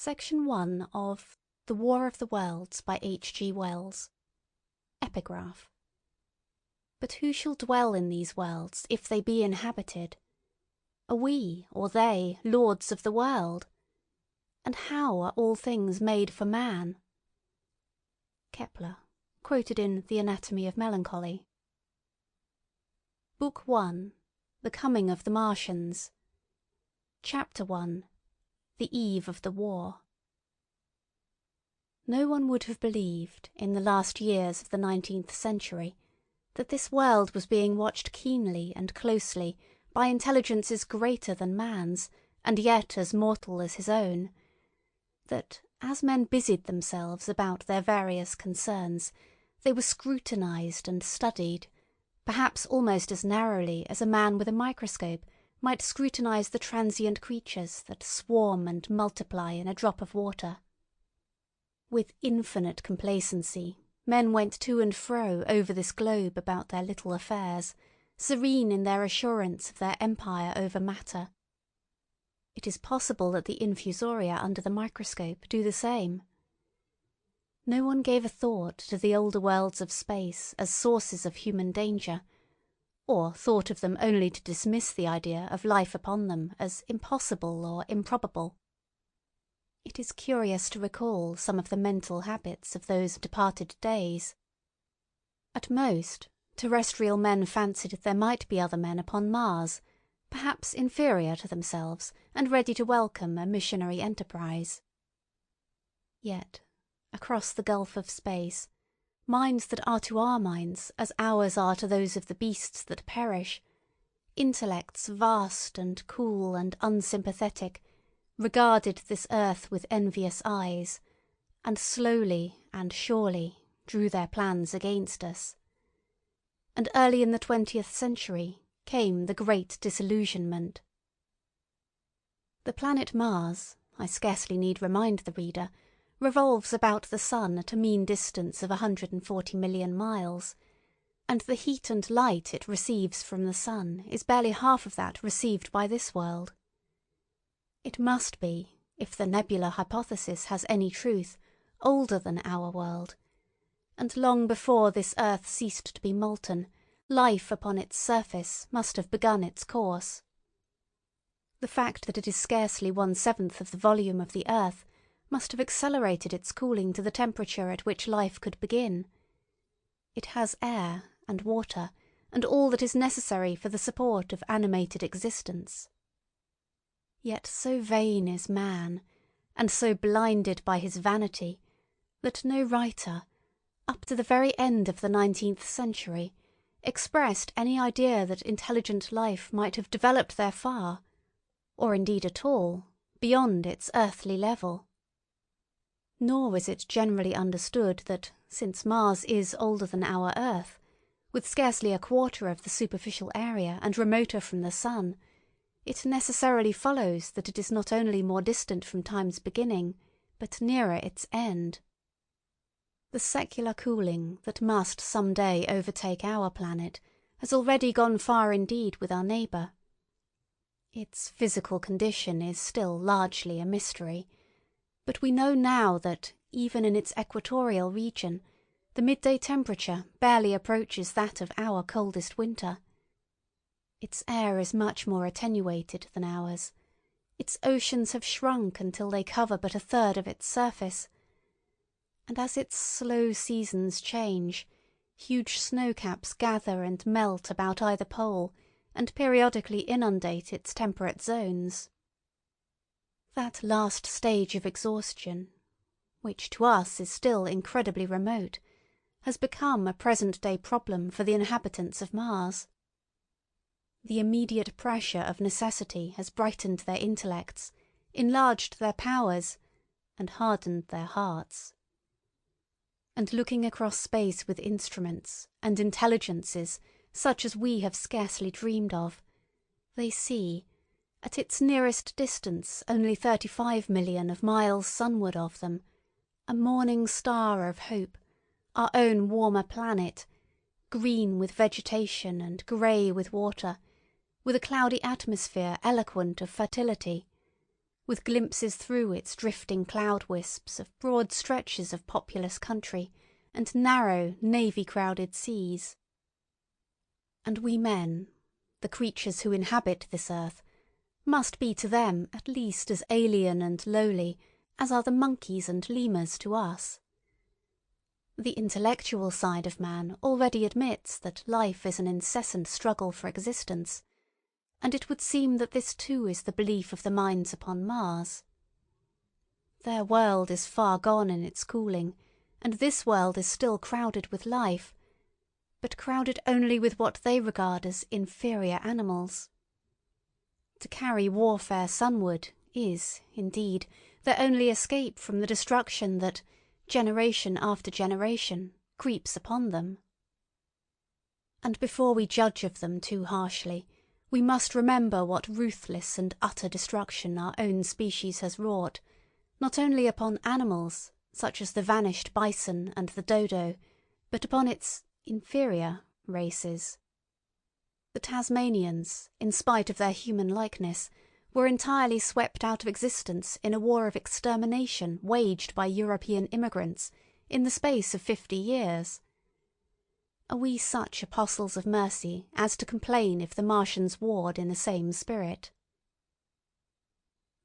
Section 1 of The War of the Worlds by H. G. Wells. Epigraph. But who shall dwell in these worlds if they be inhabited? Are we, or they, lords of the world? And how are all things made for man? Kepler, quoted in The Anatomy of Melancholy. Book 1. The Coming of the Martians. Chapter 1. The Eve of the War. No one would have believed, in the last years of the 19th century, that this world was being watched keenly and closely by intelligences greater than man's, and yet as mortal as his own; that, as men busied themselves about their various concerns, they were scrutinized and studied, perhaps almost as narrowly as a man with a microscope might scrutinize the transient creatures that swarm and multiply in a drop of water. With infinite complacency, men went to and fro over this globe about their little affairs, serene in their assurance of their empire over matter. It is possible that the infusoria under the microscope do the same. No one gave a thought to the older worlds of space as sources of human danger, or thought of them only to dismiss the idea of life upon them as impossible or improbable. It is curious to recall some of the mental habits of those departed days. At most, terrestrial men fancied there might be other men upon Mars, perhaps inferior to themselves and ready to welcome a missionary enterprise. Yet, across the gulf of space, minds that are to our minds as ours are to those of the beasts that perish, intellects vast and cool and unsympathetic, regarded this earth with envious eyes, and slowly and surely drew their plans against us. And early in the 20th century came the great disillusionment. The planet Mars, I scarcely need remind the reader, revolves about the sun at a mean distance of 140 million miles, and the heat and light it receives from the sun is barely half of that received by this world. It must be, if the nebular hypothesis has any truth, older than our world, and long before this earth ceased to be molten, life upon its surface must have begun its course. The fact that it is scarcely 1/7 of the volume of the earth must have accelerated its cooling to the temperature at which life could begin. It has air and water and all that is necessary for the support of animated existence. Yet so vain is man, and so blinded by his vanity, that no writer, up to the very end of the 19th century, expressed any idea that intelligent life might have developed there far, or indeed at all, beyond its earthly level. Nor was it generally understood that, since Mars is older than our Earth, with scarcely a quarter of the superficial area and remoter from the sun, it necessarily follows that it is not only more distant from time's beginning, but nearer its end. The secular cooling that must some day overtake our planet has already gone far indeed with our neighbour. Its physical condition is still largely a mystery, but we know now that, even in its equatorial region, the midday temperature barely approaches that of our coldest winter. Its air is much more attenuated than ours. Its oceans have shrunk until they cover but 1/3 of its surface. And as its slow seasons change, huge snowcaps gather and melt about either pole and periodically inundate its temperate zones. That last stage of exhaustion, which to us is still incredibly remote, has become a present-day problem for the inhabitants of Mars. The immediate pressure of necessity has brightened their intellects, enlarged their powers, and hardened their hearts. And looking across space with instruments and intelligences such as we have scarcely dreamed of, they see, at its nearest distance only 35 million of miles sunward of them, a morning star of hope, our own warmer planet, green with vegetation and grey with water, with a cloudy atmosphere eloquent of fertility, with glimpses through its drifting cloud wisps of broad stretches of populous country and narrow, navy-crowded seas. And we men, the creatures who inhabit this earth, must be to them at least as alien and lowly as are the monkeys and lemurs to us. The intellectual side of man already admits that life is an incessant struggle for existence, and it would seem that this too is the belief of the minds upon Mars. Their world is far gone in its cooling, and this world is still crowded with life, but crowded only with what they regard as inferior animals. To carry warfare sunward is, indeed, their only escape from the destruction that, generation after generation, creeps upon them. And before we judge of them too harshly, we must remember what ruthless and utter destruction our own species has wrought, not only upon animals, such as the vanished bison and the dodo, but upon its inferior races. The Tasmanians, in spite of their human likeness, were entirely swept out of existence in a war of extermination waged by European immigrants in the space of 50 years. Are we such apostles of mercy as to complain if the Martians warred in the same spirit?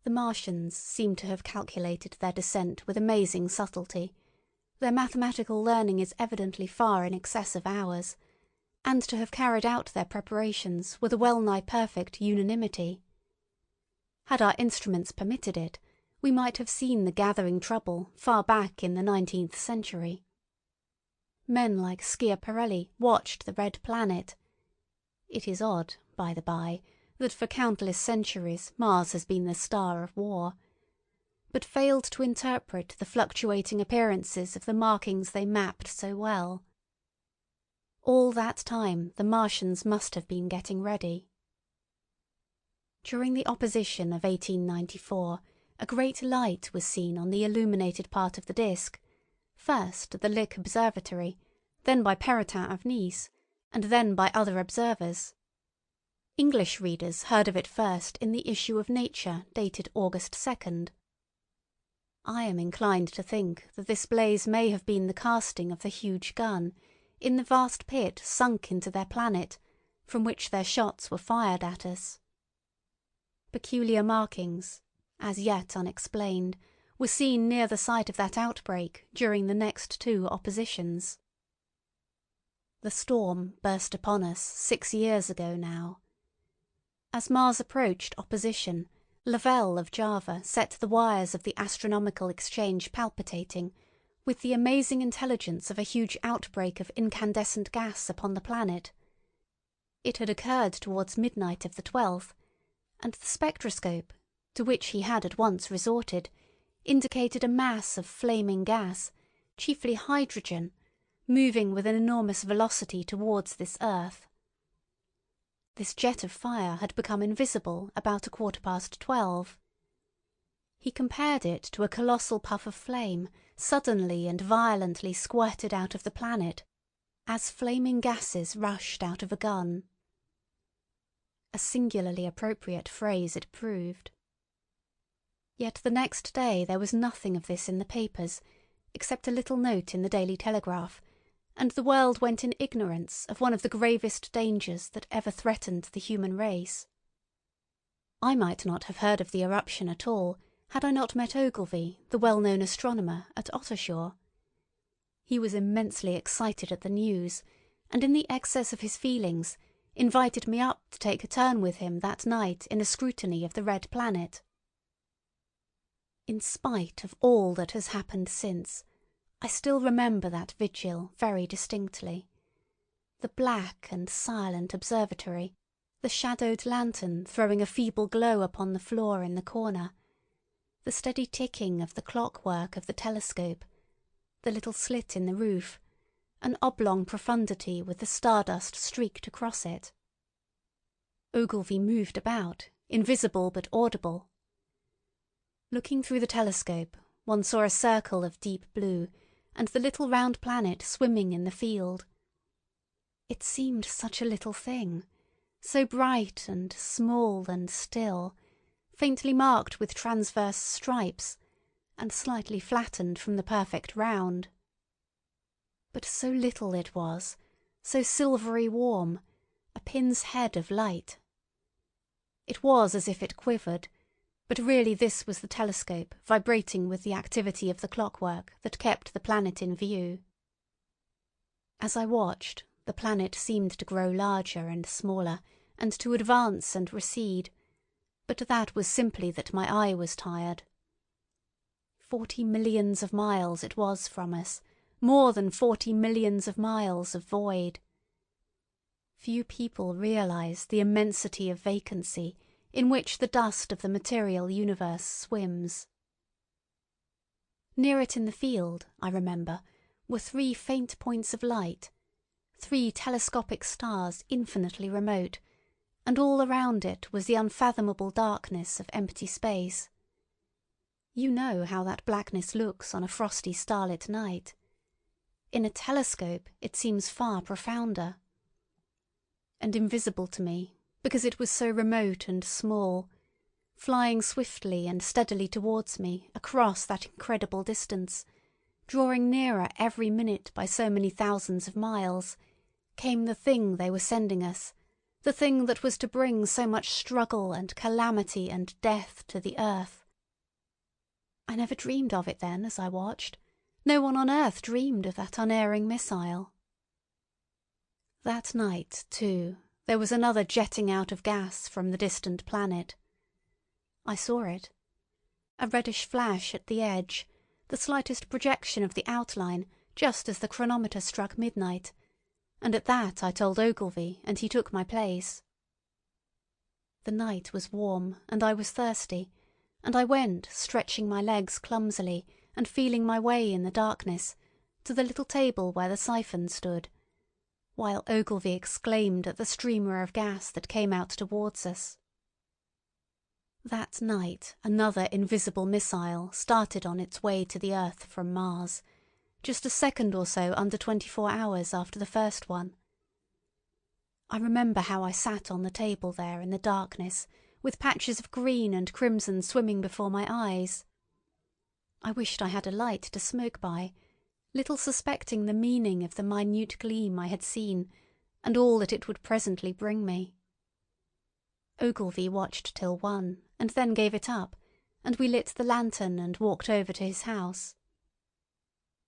The Martians seem to have calculated their descent with amazing subtlety. Their mathematical learning is evidently far in excess of ours, and to have carried out their preparations with a well-nigh perfect unanimity. Had our instruments permitted it, we might have seen the gathering trouble far back in the 19th century. Men like Schiaparelli watched the red planet. It is odd, by the by, that for countless centuries Mars has been the star of war, but failed to interpret the fluctuating appearances of the markings they mapped so well. All that time the Martians must have been getting ready. During the opposition of 1894, a great light was seen on the illuminated part of the disk, first at the Lick Observatory, then by Perrotin of Nice, and then by other observers. English readers heard of it first in the issue of Nature dated August 2nd. I am inclined to think that this blaze may have been the casting of the huge gun, in the vast pit sunk into their planet, from which their shots were fired at us. Peculiar markings, as yet unexplained, were seen near the site of that outbreak during the next two oppositions. The storm burst upon us 6 years ago now. As Mars approached opposition, Lavelle of Java set the wires of the astronomical exchange palpitating, with the amazing intelligence of a huge outbreak of incandescent gas upon the planet. It had occurred towards midnight of the 12th, and the spectroscope, to which he had at once resorted, indicated a mass of flaming gas, chiefly hydrogen, moving with an enormous velocity towards this earth. This jet of fire had become invisible about 12:15. He compared it to a colossal puff of flame suddenly and violently squirted out of the planet, as flaming gases rushed out of a gun. A singularly appropriate phrase it proved. Yet the next day there was nothing of this in the papers, except a little note in the Daily Telegraph, and the world went in ignorance of one of the gravest dangers that ever threatened the human race. I might not have heard of the eruption at all, had I not met Ogilvy, the well-known astronomer, at Ottershaw. He was immensely excited at the news, and in the excess of his feelings, invited me up to take a turn with him that night in a scrutiny of the red planet. In spite of all that has happened since, I still remember that vigil very distinctly. The black and silent observatory, the shadowed lantern throwing a feeble glow upon the floor in the corner, the steady ticking of the clockwork of the telescope, the little slit in the roof, an oblong profundity with the stardust streaked across it. Ogilvy moved about, invisible but audible. Looking through the telescope, one saw a circle of deep blue, and the little round planet swimming in the field. It seemed such a little thing, so bright and small and still, faintly marked with transverse stripes, and slightly flattened from the perfect round. But so little it was, so silvery warm, a pin's head of light. It was as if it quivered, but really this was the telescope vibrating with the activity of the clockwork that kept the planet in view. As I watched, the planet seemed to grow larger and smaller, and to advance and recede, but that was simply that my eye was tired. 40 millions of miles it was from us, more than 40 millions of miles of void. Few people realise the immensity of vacancy in which the dust of the material universe swims. Near it in the field, I remember, were 3 faint points of light, 3 telescopic stars infinitely remote, and all around it was the unfathomable darkness of empty space. You know how that blackness looks on a frosty starlit night. In a telescope it seems far profounder. And invisible to me, because it was so remote and small, flying swiftly and steadily towards me across that incredible distance, drawing nearer every minute by so many thousands of miles, came the thing they were sending us, the thing that was to bring so much struggle and calamity and death to the earth. I never dreamed of it then as I watched. No one on earth dreamed of that unerring missile. That night, too, there was another jetting out of gas from the distant planet. I saw it. A reddish flash at the edge, the slightest projection of the outline just as the chronometer struck midnight, and at that I told Ogilvy, and he took my place. The night was warm, and I was thirsty, and I went, stretching my legs clumsily and feeling my way in the darkness, to the little table where the siphon stood, while Ogilvy exclaimed at the streamer of gas that came out towards us. That night another invisible missile started on its way to the Earth from Mars, just a second or so under 24 hours after the first one. I remember how I sat on the table there in the darkness, with patches of green and crimson swimming before my eyes. I wished I had a light to smoke by, little suspecting the meaning of the minute gleam I had seen, and all that it would presently bring me. Ogilvy watched till 1, and then gave it up, and we lit the lantern and walked over to his house.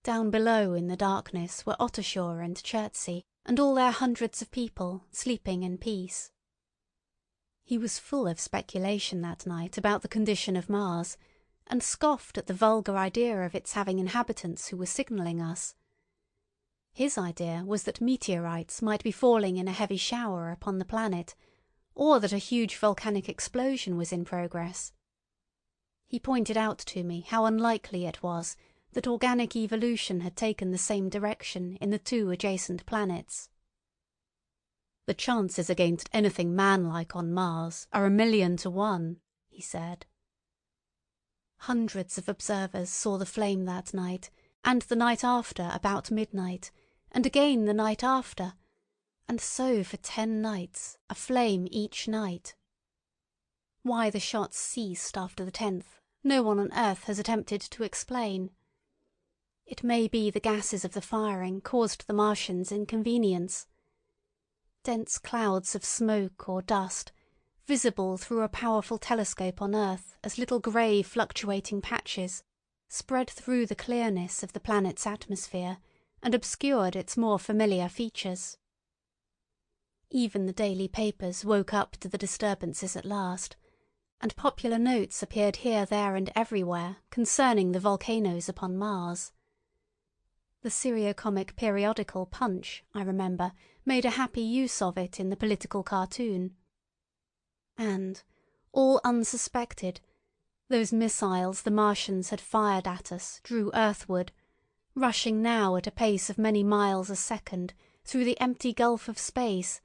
Down below in the darkness were Ottershaw and Chertsey, and all their hundreds of people sleeping in peace. He was full of speculation that night about the condition of Mars, and scoffed at the vulgar idea of its having inhabitants who were signalling us. His idea was that meteorites might be falling in a heavy shower upon the planet, or that a huge volcanic explosion was in progress. He pointed out to me how unlikely it was that organic evolution had taken the same direction in the 2 adjacent planets. "The chances against anything man-like on Mars are 1,000,000 to 1, he said. Hundreds of observers saw the flame that night, and the night after about midnight, and again the night after, and so for 10 nights, a flame each night. Why the shots ceased after the 10th, no one on earth has attempted to explain. It may be the gases of the firing caused the Martians inconvenience. Dense clouds of smoke or dust, visible through a powerful telescope on Earth as little grey fluctuating patches, spread through the clearness of the planet's atmosphere and obscured its more familiar features. Even the daily papers woke up to the disturbances at last, and popular notes appeared here, there, and everywhere concerning the volcanoes upon Mars. The seriocomic periodical Punch, I remember, made a happy use of it in the political cartoon. And, all unsuspected, those missiles the Martians had fired at us drew earthward, rushing now at a pace of many miles a second through the empty gulf of space,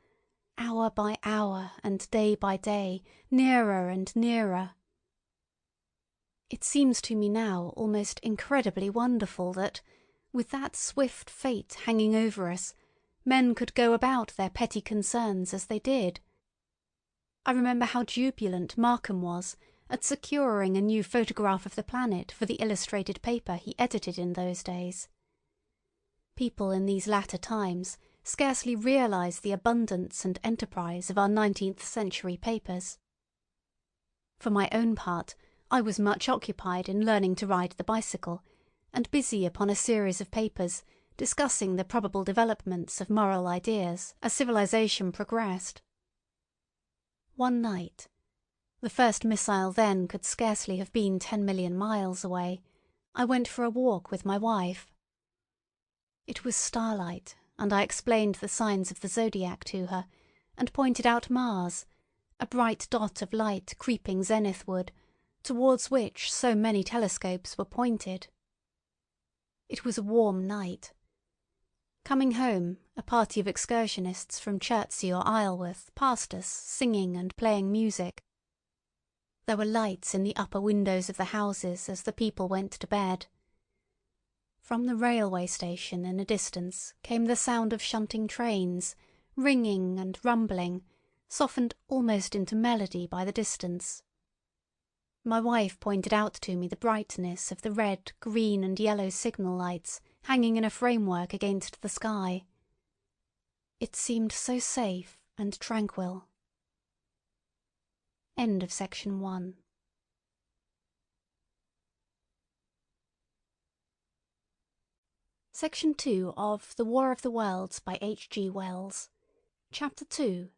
hour by hour and day by day, nearer and nearer. It seems to me now almost incredibly wonderful that, with that swift fate hanging over us, men could go about their petty concerns as they did. I remember how jubilant Markham was at securing a new photograph of the planet for the illustrated paper he edited in those days. People in these latter times scarcely realise the abundance and enterprise of our 19th century papers. For my own part, I was much occupied in learning to ride the bicycle, and busy upon a series of papers discussing the probable developments of moral ideas as civilization progressed. One night, the first missile then could scarcely have been 10 million miles away, I went for a walk with my wife. It was starlight, and I explained the signs of the zodiac to her, and pointed out Mars, a bright dot of light creeping zenithward, towards which so many telescopes were pointed. It was a warm night. Coming home, a party of excursionists from Chertsey or Isleworth passed us, singing and playing music. There were lights in the upper windows of the houses as the people went to bed. From the railway station in a distance came the sound of shunting trains, ringing and rumbling, softened almost into melody by the distance. My wife pointed out to me the brightness of the red, green and yellow signal lights hanging in a framework against the sky. It seemed so safe and tranquil. End of section 1. Section 2 of The War of the Worlds by H.G. Wells. Chapter 2.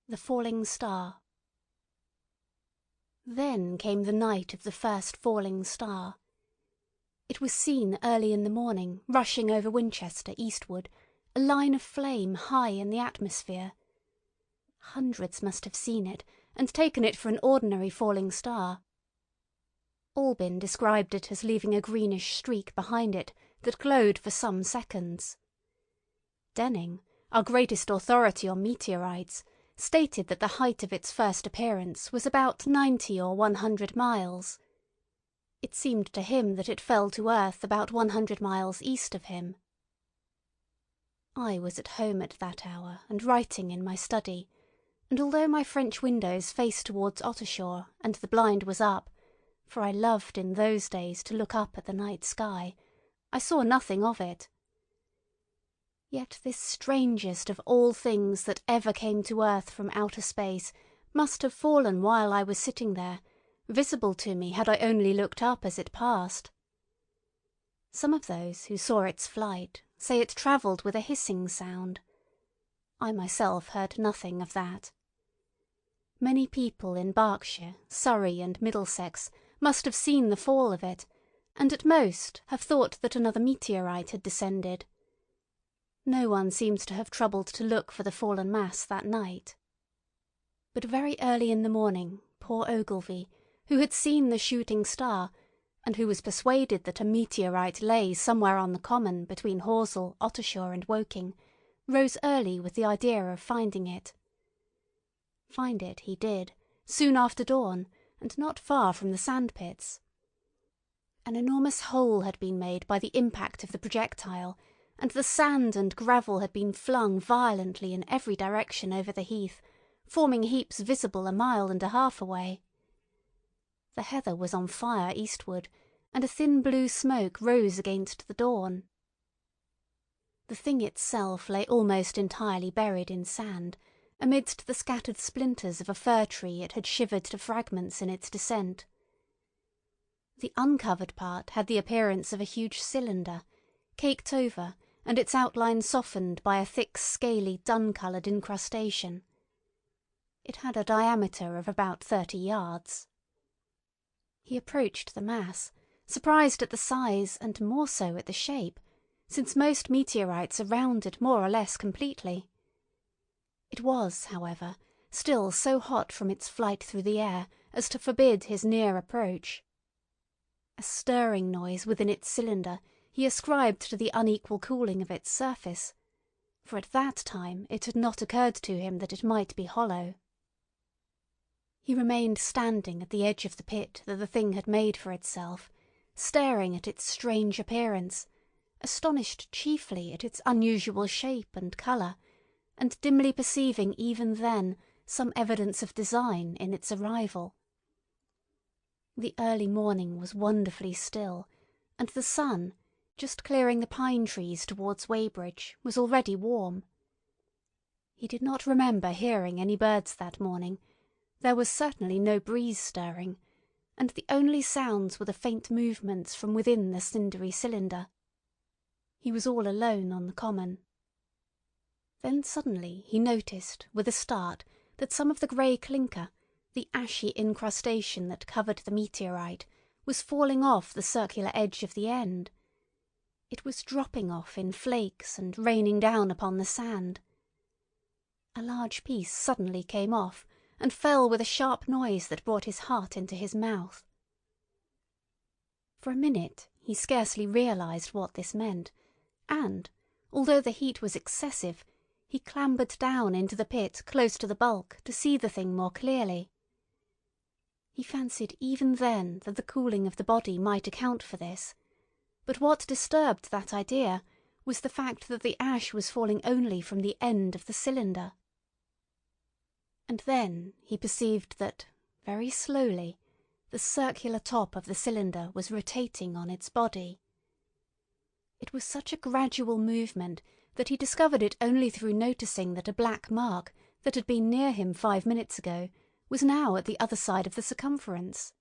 The Falling Star. Then came the night of the first falling star. It was seen early in the morning, rushing over Winchester eastward, a line of flame high in the atmosphere. Hundreds must have seen it, and taken it for an ordinary falling star. Albin described it as leaving a greenish streak behind it that glowed for some seconds. Denning, our greatest authority on meteorites, stated that the height of its first appearance was about 90 or 100 miles. It seemed to him that it fell to earth about 100 miles east of him. I was at home at that hour and writing in my study, and although my French windows faced towards Ottershaw and the blind was up, for I loved in those days to look up at the night sky, I saw nothing of it. Yet this strangest of all things that ever came to earth from outer space must have fallen while I was sitting there, visible to me had I only looked up as it passed. Some of those who saw its flight say it travelled with a hissing sound. I myself heard nothing of that. Many people in Berkshire, Surrey and Middlesex must have seen the fall of it, and at most have thought that another meteorite had descended. No one seems to have troubled to look for the fallen mass that night. But very early in the morning, poor Ogilvy, who had seen the shooting star, and who was persuaded that a meteorite lay somewhere on the common between Horsell, Ottershaw and Woking, rose early with the idea of finding it. Find it he did, soon after dawn, and not far from the sandpits. An enormous hole had been made by the impact of the projectile, and the sand and gravel had been flung violently in every direction over the heath, forming heaps visible a mile and a half away. The heather was on fire eastward, and a thin blue smoke rose against the dawn. The thing itself lay almost entirely buried in sand, amidst the scattered splinters of a fir tree it had shivered to fragments in its descent. The uncovered part had the appearance of a huge cylinder, caked over and its outline softened by a thick, scaly, dun-coloured incrustation. It had a diameter of about 30 yards. He approached the mass, surprised at the size and more so at the shape, since most meteorites are rounded more or less completely. It was, however, still so hot from its flight through the air as to forbid his near approach. A stirring noise within its cylinder he ascribed to the unequal cooling of its surface, for at that time it had not occurred to him that it might be hollow. He remained standing at the edge of the pit that the thing had made for itself, staring at its strange appearance, astonished chiefly at its unusual shape and colour, and dimly perceiving even then some evidence of design in its arrival. The early morning was wonderfully still, and the sun, just clearing the pine trees towards Weybridge, was already warm. He did not remember hearing any birds that morning. There was certainly no breeze stirring, and the only sounds were the faint movements from within the cindery cylinder. He was all alone on the common. Then suddenly he noticed, with a start, that some of the grey clinker, the ashy incrustation that covered the meteorite, was falling off the circular edge of the end. It was dropping off in flakes and raining down upon the sand. A large piece suddenly came off, and fell with a sharp noise that brought his heart into his mouth. For a minute he scarcely realised what this meant, and, although the heat was excessive, he clambered down into the pit close to the bulk to see the thing more clearly. He fancied even then that the cooling of the body might account for this, but what disturbed that idea was the fact that the ash was falling only from the end of the cylinder. And then he perceived that, very slowly, the circular top of the cylinder was rotating on its body. It was such a gradual movement that he discovered it only through noticing that a black mark that had been near him 5 minutes ago was now at the other side of the circumference.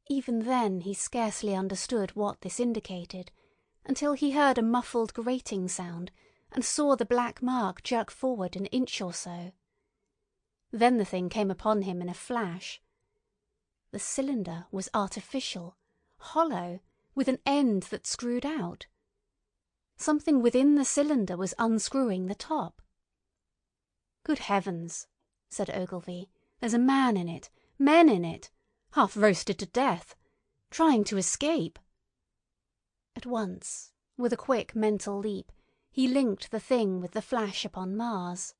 Even then he scarcely understood what this indicated, until he heard a muffled grating sound and saw the black mark jerk forward an inch or so. Then the thing came upon him in a flash. The cylinder was artificial, hollow, with an end that screwed out. Something within the cylinder was unscrewing the top. "Good heavens," said Ogilvy, "there's a man in it, men in it, half roasted to death, trying to escape." At once, with a quick mental leap, he linked the thing with the flash upon Mars.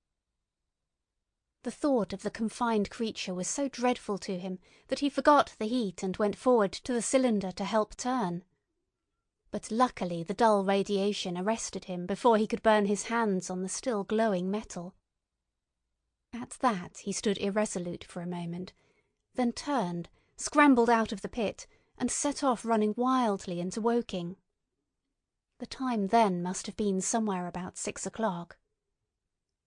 The thought of the confined creature was so dreadful to him that he forgot the heat and went forward to the cylinder to help turn. But luckily the dull radiation arrested him before he could burn his hands on the still glowing metal. At that he stood irresolute for a moment, then turned, scrambled out of the pit, and set off running wildly into Woking. The time then must have been somewhere about 6 o'clock.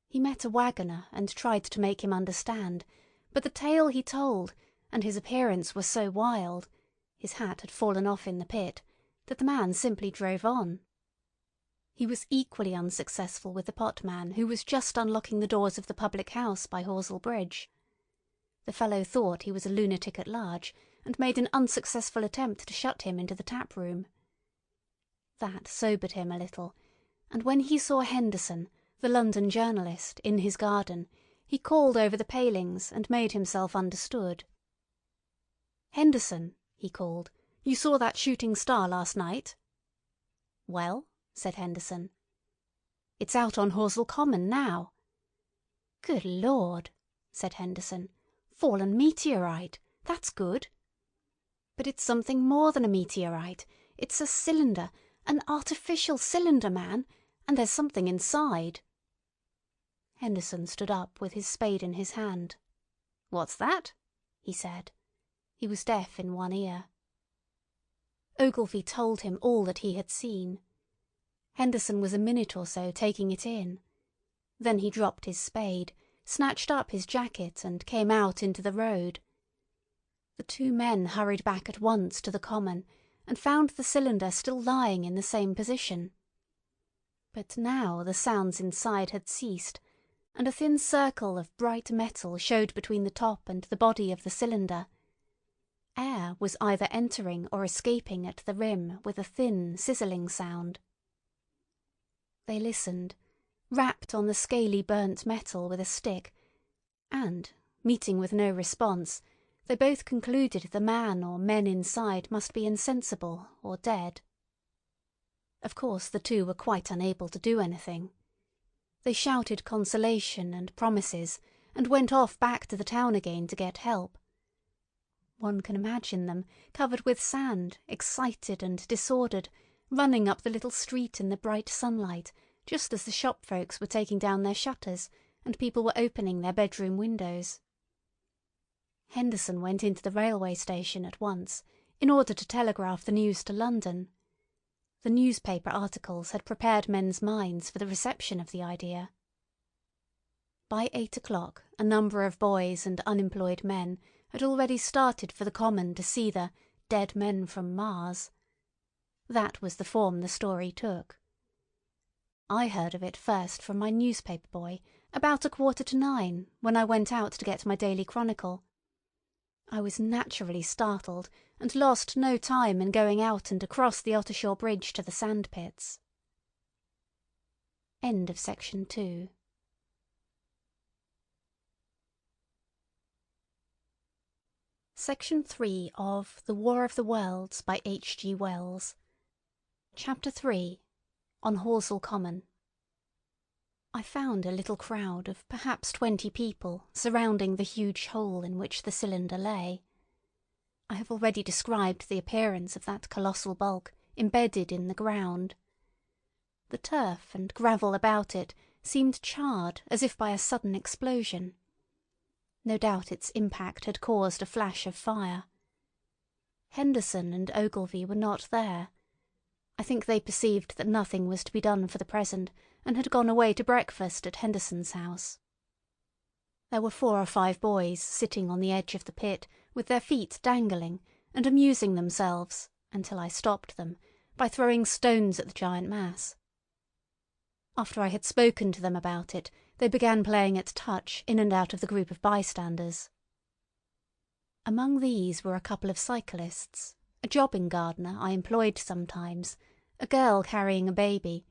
He met a waggoner and tried to make him understand, but the tale he told, and his appearance were so wild, his hat had fallen off in the pit, that the man simply drove on. He was equally unsuccessful with the potman, who was just unlocking the doors of the public house by Horsell Bridge. The fellow thought he was a lunatic at large, and made an unsuccessful attempt to shut him into the tap-room. That sobered him a little, and when he saw Henderson, the London journalist, in his garden, he called over the palings and made himself understood. "Henderson," he called, "you saw that shooting star last night?" "Well," said Henderson. "It's out on Horsell Common now." "Good Lord," said Henderson. "Fallen meteorite. That's good." "But it's something more than a meteorite. It's a cylinder, an artificial cylinder, man, and there's something inside." Henderson stood up with his spade in his hand. "What's that?" he said. He was deaf in one ear. Ogilvy told him all that he had seen. Henderson was a minute or so taking it in. Then he dropped his spade, snatched up his jacket, and came out into the road. The two men hurried back at once to the common, and found the cylinder still lying in the same position. But now the sounds inside had ceased, and a thin circle of bright metal showed between the top and the body of the cylinder. Air was either entering or escaping at the rim with a thin, sizzling sound. They listened, rapped on the scaly burnt metal with a stick, and, meeting with no response, they both concluded the man or men inside must be insensible or dead. Of course the two were quite unable to do anything. They shouted consolation and promises, and went off back to the town again to get help. One can imagine them, covered with sand, excited and disordered, running up the little street in the bright sunlight, just as the shop folks were taking down their shutters and people were opening their bedroom windows. Henderson went into the railway station at once in order to telegraph the news to London. The newspaper articles had prepared men's minds for the reception of the idea. By 8 o'clock a number of boys and unemployed men had already started for the common to see the "dead men from Mars." That was the form the story took. I heard of it first from my newspaper boy about 9:15 when I went out to get my daily chronicle. I was naturally startled and lost no time in going out and across the Ottershaw Bridge to the sandpits. End of section 2. Section 3 of The War of the Worlds by H. G. Wells. Chapter 3. On Horsell Common. I found a little crowd of perhaps 20 people surrounding the huge hole in which the cylinder lay. I have already described the appearance of that colossal bulk embedded in the ground. The turf and gravel about it seemed charred as if by a sudden explosion. No doubt its impact had caused a flash of fire. Henderson and Ogilvy were not there. I think they perceived that nothing was to be done for the present, and had gone away to breakfast at Henderson's house. There were 4 or 5 boys sitting on the edge of the pit with their feet dangling and amusing themselves, until I stopped them, by throwing stones at the giant mass. After I had spoken to them about it, they began playing at touch in and out of the group of bystanders. Among these were a couple of cyclists, a jobbing gardener I employed sometimes, a girl carrying a baby,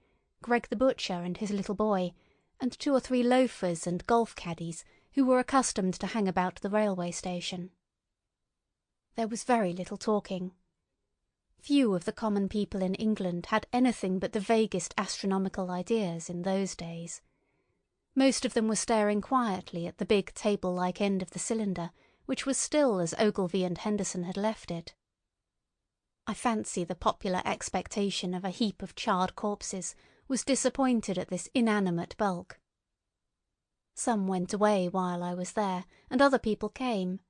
Greg the butcher and his little boy, and 2 or 3 loafers and golf caddies who were accustomed to hang about the railway station. There was very little talking. Few of the common people in England had anything but the vaguest astronomical ideas in those days. Most of them were staring quietly at the big table-like end of the cylinder, which was still as Ogilvy and Henderson had left it. I fancy the popular expectation of a heap of charred corpses was disappointed at this inanimate bulk. Some went away while I was there, and other people came.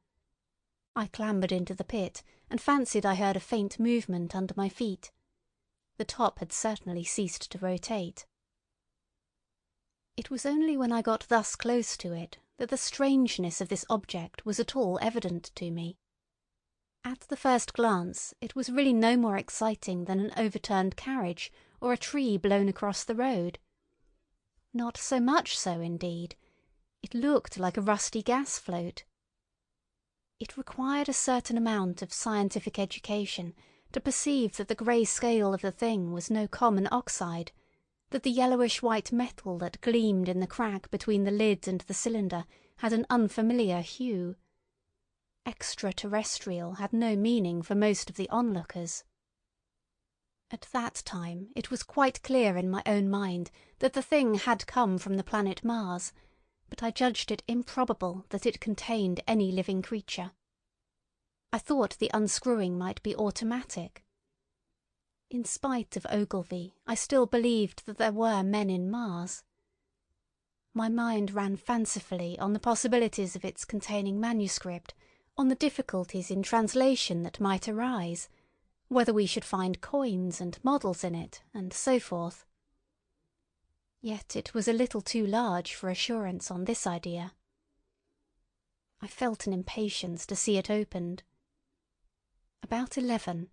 I clambered into the pit, and fancied I heard a faint movement under my feet. The top had certainly ceased to rotate. It was only when I got thus close to it that the strangeness of this object was at all evident to me. At the first glance it was really no more exciting than an overturned carriage or a tree blown across the road. Not so much so, indeed. It looked like a rusty gas float. It required a certain amount of scientific education to perceive that the grey scale of the thing was no common oxide, that the yellowish-white metal that gleamed in the crack between the lid and the cylinder had an unfamiliar hue. Extraterrestrial had no meaning for most of the onlookers. At that time it was quite clear in my own mind that the thing had come from the planet Mars, but I judged it improbable that it contained any living creature. I thought the unscrewing might be automatic. In spite of Ogilvy, I still believed that there were men in Mars. My mind ran fancifully on the possibilities of its containing manuscript, on the difficulties in translation that might arise, whether we should find coins and models in it, and so forth. Yet it was a little too large for assurance on this idea. I felt an impatience to see it opened. About 11,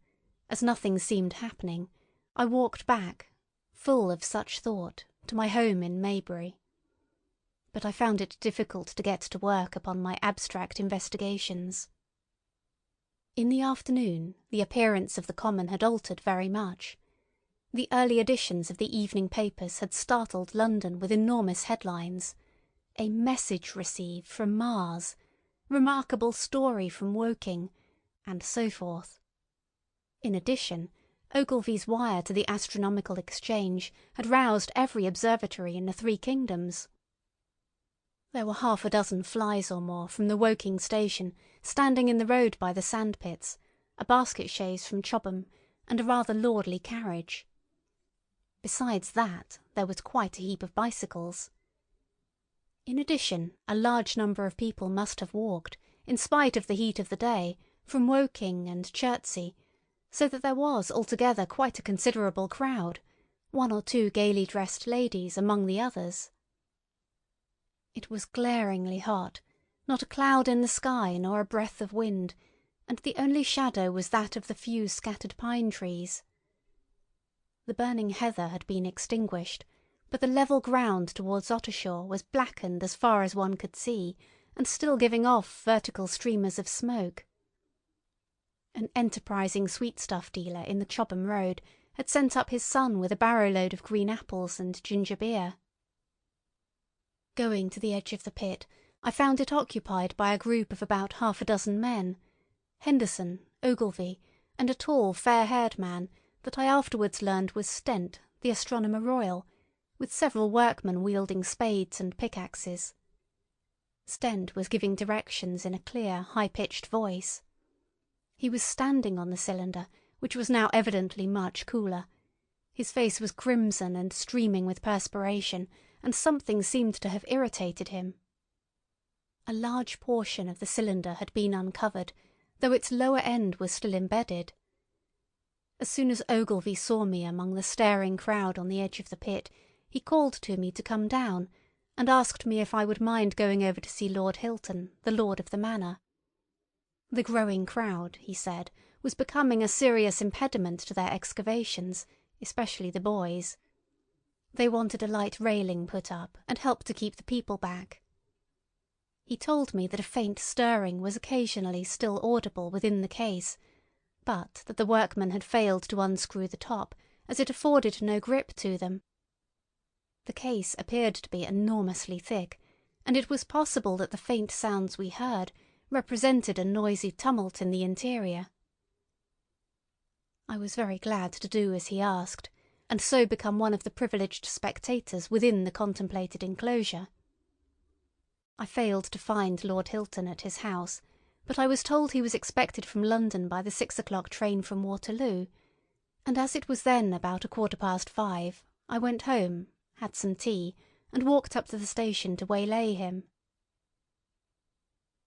as nothing seemed happening, I walked back, full of such thought, to my home in Maybury. But I found it difficult to get to work upon my abstract investigations. In the afternoon the appearance of the common had altered very much. The early editions of the evening papers had startled London with enormous headlines. A message received from Mars, remarkable story from Woking, and so forth. In addition, Ogilvy's wire to the Astronomical Exchange had roused every observatory in the 3 kingdoms. There were 6 flies or more from the Woking station standing in the road by the sandpits, a basket chaise from Chobham, and a rather lordly carriage. Besides that, there was quite a heap of bicycles. In addition, a large number of people must have walked, in spite of the heat of the day, from Woking and Chertsey, so that there was altogether quite a considerable crowd, one or two gaily dressed ladies among the others. It was glaringly hot, not a cloud in the sky nor a breath of wind, and the only shadow was that of the few scattered pine trees. The burning heather had been extinguished, but the level ground towards Ottershaw was blackened as far as one could see, and still giving off vertical streamers of smoke. An enterprising sweetstuff dealer in the Chobham Road had sent up his son with a barrow-load of green apples and ginger beer. Going to the edge of the pit, I found it occupied by a group of about half a dozen men, Henderson, Ogilvy, and a tall, fair-haired man that I afterwards learned was Stent, the Astronomer Royal, with several workmen wielding spades and pickaxes. Stent was giving directions in a clear, high-pitched voice. He was standing on the cylinder, which was now evidently much cooler. His face was crimson and streaming with perspiration, and something seemed to have irritated him. A large portion of the cylinder had been uncovered, though its lower end was still embedded. As soon as Ogilvy saw me among the staring crowd on the edge of the pit, he called to me to come down, and asked me if I would mind going over to see Lord Hilton, the lord of the manor. The growing crowd, he said, was becoming a serious impediment to their excavations, especially the boys. They wanted a light railing put up and help to keep the people back. He told me that a faint stirring was occasionally still audible within the case, but that the workmen had failed to unscrew the top, as it afforded no grip to them. The case appeared to be enormously thick, and it was possible that the faint sounds we heard represented a noisy tumult in the interior. I was very glad to do as he asked, and so become one of the privileged spectators within the contemplated enclosure. I failed to find Lord Hilton at his house, but I was told he was expected from London by the 6 o'clock train from Waterloo, and as it was then about 5:15, I went home, had some tea, and walked up to the station to waylay him.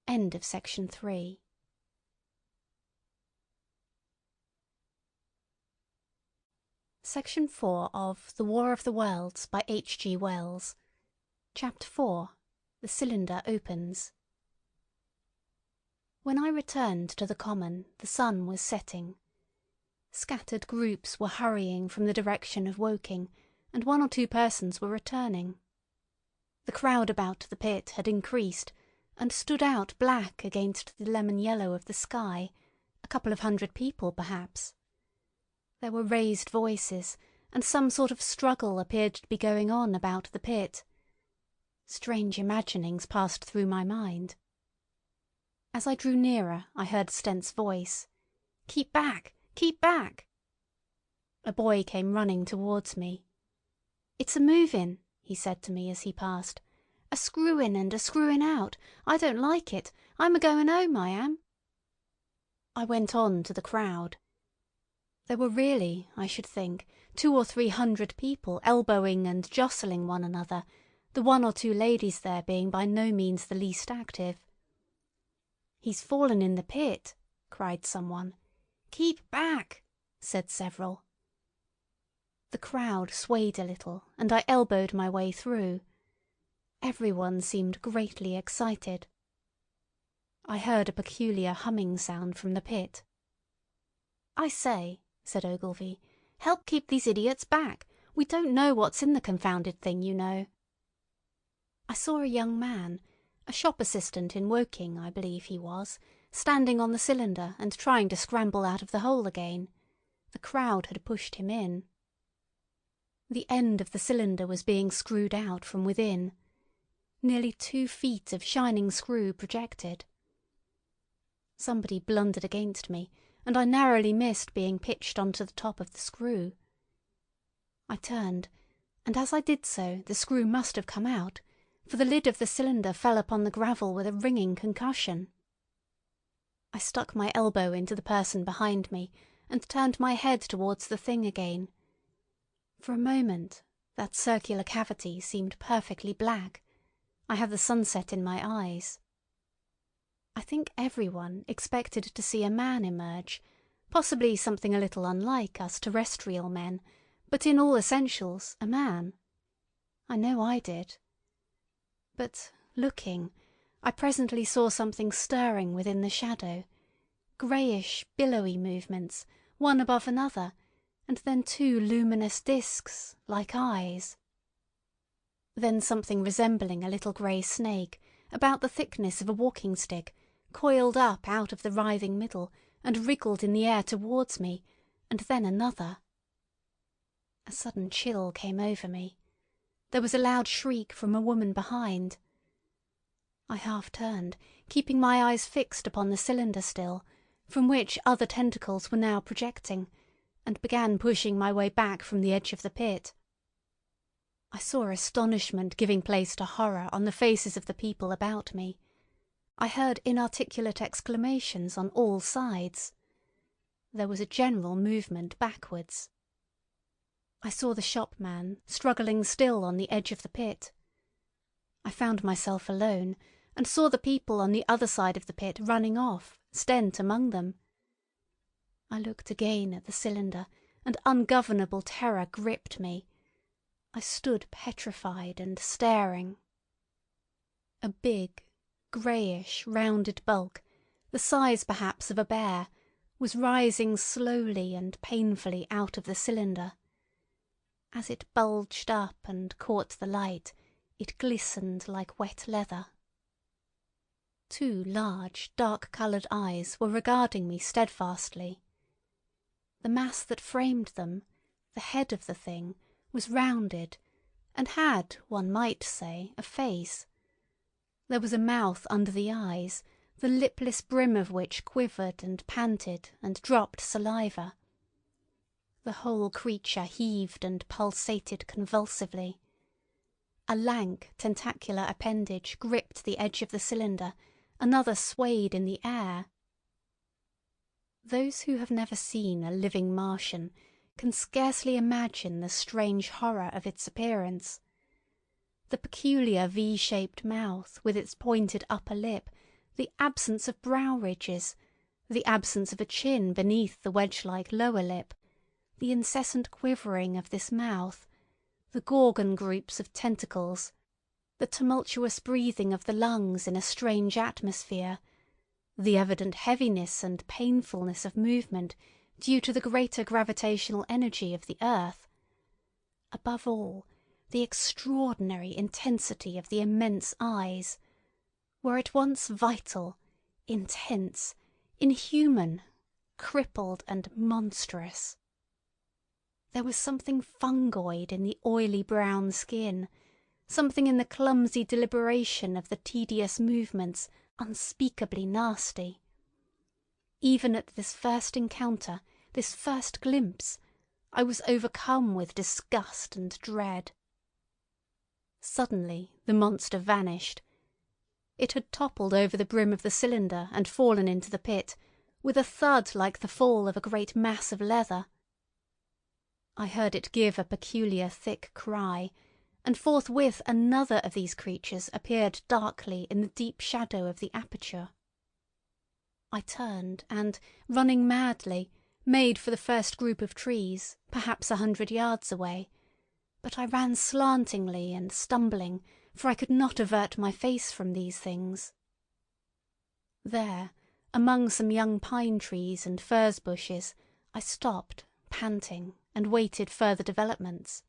End of section 3. Section 4 of The War of the Worlds by H. G. Wells. Chapter 4. The Cylinder Opens. When I returned to the common, the sun was setting. Scattered groups were hurrying from the direction of Woking, and one or two persons were returning. The crowd about the pit had increased, and stood out black against the lemon yellow of the sky, a couple of hundred people perhaps. There were raised voices, and some sort of struggle appeared to be going on about the pit. Strange imaginings passed through my mind. As I drew nearer, I heard Stent's voice. "Keep back! Keep back!" A boy came running towards me. "It's a movin'," he said to me as he passed. "A screwin' and a screwin' out. I don't like it. I'm a-goin' home, I am." I went on to the crowd. There were really, I should think, 200 or 300 people elbowing and jostling one another, the one or two ladies there being by no means the least active. "He's fallen in the pit," cried someone. "Keep back," said several. The crowd swayed a little, and I elbowed my way through. Everyone seemed greatly excited. I heard a peculiar humming sound from the pit. "I say," said Ogilvy, "help keep these idiots back. We don't know what's in the confounded thing, you know." I saw a young man, a shop assistant in Woking, I believe he was, standing on the cylinder and trying to scramble out of the hole again. The crowd had pushed him in. The end of the cylinder was being screwed out from within. Nearly 2 feet of shining screw projected. Somebody blundered against me, and I narrowly missed being pitched onto the top of the screw. I turned, and as I did so the screw must have come out, for the lid of the cylinder fell upon the gravel with a ringing concussion. I stuck my elbow into the person behind me and turned my head towards the thing again. For a moment that circular cavity seemed perfectly black. I had the sunset in my eyes. I think everyone expected to see a man emerge, possibly something a little unlike us terrestrial men, but in all essentials a man. I know I did. But, looking, I presently saw something stirring within the shadow, greyish, billowy movements, one above another, and then two luminous discs, like eyes. Then something resembling a little grey snake, about the thickness of a walking stick, coiled up out of the writhing middle and wriggled in the air towards me, and then another. A sudden chill came over me. There was a loud shriek from a woman behind. I half turned, keeping my eyes fixed upon the cylinder still, from which other tentacles were now projecting, and began pushing my way back from the edge of the pit. I saw astonishment giving place to horror on the faces of the people about me. I heard inarticulate exclamations on all sides. There was a general movement backwards. I saw the shopman struggling still on the edge of the pit. I found myself alone, and saw the people on the other side of the pit running off, Stent among them. I looked again at the cylinder, and ungovernable terror gripped me. I stood petrified and staring. A big, greyish, rounded bulk, the size perhaps of a bear, was rising slowly and painfully out of the cylinder. As it bulged up and caught the light, it glistened like wet leather. Two large, dark-coloured eyes were regarding me steadfastly. The mass that framed them, the head of the thing, was rounded, and had, one might say, a face. There was a mouth under the eyes, the lipless brim of which quivered and panted and dropped saliva. The whole creature heaved and pulsated convulsively. A lank, tentacular appendage gripped the edge of the cylinder, another swayed in the air. Those who have never seen a living Martian can scarcely imagine the strange horror of its appearance. The peculiar V-shaped mouth with its pointed upper lip, the absence of brow ridges, the absence of a chin beneath the wedge-like lower lip, the incessant quivering of this mouth, the Gorgon groups of tentacles, the tumultuous breathing of the lungs in a strange atmosphere, the evident heaviness and painfulness of movement due to the greater gravitational energy of the earth. Above all, the extraordinary intensity of the immense eyes were at once vital, intense, inhuman, crippled and monstrous. There was something fungoid in the oily brown skin, something in the clumsy deliberation of the tedious movements unspeakably nasty. Even at this first encounter, this first glimpse, I was overcome with disgust and dread. Suddenly the monster vanished. It had toppled over the brim of the cylinder and fallen into the pit, with a thud like the fall of a great mass of leather. I heard it give a peculiar thick cry, and forthwith another of these creatures appeared darkly in the deep shadow of the aperture. I turned and, running madly, made for the first group of trees, perhaps 100 yards away, but I ran slantingly and stumbling, for I could not avert my face from these things. There, among some young pine trees and furze bushes, I stopped, panting, and waited further developments.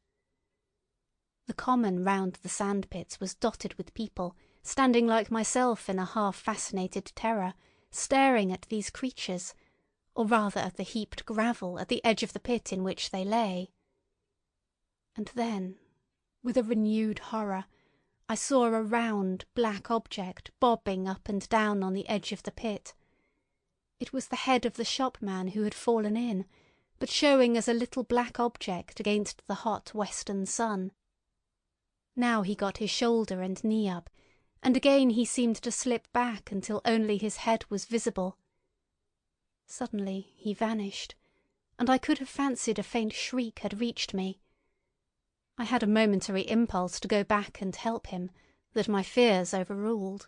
The common round the sand-pits was dotted with people, standing like myself in a half-fascinated terror, staring at these creatures, or rather at the heaped gravel at the edge of the pit in which they lay. And then, with a renewed horror, I saw a round, black object bobbing up and down on the edge of the pit. It was the head of the shopman who had fallen in, but showing as a little black object against the hot western sun. Now he got his shoulder and knee up, and again he seemed to slip back until only his head was visible. Suddenly he vanished, and I could have fancied a faint shriek had reached me. I had a momentary impulse to go back and help him, that my fears overruled.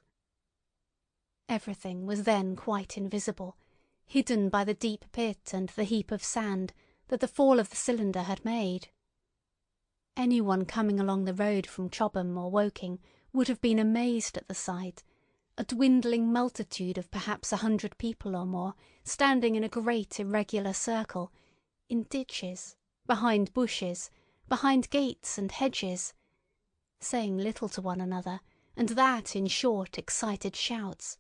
Everything was then quite invisible, hidden by the deep pit and the heap of sand that the fall of the cylinder had made. Anyone coming along the road from Chobham or Woking would have been amazed at the sight, a dwindling multitude of perhaps 100 people or more standing in a great irregular circle, in ditches, behind bushes, behind gates and hedges, saying little to one another, and that in short, excited shouts,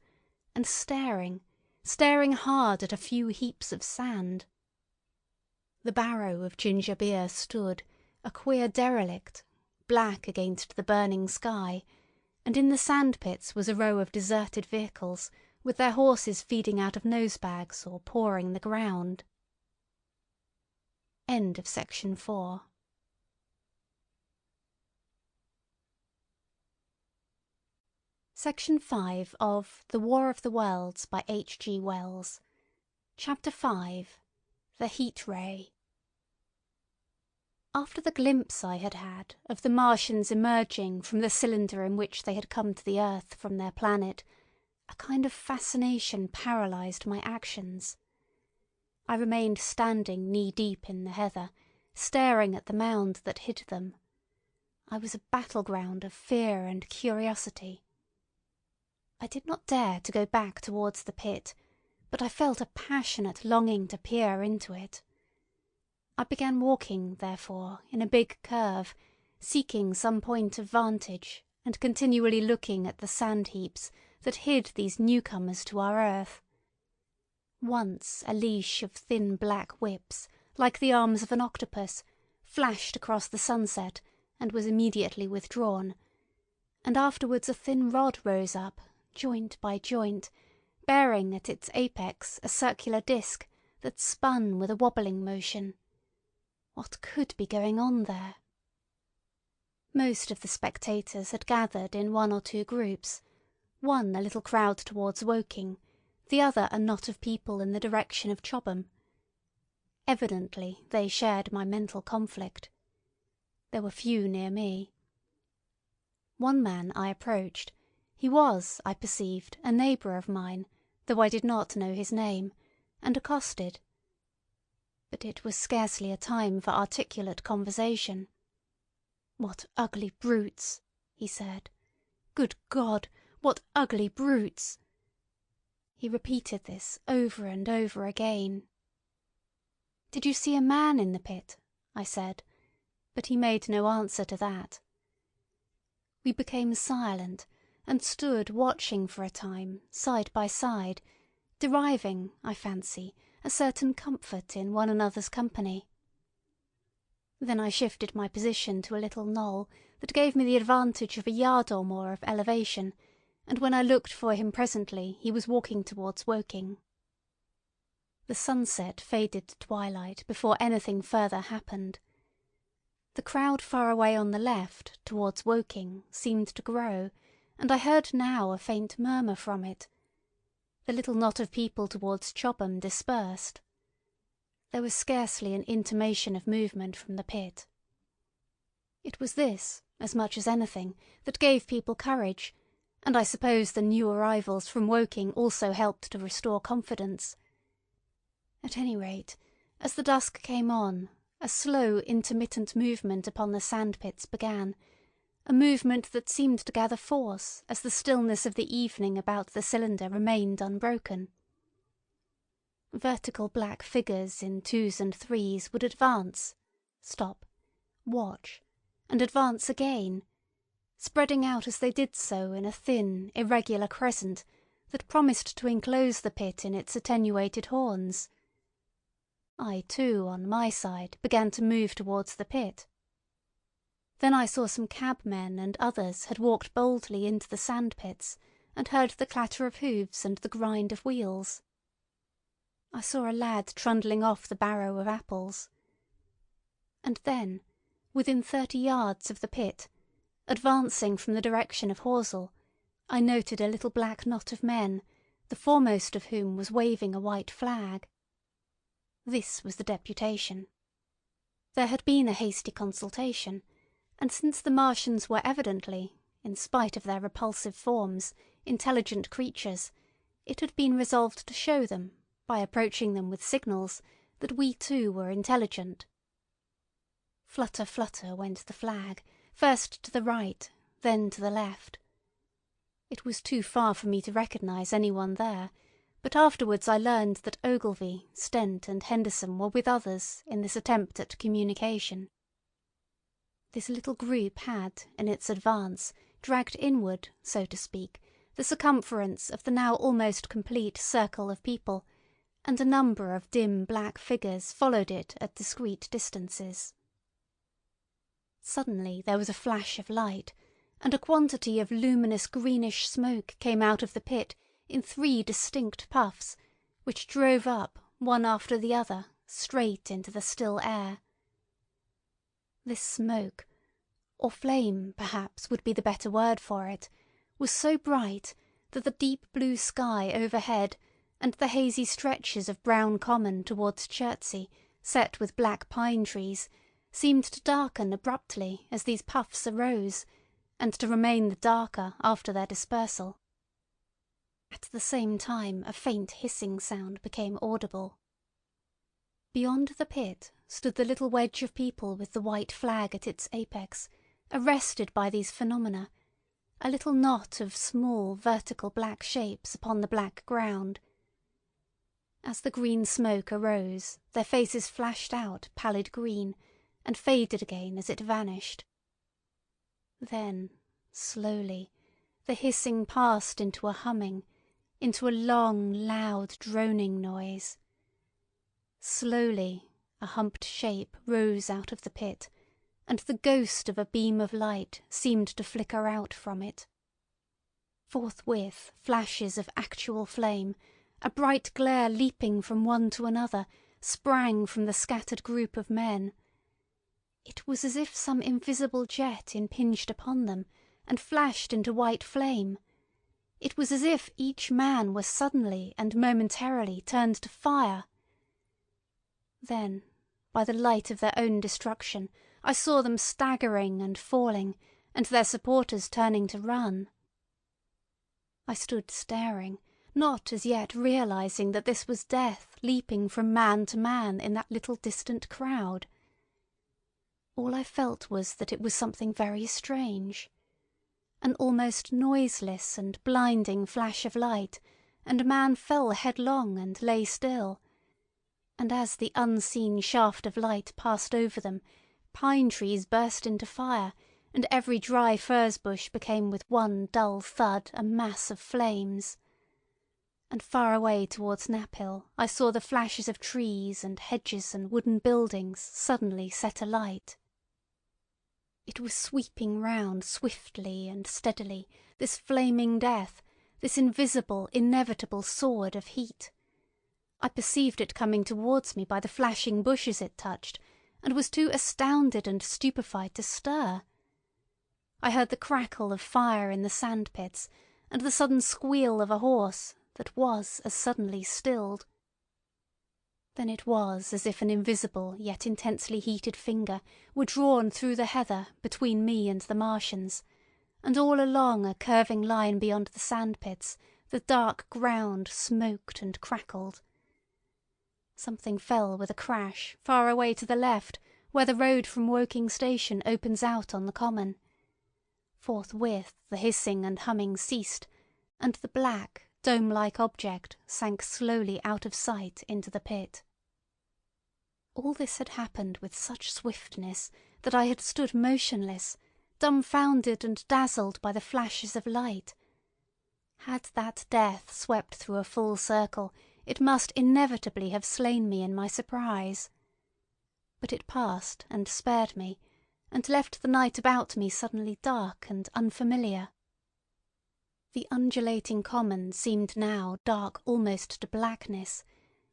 and staring hard at a few heaps of sand. The barrow of ginger beer stood, a queer derelict, black against the burning sky, and in the sandpits was a row of deserted vehicles, with their horses feeding out of nosebags or pawing the ground. End of section 4. Section 5 of The War of the Worlds by H. G. Wells. Chapter 5. The Heat Ray. After the glimpse I had had of the Martians emerging from the cylinder in which they had come to the earth from their planet, a kind of fascination paralysed my actions. I remained standing knee-deep in the heather, staring at the mound that hid them. I was a battleground of fear and curiosity. I did not dare to go back towards the pit, but I felt a passionate longing to peer into it. I began walking, therefore, in a big curve, seeking some point of vantage and continually looking at the sand heaps that hid these newcomers to our earth. Once a leash of thin black whips, like the arms of an octopus, flashed across the sunset and was immediately withdrawn, and afterwards a thin rod rose up, joint by joint, bearing at its apex a circular disc that spun with a wobbling motion. What could be going on there? Most of the spectators had gathered in 1 or 2 groups, one a little crowd towards Woking, the other a knot of people in the direction of Chobham. Evidently they shared my mental conflict. There were few near me. One man I approached. He was, I perceived, a neighbour of mine, though I did not know his name, and accosted. But it was scarcely a time for articulate conversation. "What ugly brutes!" he said. "Good God, what ugly brutes!" He repeated this over and over again. "Did you see a man in the pit?" I said, but he made no answer to that. We became silent, and stood watching for a time, side by side, deriving, I fancy, a certain comfort in one another's company. Then I shifted my position to a little knoll that gave me the advantage of a yard or more of elevation, and when I looked for him presently he was walking towards Woking. The sunset faded to twilight before anything further happened. The crowd far away on the left, towards Woking, seemed to grow, and I heard now a faint murmur from it. The little knot of people towards Chobham dispersed. There was scarcely an intimation of movement from the pit. It was this, as much as anything, that gave people courage, and I suppose the new arrivals from Woking also helped to restore confidence. At any rate, as the dusk came on, a slow, intermittent movement upon the sandpits began, a movement that seemed to gather force as the stillness of the evening about the cylinder remained unbroken. Vertical black figures in 2s and 3s would advance, stop, watch, and advance again, spreading out as they did so in a thin, irregular crescent that promised to enclose the pit in its attenuated horns. I, too, on my side, began to move towards the pit. Then I saw some cabmen and others had walked boldly into the sandpits and heard the clatter of hoofs and the grind of wheels. I saw a lad trundling off the barrow of apples. And then, within 30 yards of the pit, advancing from the direction of Horsell, I noted a little black knot of men, the foremost of whom was waving a white flag. This was the deputation. There had been a hasty consultation, and since the Martians were evidently, in spite of their repulsive forms, intelligent creatures, it had been resolved to show them, by approaching them with signals, that we too were intelligent. Flutter, flutter went the flag, first to the right, then to the left. It was too far for me to recognise anyone there, but afterwards I learned that Ogilvy, Stent, and Henderson were with others in this attempt at communication. This little group had, in its advance, dragged inward, so to speak, the circumference of the now almost complete circle of people, and a number of dim black figures followed it at discreet distances. Suddenly there was a flash of light, and a quantity of luminous greenish smoke came out of the pit in 3 distinct puffs, which drove up, one after the other, straight into the still air. This smoke, or flame perhaps would be the better word for it, was so bright that the deep blue sky overhead and the hazy stretches of brown common towards Chertsey, set with black pine trees, seemed to darken abruptly as these puffs arose, and to remain the darker after their dispersal. At the same time a faint hissing sound became audible. Beyond the pit stood the little wedge of people with the white flag at its apex, arrested by these phenomena, a little knot of small vertical black shapes upon the black ground. As the green smoke arose, their faces flashed out pallid green, and faded again as it vanished. Then, slowly, the hissing passed into a humming, into a long, loud, droning noise. Slowly, a humped shape rose out of the pit, and the ghost of a beam of light seemed to flicker out from it. Forthwith, flashes of actual flame, a bright glare leaping from one to another, sprang from the scattered group of men. It was as if some invisible jet impinged upon them and flashed into white flame. It was as if each man were suddenly and momentarily turned to fire. Then, by the light of their own destruction, I saw them staggering and falling, and their supporters turning to run. I stood staring, not as yet realizing that this was death leaping from man to man in that little distant crowd. All I felt was that it was something very strange. An almost noiseless and blinding flash of light, and a man fell headlong and lay still. And as the unseen shaft of light passed over them, pine trees burst into fire, and every dry furze bush became with one dull thud a mass of flames. And far away towards Knaphill I saw the flashes of trees and hedges and wooden buildings suddenly set alight. It was sweeping round swiftly and steadily, this flaming death, this invisible, inevitable sword of heat. I perceived it coming towards me by the flashing bushes it touched, and was too astounded and stupefied to stir. I heard the crackle of fire in the sand-pits, and the sudden squeal of a horse that was as suddenly stilled. Then it was as if an invisible yet intensely heated finger were drawn through the heather between me and the Martians, and all along a curving line beyond the sand-pits the dark ground smoked and crackled. Something fell with a crash far away to the left, where the road from Woking station opens out on the common. Forthwith the hissing and humming ceased, and the black, dome-like object sank slowly out of sight into the pit. All this had happened with such swiftness that I had stood motionless, dumbfounded and dazzled by the flashes of light. Had that death swept through a full circle, it must inevitably have slain me in my surprise. But it passed and spared me, and left the night about me suddenly dark and unfamiliar. The undulating common seemed now dark almost to blackness,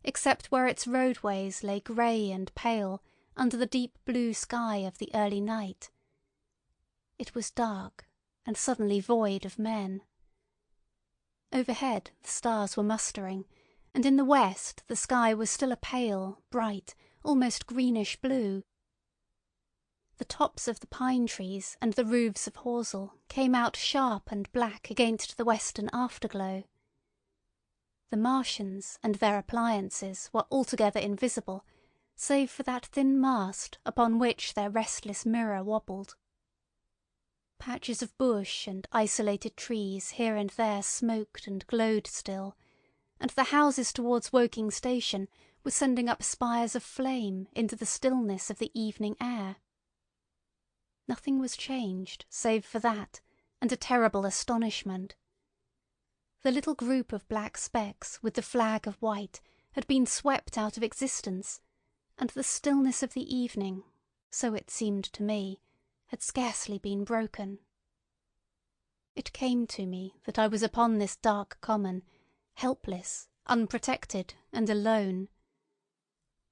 except where its roadways lay grey and pale under the deep blue sky of the early night. It was dark, and suddenly void of men. Overhead the stars were mustering, and in the west the sky was still a pale, bright, almost greenish blue. The tops of the pine trees and the roofs of Horsell came out sharp and black against the western afterglow. The Martians and their appliances were altogether invisible, save for that thin mast upon which their restless mirror wobbled. Patches of bush and isolated trees here and there smoked and glowed still, and the houses towards Woking station were sending up spires of flame into the stillness of the evening air. Nothing was changed save for that, and a terrible astonishment. The little group of black specks with the flag of white had been swept out of existence, and the stillness of the evening, so it seemed to me, had scarcely been broken. It came to me that I was upon this dark common, helpless, unprotected, and alone.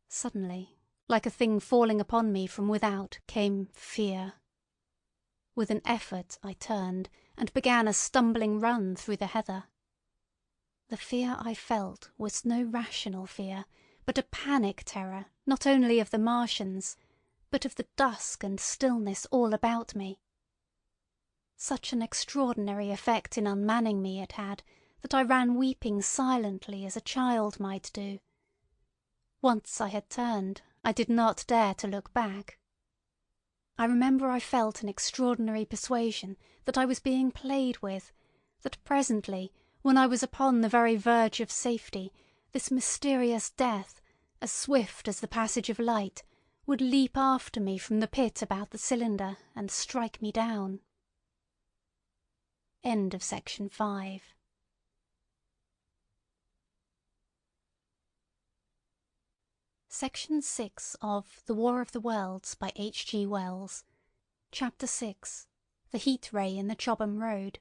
Suddenly, like a thing falling upon me from without, came fear. With an effort I turned and began a stumbling run through the heather. The fear I felt was no rational fear, but a panic terror not only of the Martians, but of the dusk and stillness all about me. Such an extraordinary effect in unmanning me it had that I ran weeping silently as a child might do. Once I had turned, I did not dare to look back. I remember I felt an extraordinary persuasion that I was being played with, that presently, when I was upon the very verge of safety, this mysterious death, as swift as the passage of light, would leap after me from the pit about the cylinder and strike me down. End of section 5. Section 6 of The War of the Worlds by H.G. Wells. Chapter 6. The Heat Ray in the Chobham Road.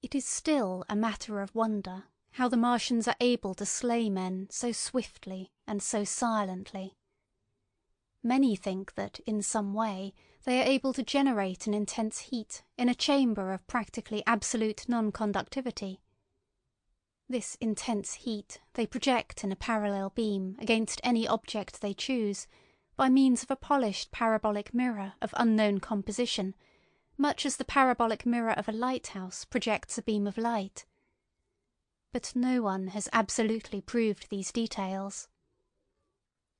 It is still a matter of wonder how the Martians are able to slay men so swiftly and so silently. Many think that, in some way, they are able to generate an intense heat in a chamber of practically absolute non-conductivity. This intense heat they project in a parallel beam against any object they choose, by means of a polished parabolic mirror of unknown composition, much as the parabolic mirror of a lighthouse projects a beam of light. But no one has absolutely proved these details.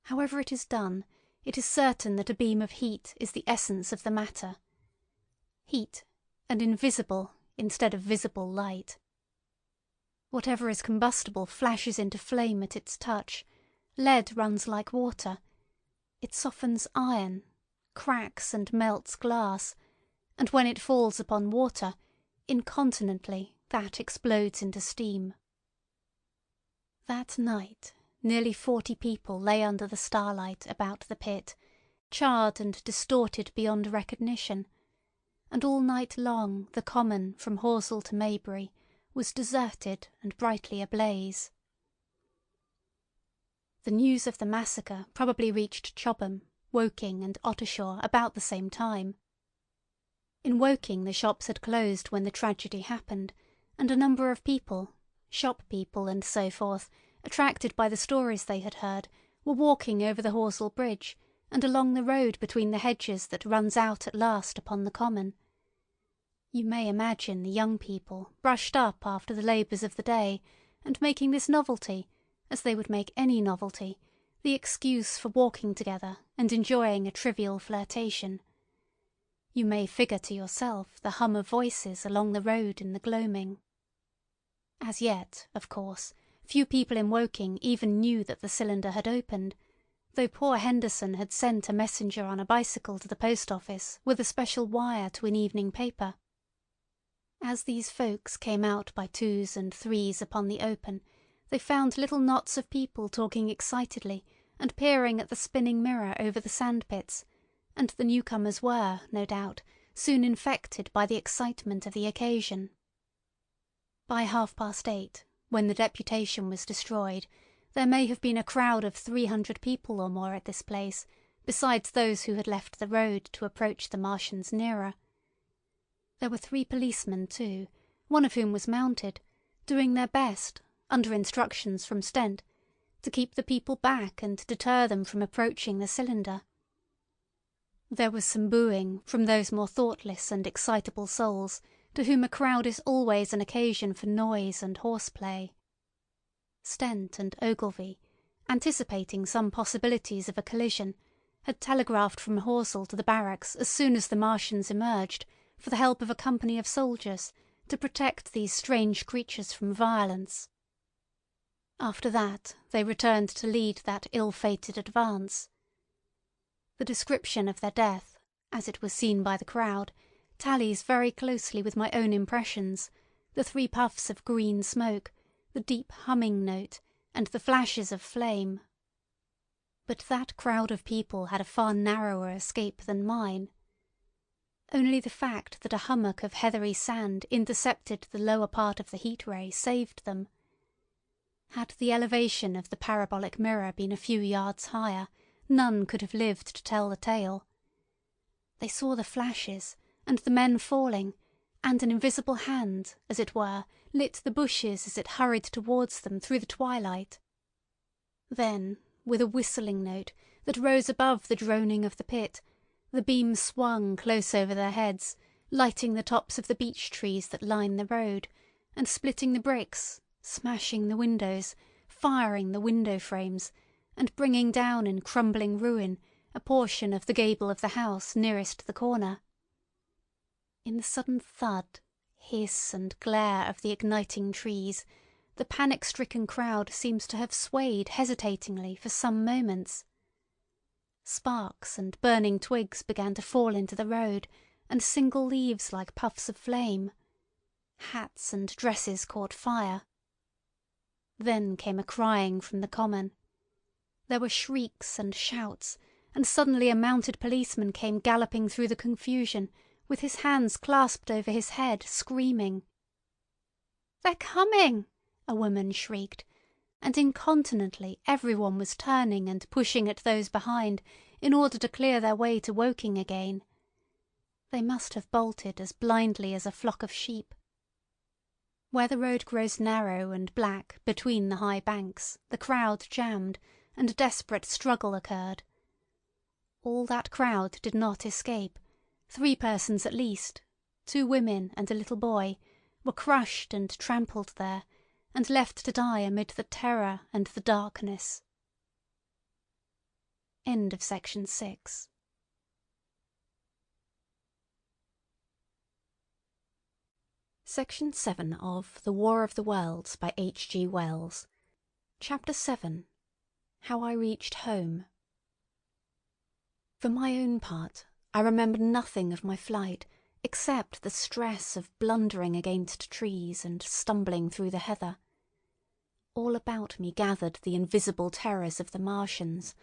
However it is done, it is certain that a beam of heat is the essence of the matter. Heat, and invisible instead of visible light. Whatever is combustible flashes into flame at its touch. Lead runs like water. It softens iron, cracks and melts glass, and when it falls upon water, incontinently that explodes into steam. That night nearly 40 people lay under the starlight about the pit, charred and distorted beyond recognition, and all night long the common from Horsell to Maybury was deserted and brightly ablaze. The news of the massacre probably reached Chobham, Woking and Ottershaw about the same time. In Woking the shops had closed when the tragedy happened, and a number of people, shop people and so forth, attracted by the stories they had heard, were walking over the Horsell Bridge and along the road between the hedges that runs out at last upon the common. You may imagine the young people, brushed up after the labours of the day, and making this novelty, as they would make any novelty, the excuse for walking together and enjoying a trivial flirtation. You may figure to yourself the hum of voices along the road in the gloaming. As yet, of course, few people in Woking even knew that the cylinder had opened, though poor Henderson had sent a messenger on a bicycle to the post office with a special wire to an evening paper. As these folks came out by twos and threes upon the open, they found little knots of people talking excitedly and peering at the spinning mirror over the sandpits, and the newcomers were, no doubt, soon infected by the excitement of the occasion. By 8:30, when the deputation was destroyed, there may have been a crowd of 300 people or more at this place, besides those who had left the road to approach the Martians nearer. There were 3 policemen too, one of whom was mounted, doing their best, under instructions from Stent, to keep the people back and deter them from approaching the cylinder. There was some booing from those more thoughtless and excitable souls to whom a crowd is always an occasion for noise and horseplay. Stent and Ogilvy, anticipating some possibilities of a collision, had telegraphed from Horsell to the barracks as soon as the Martians emerged for the help of a company of soldiers to protect these strange creatures from violence. After that they returned to lead that ill-fated advance. The description of their death, as it was seen by the crowd, tallies very closely with my own impressions, the 3 puffs of green smoke, the deep humming note, and the flashes of flame. But that crowd of people had a far narrower escape than mine. Only the fact that a hummock of heathery sand intercepted the lower part of the heat ray saved them. Had the elevation of the parabolic mirror been a few yards higher, none could have lived to tell the tale. They saw the flashes, and the men falling, and an invisible hand, as it were, lit the bushes as it hurried towards them through the twilight. Then, with a whistling note that rose above the droning of the pit, the beam swung close over their heads, lighting the tops of the beech trees that line the road, and splitting the bricks, smashing the windows, firing the window frames, and bringing down in crumbling ruin a portion of the gable of the house nearest the corner. In the sudden thud, hiss, and glare of the igniting trees, the panic-stricken crowd seems to have swayed hesitatingly for some moments. Sparks and burning twigs began to fall into the road, and single leaves like puffs of flame. Hats and dresses caught fire. Then came a crying from the common. There were shrieks and shouts, and suddenly a mounted policeman came galloping through the confusion, with his hands clasped over his head, screaming. "They're coming!" a woman shrieked, and incontinently everyone was turning and pushing at those behind in order to clear their way to Woking again. They must have bolted as blindly as a flock of sheep. Where the road grows narrow and black between the high banks, the crowd jammed, and a desperate struggle occurred. All that crowd did not escape. 3 persons at least, 2 women and a little boy, were crushed and trampled there, and left to die amid the terror and the darkness. End of section 6. Section 7 of The War of the Worlds by H.G. Wells. Chapter 7. How I Reached Home. For my own part, I remember nothing of my flight except the stress of blundering against trees and stumbling through the heather. All about me gathered the invisible terrors of the Martians.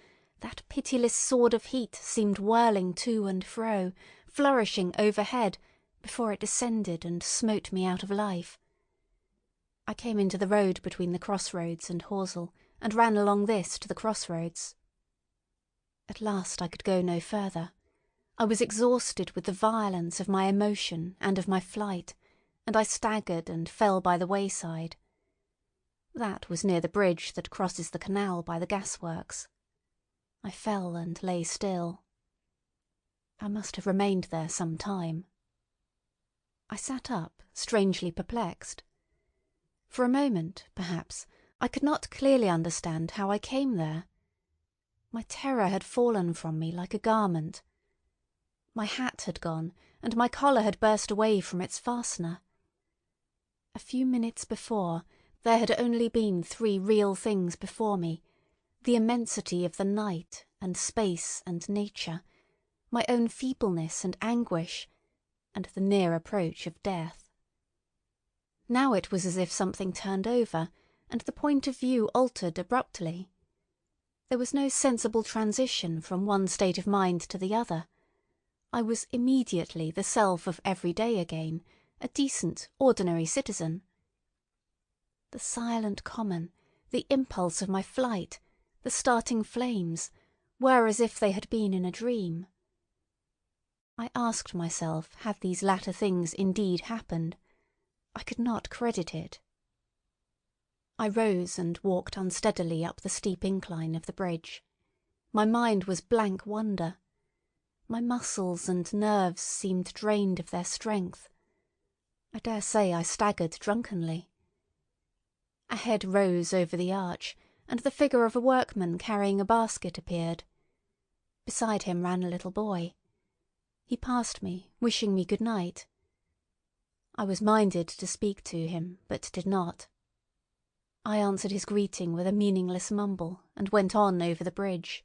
That pitiless sword of heat seemed whirling to and fro, flourishing overhead, before it descended and smote me out of life. I came into the road between the crossroads and Horsell, and ran along this to the crossroads. At last I could go no further. I was exhausted with the violence of my emotion and of my flight, and I staggered and fell by the wayside. That was near the bridge that crosses the canal by the gasworks. I fell and lay still. I must have remained there some time. I sat up, strangely perplexed. For a moment, perhaps, I could not clearly understand how I came there. My terror had fallen from me like a garment. My hat had gone, and my collar had burst away from its fastener. A few minutes before, there had only been 3 real things before me: the immensity of the night and space and nature, my own feebleness and anguish, and the near approach of death. Now it was as if something turned over, and the point of view altered abruptly. There was no sensible transition from one state of mind to the other. I was immediately the self of every day again, a decent, ordinary citizen. The silent common, the impulse of my flight, the starting flames, were as if they had been in a dream. I asked myself had these latter things indeed happened. I could not credit it. I rose and walked unsteadily up the steep incline of the bridge. My mind was blank wonder. My muscles and nerves seemed drained of their strength. I dare say I staggered drunkenly. A head rose over the arch, and the figure of a workman carrying a basket appeared. Beside him ran a little boy. He passed me, wishing me good night. I was minded to speak to him, but did not. I answered his greeting with a meaningless mumble, and went on over the bridge.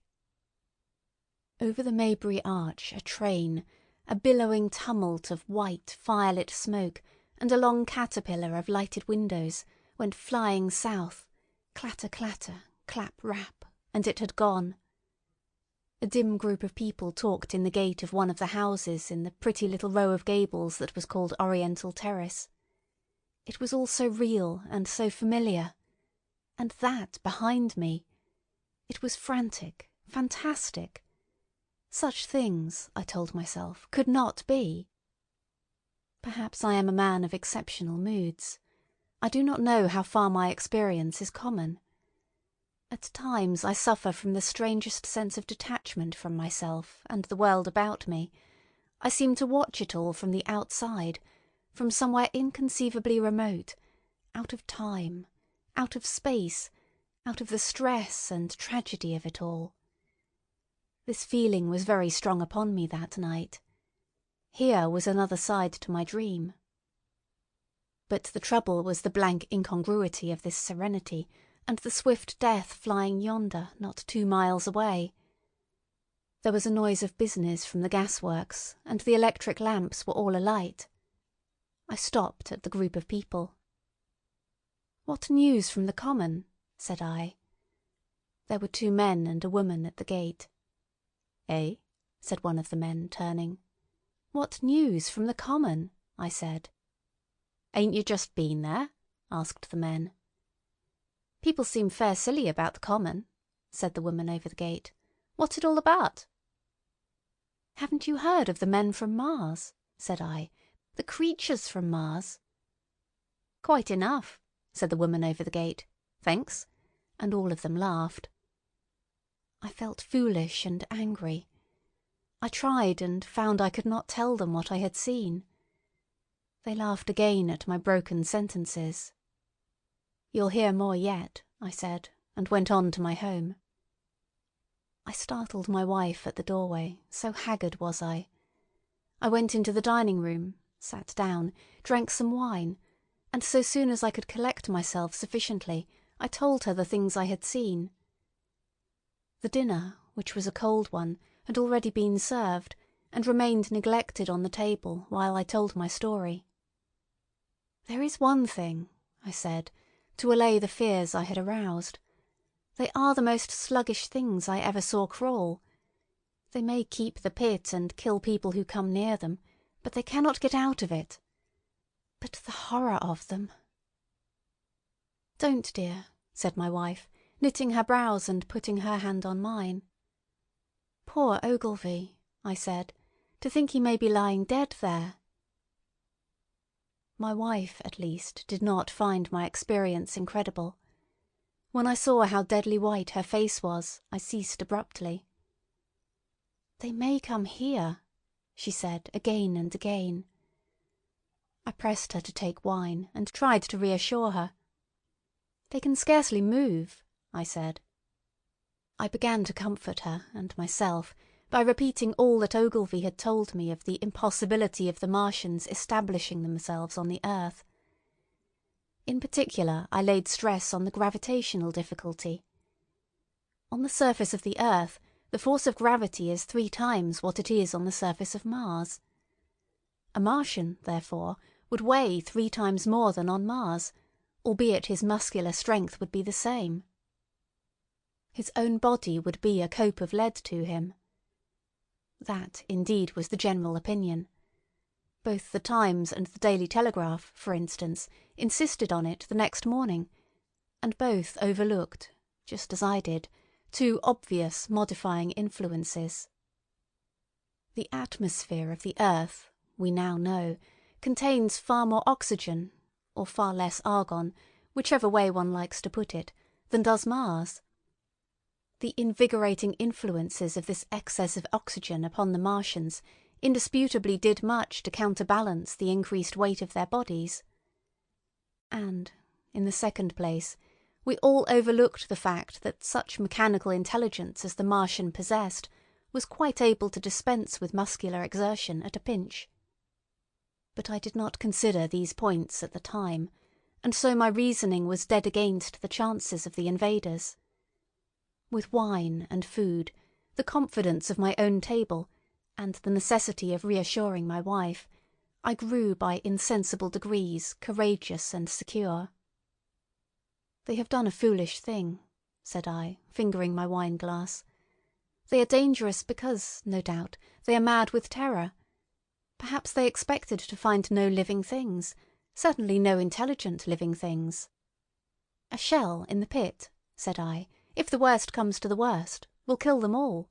Over the Maybury Arch a train, a billowing tumult of white, firelit smoke, and a long caterpillar of lighted windows, went flying south, clatter clatter, clap rap, and it had gone. A dim group of people talked in the gate of one of the houses in the pretty little row of gables that was called Oriental Terrace. It was all so real and so familiar. And that behind me. It was frantic, fantastic. Such things, I told myself, could not be. Perhaps I am a man of exceptional moods. I do not know how far my experience is common. At times I suffer from the strangest sense of detachment from myself and the world about me. I seem to watch it all from the outside, from somewhere inconceivably remote, out of time, out of space, out of the stress and tragedy of it all. This feeling was very strong upon me that night. Here was another side to my dream. But the trouble was the blank incongruity of this serenity, and the swift death flying yonder, not 2 miles away. There was a noise of business from the gasworks, and the electric lamps were all alight. I stopped at the group of people. "What news from the common?" said I. There were 2 men and a woman at the gate. "Eh?" said one of the men, turning. "What news from the common?" I said. "Ain't you just been there?" asked the men. "People seem fair silly about the common," said the woman over the gate. "What's it all about?" "Haven't you heard of the men from Mars?" said I. "The creatures from Mars?" "Quite enough," said the woman over the gate. "Thanks," and all of them laughed. I felt foolish and angry. I tried and found I could not tell them what I had seen. They laughed again at my broken sentences. "You'll hear more yet," I said, and went on to my home. I startled my wife at the doorway, so haggard was I. I went into the dining room, sat down, drank some wine, and so soon as I could collect myself sufficiently, I told her the things I had seen. The dinner, which was a cold one, had already been served, and remained neglected on the table while I told my story. "There is one thing," I said, to allay the fears I had aroused. "They are the most sluggish things I ever saw crawl. They may keep the pit and kill people who come near them, but they cannot get out of it. But the horror of them—" "Don't, dear," said my wife, knitting her brows and putting her hand on mine. "Poor Ogilvy," I said, "to think he may be lying dead there." My wife, at least, did not find my experience incredible. When I saw how deadly white her face was, I ceased abruptly. "They may come here," she said again and again. I pressed her to take wine, and tried to reassure her. "They can scarcely move," I said. I began to comfort her and myself by repeating all that Ogilvy had told me of the impossibility of the Martians establishing themselves on the earth. In particular, I laid stress on the gravitational difficulty. On the surface of the earth, the force of gravity is 3 times what it is on the surface of Mars. A Martian, therefore, would weigh 3 times more than on Mars, albeit his muscular strength would be the same. His own body would be a cope of lead to him. That, indeed, was the general opinion. Both the Times and the Daily Telegraph, for instance, insisted on it the next morning, and both overlooked, just as I did, 2 obvious modifying influences. The atmosphere of the earth, we now know, contains far more oxygen, or far less argon, whichever way one likes to put it, than does Mars. The invigorating influences of this excess of oxygen upon the Martians indisputably did much to counterbalance the increased weight of their bodies. And, in the second place, we all overlooked the fact that such mechanical intelligence as the Martian possessed was quite able to dispense with muscular exertion at a pinch. But I did not consider these points at the time, and so my reasoning was dead against the chances of the invaders. With wine and food, the confidence of my own table, and the necessity of reassuring my wife, I grew by insensible degrees courageous and secure. "They have done a foolish thing," said I, fingering my wine-glass. "They are dangerous because, no doubt, they are mad with terror. Perhaps they expected to find no living things, certainly no intelligent living things. A shell in the pit," said I, "if the worst comes to the worst, will kill them all."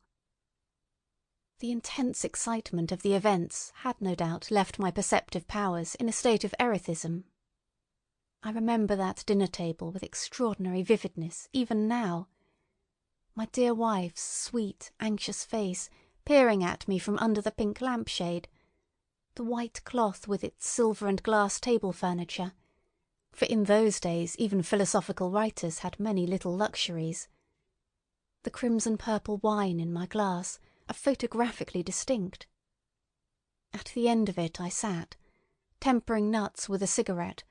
The intense excitement of the events had no doubt left my perceptive powers in a state of erethism. I remember that dinner-table with extraordinary vividness even now. My dear wife's sweet, anxious face peering at me from under the pink lampshade, the white cloth with its silver and glass table furniture, for in those days even philosophical writers had many little luxuries. The crimson-purple wine in my glass are photographically distinct. At the end of it I sat, tempering nuts with a cigarette,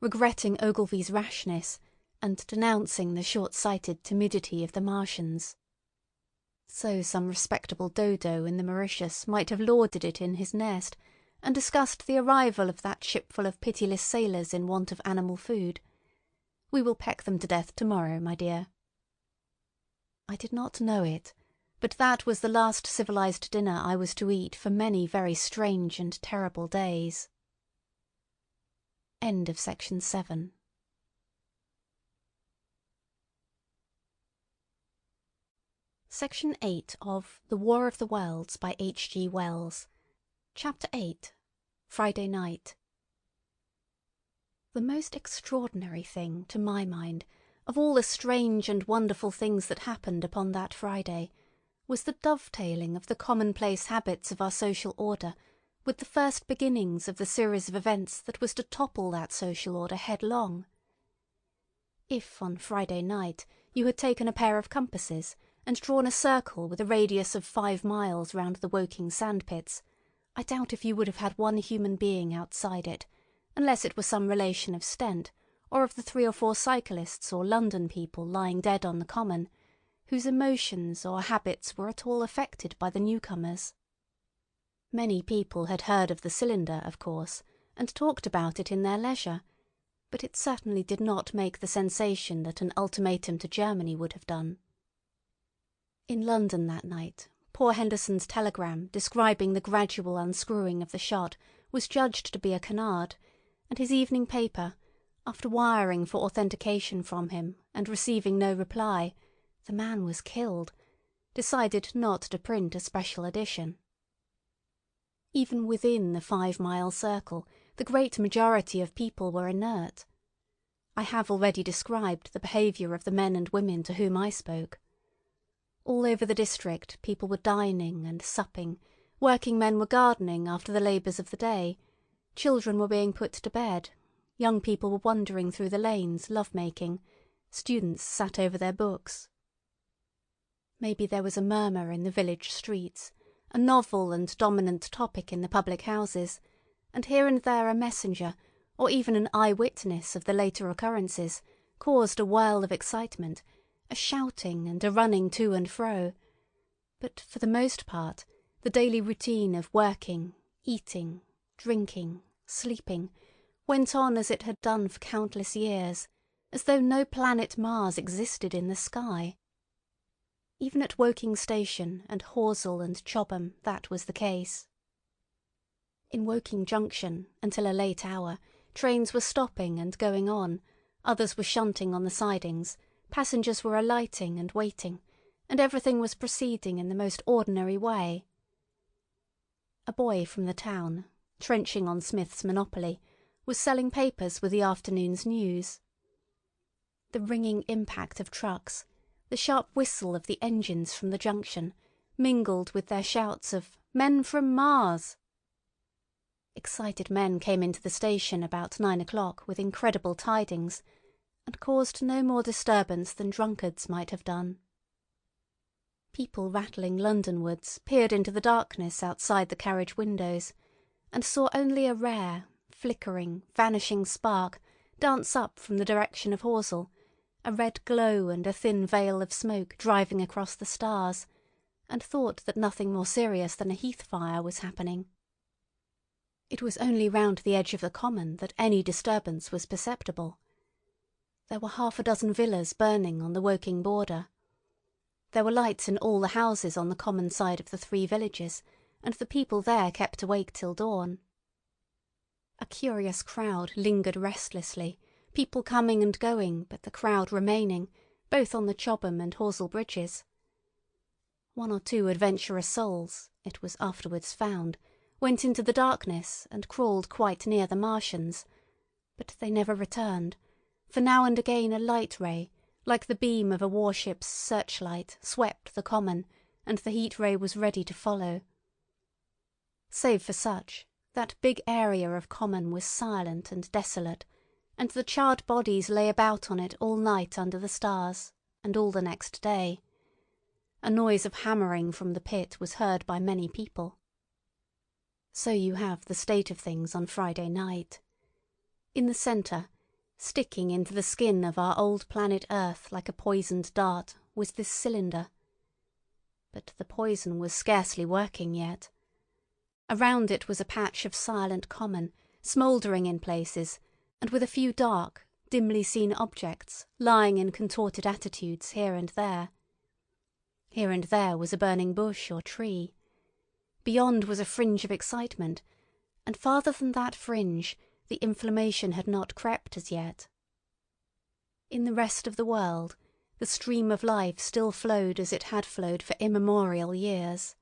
regretting Ogilvy's rashness, and denouncing the short-sighted timidity of the Martians. So some respectable dodo in the Mauritius might have lauded it in his nest, and discussed the arrival of that shipful of pitiless sailors in want of animal food. "We will peck them to death tomorrow, my dear." I did not know it, but that was the last civilized dinner I was to eat for many very strange and terrible days. End of section 7. Section 8 of The War of the Worlds by H.G. Wells. Chapter 8. Friday Night. The most extraordinary thing, to my mind, of all the strange and wonderful things that happened upon that Friday, was the dovetailing of the commonplace habits of our social order with the first beginnings of the series of events that was to topple that social order headlong. If on Friday night you had taken a pair of compasses and drawn a circle with a radius of 5 miles round the Woking sandpits, I doubt if you would have had one human being outside it, unless it were some relation of Stent, or of the 3 or 4 cyclists or London people lying dead on the common, whose emotions or habits were at all affected by the newcomers. Many people had heard of the cylinder, of course, and talked about it in their leisure, but it certainly did not make the sensation that an ultimatum to Germany would have done. In London that night, poor Henderson's telegram describing the gradual unscrewing of the shot was judged to be a canard, and his evening paper, after wiring for authentication from him and receiving no reply, "The man was killed," decided not to print a special edition. Even within the 5-mile circle, the great majority of people were inert. I have already described the behaviour of the men and women to whom I spoke. All over the district people were dining and supping, working men were gardening after the labours of the day, children were being put to bed, young people were wandering through the lanes love-making, students sat over their books. Maybe there was a murmur in the village streets, a novel and dominant topic in the public houses, and here and there a messenger, or even an eye-witness of the later occurrences, caused a whirl of excitement, a shouting and a running to and fro. But for the most part, the daily routine of working, eating, drinking, sleeping, went on as it had done for countless years, as though no planet Mars existed in the sky. Even at Woking Station and Horsell and Chobham that was the case. In Woking Junction, until a late hour, trains were stopping and going on, others were shunting on the sidings, passengers were alighting and waiting, and everything was proceeding in the most ordinary way. A boy from the town, trenching on Smith's monopoly, was selling papers with the afternoon's news. The ringing impact of trucks, the sharp whistle of the engines from the junction, mingled with their shouts of Men from Mars! Excited men came into the station about 9 o'clock with incredible tidings, and caused no more disturbance than drunkards might have done. People rattling Londonwards peered into the darkness outside the carriage windows, and saw only a rare, flickering, vanishing spark dance up from the direction of Horsell, a red glow and a thin veil of smoke driving across the stars, and thought that nothing more serious than a heath fire was happening. It was only round the edge of the common that any disturbance was perceptible. There were half a dozen villas burning on the Woking border. There were lights in all the houses on the common side of the 3 villages, and the people there kept awake till dawn. A curious crowd lingered restlessly, people coming and going, but the crowd remaining, both on the Chobham and Horsell bridges. 1 or 2 adventurous souls, it was afterwards found, went into the darkness and crawled quite near the Martians, but they never returned, for now and again a light ray, like the beam of a warship's searchlight, swept the common, and the heat ray was ready to follow. Save for such, that big area of common was silent and desolate, and the charred bodies lay about on it all night under the stars, and all the next day. A noise of hammering from the pit was heard by many people. So you have the state of things on Friday night. In the centre, sticking into the skin of our old planet Earth like a poisoned dart, was this cylinder. But the poison was scarcely working yet. Around it was a patch of silent common, smouldering in places, and with a few dark, dimly seen objects lying in contorted attitudes here and there. Here and there was a burning bush or tree. Beyond was a fringe of excitement, and farther than that fringe the inflammation had not crept as yet. In the rest of the world the stream of life still flowed as it had flowed for immemorial years.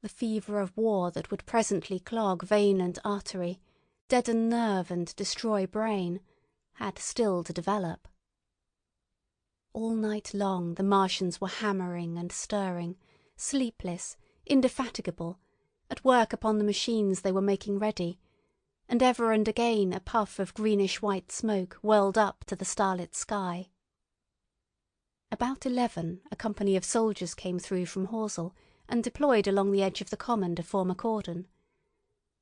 The fever of war that would presently clog vein and artery, deaden nerve and destroy brain, had still to develop. All night long the Martians were hammering and stirring, sleepless, indefatigable, at work upon the machines they were making ready, and ever and again a puff of greenish-white smoke whirled up to the starlit sky. About 11 a company of soldiers came through from Horsell and deployed along the edge of the common to form a cordon.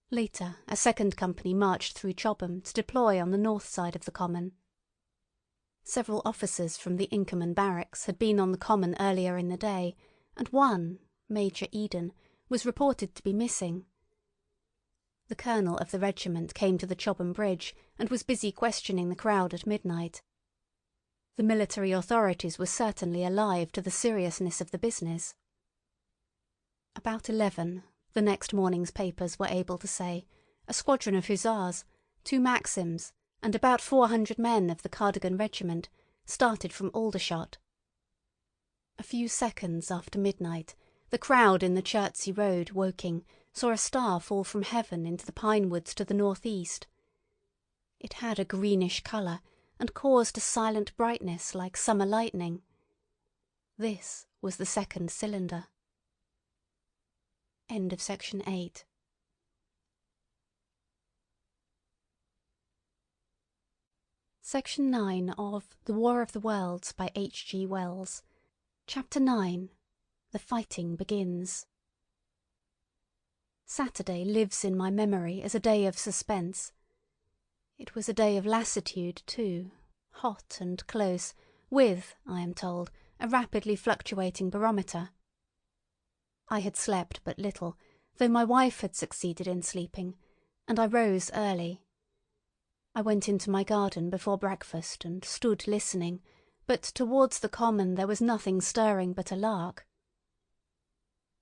Later a second company marched through Chobham to deploy on the north side of the common. Several officers from the Inkerman barracks had been on the common earlier in the day, and one, Major Eden, was reported to be missing. The colonel of the regiment came to the Chobham Bridge and was busy questioning the crowd at midnight. The military authorities were certainly alive to the seriousness of the business. About 11, the next morning's papers were able to say, a squadron of hussars, 2 Maxims, and about 400 men of the Cardigan Regiment started from Aldershot. A few seconds after midnight, the crowd in the Chertsey Road, Woking, saw a star fall from heaven into the pine woods to the northeast. It had a greenish colour and caused a silent brightness like summer lightning. This was the second cylinder. End of section 8. Section 9 of The War of the Worlds by H. G. Wells. Chapter 9. The Fighting Begins. Saturday lives in my memory as a day of suspense. It was a day of lassitude too, hot and close, with, I am told, a rapidly fluctuating barometer. I had slept but little, though my wife had succeeded in sleeping, and I rose early. I went into my garden before breakfast and stood listening, but towards the common there was nothing stirring but a lark.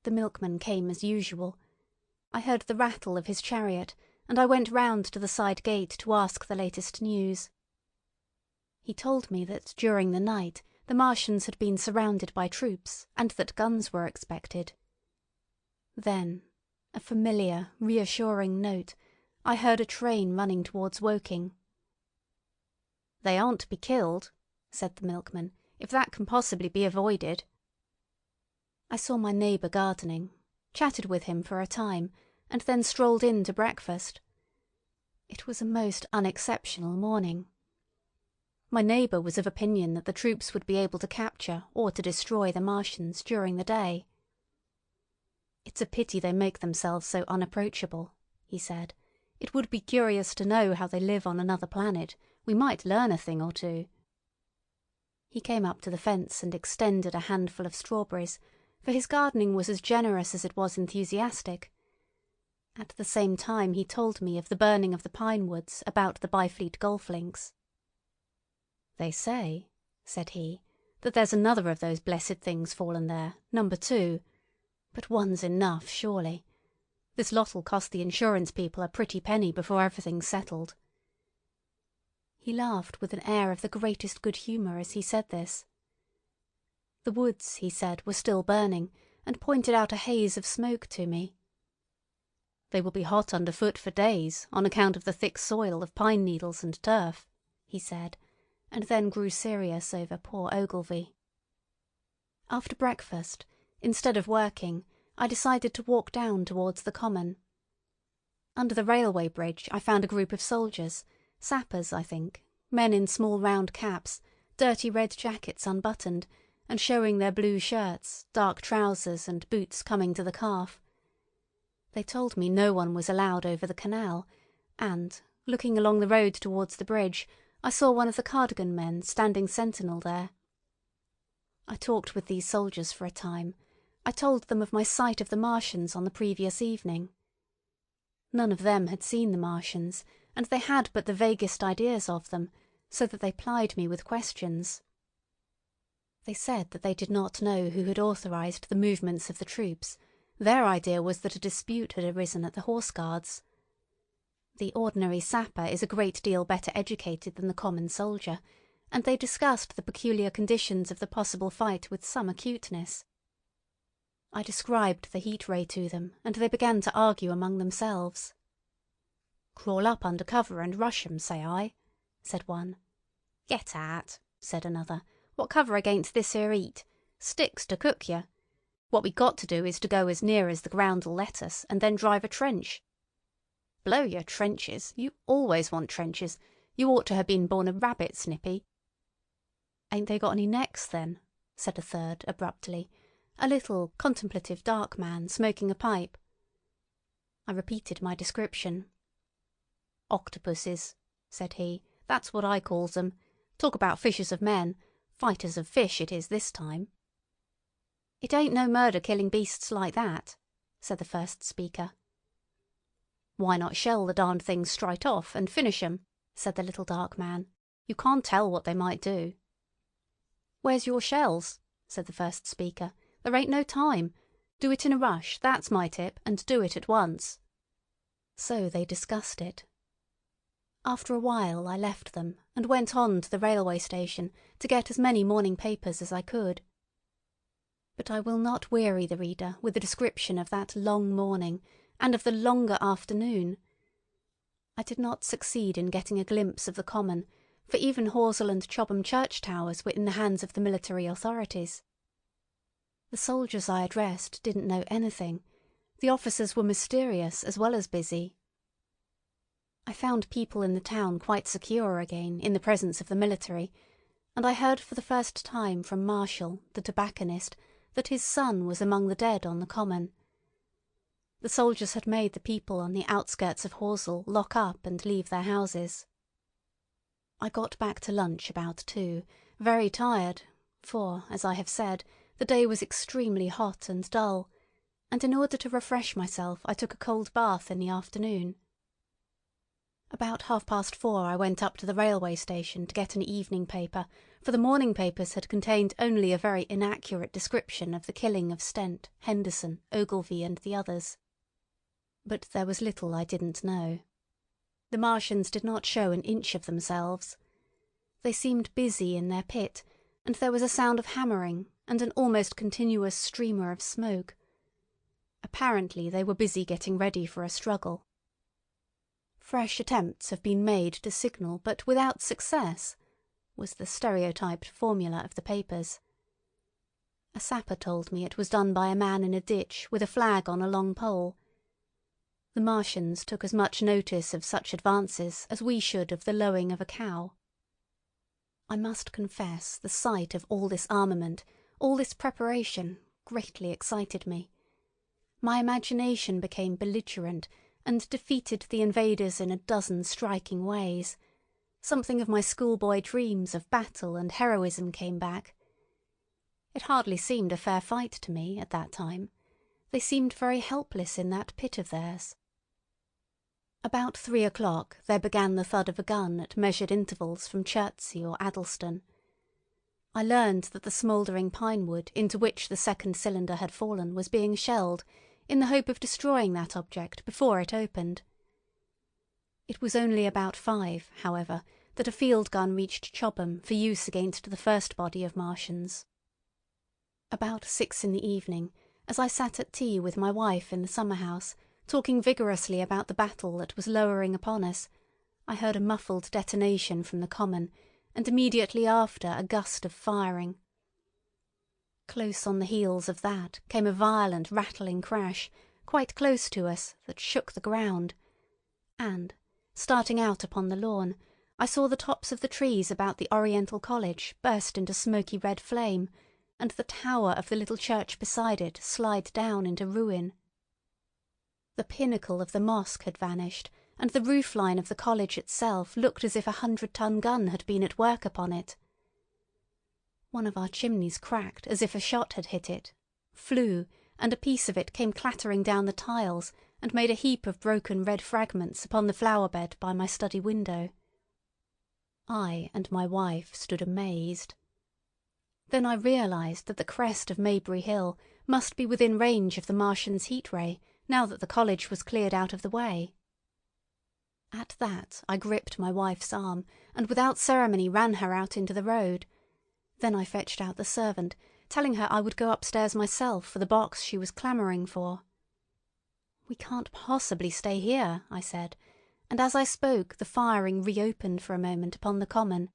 The milkman came as usual. I heard the rattle of his chariot, and I went round to the side gate to ask the latest news. He told me that during the night the Martians had been surrounded by troops and that guns were expected. Then, a familiar, reassuring note, I heard a train running towards Woking. "They aren't to be killed," said the milkman, "if that can possibly be avoided." I saw my neighbour gardening. chatted with him for a time, and then strolled in to breakfast. It was a most unexceptional morning. My neighbour was of opinion that the troops would be able to capture or to destroy the Martians during the day. "It's a pity they make themselves so unapproachable," he said. "It would be curious to know how they live on another planet. We might learn a thing or two." He came up to the fence and extended a handful of strawberries, for his gardening was as generous as it was enthusiastic. At the same time he told me of the burning of the pine woods about the Byfleet golf links. "They say," said he, "that there's another of those blessed things fallen there, number 2. But one's enough, surely. This lot'll cost the insurance people a pretty penny before everything's settled." He laughed with an air of the greatest good humour as he said this. The woods, he said, were still burning, and pointed out a haze of smoke to me. "They will be hot underfoot for days, on account of the thick soil of pine needles and turf," he said, and then grew serious over poor Ogilvy. After breakfast, instead of working, I decided to walk down towards the common. Under the railway bridge I found a group of soldiers, sappers, I think, men in small round caps, dirty red jackets unbuttoned, and showing their blue shirts, dark trousers, and boots coming to the calf. They told me no one was allowed over the canal, and, looking along the road towards the bridge, I saw one of the cardigan men standing sentinel there. I talked with these soldiers for a time. I told them of my sight of the Martians on the previous evening. None of them had seen the Martians, and they had but the vaguest ideas of them, so that they plied me with questions. They said that they did not know who had authorised the movements of the troops. Their idea was that a dispute had arisen at the Horse Guards. The ordinary sapper is a great deal better educated than the common soldier, and they discussed the peculiar conditions of the possible fight with some acuteness. I described the heat ray to them, and they began to argue among themselves. "Crawl up under cover and rush 'em, say I," said one. "Get at," said another. "What cover against this here heat? Sticks to cook yer. What we got to do is to go as near as the ground'll let us, and then drive a trench." "Blow your trenches! You always want trenches. You ought to have been born a rabbit, Snippy." "Ain't they got any necks, then?" said a third abruptly, a little, contemplative dark man smoking a pipe. I repeated my description. "Octopuses," said he. "That's what I calls 'em. Talk about fishers of men. Fighters of fish it is this time." "It ain't no murder killing beasts like that," said the first speaker. "Why not shell the darned things straight off and finish 'em?" said the little dark man. "You can't tell what they might do." "Where's your shells?" said the first speaker. "There ain't no time. Do it in a rush, that's my tip, and do it at once." So they discussed it. After a while I left them and went on to the railway station to get as many morning papers as I could. But I will not weary the reader with a description of that long morning and of the longer afternoon. I did not succeed in getting a glimpse of the common, for even Horsell and Chobham church towers were in the hands of the military authorities. The soldiers I addressed didn't know anything. The officers were mysterious as well as busy. I found people in the town quite secure again in the presence of the military, and I heard for the first time from Marshall, the tobacconist, that his son was among the dead on the common. The soldiers had made the people on the outskirts of Horsell lock up and leave their houses. I got back to lunch about 2, very tired, for, as I have said, the day was extremely hot and dull, and in order to refresh myself I took a cold bath in the afternoon. About 4:30 I went up to the railway station to get an evening paper, for the morning papers had contained only a very inaccurate description of the killing of Stent, Henderson, Ogilvy and the others. But there was little I didn't know. The Martians did not show an inch of themselves. They seemed busy in their pit, and there was a sound of hammering and an almost continuous streamer of smoke. Apparently they were busy getting ready for a struggle. "Fresh attempts have been made to signal, but without success," was the stereotyped formula of the papers. A sapper told me it was done by a man in a ditch with a flag on a long pole. The Martians took as much notice of such advances as we should of the lowing of a cow. I must confess the sight of all this armament, all this preparation, greatly excited me. My imagination became belligerent and defeated the invaders in a dozen striking ways. Something of my schoolboy dreams of battle and heroism came back. It hardly seemed a fair fight to me at that time. They seemed very helpless in that pit of theirs. About 3 o'clock there began the thud of a gun at measured intervals from Chertsey or Addlestone. I learned that the smouldering pine wood into which the second cylinder had fallen was being shelled, in the hope of destroying that object before it opened. It was only about 5, however, that a field gun reached Chobham for use against the first body of Martians. About 6 in the evening, as I sat at tea with my wife in the summer-house, talking vigorously about the battle that was lowering upon us, I heard a muffled detonation from the common, and immediately after a gust of firing. Close on the heels of that came a violent rattling crash, quite close to us, that shook the ground, and, starting out upon the lawn, I saw the tops of the trees about the Oriental College burst into smoky red flame, and the tower of the little church beside it slide down into ruin. The pinnacle of the mosque had vanished, and the roof-line of the college itself looked as if a 100-ton gun had been at work upon it. One of our chimneys cracked as if a shot had hit it, flew, and a piece of it came clattering down the tiles and made a heap of broken red fragments upon the flower-bed by my study window. I and my wife stood amazed. Then I realised that the crest of Maybury Hill must be within range of the Martian's heat ray, now that the college was cleared out of the way. At that I gripped my wife's arm, and without ceremony ran her out into the road. Then I fetched out the servant, telling her I would go upstairs myself for the box she was clamouring for. "We can't possibly stay here," I said, and as I spoke the firing reopened for a moment upon the common.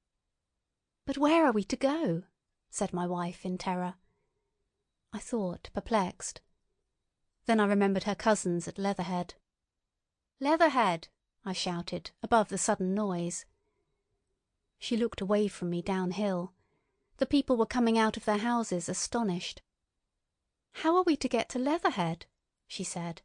"But where are we to go?" said my wife in terror. I thought, perplexed. Then I remembered her cousins at Leatherhead. "Leatherhead!" I shouted, above the sudden noise. She looked away from me downhill. The people were coming out of their houses astonished. "How are we to get to Leatherhead?" she said.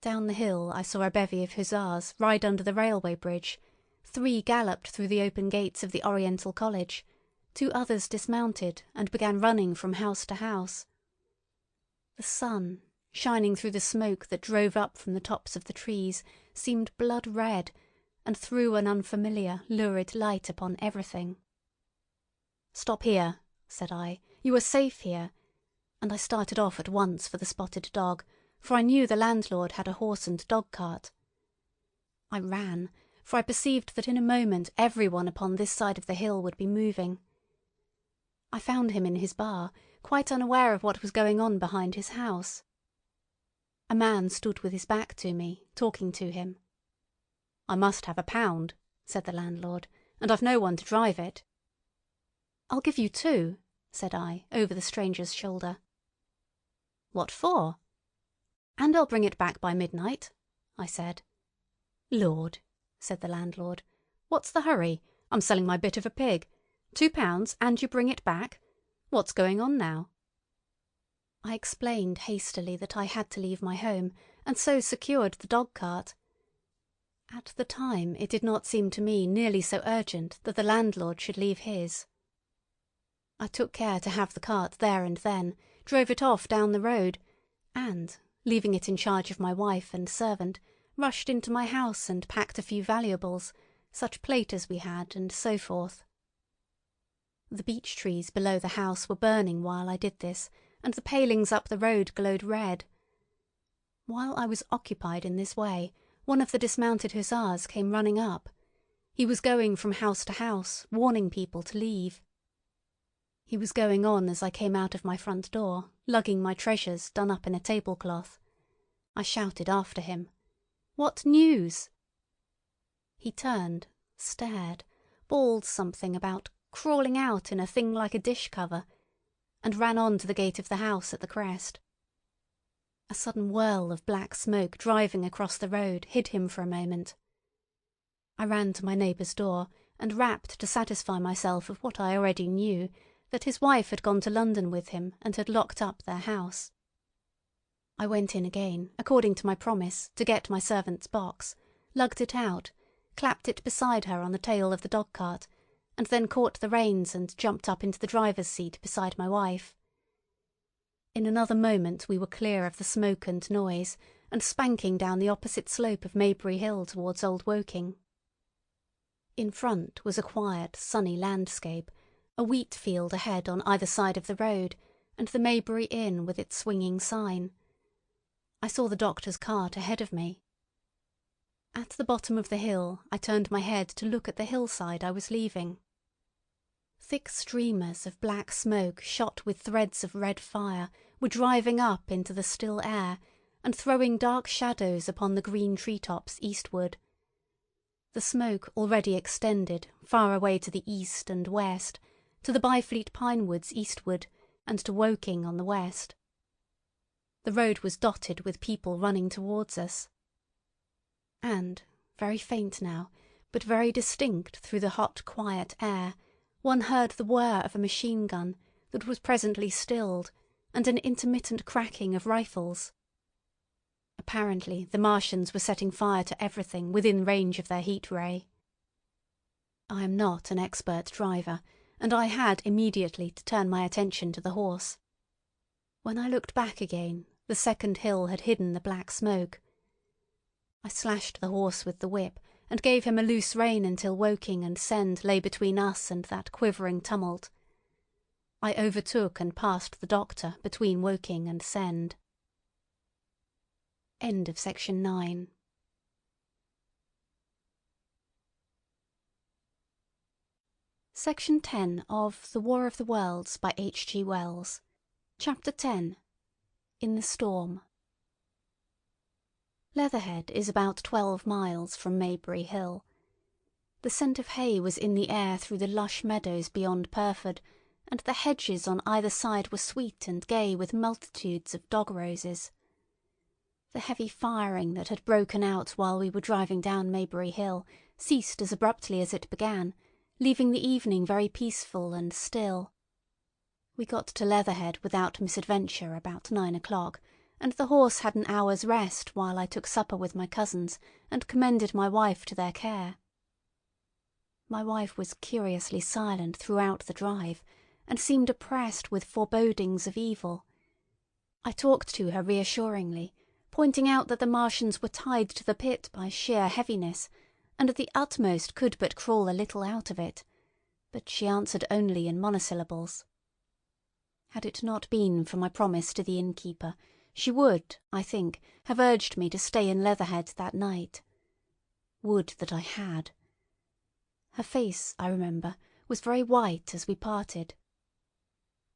Down the hill I saw a bevy of hussars ride under the railway bridge. 3 galloped through the open gates of the Oriental College. 2 others dismounted and began running from house to house. The sun, shining through the smoke that drove up from the tops of the trees, seemed blood-red, and threw an unfamiliar, lurid light upon everything. "Stop here," said I. "You are safe here," and I started off at once for the Spotted Dog, for I knew the landlord had a horse and dog-cart. I ran, for I perceived that in a moment everyone upon this side of the hill would be moving. I found him in his bar, quite unaware of what was going on behind his house. A man stood with his back to me, talking to him. "I must have £1," said the landlord, "and I've no one to drive it." "I'll give you 2," said I, over the stranger's shoulder. "What for?" "And I'll bring it back by midnight," I said. "Lord," said the landlord, "what's the hurry? I'm selling my bit of a pig. £2 and you bring it back? What's going on now?" I explained hastily that I had to leave my home, and so secured the dog-cart. At the time it did not seem to me nearly so urgent that the landlord should leave his. I took care to have the cart there and then, drove it off down the road, and, leaving it in charge of my wife and servant, rushed into my house and packed a few valuables, such plate as we had, and so forth. The beech trees below the house were burning while I did this, and the palings up the road glowed red. While I was occupied in this way, one of the dismounted hussars came running up. He was going from house to house, warning people to leave. He was going on as I came out of my front door, lugging my treasures done up in a tablecloth. I shouted after him, "What news?" He turned, stared, bawled something about crawling out in a thing like a dish cover, and ran on to the gate of the house at the crest. A sudden whirl of black smoke driving across the road hid him for a moment. I ran to my neighbour's door and rapped to satisfy myself of what I already knew, that his wife had gone to London with him and had locked up their house. I went in again, according to my promise, to get my servant's box, lugged it out, clapped it beside her on the tail of the dog-cart, and then caught the reins and jumped up into the driver's seat beside my wife. In another moment we were clear of the smoke and noise, and spanking down the opposite slope of Maybury Hill towards Old Woking. In front was a quiet, sunny landscape, a wheat field ahead on either side of the road, and the Maybury Inn with its swinging sign. I saw the doctor's cart ahead of me. At the bottom of the hill I turned my head to look at the hillside I was leaving. Thick streamers of black smoke shot with threads of red fire were driving up into the still air and throwing dark shadows upon the green tree-tops eastward. The smoke already extended far away to the east and west, to the Byfleet pine woods eastward, and to Woking on the west. The road was dotted with people running towards us. And, very faint now, but very distinct through the hot, quiet air, one heard the whir of a machine gun that was presently stilled, and an intermittent cracking of rifles. Apparently the Martians were setting fire to everything within range of their heat ray. I am not an expert driver, and I had immediately to turn my attention to the horse. When I looked back again, the second hill had hidden the black smoke. I slashed the horse with the whip, and gave him a loose rein until Woking and Send lay between us and that quivering tumult. I overtook and passed the doctor between Woking and Send. End of section 9. Section 10 of The War of the Worlds by H. G. Wells. Chapter 10. In the Storm. Leatherhead is about 12 miles from Maybury Hill. The scent of hay was in the air through the lush meadows beyond Purford, and the hedges on either side were sweet and gay with multitudes of dog-roses. The heavy firing that had broken out while we were driving down Maybury Hill ceased as abruptly as it began, leaving the evening very peaceful and still. We got to Leatherhead without misadventure about 9 o'clock, and the horse had an hour's rest while I took supper with my cousins and commended my wife to their care. My wife was curiously silent throughout the drive, and seemed oppressed with forebodings of evil. I talked to her reassuringly, pointing out that the Martians were tied to the pit by sheer heaviness, and at the utmost could but crawl a little out of it, but she answered only in monosyllables. Had it not been for my promise to the innkeeper, she would, I think, have urged me to stay in Leatherhead that night. Would that I had. Her face, I remember, was very white as we parted.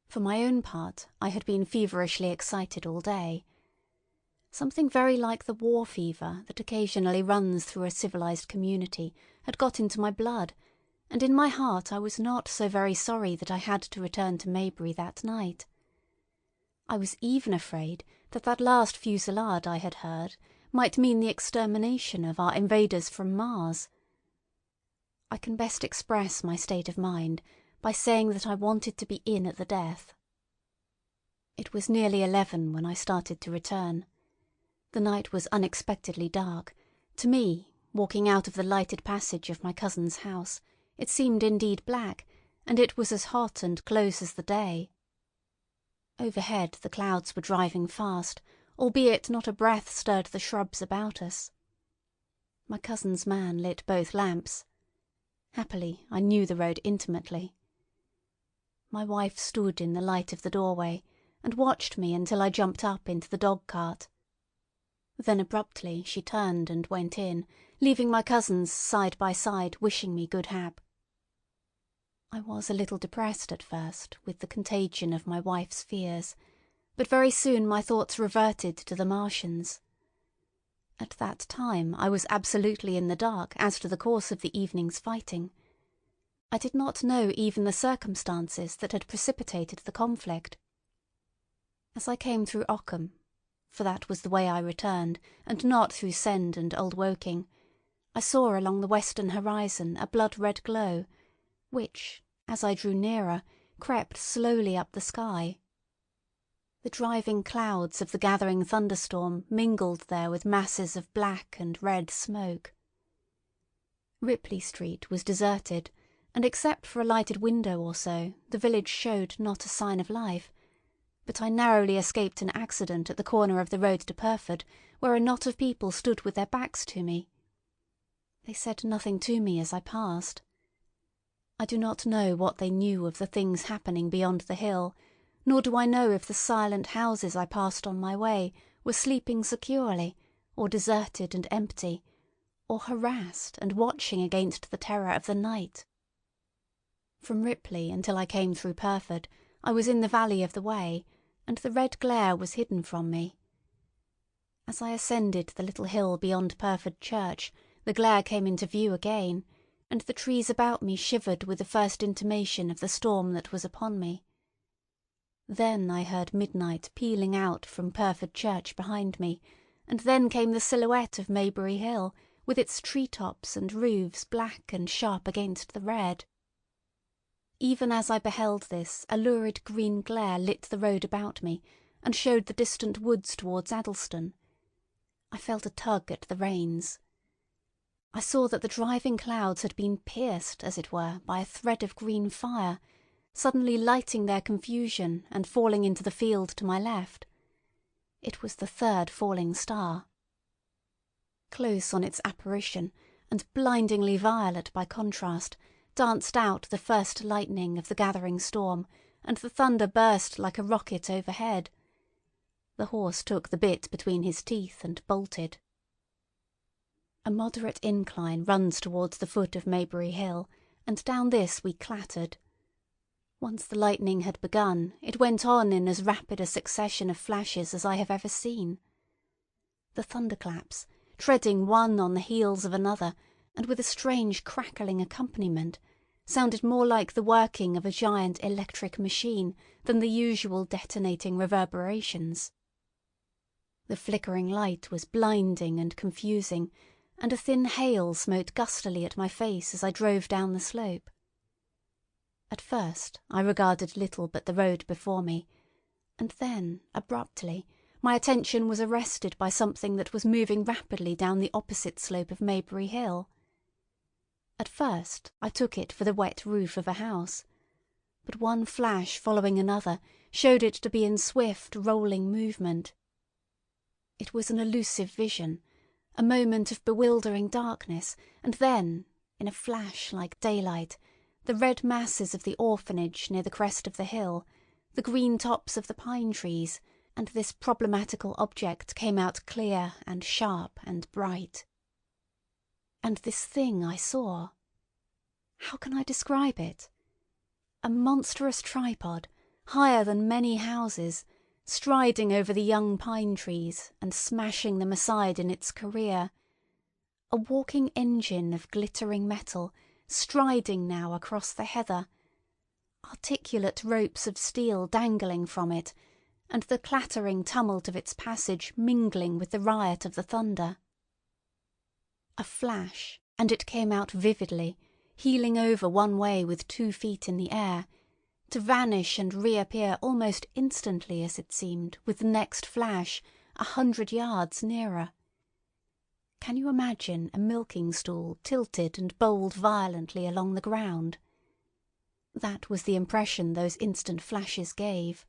For my own part, I had been feverishly excited all day. Something very like the war fever that occasionally runs through a civilized community had got into my blood, and in my heart I was not so very sorry that I had to return to Maybury that night. I was even afraid that that last fusillade I had heard might mean the extermination of our invaders from Mars. I can best express my state of mind by saying that I wanted to be in at the death. It was nearly 11 when I started to return. The night was unexpectedly dark. To me, walking out of the lighted passage of my cousin's house, it seemed indeed black, and it was as hot and close as the day. Overhead the clouds were driving fast, albeit not a breath stirred the shrubs about us. My cousin's man lit both lamps. Happily, I knew the road intimately. My wife stood in the light of the doorway and watched me until I jumped up into the dog-cart. Then abruptly she turned and went in, leaving my cousins side by side wishing me good hap. I was a little depressed at first with the contagion of my wife's fears, but very soon my thoughts reverted to the Martians. At that time I was absolutely in the dark as to the course of the evening's fighting. I did not know even the circumstances that had precipitated the conflict. As I came through Ockham, for that was the way I returned, and not through Send and Old Woking, I saw along the western horizon a blood-red glow, which, as I drew nearer, crept slowly up the sky. The driving clouds of the gathering thunderstorm mingled there with masses of black and red smoke. Ripley Street was deserted, and except for a lighted window or so, the village showed not a sign of life, but I narrowly escaped an accident at the corner of the road to Purford, where a knot of people stood with their backs to me. They said nothing to me as I passed. I do not know what they knew of the things happening beyond the hill, nor do I know if the silent houses I passed on my way were sleeping securely, or deserted and empty, or harassed and watching against the terror of the night. From Ripley until I came through Purford, I was in the valley of the Wey, and the red glare was hidden from me. As I ascended the little hill beyond Purford Church, the glare came into view again, and the trees about me shivered with the first intimation of the storm that was upon me. Then I heard midnight pealing out from Purford Church behind me, and then came the silhouette of Maybury Hill, with its tree-tops and roofs black and sharp against the red. Even as I beheld this, a lurid green glare lit the road about me, and showed the distant woods towards Addlestone. I felt a tug at the reins. I saw that the driving clouds had been pierced, as it were, by a thread of green fire, suddenly lighting their confusion and falling into the field to my left. It was the third falling star. Close on its apparition, and blindingly violet by contrast, danced out the first lightning of the gathering storm, and the thunder burst like a rocket overhead. The horse took the bit between his teeth and bolted. A moderate incline runs towards the foot of Maybury Hill, and down this we clattered. Once the lightning had begun, it went on in as rapid a succession of flashes as I have ever seen. The thunderclaps, treading one on the heels of another, and with a strange crackling accompaniment, sounded more like the working of a giant electric machine than the usual detonating reverberations. The flickering light was blinding and confusing, and a thin hail smote gustily at my face as I drove down the slope. At first I regarded little but the road before me, and then, abruptly, my attention was arrested by something that was moving rapidly down the opposite slope of Maybury Hill. At first I took it for the wet roof of a house, but one flash following another showed it to be in swift, rolling movement. It was an elusive vision, a moment of bewildering darkness, and then, in a flash like daylight, the red masses of the orphanage near the crest of the hill, the green tops of the pine trees, and this problematical object came out clear and sharp and bright. And this thing I saw. How can I describe it? A monstrous tripod, higher than many houses, striding over the young pine trees and smashing them aside in its career. A walking engine of glittering metal, striding now across the heather. Articulate ropes of steel dangling from it, and the clattering tumult of its passage mingling with the riot of the thunder. A flash, and it came out vividly, heeling over one way with 2 feet in the air, to vanish and reappear almost instantly, as it seemed, with the next flash, 100 yards nearer. Can you imagine a milking stool tilted and bowled violently along the ground? That was the impression those instant flashes gave.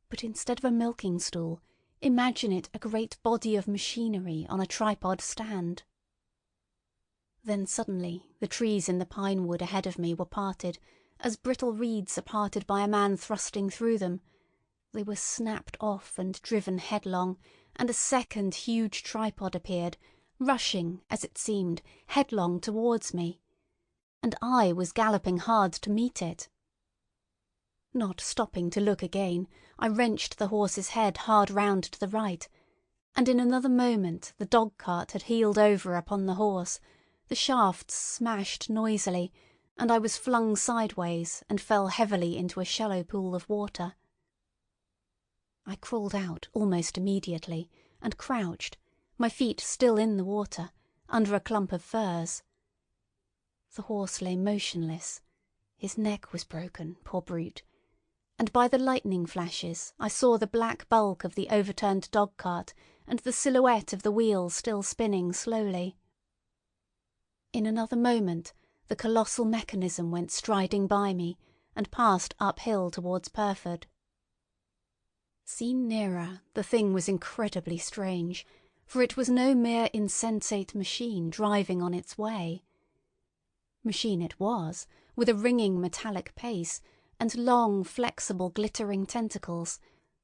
But instead of a milking stool, imagine it a great body of machinery on a tripod stand. Then suddenly the trees in the pine wood ahead of me were parted, as brittle reeds are parted by a man thrusting through them. They were snapped off and driven headlong, and a second huge tripod appeared, rushing, as it seemed, headlong towards me. And I was galloping hard to meet it. Not stopping to look again, I wrenched the horse's head hard round to the right, and in another moment the dog-cart had heeled over upon the horse, the shafts smashed noisily, and I was flung sideways and fell heavily into a shallow pool of water. I crawled out almost immediately and crouched, my feet still in the water, under a clump of firs. The horse lay motionless. His neck was broken, poor brute, and by the lightning flashes I saw the black bulk of the overturned dog-cart and the silhouette of the wheel still spinning slowly. In another moment the colossal mechanism went striding by me and passed uphill towards Purford. Seen nearer, the thing was incredibly strange, for it was no mere insensate machine driving on its way. Machine it was, with a ringing metallic pace and long, flexible, glittering tentacles,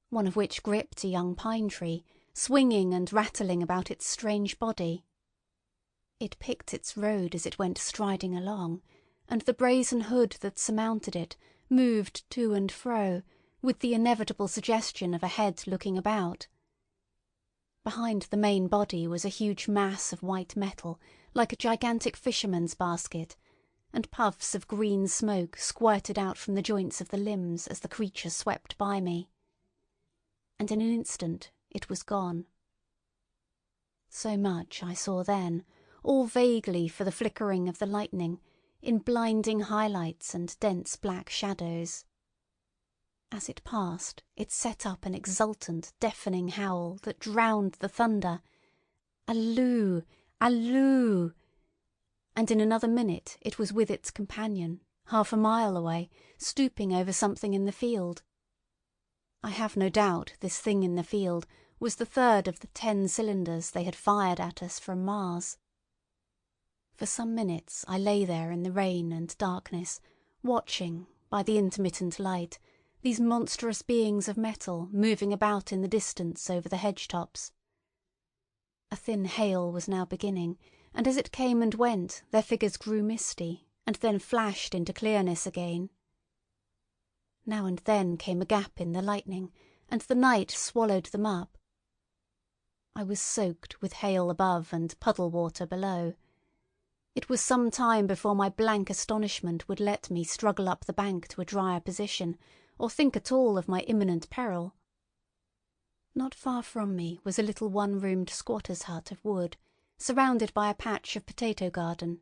one of which gripped a young pine tree, swinging and rattling about its strange body. It picked its road as it went striding along, and the brazen hood that surmounted it moved to and fro, with the inevitable suggestion of a head looking about. Behind the main body was a huge mass of white metal, like a gigantic fisherman's basket, and puffs of green smoke squirted out from the joints of the limbs as the creature swept by me. And in an instant it was gone. So much I saw then, all vaguely for the flickering of the lightning, in blinding highlights and dense black shadows. As it passed, it set up an exultant, deafening howl that drowned the thunder. Alloo! Alloo! And in another minute it was with its companion, half a mile away, stooping over something in the field. I have no doubt this thing in the field was the third of the 10 cylinders they had fired at us from Mars. For some minutes I lay there in the rain and darkness, watching, by the intermittent light, these monstrous beings of metal moving about in the distance over the hedge-tops. A thin hail was now beginning, and as it came and went their figures grew misty, and then flashed into clearness again. Now and then came a gap in the lightning, and the night swallowed them up. I was soaked with hail above and puddle water below. It was some time before my blank astonishment would let me struggle up the bank to a drier position, or think at all of my imminent peril. Not far from me was a little one-roomed squatter's hut of wood, surrounded by a patch of potato garden.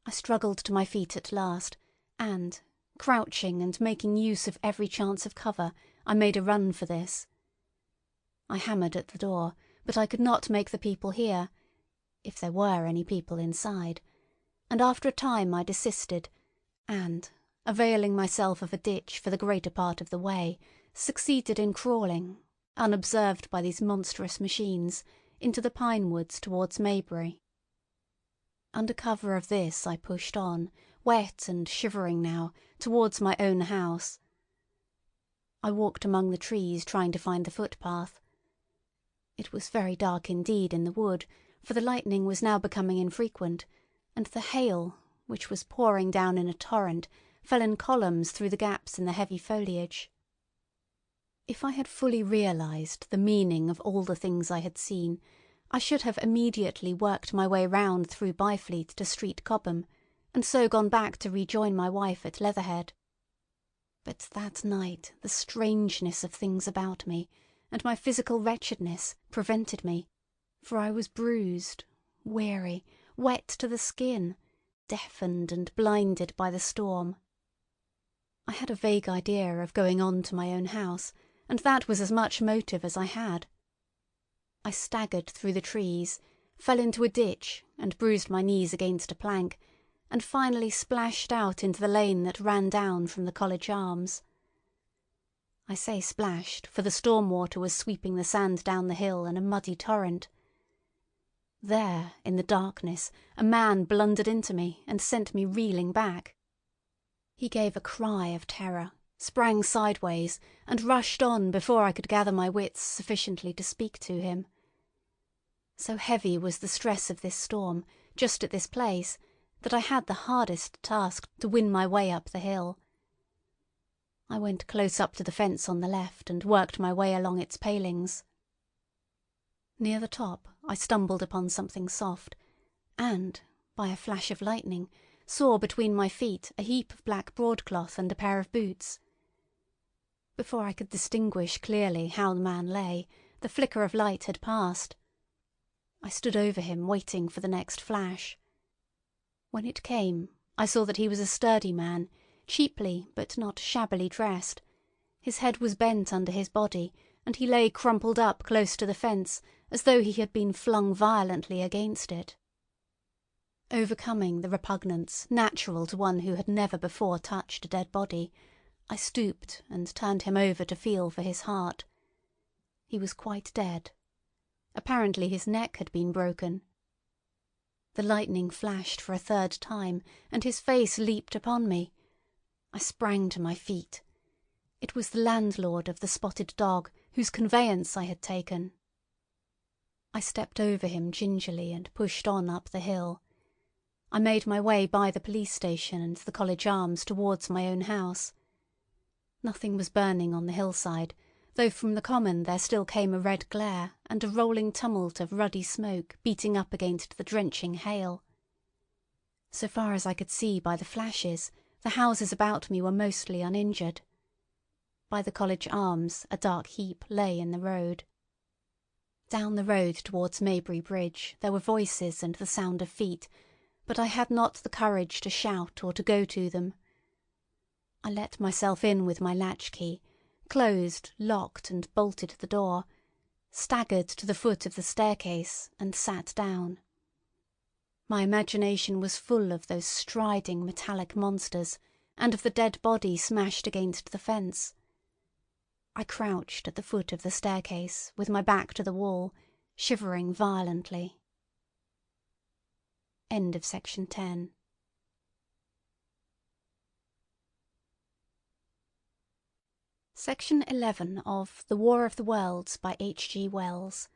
I struggled to my feet at last, and, crouching and making use of every chance of cover, I made a run for this. I hammered at the door, but I could not make the people hear, if there were any people inside, and after a time I desisted, and, availing myself of a ditch for the greater part of the way, succeeded in crawling, unobserved by these monstrous machines, into the pine woods towards Maybury. Under cover of this I pushed on, wet and shivering now, towards my own house. I walked among the trees trying to find the footpath. It was very dark indeed in the wood, for the lightning was now becoming infrequent, and the hail, which was pouring down in a torrent, fell in columns through the gaps in the heavy foliage. If I had fully realised the meaning of all the things I had seen, I should have immediately worked my way round through Byfleet to Street Cobham, and so gone back to rejoin my wife at Leatherhead. But that night the strangeness of things about me, and my physical wretchedness, prevented me, for I was bruised, weary, wet to the skin, deafened and blinded by the storm. I had a vague idea of going on to my own house, and that was as much motive as I had. I staggered through the trees, fell into a ditch and bruised my knees against a plank, and finally splashed out into the lane that ran down from the College Arms. I say splashed, for the storm water was sweeping the sand down the hill in a muddy torrent. There, in the darkness, a man blundered into me and sent me reeling back. He gave a cry of terror, sprang sideways, and rushed on before I could gather my wits sufficiently to speak to him. So heavy was the stress of this storm, just at this place, that I had the hardest task to win my way up the hill. I went close up to the fence on the left and worked my way along its palings. Near the top I stumbled upon something soft, and, by a flash of lightning, saw between my feet a heap of black broadcloth and a pair of boots. Before I could distinguish clearly how the man lay, the flicker of light had passed. I stood over him waiting for the next flash. When it came, I saw that he was a sturdy man, cheaply but not shabbily dressed. His head was bent under his body, and he lay crumpled up close to the fence, as though he had been flung violently against it. Overcoming the repugnance natural to one who had never before touched a dead body, I stooped and turned him over to feel for his heart. He was quite dead. Apparently his neck had been broken. The lightning flashed for a third time, and his face leaped upon me. I sprang to my feet. It was the landlord of the Spotted Dog, whose conveyance I had taken. I stepped over him gingerly and pushed on up the hill. I made my way by the police station and the College Arms towards my own house. Nothing was burning on the hillside, though from the common there still came a red glare and a rolling tumult of ruddy smoke beating up against the drenching hail. So far as I could see by the flashes, the houses about me were mostly uninjured. By the College Arms a dark heap lay in the road. Down the road towards Maybury Bridge there were voices and the sound of feet, but I had not the courage to shout or to go to them. I let myself in with my latchkey, closed, locked, and bolted the door, staggered to the foot of the staircase, and sat down. My imagination was full of those striding metallic monsters, and of the dead body smashed against the fence. I crouched at the foot of the staircase, with my back to the wall, shivering violently. End of section 10. Section 11 of The War of the Worlds by H. G. Wells.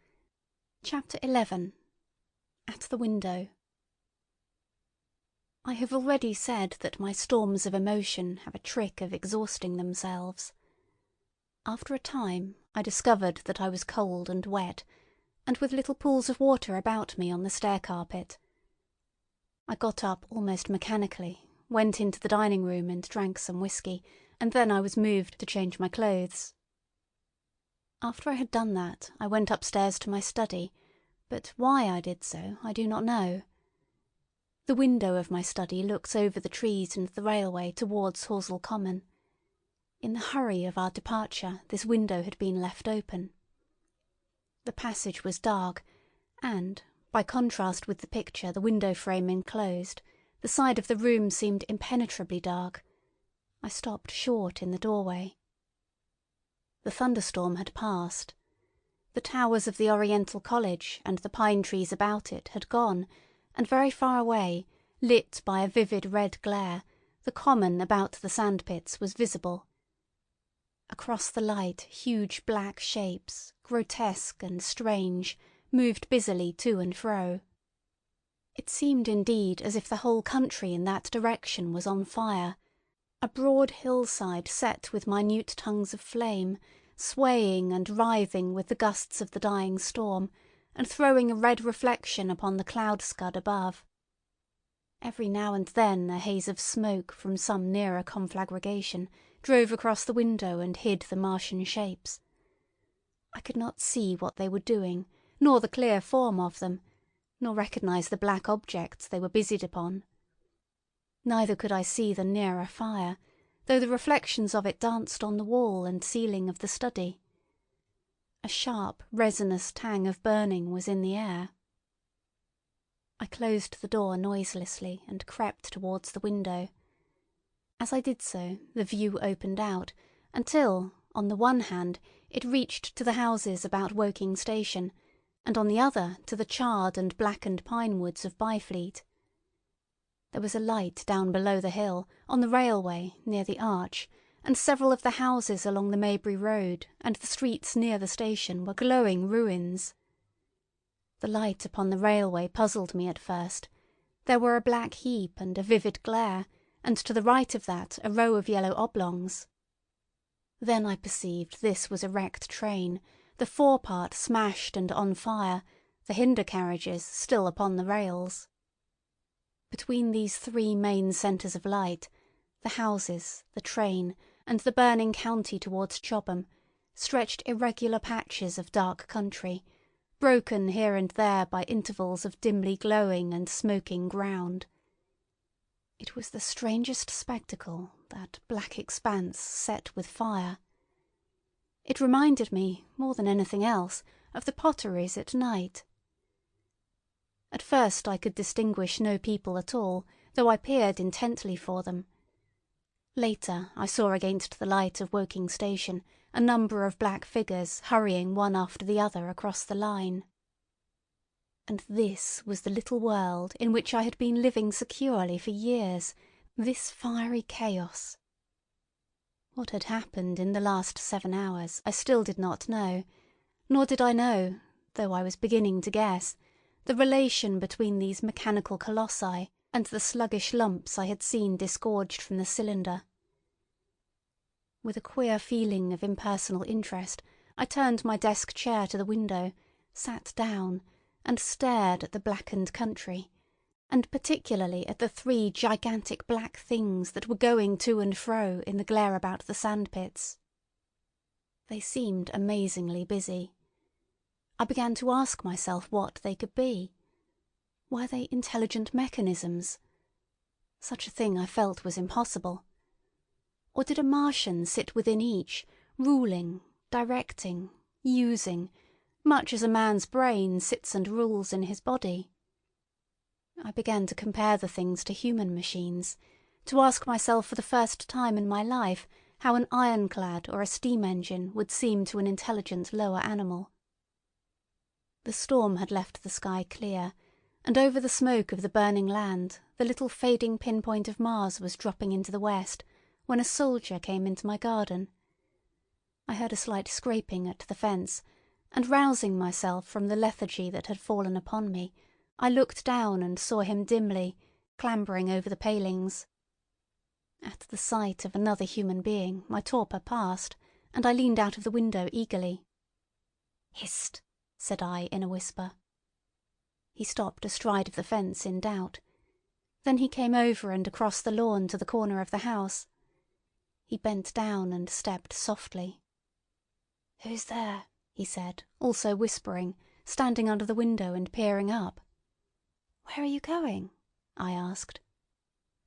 Chapter 11. At the Window. I have already said that my storms of emotion have a trick of exhausting themselves. After a time I discovered that I was cold and wet, and with little pools of water about me on the stair carpet. I got up almost mechanically, went into the dining room and drank some whisky, and then I was moved to change my clothes. After I had done that, I went upstairs to my study, but why I did so I do not know. The window of my study looks over the trees and the railway towards Horsell Common. In the hurry of our departure, this window had been left open. The passage was dark, and, by contrast with the picture the window frame enclosed, the side of the room seemed impenetrably dark. I stopped short in the doorway. The thunderstorm had passed. The towers of the Oriental College and the pine trees about it had gone, and very far away, lit by a vivid red glare, the common about the sandpits was visible. Across the light huge black shapes, grotesque and strange, moved busily to and fro. It seemed indeed as if the whole country in that direction was on fire, a broad hillside set with minute tongues of flame, swaying and writhing with the gusts of the dying storm, and throwing a red reflection upon the cloud scud above. Every now and then a haze of smoke from some nearer conflagration drove across the window and hid the Martian shapes. I could not see what they were doing, nor the clear form of them, nor recognise the black objects they were busied upon. Neither could I see the nearer fire, though the reflections of it danced on the wall and ceiling of the study. A sharp, resinous tang of burning was in the air. I closed the door noiselessly and crept towards the window. As I did so, the view opened out, until, on the one hand, it reached to the houses about Woking Station, and on the other to the charred and blackened pine woods of Byfleet. There was a light down below the hill, on the railway, near the arch, and several of the houses along the Maybury Road and the streets near the station were glowing ruins. The light upon the railway puzzled me at first. There were a black heap and a vivid glare, and to the right of that a row of yellow oblongs. Then I perceived this was a wrecked train, the forepart smashed and on fire, the hinder carriages still upon the rails. Between these three main centres of light, the houses, the train, and the burning county towards Chobham, stretched irregular patches of dark country, broken here and there by intervals of dimly glowing and smoking ground. It was the strangest spectacle, that black expanse set with fire. It reminded me, more than anything else, of the potteries at night. At first I could distinguish no people at all, though I peered intently for them. Later I saw against the light of Woking station a number of black figures hurrying one after the other across the line. And this was the little world in which I had been living securely for years, this fiery chaos. What had happened in the last 7 hours I still did not know, nor did I know, though I was beginning to guess, the relation between these mechanical colossi and the sluggish lumps I had seen disgorged from the cylinder. With a queer feeling of impersonal interest, I turned my desk chair to the window, sat down, and stared at the blackened country, and particularly at the 3 gigantic black things that were going to and fro in the glare about the sandpits. They seemed amazingly busy. I began to ask myself what they could be. Were they intelligent mechanisms? Such a thing I felt was impossible. Or did a Martian sit within each, ruling, directing, using, much as a man's brain sits and rules in his body? I began to compare the things to human machines, to ask myself for the first time in my life how an ironclad or a steam engine would seem to an intelligent lower animal. The storm had left the sky clear, and over the smoke of the burning land the little fading pinpoint of Mars was dropping into the west when a soldier came into my garden. I heard a slight scraping at the fence, and rousing myself from the lethargy that had fallen upon me, I looked down and saw him dimly, clambering over the palings. At the sight of another human being my torpor passed, and I leaned out of the window eagerly. "Hist!" said I in a whisper. He stopped astride of the fence in doubt. Then he came over and across the lawn to the corner of the house. He bent down and stepped softly. "Who's there?" he said, also whispering, standing under the window and peering up. "Where are you going?" I asked.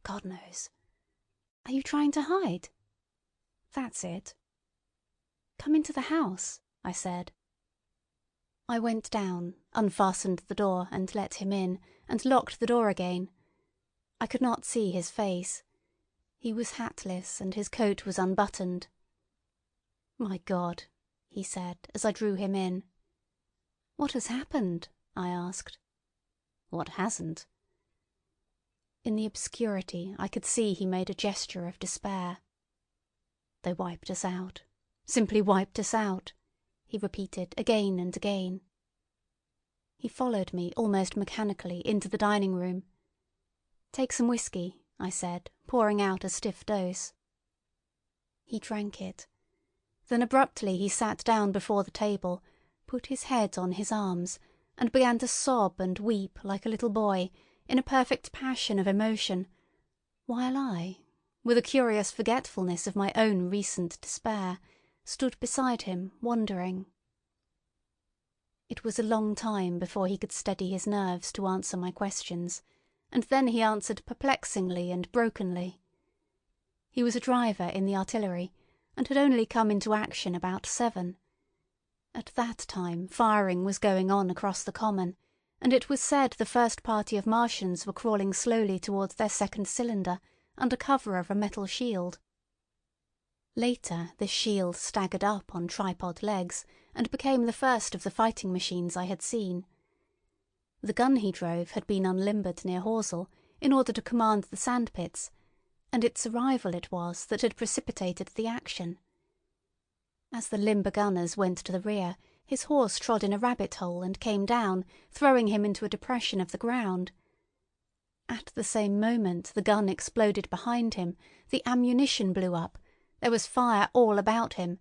"God knows." "Are you trying to hide?" "That's it." "Come into the house," I said. I went down, unfastened the door and let him in, and locked the door again. I could not see his face. He was hatless and his coat was unbuttoned. "My God," he said as I drew him in. "What has happened?" I asked. "What hasn't?" In the obscurity I could see he made a gesture of despair. "They wiped us out. Simply wiped us out," he repeated again and again. He followed me almost mechanically into the dining room. "Take some whiskey," I said, pouring out a stiff dose. He drank it. Then abruptly he sat down before the table, put his head on his arms, and began to sob and weep like a little boy, in a perfect passion of emotion, while I, with a curious forgetfulness of my own recent despair, stood beside him, wondering. It was a long time before he could steady his nerves to answer my questions, and then he answered perplexingly and brokenly. He was a driver in the artillery, and had only come into action about 7. At that time firing was going on across the common, and it was said the first party of Martians were crawling slowly towards their second cylinder under cover of a metal shield. Later this shield staggered up on tripod legs and became the first of the fighting machines I had seen. The gun he drove had been unlimbered near Horsell in order to command the sandpits, and its arrival it was that had precipitated the action. As the limber gunners went to the rear, his horse trod in a rabbit hole and came down, throwing him into a depression of the ground. At the same moment the gun exploded behind him, the ammunition blew up, there was fire all about him,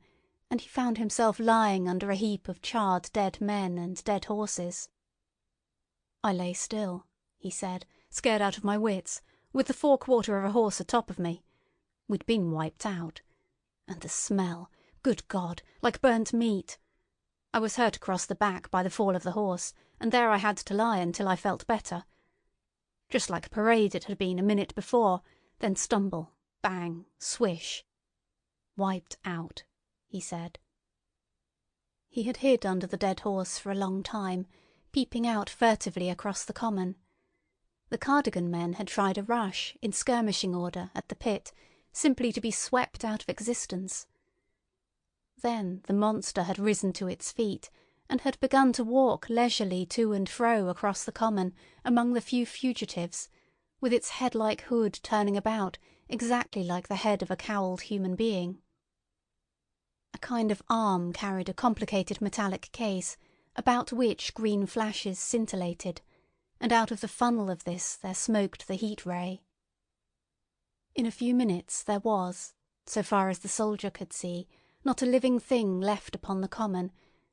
and he found himself lying under a heap of charred dead men and dead horses. I lay still, he said, scared out of my wits, with the forequarter of a horse atop of me. We'd been wiped out. And the smell, good God, like burnt meat. I was hurt across the back by the fall of the horse, and there I had to lie until I felt better. Just like a parade it had been a minute before, then stumble, bang, swish. Wiped out, he said. He had hid under the dead horse for a long time, peeping out furtively across the common. The Cardigan men had tried a rush, in skirmishing order, at the pit, simply to be swept out of existence. Then the monster had risen to its feet, and had begun to walk leisurely to and fro across the common among the few fugitives, with its head-like hood turning about exactly like the head of a cowled human being. A kind of arm carried a complicated metallic case, about which green flashes scintillated, and out of the funnel of this there smoked the heat ray. In a few minutes there was, so far as the soldier could see, not a living thing left upon the common,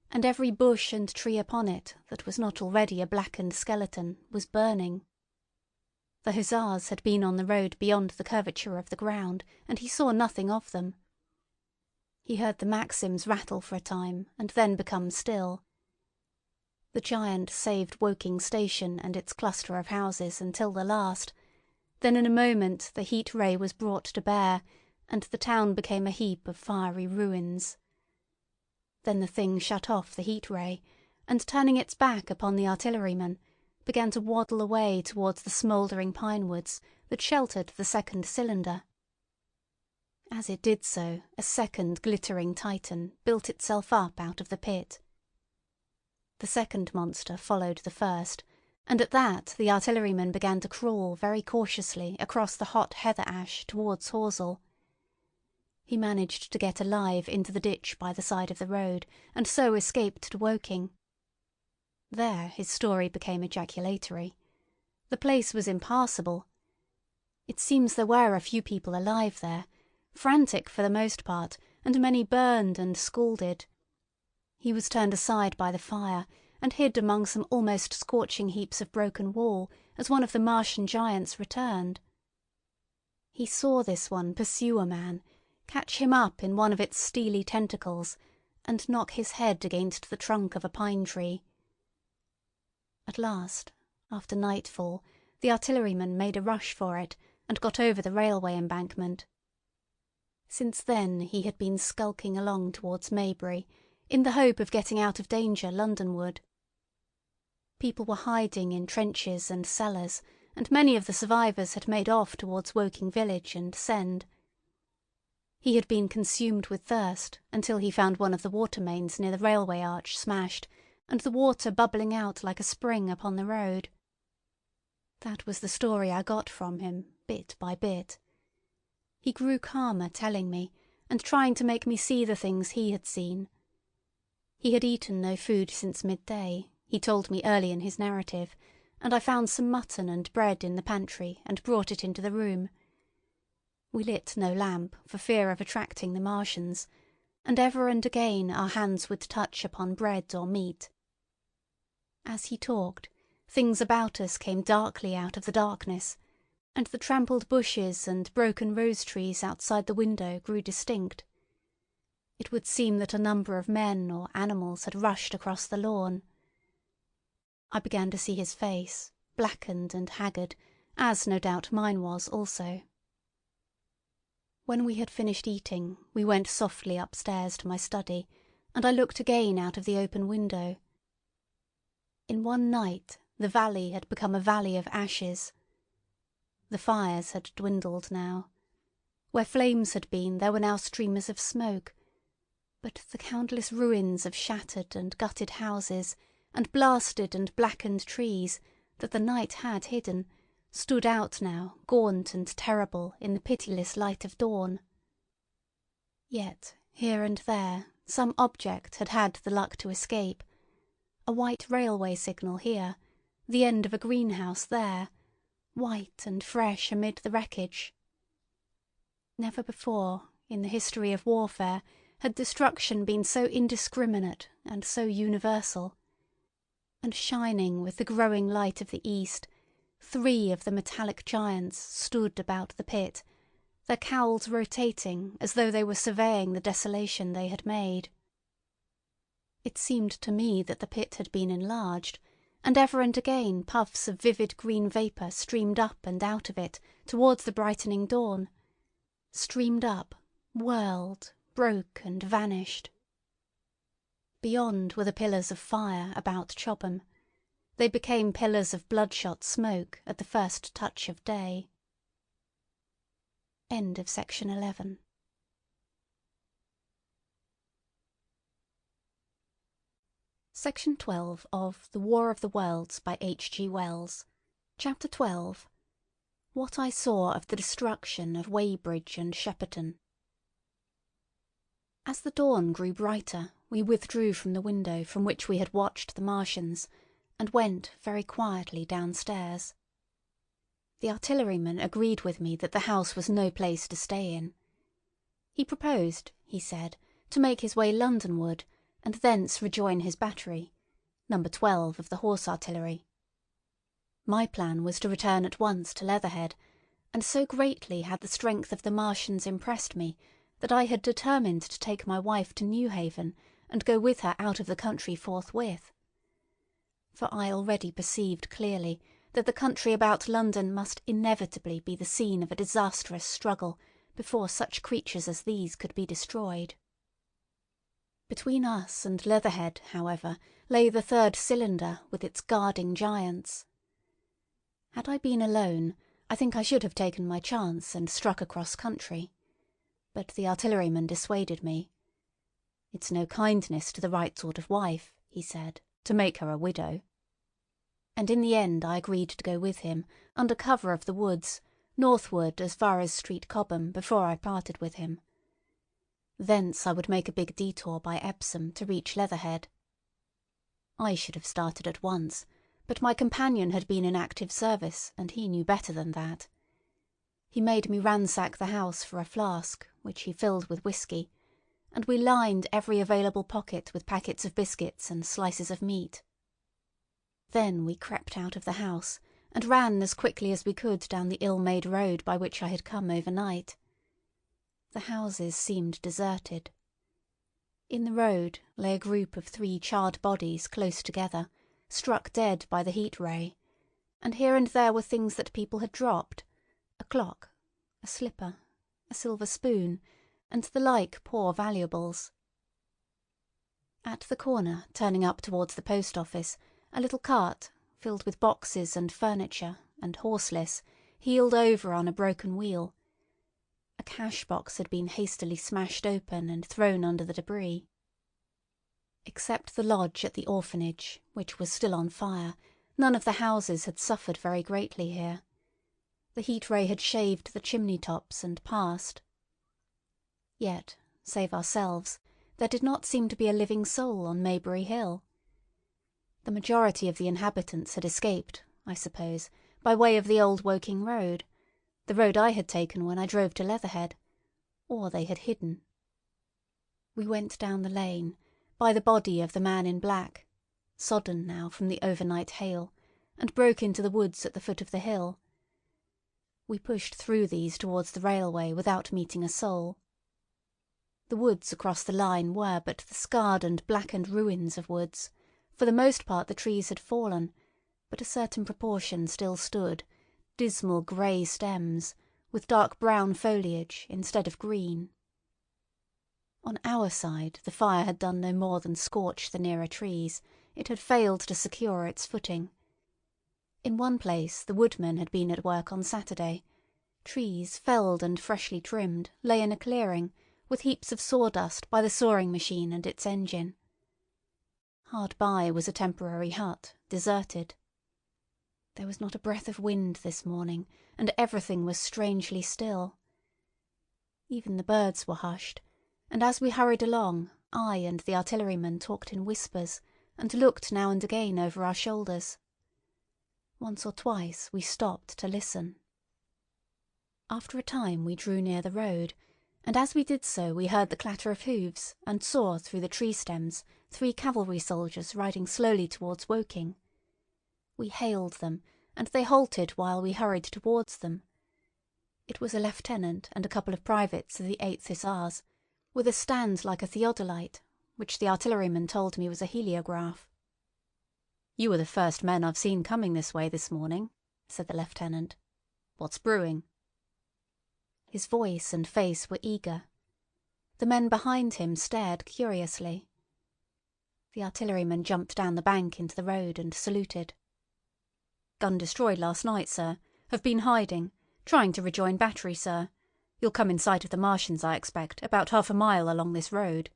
and every bush and tree upon it that was not already a blackened skeleton was burning. The hussars had been on the road beyond the curvature of the ground, and he saw nothing of them. He heard the Maxims rattle for a time, and then become still. The giant saved Woking station and its cluster of houses until the last. Then in a moment the heat ray was brought to bear, and the town became a heap of fiery ruins. Then the thing shut off the heat ray, and turning its back upon the artilleryman, began to waddle away towards the smouldering pine woods that sheltered the second cylinder. As it did so, a second glittering titan built itself up out of the pit. The second monster followed the first, and at that the artilleryman began to crawl very cautiously across the hot heather ash towards Horsell. He managed to get alive into the ditch by the side of the road, and so escaped to Woking. There his story became ejaculatory. The place was impassable. It seems there were a few people alive there, frantic for the most part, and many burned and scalded. He was turned aside by the fire, and hid among some almost scorching heaps of broken wall as one of the Martian giants returned. He saw this one pursue a man, catch him up in one of its steely tentacles, and knock his head against the trunk of a pine tree. At last, after nightfall, the artilleryman made a rush for it, and got over the railway embankment. Since then he had been skulking along towards Maybury, in the hope of getting out of danger Londonward. People were hiding in trenches and cellars, and many of the survivors had made off towards Woking village and Send. He had been consumed with thirst until he found one of the water mains near the railway arch smashed, and the water bubbling out like a spring upon the road. That was the story I got from him, bit by bit. He grew calmer telling me, and trying to make me see the things he had seen. He had eaten no food since midday, he told me early in his narrative, and I found some mutton and bread in the pantry and brought it into the room. We lit no lamp for fear of attracting the Martians, and ever and again our hands would touch upon bread or meat. As he talked, things about us came darkly out of the darkness, and the trampled bushes and broken rose trees outside the window grew distinct. It would seem that a number of men or animals had rushed across the lawn. I began to see his face, blackened and haggard, as no doubt mine was also. When we had finished eating, we went softly upstairs to my study, and I looked again out of the open window. In one night the valley had become a valley of ashes. The fires had dwindled now. Where flames had been, there were now streamers of smoke, but the countless ruins of shattered and gutted houses, and blasted and blackened trees that the night had hidden, stood out now, gaunt and terrible, in the pitiless light of dawn. Yet, here and there, some object had had the luck to escape. A white railway signal here, the end of a greenhouse there, white and fresh amid the wreckage. Never before, in the history of warfare, had destruction been so indiscriminate and so universal. And shining with the growing light of the east, 3 of the metallic giants stood about the pit, their cowls rotating as though they were surveying the desolation they had made. It seemed to me that the pit had been enlarged, and ever and again puffs of vivid green vapour streamed up and out of it towards the brightening dawn, streamed up, whirled, broke, and vanished. Beyond were the pillars of fire about Chobham. They became pillars of bloodshot smoke at the first touch of day. End of section 11. Section 12 of The War of the Worlds by H. G. Wells. Chapter 12. What I Saw of the Destruction of Weybridge and Shepperton. As the dawn grew brighter, we withdrew from the window from which we had watched the Martians, and went very quietly downstairs. The artilleryman agreed with me that the house was no place to stay in. He proposed, he said, to make his way Londonward, and thence rejoin his battery, No. 12 of the Horse Artillery. My plan was to return at once to Leatherhead, and so greatly had the strength of the Martians impressed me that I had determined to take my wife to Newhaven and go with her out of the country forthwith. For I already perceived clearly that the country about London must inevitably be the scene of a disastrous struggle before such creatures as these could be destroyed. Between us and Leatherhead, however, lay the third cylinder with its guarding giants. Had I been alone, I think I should have taken my chance and struck across country. But the artilleryman dissuaded me. "It's no kindness to the right sort of wife," he said, "to make her a widow." And in the end I agreed to go with him, under cover of the woods, northward as far as Street Cobham before I parted with him. Thence I would make a big detour by Epsom to reach Leatherhead. I should have started at once, but my companion had been in active service, and he knew better than that. He made me ransack the house for a flask, which he filled with whisky, and we lined every available pocket with packets of biscuits and slices of meat. Then we crept out of the house, and ran as quickly as we could down the ill-made road by which I had come overnight. The houses seemed deserted. In the road lay a group of 3 charred bodies close together, struck dead by the heat ray, and here and there were things that people had dropped, a clock, a slipper, a silver spoon, and the like poor valuables. At the corner, turning up towards the post office, a little cart, filled with boxes and furniture, and horseless, heeled over on a broken wheel. A cash-box had been hastily smashed open and thrown under the debris. Except the lodge at the orphanage, which was still on fire, none of the houses had suffered very greatly here. The heat ray had shaved the chimney tops and passed. Yet, save ourselves, there did not seem to be a living soul on Maybury Hill. The majority of the inhabitants had escaped, I suppose, by way of the old Woking road, the road I had taken when I drove to Leatherhead, or they had hidden. We went down the lane, by the body of the man in black, sodden now from the overnight hail, and broke into the woods at the foot of the hill. We pushed through these towards the railway without meeting a soul. The woods across the line were but the scarred and blackened ruins of woods. For the most part the trees had fallen, but a certain proportion still stood, dismal grey stems, with dark brown foliage instead of green. On our side the fire had done no more than scorch the nearer trees. It had failed to secure its footing. In one place the woodmen had been at work on Saturday. Trees, felled and freshly trimmed, lay in a clearing, with heaps of sawdust by the sawing machine and its engine. Hard by was a temporary hut, deserted. There was not a breath of wind this morning, and everything was strangely still. Even the birds were hushed, and as we hurried along, I and the artilleryman talked in whispers, and looked now and again over our shoulders. Once or twice we stopped to listen. After a time we drew near the road, and as we did so we heard the clatter of hoofs, and saw through the tree stems 3 cavalry soldiers riding slowly towards Woking. We hailed them, and they halted while we hurried towards them. It was a lieutenant and a couple of privates of the 8th Hussars, with a stand like a theodolite, which the artilleryman told me was a heliograph. "You are the first men I've seen coming this way this morning," said the lieutenant. "What's brewing?" His voice and face were eager. The men behind him stared curiously. The artilleryman jumped down the bank into the road and saluted. "Gun destroyed last night, sir. Have been hiding. Trying to rejoin battery, sir. You'll come in sight of the Martians, I expect, about half a mile along this road."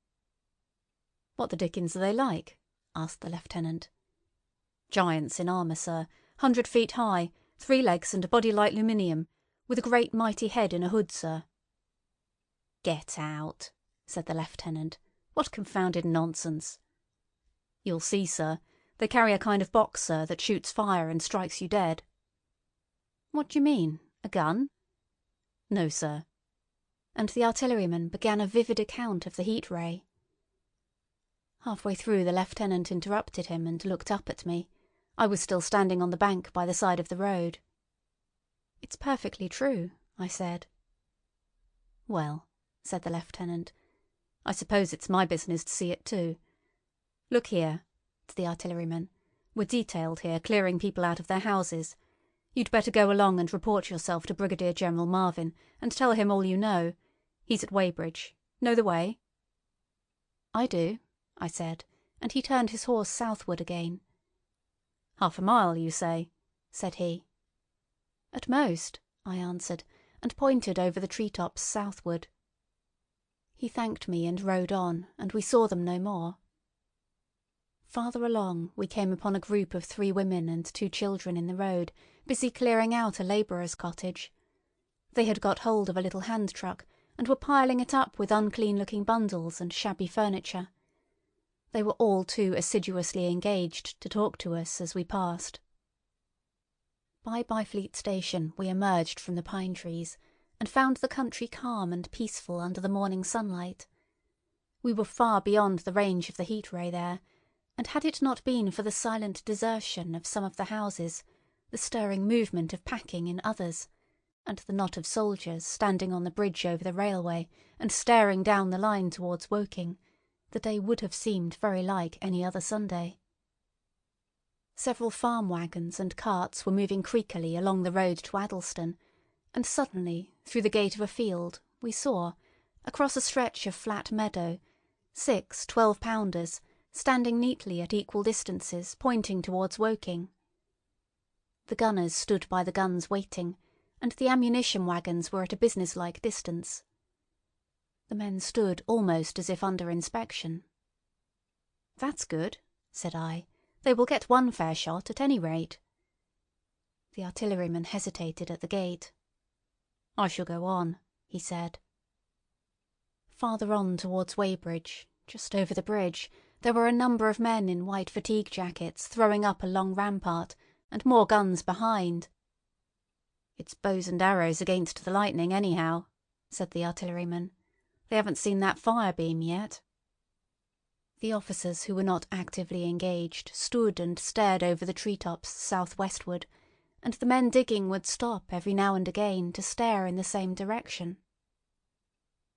"What the dickens are they like?" asked the lieutenant. "Giants in armour, sir. 100 feet high, 3 legs and a body like aluminium, with a great mighty head in a hood, sir." "Get out," said the lieutenant. "What confounded nonsense." "You'll see, sir. They carry a kind of box, sir, that shoots fire and strikes you dead." "What do you mean? A gun?" "No, sir." And the artilleryman began a vivid account of the heat ray. Halfway through the lieutenant interrupted him and looked up at me. I was still standing on the bank by the side of the road. "It's perfectly true," I said. "Well," said the lieutenant, "I suppose it's my business to see it too. Look here," to the artilleryman. "We're detailed here, clearing people out of their houses. You'd better go along and report yourself to Brigadier General Marvin, and tell him all you know. He's at Weybridge. Know the way?" "I do," I said, and he turned his horse southward again. "Half a mile, you say?" said he. "At most," I answered, and pointed over the tree-tops southward. He thanked me and rode on, and we saw them no more. Farther along we came upon a group of 3 women and 2 children in the road, busy clearing out a labourer's cottage. They had got hold of a little hand truck and were piling it up with unclean-looking bundles and shabby furniture. They were all too assiduously engaged to talk to us as we passed. By Byfleet Station we emerged from the pine trees and found the country calm and peaceful under the morning sunlight. We were far beyond the range of the heat ray there, and had it not been for the silent desertion of some of the houses, the stirring movement of packing in others, and the knot of soldiers standing on the bridge over the railway and staring down the line towards Woking, the day would have seemed very like any other Sunday. Several farm wagons and carts were moving creakily along the road to Addlestone, and suddenly, through the gate of a field, we saw, across a stretch of flat meadow, 6 12-pounders standing neatly at equal distances, pointing towards Woking. The gunners stood by the guns waiting, and the ammunition wagons were at a business-like distance. The men stood almost as if under inspection. "That's good," said I. "They will get one fair shot at any rate." The artilleryman hesitated at the gate. "I shall go on," he said. Farther on towards Weybridge, just over the bridge, there were a number of men in white fatigue jackets throwing up a long rampart, and more guns behind. "It's bows and arrows against the lightning, anyhow," said the artilleryman. "They haven't seen that fire beam yet." The officers who were not actively engaged stood and stared over the tree-tops south-westward, and the men digging would stop every now and again to stare in the same direction.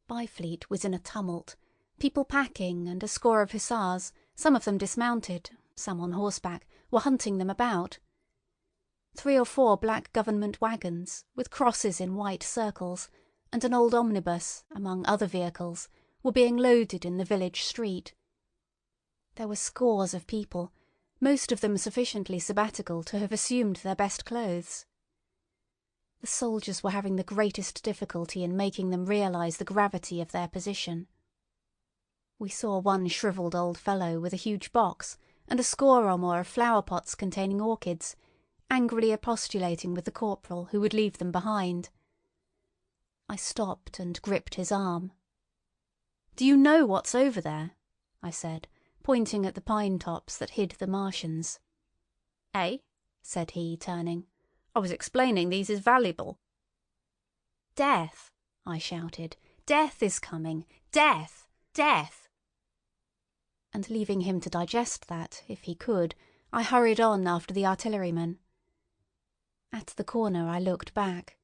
Byfleet was in a tumult. People packing and a score of hussars, some of them dismounted, some on horseback, were hunting them about. 3 or 4 black government wagons, with crosses in white circles, and an old omnibus, among other vehicles, were being loaded in the village street. There were scores of people, most of them sufficiently sabbatical to have assumed their best clothes. The soldiers were having the greatest difficulty in making them realise the gravity of their position. We saw one shrivelled old fellow with a huge box and a score or more of flower-pots containing orchids, angrily expostulating with the corporal who would leave them behind. I stopped and gripped his arm. "Do you know what's over there?" I said, pointing at the pine tops that hid the Martians. "Eh?" said he, turning. "I was explaining these is valuable." "Death!" I shouted. "Death is coming! Death! Death!" And leaving him to digest that, if he could, I hurried on after the artilleryman. At the corner I looked back.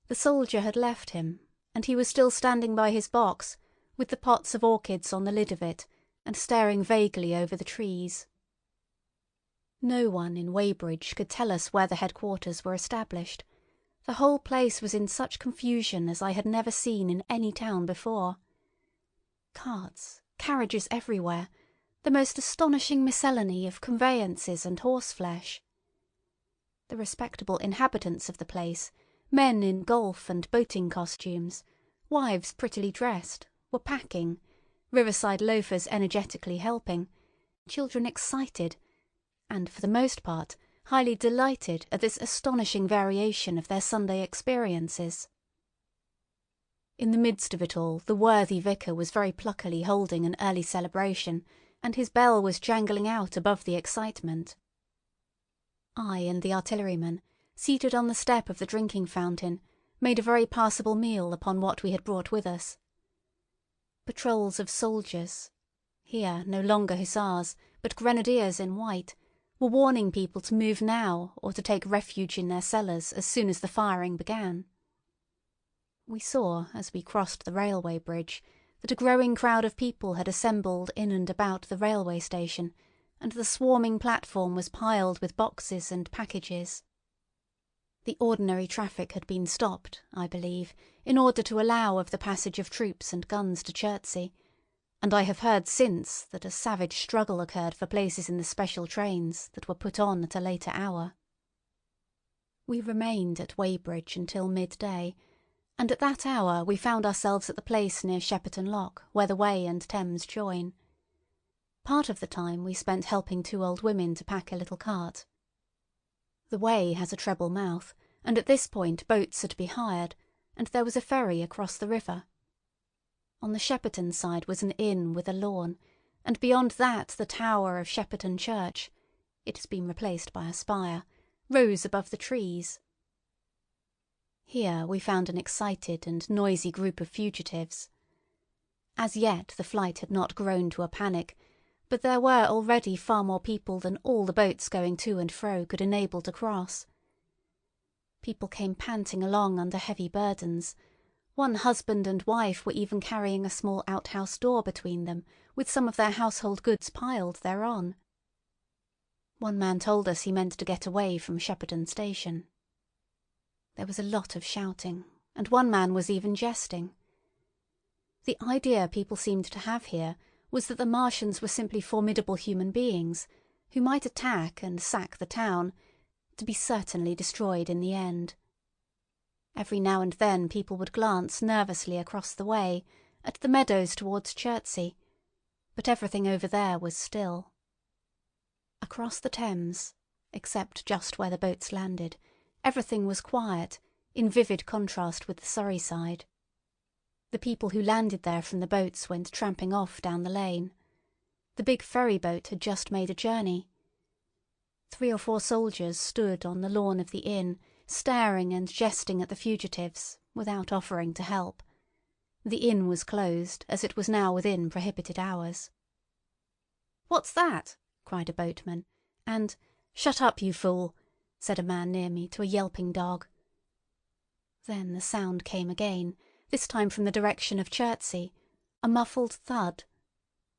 The soldier had left him, and he was still standing by his box, with the pots of orchids on the lid of it, and staring vaguely over the trees. No one in Weybridge could tell us where the headquarters were established. The whole place was in such confusion as I had never seen in any town before. Carts, carriages everywhere, the most astonishing miscellany of conveyances and horseflesh. The respectable inhabitants of the place, men in golf and boating costumes, wives prettily dressed, were packing, riverside loafers energetically helping, children excited, and for the most part highly delighted at this astonishing variation of their Sunday experiences. In the midst of it all the worthy vicar was very pluckily holding an early celebration, and his bell was jangling out above the excitement. I and the artilleryman, seated on the step of the drinking fountain, made a very passable meal upon what we had brought with us. Patrols of soldiers, here no longer hussars, but grenadiers in white, were warning people to move now or to take refuge in their cellars as soon as the firing began. We saw, as we crossed the railway bridge, that a growing crowd of people had assembled in and about the railway station, and the swarming platform was piled with boxes and packages. The ordinary traffic had been stopped, I believe, in order to allow of the passage of troops and guns to Chertsey, and I have heard since that a savage struggle occurred for places in the special trains that were put on at a later hour. We remained at Weybridge until midday, and at that hour we found ourselves at the place near Shepperton Lock where the Wey and Thames join. Part of the time we spent helping two old women to pack a little cart. The Wey has a treble mouth, and at this point boats are to be hired, and there was a ferry across the river. On the Shepperton side was an inn with a lawn, and beyond that the tower of Shepperton Church, it has been replaced by a spire, rose above the trees. Here we found an excited and noisy group of fugitives. As yet the flight had not grown to a panic, but there were already far more people than all the boats going to and fro could enable to cross. People came panting along under heavy burdens. One husband and wife were even carrying a small outhouse door between them, with some of their household goods piled thereon. One man told us he meant to get away from Shepperton Station. There was a lot of shouting, and one man was even jesting. The idea people seemed to have here was that the Martians were simply formidable human beings, who might attack and sack the town, to be certainly destroyed in the end. Every now and then people would glance nervously across the way, at the meadows towards Chertsey, but everything over there was still. Across the Thames, except just where the boats landed, everything was quiet, in vivid contrast with the Surrey side. The people who landed there from the boats went tramping off down the lane. The big ferry boat had just made a journey. 3 or 4 soldiers stood on the lawn of the inn, staring and jesting at the fugitives, without offering to help. The inn was closed, as it was now within prohibited hours. "What's that?" cried a boatman, and "Shut up, you fool," said a man near me to a yelping dog. Then the sound came again, this time from the direction of Chertsey, a muffled thud,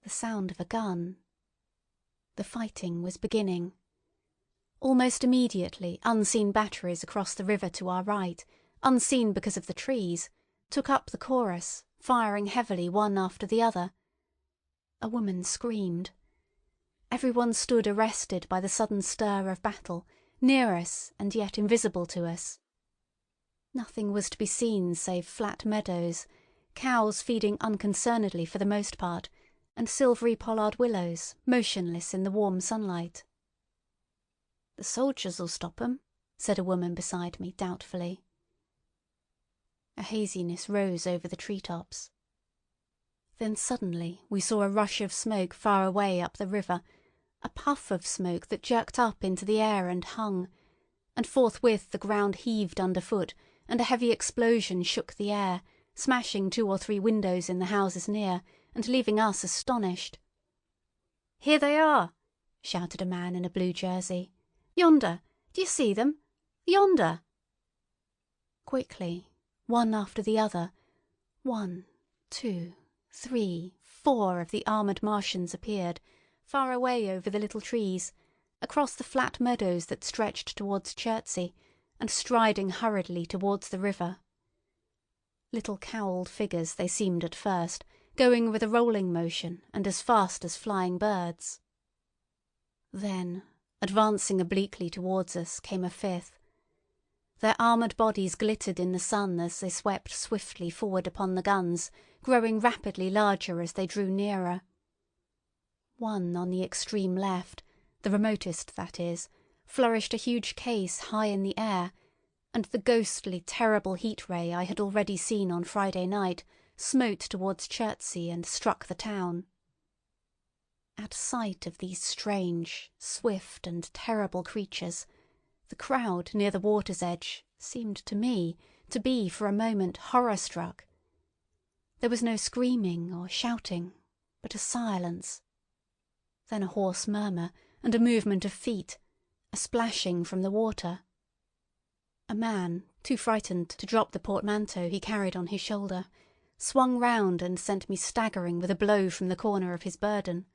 the sound of a gun. The fighting was beginning. Almost immediately unseen batteries across the river to our right, unseen because of the trees, took up the chorus, firing heavily one after the other. A woman screamed. Everyone stood arrested by the sudden stir of battle, near us and yet invisible to us. Nothing was to be seen save flat meadows, cows feeding unconcernedly for the most part, and silvery pollard willows, motionless in the warm sunlight. "The soldiers'll stop 'em," said a woman beside me doubtfully. A haziness rose over the treetops. Then suddenly we saw a rush of smoke far away up the river, a puff of smoke that jerked up into the air and hung, and forthwith the ground heaved underfoot, and a heavy explosion shook the air, smashing 2 or 3 windows in the houses near, and leaving us astonished. "Here they are!" shouted a man in a blue jersey. "Yonder! Do you see them? Yonder!" Quickly, one after the other, 1, 2, 3, 4 of the armoured Martians appeared, far away over the little trees, across the flat meadows that stretched towards Chertsey, and striding hurriedly towards the river. Little cowled figures they seemed at first, going with a rolling motion and as fast as flying birds. Then, advancing obliquely towards us, came a fifth. Their armoured bodies glittered in the sun as they swept swiftly forward upon the guns, growing rapidly larger as they drew nearer. One on the extreme left, the remotest that is, flourished a huge case high in the air, and the ghostly, terrible heat ray I had already seen on Friday night smote towards Chertsey and struck the town. At sight of these strange, swift, and terrible creatures, the crowd near the water's edge seemed to me to be for a moment horror-struck. There was no screaming or shouting, but a silence. Then a hoarse murmur and a movement of feet, a splashing from the water. A man, too frightened to drop the portmanteau he carried on his shoulder, swung round and sent me staggering with a blow from the corner of his burden.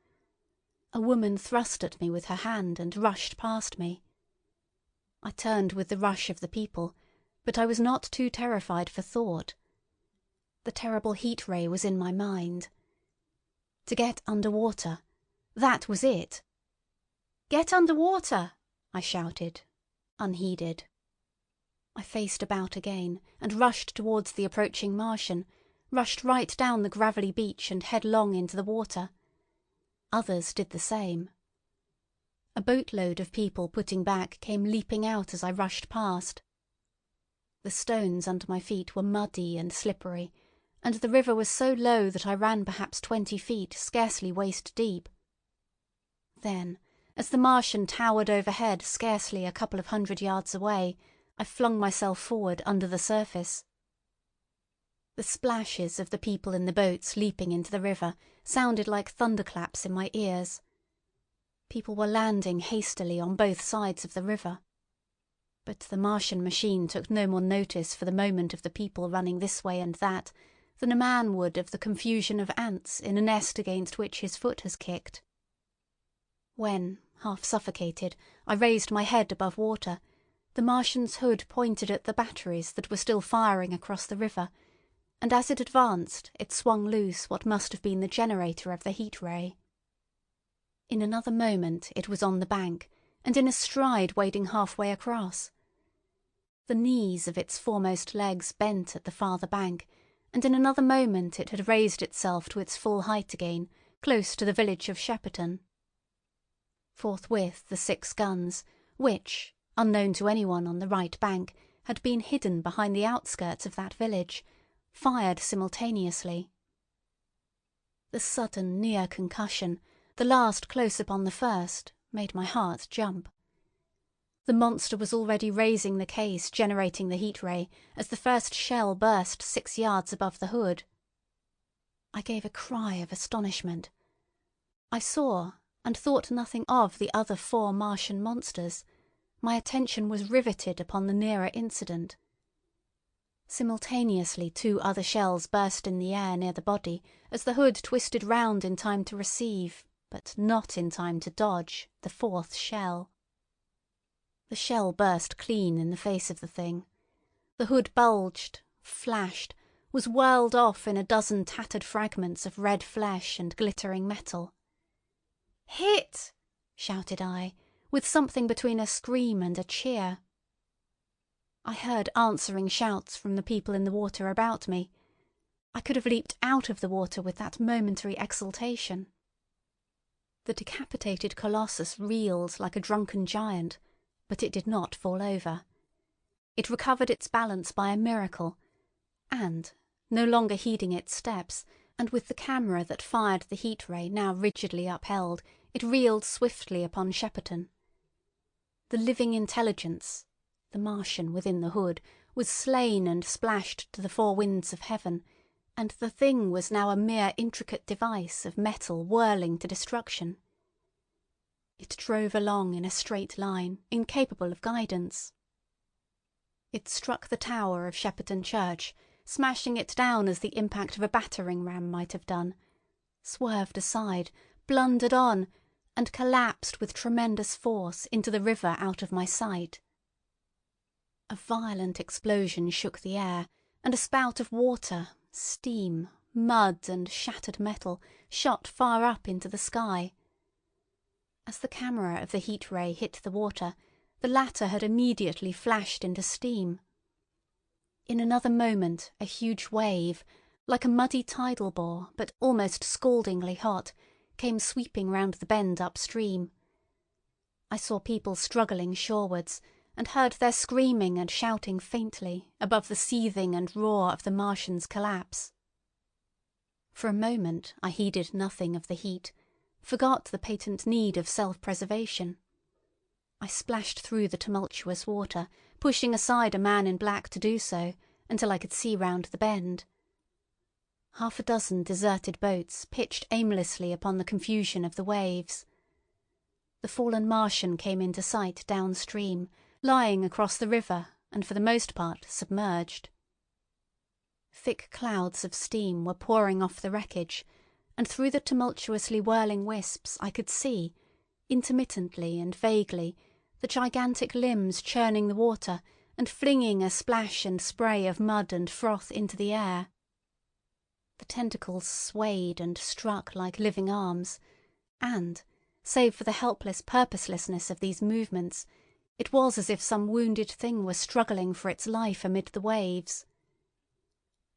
A woman thrust at me with her hand and rushed past me. I turned with the rush of the people, but I was not too terrified for thought. The terrible heat ray was in my mind. To get under water, that was it. "Get under water!" I shouted, unheeded. I faced about again and rushed towards the approaching Martian, rushed right down the gravelly beach and headlong into the water. Others did the same. A boatload of people putting back came leaping out as I rushed past. The stones under my feet were muddy and slippery, and the river was so low that I ran perhaps 20 feet, scarcely waist deep. Then, as the Martian towered overhead scarcely a couple of 100 yards away, I flung myself forward under the surface. The splashes of the people in the boats leaping into the river sounded like thunderclaps in my ears. People were landing hastily on both sides of the river. But the Martian machine took no more notice for the moment of the people running this way and that than a man would of the confusion of ants in a nest against which his foot has kicked. When, half suffocated, I raised my head above water, the Martian's hood pointed at the batteries that were still firing across the river, and as it advanced it swung loose what must have been the generator of the heat ray. In another moment it was on the bank, and in a stride wading halfway across. The knees of its foremost legs bent at the farther bank, and in another moment it had raised itself to its full height again, close to the village of Shepperton. Forthwith the 6 guns, which, unknown to anyone on the right bank, had been hidden behind the outskirts of that village, fired simultaneously. The sudden near concussion, the last close upon the first, made my heart jump. The monster was already raising the case generating the heat ray as the first shell burst 6 yards above the hood. I gave a cry of astonishment. I saw and thought nothing of the other 4 Martian monsters. My attention was riveted upon the nearer incident. Simultaneously 2 other shells burst in the air near the body as the hood twisted round in time to receive, but not in time to dodge, the 4th shell. The shell burst clean in the face of the thing. The hood bulged, flashed, was whirled off in a dozen tattered fragments of red flesh and glittering metal. "Hit!" shouted I, with something between a scream and a cheer. I heard answering shouts from the people in the water about me. I could have leaped out of the water with that momentary exultation. The decapitated colossus reeled like a drunken giant, but it did not fall over. It recovered its balance by a miracle, and, no longer heeding its steps, and with the camera that fired the heat ray now rigidly upheld, it reeled swiftly upon Shepperton. The living intelligence, the Martian within the hood, was slain and splashed to the 4 winds of heaven, and the thing was now a mere intricate device of metal whirling to destruction. It drove along in a straight line, incapable of guidance. It struck the tower of Shepperton Church, smashing it down as the impact of a battering ram might have done, swerved aside, blundered on, and collapsed with tremendous force into the river out of my sight. A violent explosion shook the air, and a spout of water, steam, mud, and shattered metal shot far up into the sky. As the camera of the heat ray hit the water, the latter had immediately flashed into steam. In another moment a huge wave, like a muddy tidal bore but almost scaldingly hot, came sweeping round the bend upstream. I saw people struggling shorewards, and heard their screaming and shouting faintly above the seething and roar of the Martian's collapse. For a moment I heeded nothing of the heat, forgot the patent need of self-preservation. I splashed through the tumultuous water, pushing aside a man in black to do so, until I could see round the bend. Half a dozen deserted boats pitched aimlessly upon the confusion of the waves. The fallen Martian came into sight downstream, lying across the river and for the most part submerged. Thick clouds of steam were pouring off the wreckage, and through the tumultuously whirling wisps I could see, intermittently and vaguely, the gigantic limbs churning the water and flinging a splash and spray of mud and froth into the air. The tentacles swayed and struck like living arms, and, save for the helpless purposelessness of these movements, it was as if some wounded thing were struggling for its life amid the waves.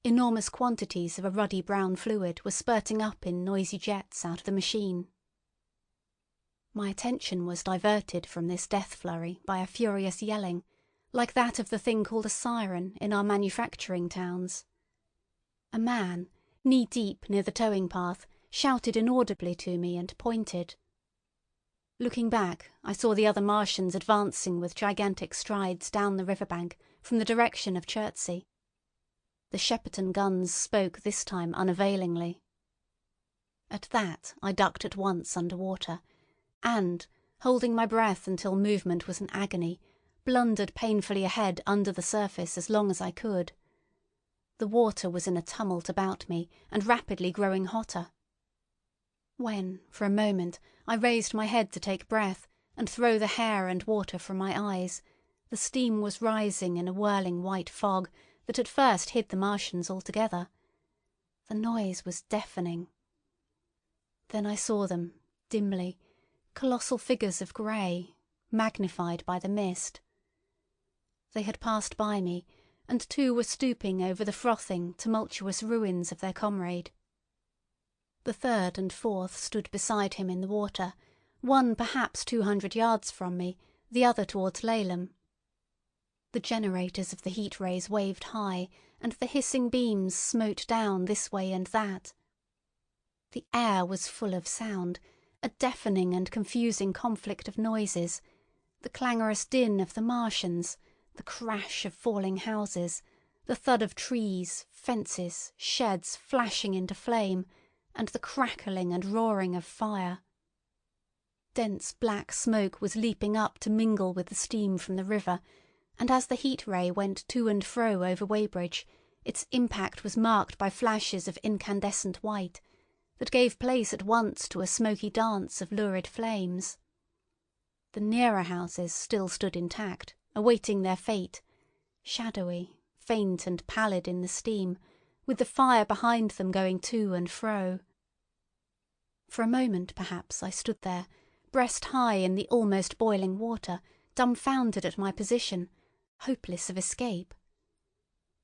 Enormous quantities of a ruddy brown fluid were spurting up in noisy jets out of the machine. My attention was diverted from this death flurry by a furious yelling, like that of the thing called a siren in our manufacturing towns. A man, knee-deep near the towing path, shouted inaudibly to me and pointed. Looking back, I saw the other Martians advancing with gigantic strides down the riverbank from the direction of Chertsey. The Shepperton guns spoke this time unavailingly. At that I ducked at once under water, and, holding my breath until movement was an agony, blundered painfully ahead under the surface as long as I could. The water was in a tumult about me and rapidly growing hotter. When, for a moment, I raised my head to take breath and throw the hair and water from my eyes, the steam was rising in a whirling white fog that at first hid the Martians altogether. The noise was deafening. Then I saw them, dimly, colossal figures of grey, magnified by the mist. They had passed by me, and two were stooping over the frothing, tumultuous ruins of their comrade. The third and fourth stood beside him in the water, one perhaps 200 yards from me, the other towards Laleham. The generators of the heat rays waved high, and the hissing beams smote down this way and that. The air was full of sound, a deafening and confusing conflict of noises, the clangorous din of the Martians, the crash of falling houses, the thud of trees, fences, sheds flashing into flame, and the crackling and roaring of fire. Dense black smoke was leaping up to mingle with the steam from the river, and as the heat ray went to and fro over Weybridge, its impact was marked by flashes of incandescent white that gave place at once to a smoky dance of lurid flames. The nearer houses still stood intact, awaiting their fate, shadowy, faint and pallid in the steam, with the fire behind them going to and fro. For a moment, perhaps, I stood there, breast high in the almost boiling water, dumbfounded at my position, hopeless of escape.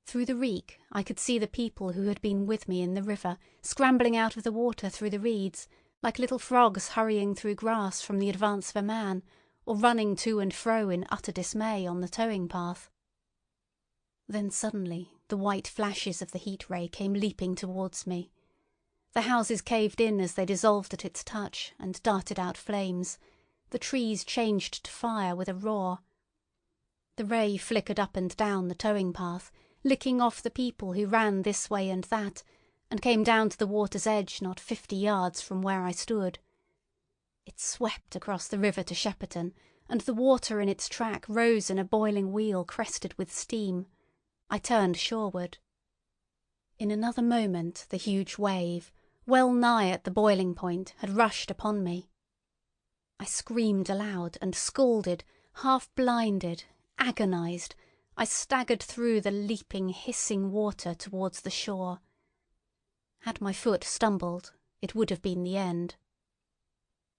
Through the reek I could see the people who had been with me in the river scrambling out of the water through the reeds, like little frogs hurrying through grass from the advance of a man, or running to and fro in utter dismay on the towing path. Then suddenly the white flashes of the heat ray came leaping towards me. The houses caved in as they dissolved at its touch and darted out flames. The trees changed to fire with a roar. The ray flickered up and down the towing path, licking off the people who ran this way and that, and came down to the water's edge not 50 yards from where I stood. It swept across the river to Shepperton, and the water in its track rose in a boiling wheel crested with steam, I turned shoreward. In another moment the huge wave, well nigh at the boiling point, had rushed upon me. I screamed aloud and scalded, half-blinded, agonised. I staggered through the leaping, hissing water towards the shore. Had my foot stumbled, it would have been the end.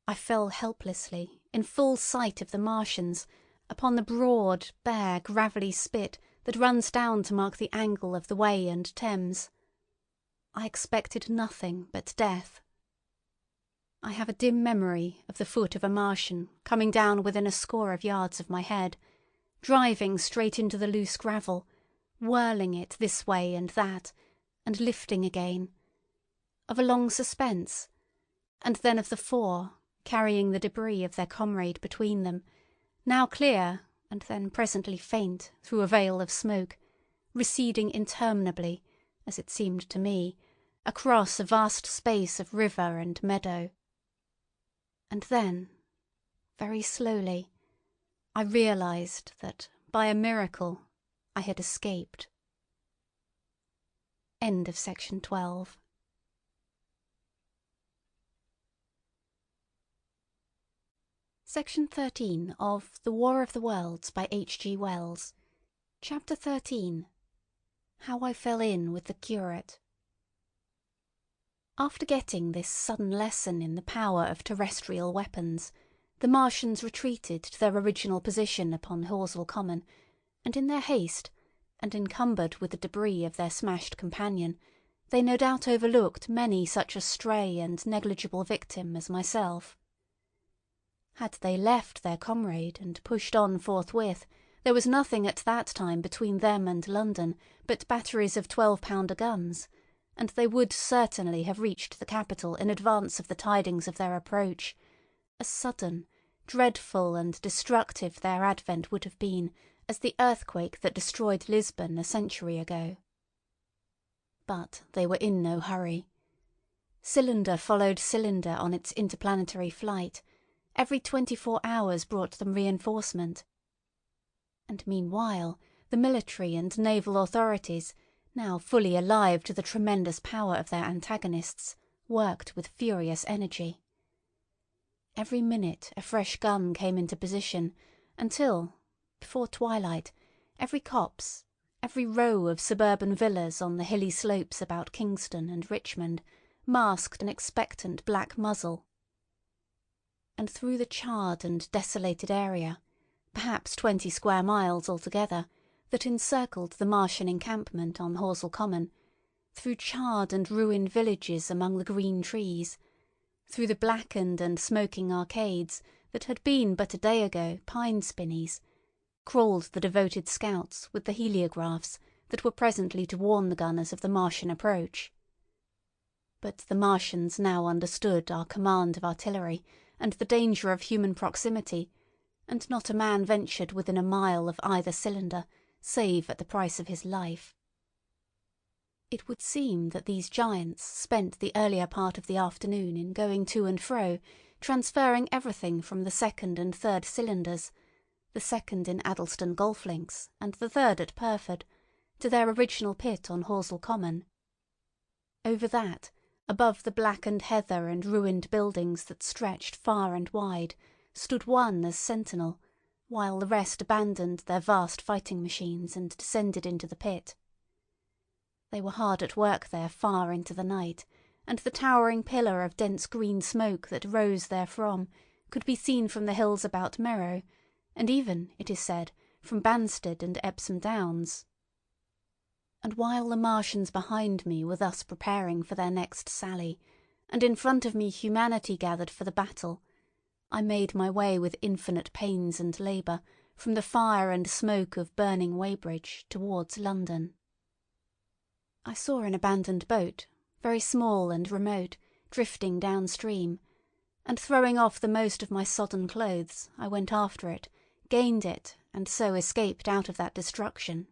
I fell helplessly, in full sight of the Martians, upon the broad, bare, gravelly spit that runs down to mark the angle of the Wey and Thames. I expected nothing but death. I have a dim memory of the foot of a Martian coming down within a score of yards of my head, driving straight into the loose gravel, whirling it this way and that, and lifting again, of a long suspense, and then of the four, carrying the debris of their comrade between them, now clear and then presently faint through a veil of smoke, receding interminably, as it seemed to me, across a vast space of river and meadow. And then, very slowly, I realised that, by a miracle, I had escaped. End of section 12. Section 13 of The War of the Worlds by H.G. Wells. Chapter 13. How I Fell In with the Curate. After getting this sudden lesson in the power of terrestrial weapons, the Martians retreated to their original position upon Horsell Common, and in their haste, and encumbered with the debris of their smashed companion, they no doubt overlooked many such a stray and negligible victim as myself. Had they left their comrade and pushed on forthwith, there was nothing at that time between them and London but batteries of 12-pounder guns, and they would certainly have reached the capital in advance of the tidings of their approach. As sudden, dreadful, and destructive their advent would have been as the earthquake that destroyed Lisbon a century ago. But they were in no hurry. Cylinder followed cylinder on its interplanetary flight. Every 24 hours brought them reinforcement. And meanwhile, the military and naval authorities, now fully alive to the tremendous power of their antagonists, worked with furious energy. Every minute a fresh gun came into position, until, before twilight, every copse, every row of suburban villas on the hilly slopes about Kingston and Richmond masked an expectant black muzzle. And through the charred and desolated area, perhaps 20 square miles altogether, that encircled the Martian encampment on Horsell Common, through charred and ruined villages among the green trees, through the blackened and smoking arcades that had been but a day ago pine spinneys, crawled the devoted scouts with the heliographs that were presently to warn the gunners of the Martian approach. But the Martians now understood our command of artillery and the danger of human proximity, and not a man ventured within a mile of either cylinder, save at the price of his life. It would seem that these giants spent the earlier part of the afternoon in going to and fro, transferring everything from the second and third cylinders, the second in Addlestone Golf Links and the third at Purford, to their original pit on Horsell Common. Over that, above the blackened heather and ruined buildings that stretched far and wide, stood one as sentinel, while the rest abandoned their vast fighting machines and descended into the pit. They were hard at work there far into the night, and the towering pillar of dense green smoke that rose therefrom could be seen from the hills about Merrow, and even, it is said, from Banstead and Epsom Downs. And while the Martians behind me were thus preparing for their next sally, and in front of me humanity gathered for the battle, I made my way with infinite pains and labour from the fire and smoke of burning Weybridge towards London. I saw an abandoned boat, very small and remote, drifting downstream, and throwing off the most of my sodden clothes, I went after it, gained it, and so escaped out of that destruction.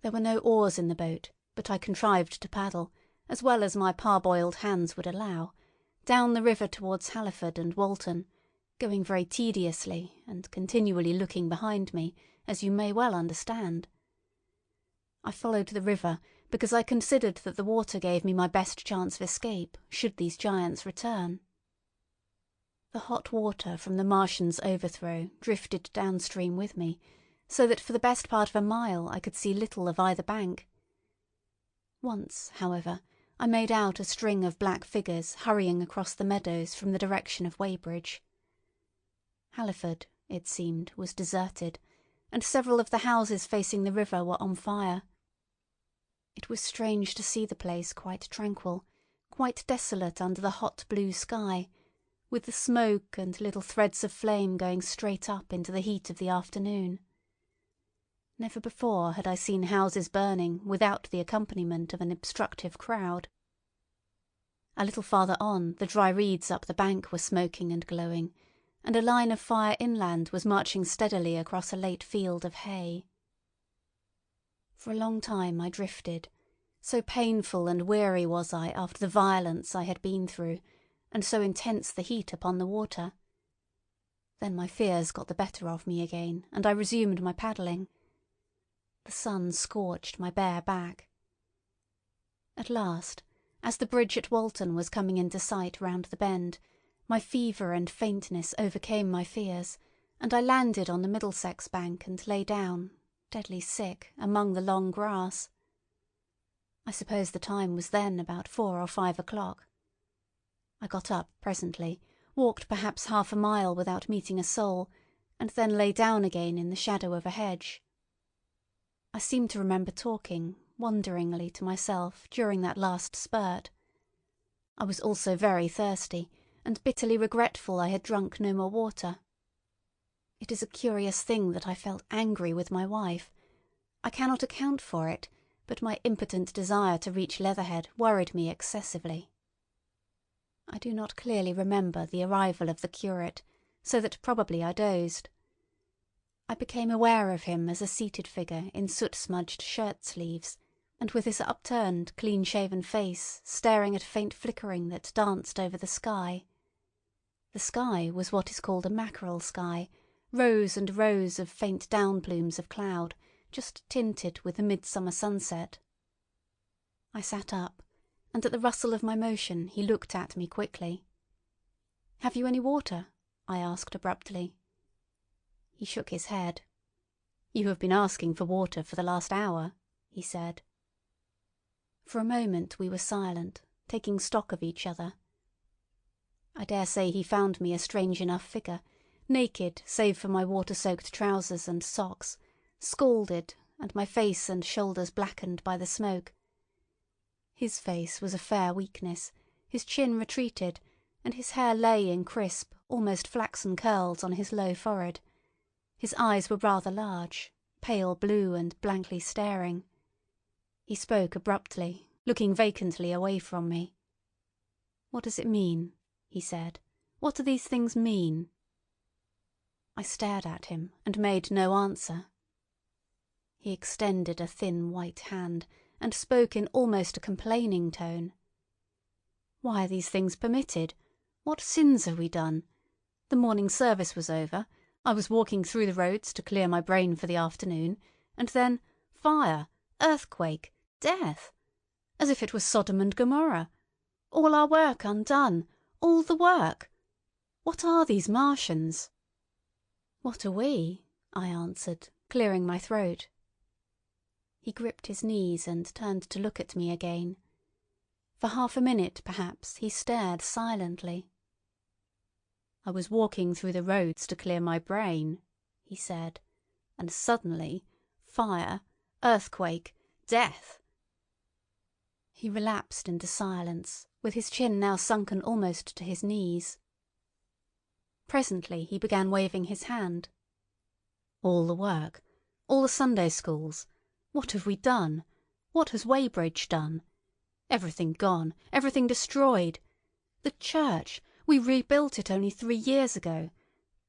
There were no oars in the boat, but I contrived to paddle, as well as my parboiled hands would allow, down the river towards Halliford and Walton, going very tediously and continually looking behind me, as you may well understand. I followed the river because I considered that the water gave me my best chance of escape should these giants return. The hot water from the Martian's overthrow drifted downstream with me, so that for the best part of a mile I could see little of either bank. Once, however, I made out a string of black figures hurrying across the meadows from the direction of Weybridge. Halliford, it seemed, was deserted, and several of the houses facing the river were on fire. It was strange to see the place quite tranquil, quite desolate under the hot blue sky, with the smoke and little threads of flame going straight up into the heat of the afternoon. Never before had I seen houses burning without the accompaniment of an obstructive crowd. A little farther on, the dry reeds up the bank were smoking and glowing, and a line of fire inland was marching steadily across a late field of hay. For a long time I drifted, so painful and weary was I after the violence I had been through, and so intense the heat upon the water. Then my fears got the better of me again, and I resumed my paddling. The sun scorched my bare back. At last, as the bridge at Walton was coming into sight round the bend, my fever and faintness overcame my fears, and I landed on the Middlesex bank and lay down, deadly sick, among the long grass. I suppose the time was then about 4 or 5 o'clock. I got up presently, walked perhaps half a mile without meeting a soul, and then lay down again in the shadow of a hedge. I seem to remember talking, wonderingly, to myself during that last spurt. I was also very thirsty, and bitterly regretful I had drunk no more water. It is a curious thing that I felt angry with my wife. I cannot account for it, but my impotent desire to reach Leatherhead worried me excessively. I do not clearly remember the arrival of the curate, so that probably I dozed. I became aware of him as a seated figure in soot-smudged shirt-sleeves, and with his upturned, clean-shaven face staring at a faint flickering that danced over the sky. The sky was what is called a mackerel sky, rows and rows of faint down plumes of cloud, just tinted with the midsummer sunset. I sat up, and at the rustle of my motion he looked at me quickly. "Have you any water?" I asked abruptly. He shook his head. "You have been asking for water for the last hour," he said. For a moment we were silent, taking stock of each other. I dare say he found me a strange enough figure, naked save for my water-soaked trousers and socks, scalded, and my face and shoulders blackened by the smoke. His face was a fair weakness, his chin retreated, and his hair lay in crisp, almost flaxen curls on his low forehead. His eyes were rather large, pale blue and blankly staring. He spoke abruptly, looking vacantly away from me. "What does it mean?" he said. "What do these things mean?" I stared at him and made no answer. He extended a thin white hand and spoke in almost a complaining tone. "Why are these things permitted? What sins have we done? The morning service was over. I was walking through the roads to clear my brain for the afternoon, and then fire, earthquake, death! As if it was Sodom and Gomorrah. All our work undone, all the work. What are these Martians?" "What are we?" I answered, clearing my throat. He gripped his knees and turned to look at me again. For half a minute, perhaps, he stared silently. "I was walking through the roads to clear my brain," he said, "and suddenly fire, earthquake, death!" He relapsed into silence, with his chin now sunken almost to his knees. Presently he began waving his hand. "All the work, all the Sunday schools. What have we done? What has Weybridge done? Everything gone, everything destroyed. The church, we rebuilt it only 3 years ago.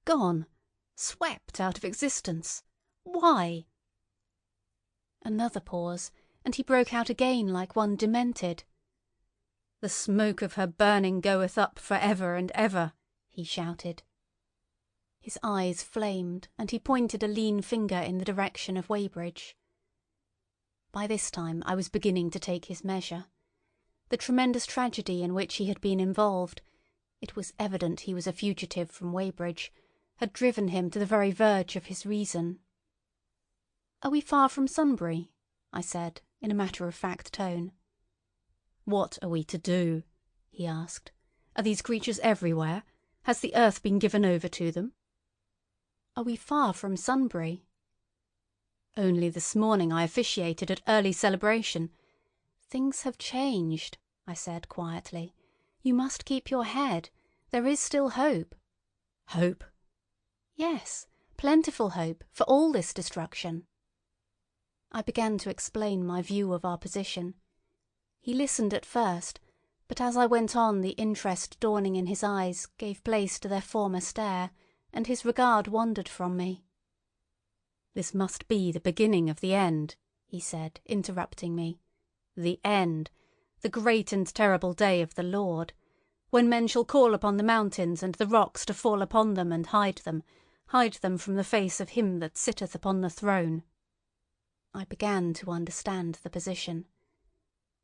Gone, swept out of existence. Why?" Another pause, and he broke out again like one demented. "The smoke of her burning goeth up for ever and ever," he shouted. His eyes flamed, and he pointed a lean finger in the direction of Weybridge. By this time I was beginning to take his measure. The tremendous tragedy in which he had been involved—it was evident he was a fugitive from Weybridge—had driven him to the very verge of his reason. "Are we far from Sunbury?" I said, in a matter-of-fact tone. "What are we to do?" he asked. "Are these creatures everywhere? Has the earth been given over to them?" "Are we far from Sunbury?" "Only this morning I officiated at early celebration. Things have changed," I said quietly. "You must keep your head. There is still hope." "Hope?" "Yes, plentiful hope for all this destruction." I began to explain my view of our position. He listened at first, but as I went on the interest dawning in his eyes gave place to their former stare, and his regard wandered from me. "This must be the beginning of the end," he said, interrupting me. "The end, the great and terrible day of the Lord, when men shall call upon the mountains and the rocks to fall upon them and hide them from the face of him that sitteth upon the throne." I began to understand the position.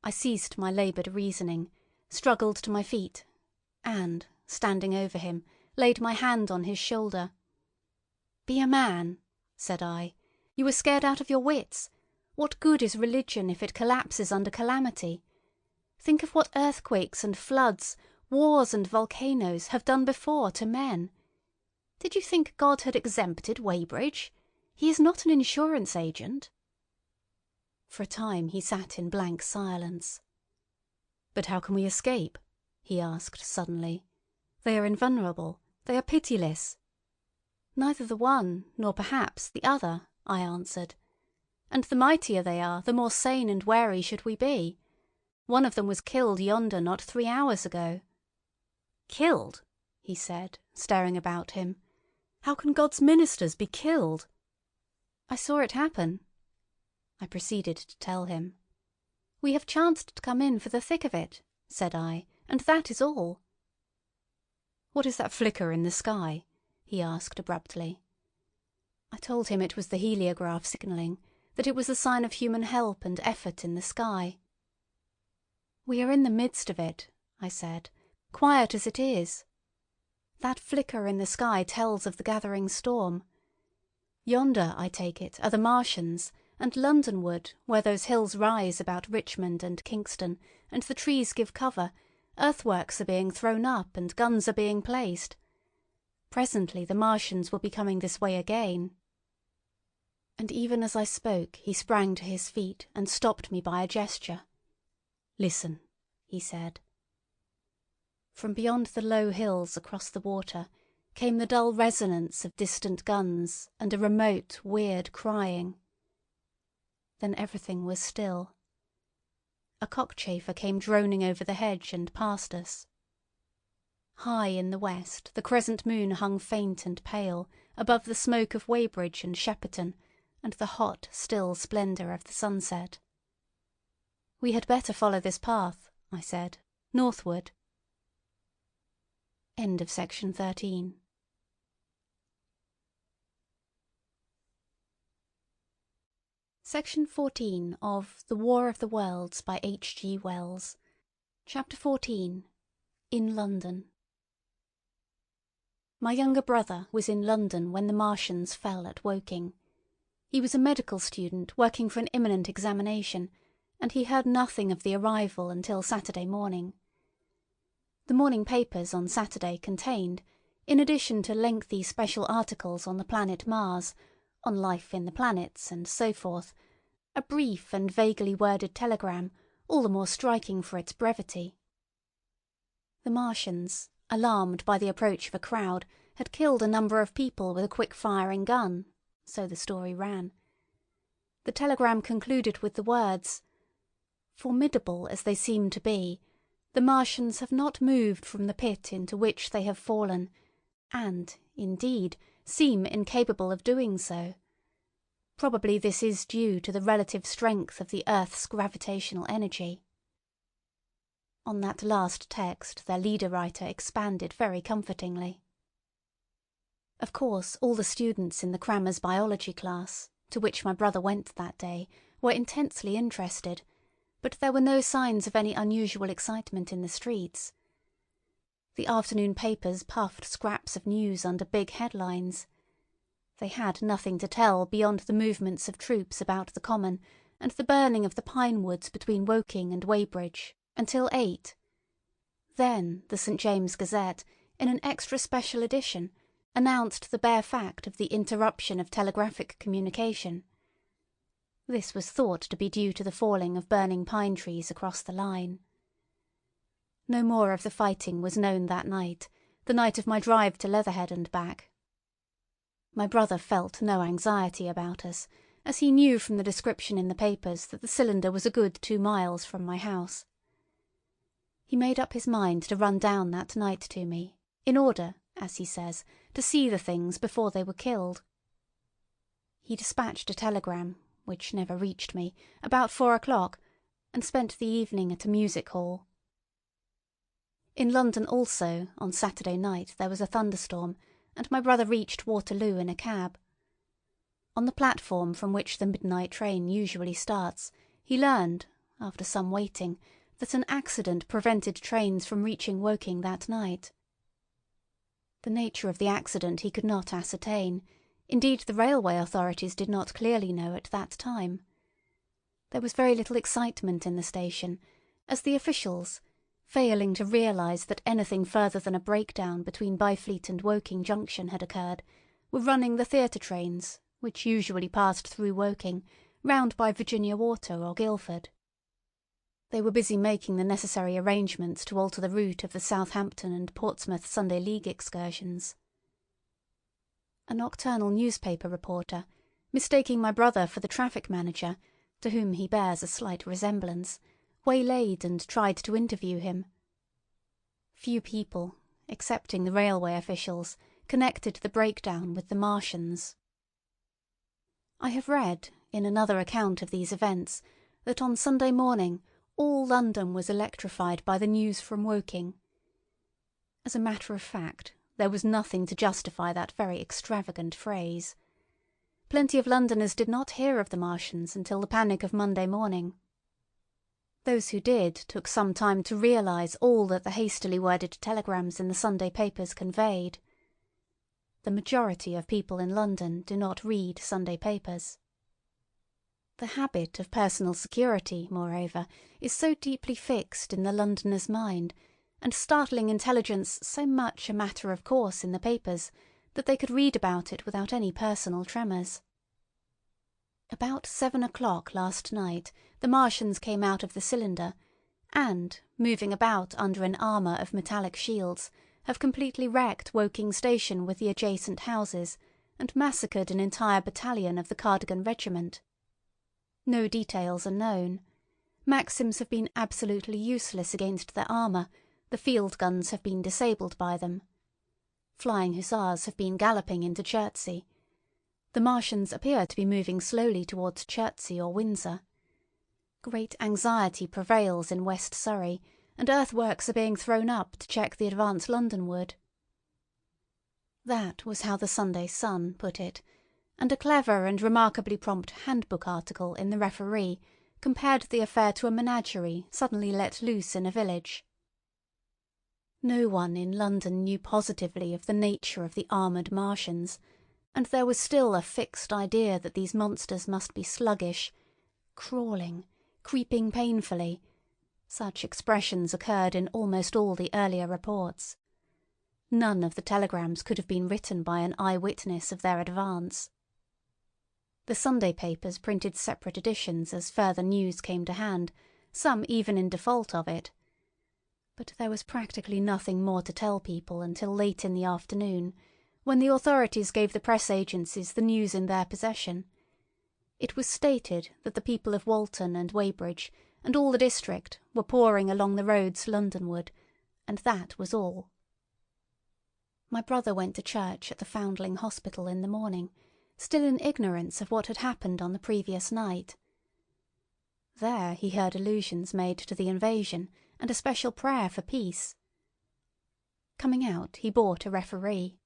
I ceased my laboured reasoning, struggled to my feet, and, standing over him, laid my hand on his shoulder. "Be a man," said I. "You are scared out of your wits. What good is religion if it collapses under calamity? Think of what earthquakes and floods, wars and volcanoes have done before to men. Did you think God had exempted Weybridge? He is not an insurance agent." For a time he sat in blank silence. "But how can we escape?" he asked suddenly. "They are invulnerable. They are pitiless." "Neither the one, nor perhaps the other," I answered. "And the mightier they are, the more sane and wary should we be. One of them was killed yonder not 3 hours ago." "Killed?" he said, staring about him. "How can God's ministers be killed?" "I saw it happen." I proceeded to tell him. "We have chanced to come in for the thick of it," said I, "and that is all." "What is that flicker in the sky?" he asked abruptly. I told him it was the heliograph signalling, that it was a sign of human help and effort in the sky. "We are in the midst of it," I said, "quiet as it is. That flicker in the sky tells of the gathering storm. Yonder, I take it, are the Martians, and Londonward, where those hills rise about Richmond and Kingston, and the trees give cover, earthworks are being thrown up and guns are being placed. Presently the Martians will be coming this way again." And even as I spoke he sprang to his feet and stopped me by a gesture. "Listen," he said. From beyond the low hills across the water came the dull resonance of distant guns and a remote, weird crying. Then everything was still. A cockchafer came droning over the hedge and past us. High in the west the crescent moon hung faint and pale above the smoke of Weybridge and Shepperton and the hot, still splendour of the sunset. "We had better follow this path," I said, "northward." End of section 13. Section 14 of The War of the Worlds by H. G. Wells. Chapter 14. In London. My younger brother was in London when the Martians fell at Woking. He was a medical student working for an imminent examination, and he heard nothing of the arrival until Saturday morning. The morning papers on Saturday contained, in addition to lengthy special articles on the planet Mars, on life in the planets, and so forth, a brief and vaguely worded telegram, all the more striking for its brevity. The Martians, alarmed by the approach of a crowd, had killed a number of people with a quick-firing gun, so the story ran. The telegram concluded with the words, "Formidable as they seem to be, the Martians have not moved from the pit into which they have fallen, and, indeed, seem incapable of doing so. Probably this is due to the relative strength of the Earth's gravitational energy." On that last text their leader writer expanded very comfortingly. Of course, all the students in the crammers' biology class, to which my brother went that day, were intensely interested, but there were no signs of any unusual excitement in the streets. The afternoon papers puffed scraps of news under big headlines. They had nothing to tell beyond the movements of troops about the common and the burning of the pine woods between Woking and Weybridge until 8. Then the St. James's Gazette, in an extra special edition, announced the bare fact of the interruption of telegraphic communication. This was thought to be due to the falling of burning pine trees across the line. No more of the fighting was known that night, the night of my drive to Leatherhead and back. My brother felt no anxiety about us, as he knew from the description in the papers that the cylinder was a good 2 miles from my house. He made up his mind to run down that night to me, in order, as he says, to see the things before they were killed. He dispatched a telegram, which never reached me, about 4 o'clock, and spent the evening at a music hall. In London also, on Saturday night there was a thunderstorm, and my brother reached Waterloo in a cab. On the platform from which the midnight train usually starts, he learned, after some waiting, that an accident prevented trains from reaching Woking that night. The nature of the accident he could not ascertain. Indeed, the railway authorities did not clearly know at that time. There was very little excitement in the station, as the officials, failing to realise that anything further than a breakdown between Byfleet and Woking Junction had occurred, were running the theatre trains, which usually passed through Woking, round by Virginia Water or Guildford. They were busy making the necessary arrangements to alter the route of the Southampton and Portsmouth Sunday League excursions. A nocturnal newspaper reporter, mistaking my brother for the traffic manager, to whom he bears a slight resemblance, waylaid and tried to interview him. Few people, excepting the railway officials, connected the breakdown with the Martians. I have read, in another account of these events, that on Sunday morning all London was electrified by the news from Woking. As a matter of fact, there was nothing to justify that very extravagant phrase. Plenty of Londoners did not hear of the Martians until the panic of Monday morning. Those who did took some time to realise all that the hastily worded telegrams in the Sunday papers conveyed. The majority of people in London do not read Sunday papers. The habit of personal security, moreover, is so deeply fixed in the Londoner's mind, and startling intelligence so much a matter of course in the papers, that they could read about it without any personal tremors. About 7 o'clock last night the Martians came out of the cylinder, and, moving about under an armour of metallic shields, have completely wrecked Woking Station with the adjacent houses, and massacred an entire battalion of the Cardigan Regiment. No details are known. Maxims have been absolutely useless against their armour, the field guns have been disabled by them. Flying hussars have been galloping into Chertsey. The Martians appear to be moving slowly towards Chertsey or Windsor. Great anxiety prevails in West Surrey, and earthworks are being thrown up to check the advance Londonward. That was how the Sunday Sun put it, and a clever and remarkably prompt handbook article in the Referee compared the affair to a menagerie suddenly let loose in a village. No one in London knew positively of the nature of the armoured Martians, and there was still a fixed idea that these monsters must be sluggish, crawling, creeping painfully. Such expressions occurred in almost all the earlier reports. None of the telegrams could have been written by an eyewitness of their advance. The Sunday papers printed separate editions as further news came to hand, some even in default of it. But there was practically nothing more to tell people until late in the afternoon, when the authorities gave the press agencies the news in their possession. It was stated that the people of Walton and Weybridge and all the district were pouring along the roads Londonward, and that was all. My brother went to church at the Foundling Hospital in the morning, still in ignorance of what had happened on the previous night. There he heard allusions made to the invasion and a special prayer for peace. Coming out, he bought a Referee.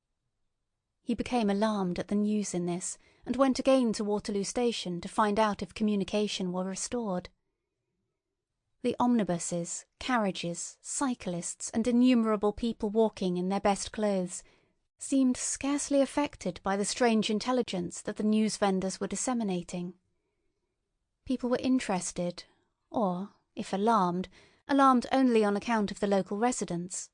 He became alarmed at the news in this, and went again to Waterloo Station to find out if communication were restored. The omnibuses, carriages, cyclists, and innumerable people walking in their best clothes seemed scarcely affected by the strange intelligence that the news vendors were disseminating. People were interested, or, if alarmed, alarmed only on account of the local residents.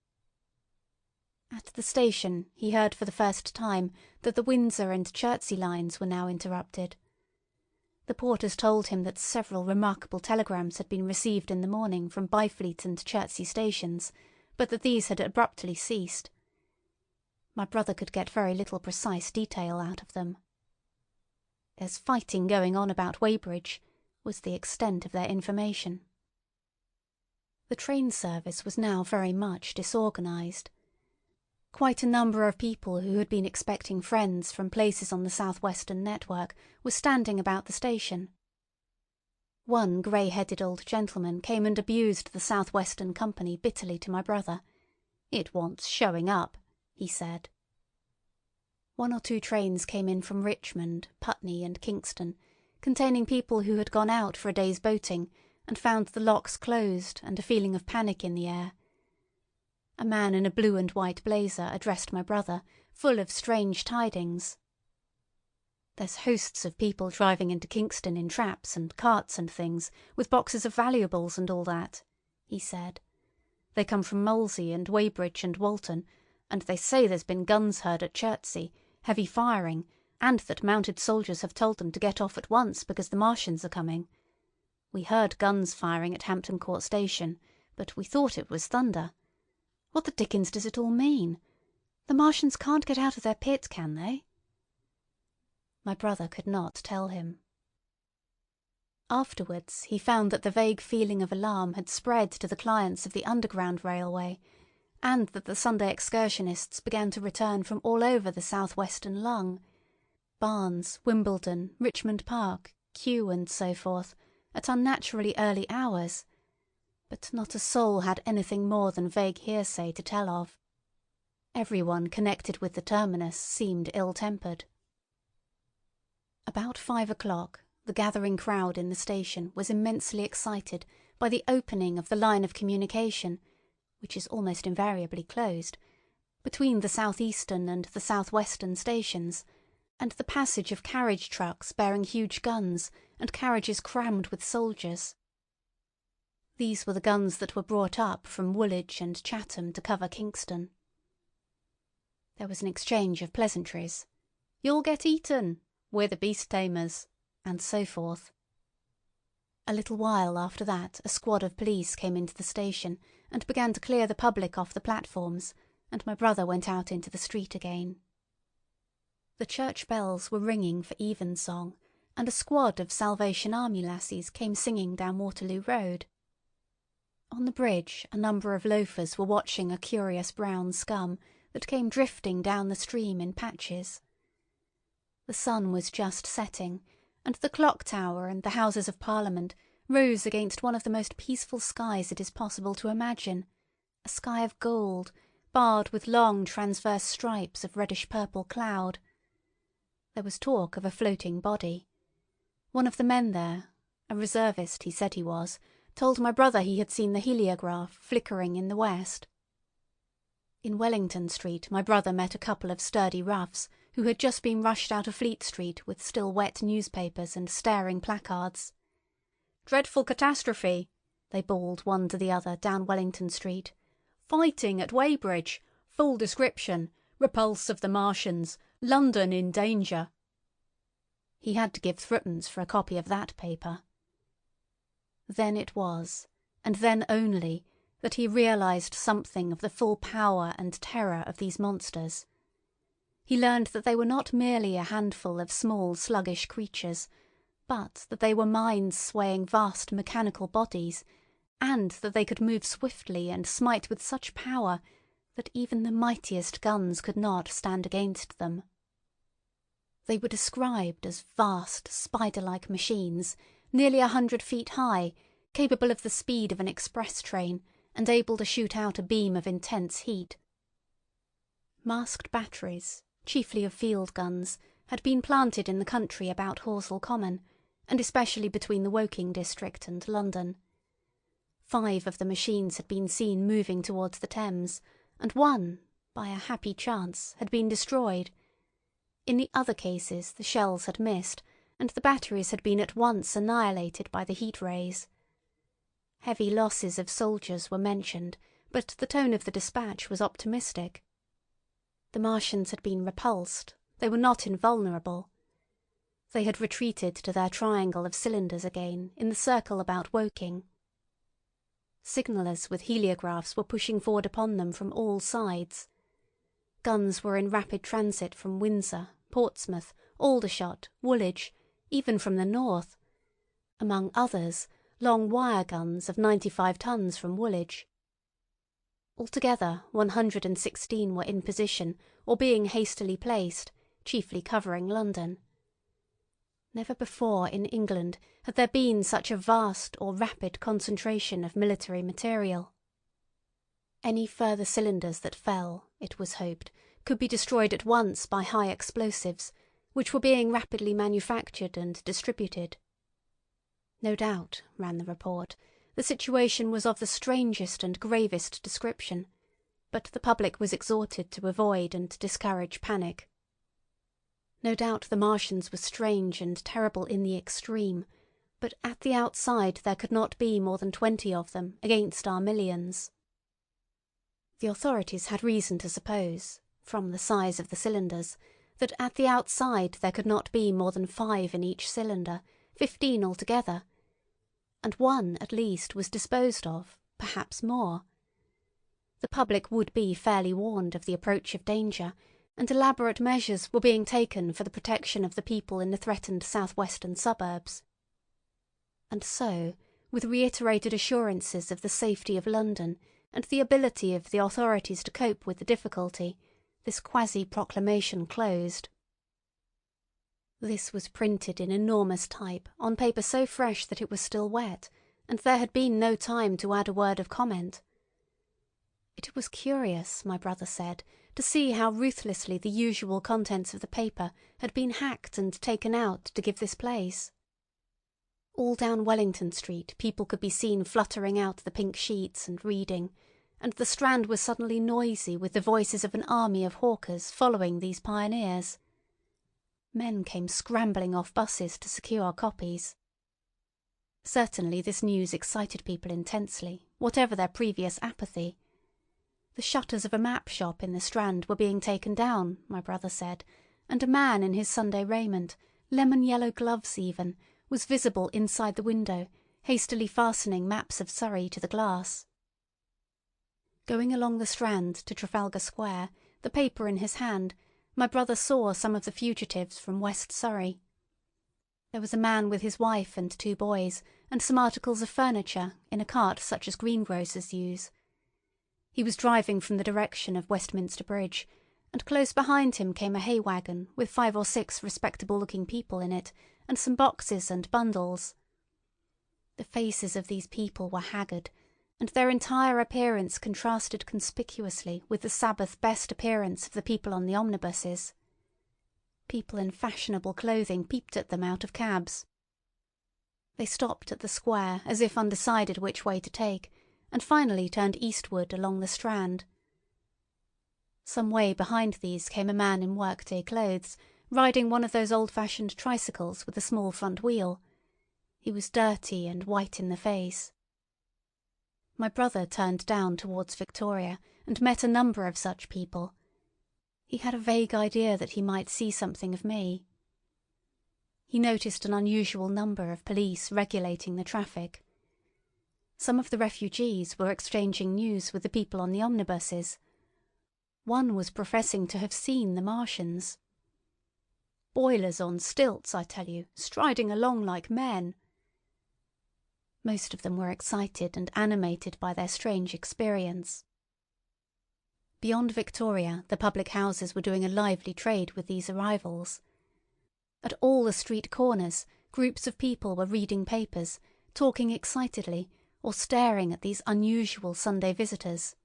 At the station he heard for the first time that the Windsor and Chertsey lines were now interrupted. The porters told him that several remarkable telegrams had been received in the morning from Byfleet and Chertsey stations, but that these had abruptly ceased. My brother could get very little precise detail out of them. "There's fighting going on about Weybridge," was the extent of their information. The train service was now very much disorganised. Quite a number of people who had been expecting friends from places on the South Western network were standing about the station. One grey-headed old gentleman came and abused the South Western Company bitterly to my brother. "It wants showing up," he said. 1 or 2 trains came in from Richmond, Putney, and Kingston, containing people who had gone out for a day's boating and found the locks closed and a feeling of panic in the air. A man in a blue and white blazer addressed my brother, full of strange tidings. "There's hosts of people driving into Kingston in traps and carts and things, with boxes of valuables and all that," he said. "They come from Molesey and Weybridge and Walton, and they say there's been guns heard at Chertsey, heavy firing, and that mounted soldiers have told them to get off at once because the Martians are coming. We heard guns firing at Hampton Court Station, but we thought it was thunder. What the dickens does it all mean? The Martians can't get out of their pit, can they?" My brother could not tell him. Afterwards he found that the vague feeling of alarm had spread to the clients of the Underground Railway, and that the Sunday excursionists began to return from all over the South Western Lung, Barnes, Wimbledon, Richmond Park, Kew, and so forth, at unnaturally early hours, but not a soul had anything more than vague hearsay to tell of. Everyone connected with the terminus seemed ill-tempered. About 5 o'clock the gathering crowd in the station was immensely excited by the opening of the line of communication, which is almost invariably closed, between the south-eastern and the south-western stations, and the passage of carriage trucks bearing huge guns and carriages crammed with soldiers. These were the guns that were brought up from Woolwich and Chatham to cover Kingston. There was an exchange of pleasantries. "You'll get eaten," "We're the beast tamers," and so forth. A little while after that a squad of police came into the station and began to clear the public off the platforms, and my brother went out into the street again. The church bells were ringing for evensong, and a squad of Salvation Army lassies came singing down Waterloo Road. On the bridge a number of loafers were watching a curious brown scum that came drifting down the stream in patches. The sun was just setting, and the clock tower and the Houses of Parliament rose against one of the most peaceful skies it is possible to imagine, a sky of gold, barred with long transverse stripes of reddish-purple cloud. There was talk of a floating body. One of the men there, a reservist he said he was, told my brother he had seen the heliograph flickering in the west. In Wellington Street my brother met a couple of sturdy roughs who had just been rushed out of Fleet Street with still wet newspapers and staring placards. "Dreadful catastrophe," they bawled one to the other down Wellington Street. "Fighting at Weybridge. Full description. Repulse of the Martians. London in danger." He had to give threepence for a copy of that paper. Then it was, and then only, that he realised something of the full power and terror of these monsters. He learned that they were not merely a handful of small sluggish creatures, but that they were minds swaying vast mechanical bodies, and that they could move swiftly and smite with such power that even the mightiest guns could not stand against them. They were described as vast spider-like machines, nearly 100 feet high, capable of the speed of an express train, and able to shoot out a beam of intense heat. Masked batteries, chiefly of field guns, had been planted in the country about Horsell Common, and especially between the Woking district and London. 5 of the machines had been seen moving towards the Thames, and one, by a happy chance, had been destroyed. In the other cases the shells had missed, and the batteries had been at once annihilated by the heat rays. Heavy losses of soldiers were mentioned, but the tone of the dispatch was optimistic. The Martians had been repulsed, they were not invulnerable. They had retreated to their triangle of cylinders again in the circle about Woking. Signallers with heliographs were pushing forward upon them from all sides. Guns were in rapid transit from Windsor, Portsmouth, Aldershot, Woolwich, even from the north. Among others, long wire guns of 95 tons from Woolwich. Altogether 116 were in position or being hastily placed, chiefly covering London. Never before in England had there been such a vast or rapid concentration of military material. Any further cylinders that fell, it was hoped, could be destroyed at once by high explosives, which were being rapidly manufactured and distributed. No doubt, ran the report, the situation was of the strangest and gravest description, but the public was exhorted to avoid and discourage panic. No doubt the Martians were strange and terrible in the extreme, but at the outside there could not be more than 20 of them against our millions. The authorities had reason to suppose, from the size of the cylinders, that at the outside there could not be more than 5 in each cylinder, 15 altogether, and one at least was disposed of, perhaps more. The public would be fairly warned of the approach of danger, and elaborate measures were being taken for the protection of the people in the threatened south-western suburbs. And so, with reiterated assurances of the safety of London and the ability of the authorities to cope with the difficulty, this quasi-proclamation closed. This was printed in enormous type on paper so fresh that it was still wet, and there had been no time to add a word of comment. It was curious, my brother said, to see how ruthlessly the usual contents of the paper had been hacked and taken out to give this place. All down Wellington Street people could be seen fluttering out the pink sheets and reading, and the Strand was suddenly noisy with the voices of an army of hawkers following these pioneers. Men came scrambling off buses to secure copies. Certainly this news excited people intensely, whatever their previous apathy. The shutters of a map shop in the Strand were being taken down, my brother said, and a man in his Sunday raiment, lemon-yellow gloves even, was visible inside the window, hastily fastening maps of Surrey to the glass. Going along the Strand to Trafalgar Square, the paper in his hand, my brother saw some of the fugitives from West Surrey. There was a man with his wife and 2 boys, and some articles of furniture, in a cart such as greengrocers use. He was driving from the direction of Westminster Bridge, and close behind him came a hay wagon with 5 or 6 respectable-looking people in it, and some boxes and bundles. The faces of these people were haggard, and their entire appearance contrasted conspicuously with the Sabbath best appearance of the people on the omnibuses. People in fashionable clothing peeped at them out of cabs. They stopped at the square as if undecided which way to take, and finally turned eastward along the Strand. Some way behind these came a man in workday clothes, riding one of those old-fashioned tricycles with a small front wheel. He was dirty and white in the face. My brother turned down towards Victoria and met a number of such people. He had a vague idea that he might see something of me. He noticed an unusual number of police regulating the traffic. Some of the refugees were exchanging news with the people on the omnibuses. One was professing to have seen the Martians. "Boilers on stilts, I tell you, striding along like men." Most of them were excited and animated by their strange experience. Beyond Victoria, the public houses were doing a lively trade with these arrivals. At all the street corners, groups of people were reading papers, talking excitedly, or staring at these unusual Sunday visitors.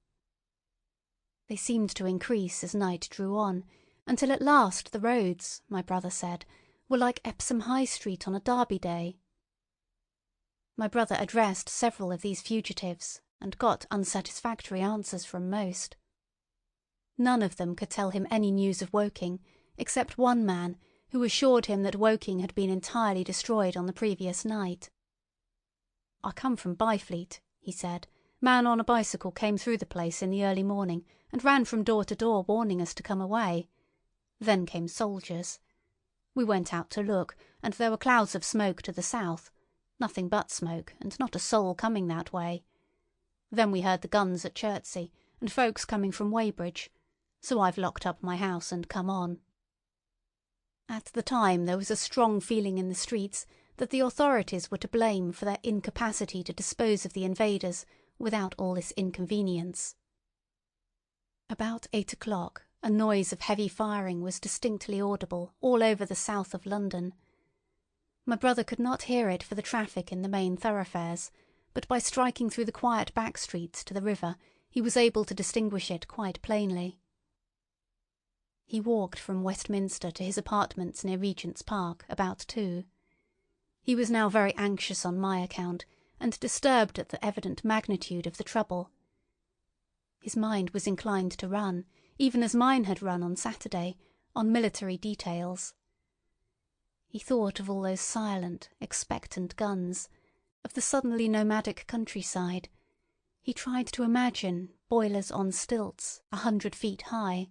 They seemed to increase as night drew on, until at last the roads, my brother said, were like Epsom High Street on a Derby day. My brother addressed several of these fugitives and got unsatisfactory answers from most. None of them could tell him any news of Woking, except one man who assured him that Woking had been entirely destroyed on the previous night. "I come from Byfleet," he said. "Man on a bicycle came through the place in the early morning and ran from door to door warning us to come away. Then came soldiers. We went out to look, and there were clouds of smoke to the south. Nothing but smoke, and not a soul coming that way. Then we heard the guns at Chertsey, and folks coming from Weybridge, so I've locked up my house and come on." At the time there was a strong feeling in the streets that the authorities were to blame for their incapacity to dispose of the invaders without all this inconvenience. About 8 o'clock a noise of heavy firing was distinctly audible all over the south of London. My brother could not hear it for the traffic in the main thoroughfares, but by striking through the quiet back streets to the river he was able to distinguish it quite plainly. He walked from Westminster to his apartments near Regent's Park about 2. He was now very anxious on my account, and disturbed at the evident magnitude of the trouble. His mind was inclined to run, even as mine had run on Saturday, on military details. He thought of all those silent, expectant guns, of the suddenly nomadic countryside. He tried to imagine boilers on stilts 100 feet high.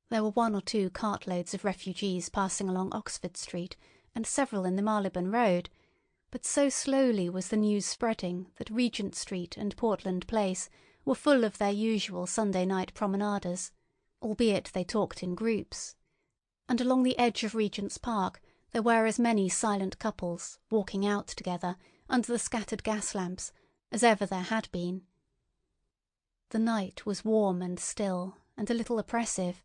There were 1 or 2 cartloads of refugees passing along Oxford Street, and several in the Marylebone Road, but so slowly was the news spreading that Regent Street and Portland Place were full of their usual Sunday night promenaders, albeit they talked in groups, and along the edge of Regent's Park there were as many silent couples walking out together under the scattered gas lamps as ever there had been. The night was warm and still, and a little oppressive.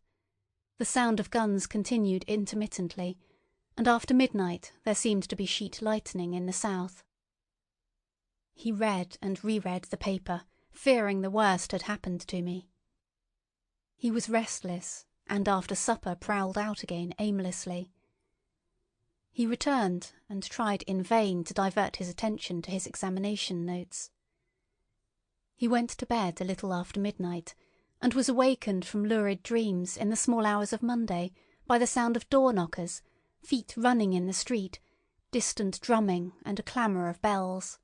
The sound of guns continued intermittently, and after midnight there seemed to be sheet lightning in the south. He read and reread the paper, fearing the worst had happened to me. He was restless, and after supper prowled out again aimlessly. He returned and tried in vain to divert his attention to his examination notes. He went to bed a little after midnight, and was awakened from lurid dreams in the small hours of Monday by the sound of door-knockers, feet running in the street, distant drumming, and a clamour of bells.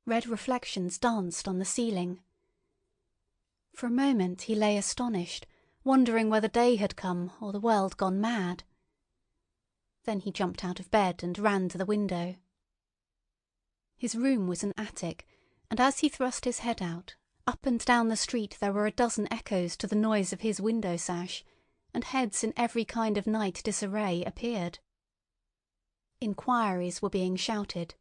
Red reflections danced on the ceiling. For a moment he lay astonished, wondering whether day had come or the world gone mad. Then he jumped out of bed and ran to the window. His room was an attic, and as he thrust his head out, up and down the street there were a dozen echoes to the noise of his window sash, and heads in every kind of night disarray appeared. Inquiries were being shouted.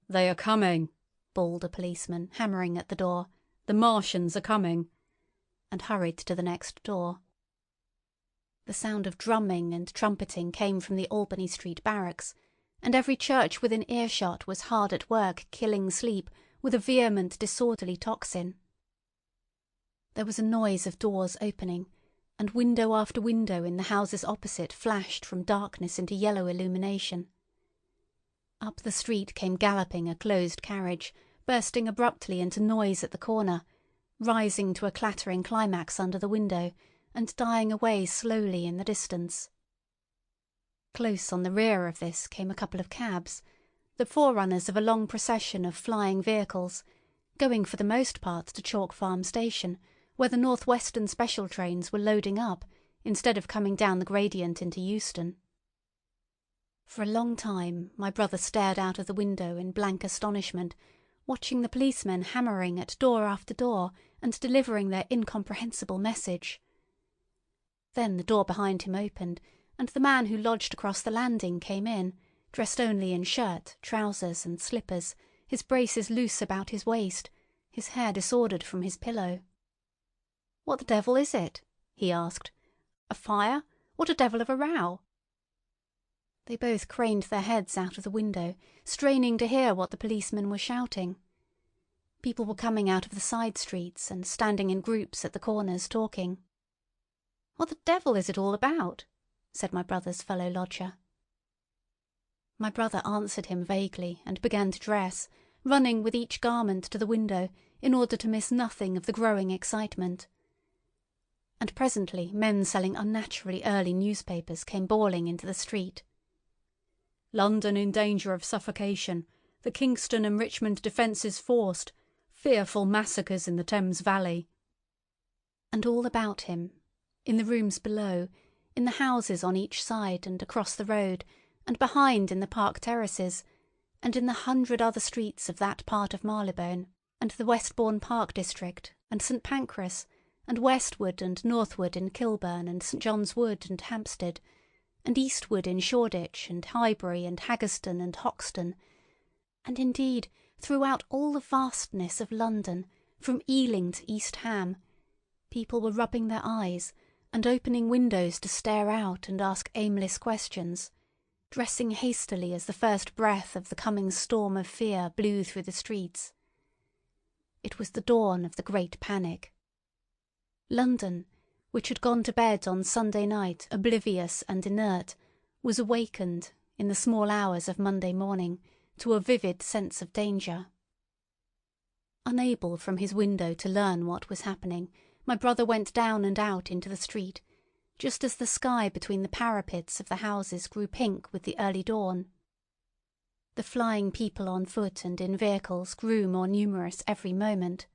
"They are coming," bawled a policeman, hammering at the door. "The Martians are coming," and hurried to the next door. The sound of drumming and trumpeting came from the Albany Street barracks, and every church within earshot was hard at work killing sleep with a vehement disorderly tocsin. There was a noise of doors opening, and window after window in the houses opposite flashed from darkness into yellow illumination. Up the street came galloping a closed carriage, bursting abruptly into noise at the corner, rising to a clattering climax under the window, and dying away slowly in the distance. Close on the rear of this came a couple of cabs, the forerunners of a long procession of flying vehicles, going for the most part to Chalk Farm Station, where the North Western special trains were loading up, instead of coming down the gradient into Euston. For a long time my brother stared out of the window in blank astonishment, watching the policemen hammering at door after door and delivering their incomprehensible message. Then the door behind him opened, and the man who lodged across the landing came in, dressed only in shirt, trousers, and slippers, his braces loose about his waist, his hair disordered from his pillow. "What the devil is it?" he asked. "A fire? What a devil of a row?" They both craned their heads out of the window, straining to hear what the policemen were shouting. People were coming out of the side streets and standing in groups at the corners talking. "What the devil is it all about?" said my brother's fellow lodger. My brother answered him vaguely and began to dress, running with each garment to the window in order to miss nothing of the growing excitement. And presently men selling unnaturally early newspapers came bawling into the street. "London in danger of suffocation. The Kingston and Richmond defences forced. Fearful massacres in the Thames Valley." And all about him, in the rooms below, in the houses on each side and across the road, and behind in the park terraces, and in the 100 other streets of that part of Marylebone, and the Westbourne Park district, and St Pancras, and westward and northward in Kilburn and St John's Wood and Hampstead, and eastward in Shoreditch and Highbury and Haggerston and Hoxton, and indeed throughout all the vastness of London, from Ealing to East Ham, people were rubbing their eyes and opening windows to stare out and ask aimless questions, dressing hastily as the first breath of the coming storm of fear blew through the streets. It was the dawn of the great panic. London, which had gone to bed on Sunday night oblivious and inert, was awakened, in the small hours of Monday morning, to a vivid sense of danger. Unable from his window to learn what was happening, my brother went down and out into the street, just as the sky between the parapets of the houses grew pink with the early dawn. The flying people on foot and in vehicles grew more numerous every moment.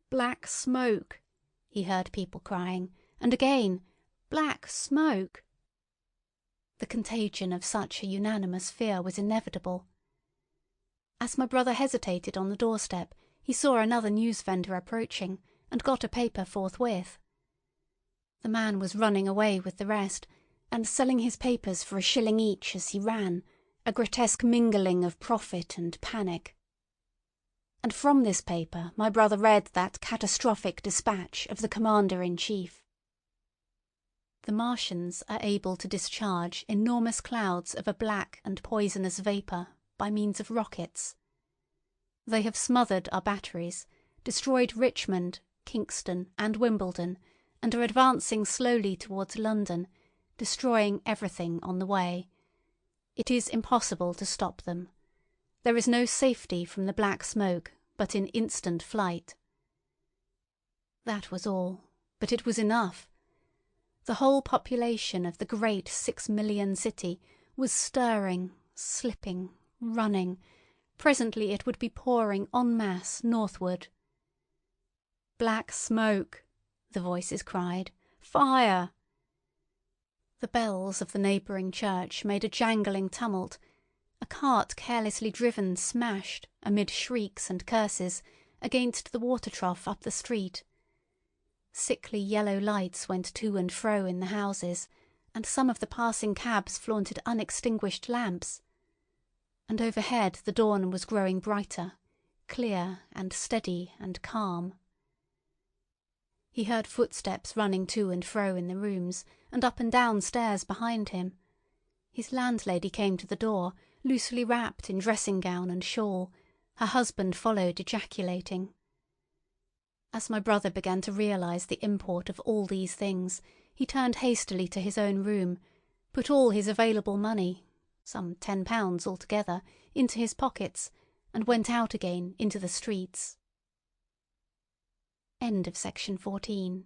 "Black smoke!" he heard people crying, and again, "Black smoke!" The contagion of such a unanimous fear was inevitable. As my brother hesitated on the doorstep, he saw another newsvendor approaching, and got a paper forthwith. The man was running away with the rest, and selling his papers for a shilling each as he ran, a grotesque mingling of profit and panic. And from this paper my brother read that catastrophic dispatch of the Commander-in-Chief. The Martians are able to discharge enormous clouds of a black and poisonous vapour by means of rockets. They have smothered our batteries, destroyed Richmond, Kingston, and Wimbledon, and are advancing slowly towards London, destroying everything on the way. It is impossible to stop them. There is no safety from the black smoke but in instant flight. That was all, but it was enough. The whole population of the great 6 million city was stirring, slipping, running. Presently it would be pouring en masse northward. "Black smoke!" the voices cried. "Fire!" The bells of the neighbouring church made a jangling tumult. A cart carelessly driven smashed, amid shrieks and curses, against the water trough up the street. Sickly yellow lights went to and fro in the houses, and some of the passing cabs flaunted unextinguished lamps. And overhead the dawn was growing brighter, clear and steady and calm. He heard footsteps running to and fro in the rooms, and up and down stairs behind him. His landlady came to the door, loosely wrapped in dressing-gown and shawl. Her husband followed, ejaculating. As my brother began to realise the import of all these things, he turned hastily to his own room, put all his available money, some £10 altogether, into his pockets, and went out again into the streets. End of section 14.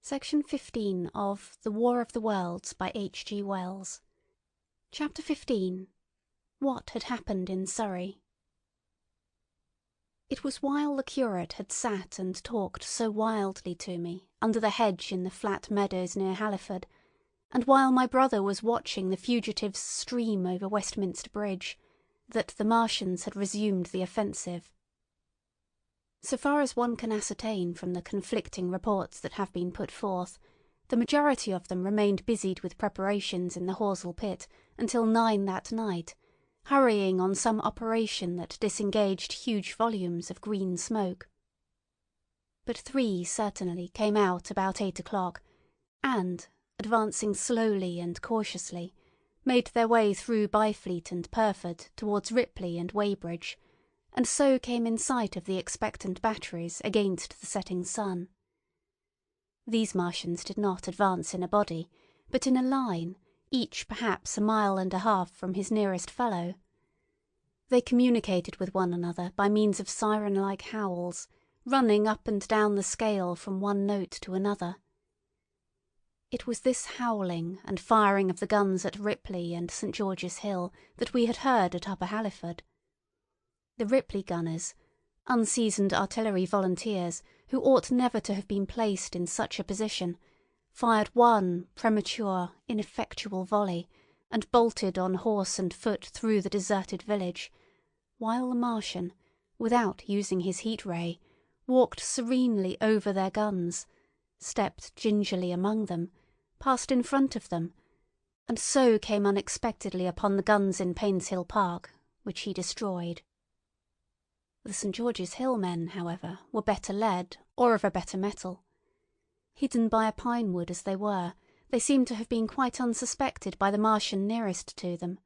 Section 15 of The War of the Worlds by H.G. Wells. Chapter 15. What had happened in Surrey. It was while the curate had sat and talked so wildly to me under the hedge in the flat meadows near Halliford, and while my brother was watching the fugitives stream over Westminster Bridge, that the Martians had resumed the offensive. So far as one can ascertain from the conflicting reports that have been put forth, the majority of them remained busied with preparations in the Horsell pit until 9 that night, hurrying on some operation that disengaged huge volumes of green smoke. But 3 certainly came out about 8 o'clock, and, advancing slowly and cautiously, made their way through Byfleet and Purford towards Ripley and Weybridge, and so came in sight of the expectant batteries against the setting sun. These Martians did not advance in a body, but in a line, each perhaps 1.5 miles from his nearest fellow. They communicated with one another by means of siren-like howls, running up and down the scale from one note to another. It was this howling and firing of the guns at Ripley and St. George's Hill that we had heard at Upper Halliford. The Ripley gunners, unseasoned artillery volunteers who ought never to have been placed in such a position, fired one premature, ineffectual volley and bolted on horse and foot through the deserted village, while the Martian, without using his heat ray, walked serenely over their guns, stepped gingerly among them, passed in front of them, and so came unexpectedly upon the guns in Painshill Park, which he destroyed. The St. George's Hill men, however, were better led, or of a better metal. Hidden by a pine wood as they were, they seemed to have been quite unsuspected by the Martian nearest to them.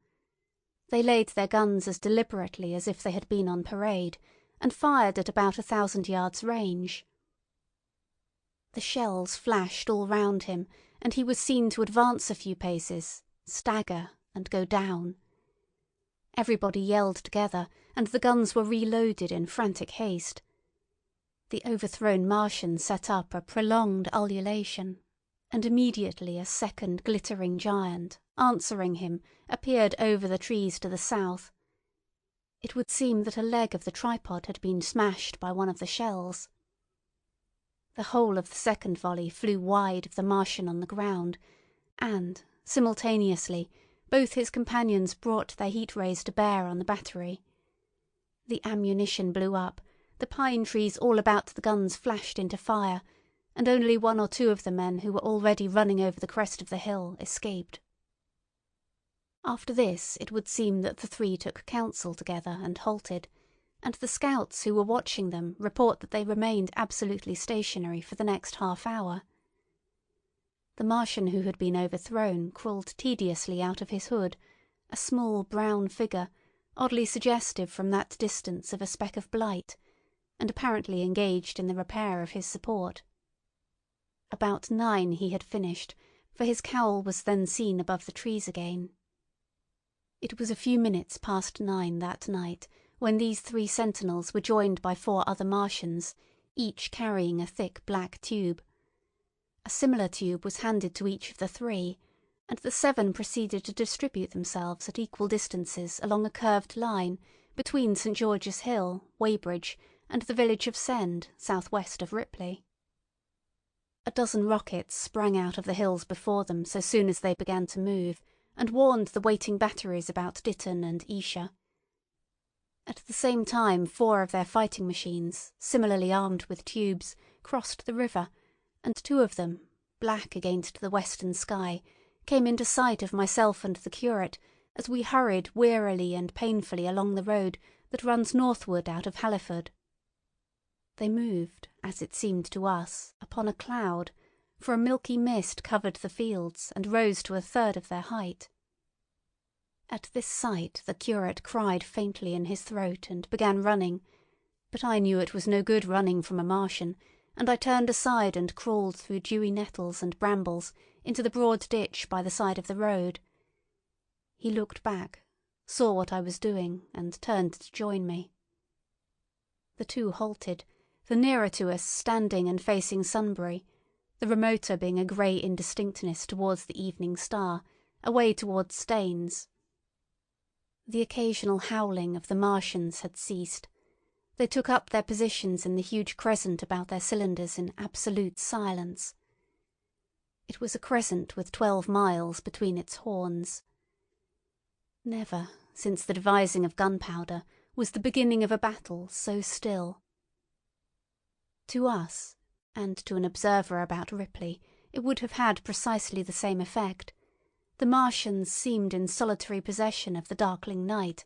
They laid their guns as deliberately as if they had been on parade, and fired at about 1,000 yards range. The shells flashed all round him, and he was seen to advance a few paces, stagger, and go down. Everybody yelled together, and the guns were reloaded in frantic haste. The overthrown Martian set up a prolonged ululation, and immediately a second glittering giant, answering him, appeared over the trees to the south. It would seem that a leg of the tripod had been smashed by one of the shells. The whole of the second volley flew wide of the Martian on the ground, and, simultaneously, both his companions brought their heat rays to bear on the battery. The ammunition blew up, the pine trees all about the guns flashed into fire, and only 1 or 2 of the men who were already running over the crest of the hill escaped. After this it would seem that the 3 took counsel together and halted, and the scouts who were watching them report that they remained absolutely stationary for the next half-hour. The Martian who had been overthrown crawled tediously out of his hood, a small brown figure, oddly suggestive from that distance of a speck of blight, and apparently engaged in the repair of his support. About 9 he had finished, for his cowl was then seen above the trees again. It was a few minutes past 9 that night when these 3 sentinels were joined by 4 other Martians, each carrying a thick black tube. A similar tube was handed to each of the 3, and the 7 proceeded to distribute themselves at equal distances along a curved line between St. George's Hill, Weybridge, and the village of Send, south-west of Ripley. A dozen rockets sprang out of the hills before them so soon as they began to move, and warned the waiting batteries about Ditton and Esher. At the same time 4 of their fighting machines, similarly armed with tubes, crossed the river, and 2 of them, black against the western sky, came into sight of myself and the curate as we hurried wearily and painfully along the road that runs northward out of Halliford. They moved, as it seemed to us, upon a cloud, for a milky mist covered the fields and rose to 1/3 of their height. At this sight the curate cried faintly in his throat and began running, but I knew it was no good running from a Martian, and I turned aside and crawled through dewy nettles and brambles into the broad ditch by the side of the road. He looked back, saw what I was doing, and turned to join me. The 2 halted, the nearer to us standing and facing Sunbury, the remoter being a grey indistinctness towards the evening star, away towards Staines. The occasional howling of the Martians had ceased. They took up their positions in the huge crescent about their cylinders in absolute silence. It was a crescent with 12 miles between its horns. Never, since the devising of gunpowder, was the beginning of a battle so still. To us, and to an observer about Ripley, it would have had precisely the same effect. The Martians seemed in solitary possession of the darkling night,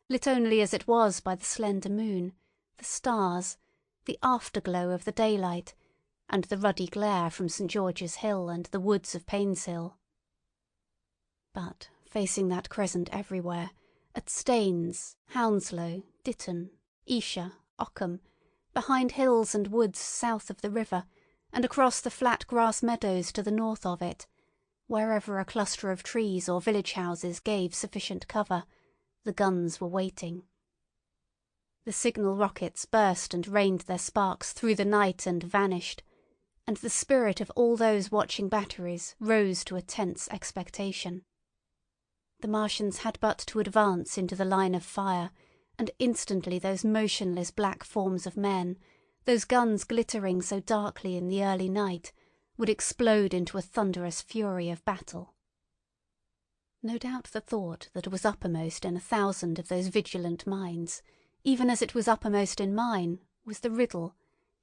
lit only as it was by the slender moon, the stars, the afterglow of the daylight, and the ruddy glare from St. George's Hill and the woods of Painshill. But, facing that crescent everywhere, at Staines, Hounslow, Ditton, Esher, Ockham, behind hills and woods south of the river, and across the flat grass meadows to the north of it, wherever a cluster of trees or village houses gave sufficient cover, the guns were waiting. The signal rockets burst and rained their sparks through the night and vanished, and the spirit of all those watching batteries rose to a tense expectation. The Martians had but to advance into the line of fire, and instantly those motionless black forms of men, those guns glittering so darkly in the early night, would explode into a thunderous fury of battle. No doubt the thought that was uppermost in 1,000 of those vigilant minds, even as it was uppermost in mine, was the riddle: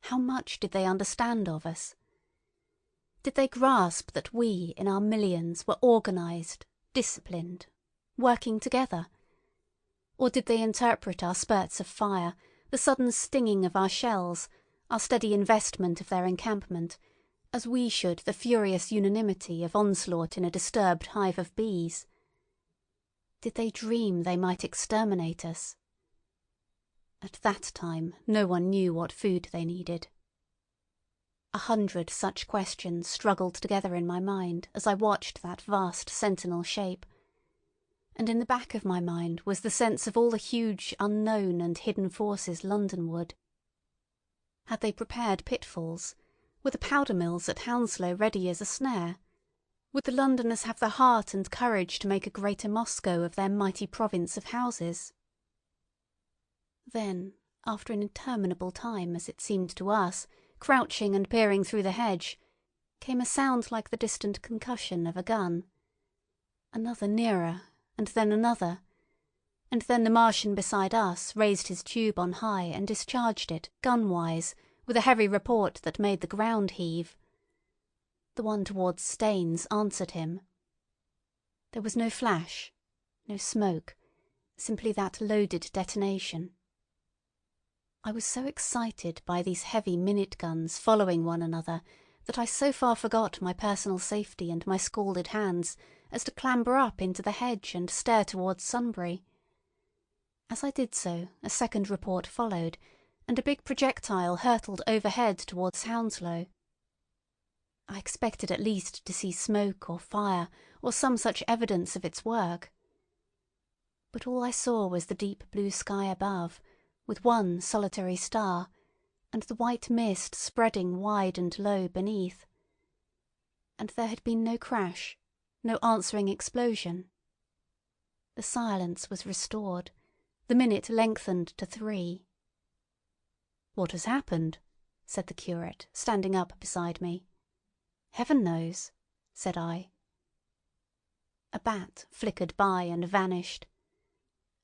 how much did they understand of us? Did they grasp that we, in our millions, were organised, disciplined, working together? Or did they interpret our spurts of fire, the sudden stinging of our shells, our steady investment of their encampment, as we should the furious unanimity of onslaught in a disturbed hive of bees? Did they dream they might exterminate us? At that time no one knew what food they needed. 100 such questions struggled together in my mind as I watched that vast sentinel shape, and in the back of my mind was the sense of all the huge unknown and hidden forces Londonward. Had they prepared pitfalls? Were the powder mills at Hounslow ready as a snare? Would the Londoners have the heart and courage to make a greater Moscow of their mighty province of houses? Then, after an interminable time, as it seemed to us, crouching and peering through the hedge, came a sound like the distant concussion of a gun. Another nearer, and then another, and then the Martian beside us raised his tube on high and discharged it, gun-wise, with a heavy report that made the ground heave. The one towards Staines answered him. There was no flash, no smoke, simply that loaded detonation. I was so excited by these heavy minute guns following one another that I so far forgot my personal safety and my scalded hands as to clamber up into the hedge and stare towards Sunbury. As I did so, a second report followed, and a big projectile hurtled overhead towards Hounslow. I expected at least to see smoke or fire or some such evidence of its work. But all I saw was the deep blue sky above, with one solitary star, and the white mist spreading wide and low beneath. And there had been no crash, no answering explosion. The silence was restored, the minute lengthened to 3. "What has happened?" said the curate, standing up beside me. "Heaven knows," said I. A bat flickered by and vanished.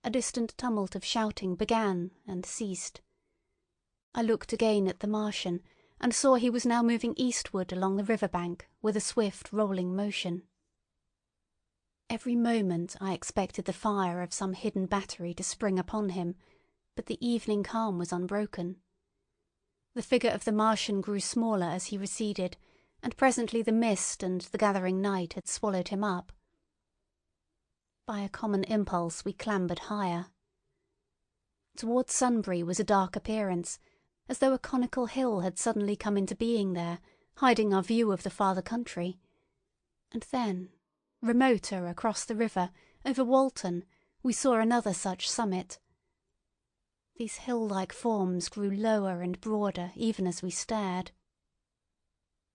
A distant tumult of shouting began and ceased. I looked again at the Martian, and saw he was now moving eastward along the river bank with a swift rolling motion. Every moment I expected the fire of some hidden battery to spring upon him, but the evening calm was unbroken. The figure of the Martian grew smaller as he receded, and presently the mist and the gathering night had swallowed him up. By a common impulse we clambered higher. Towards Sunbury was a dark appearance, as though a conical hill had suddenly come into being there, hiding our view of the farther country. And then, remoter across the river, over Walton, we saw another such summit. These hill-like forms grew lower and broader even as we stared.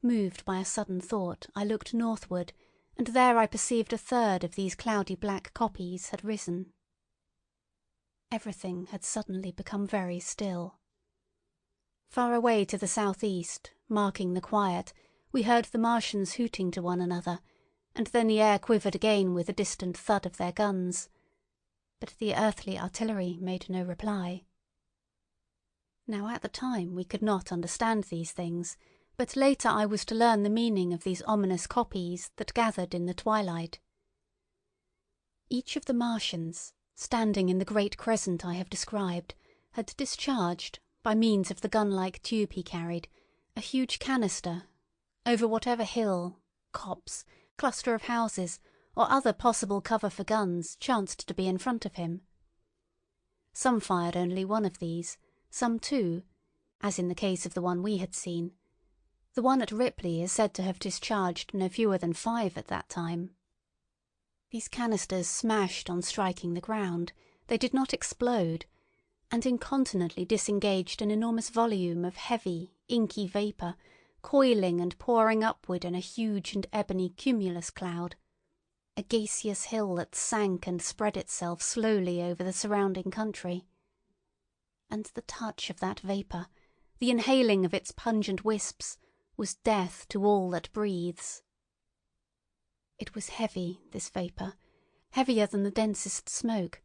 Moved by a sudden thought, I looked northward, and there I perceived a third of these cloudy black kopjes had risen. Everything had suddenly become very still. Far away to the southeast, marking the quiet, we heard the Martians hooting to one another, and then the air quivered again with the distant thud of their guns. But the earthly artillery made no reply. Now at the time we could not understand these things, but later I was to learn the meaning of these ominous kopjes that gathered in the twilight. Each of the Martians, standing in the great crescent I have described, had discharged, by means of the gun-like tube he carried, a huge canister, over whatever hill, copse, cluster of houses, or other possible cover for guns chanced to be in front of him. Some fired only one of these, some two, as in the case of the one we had seen. The one at Ripley is said to have discharged no fewer than 5 at that time. These canisters smashed on striking the ground. They did not explode, and incontinently disengaged an enormous volume of heavy, inky vapour, coiling and pouring upward in a huge and ebony cumulus cloud, a gaseous hill that sank and spread itself slowly over the surrounding country. And the touch of that vapour, the inhaling of its pungent wisps, was death to all that breathes. It was heavy, this vapour, heavier than the densest smoke,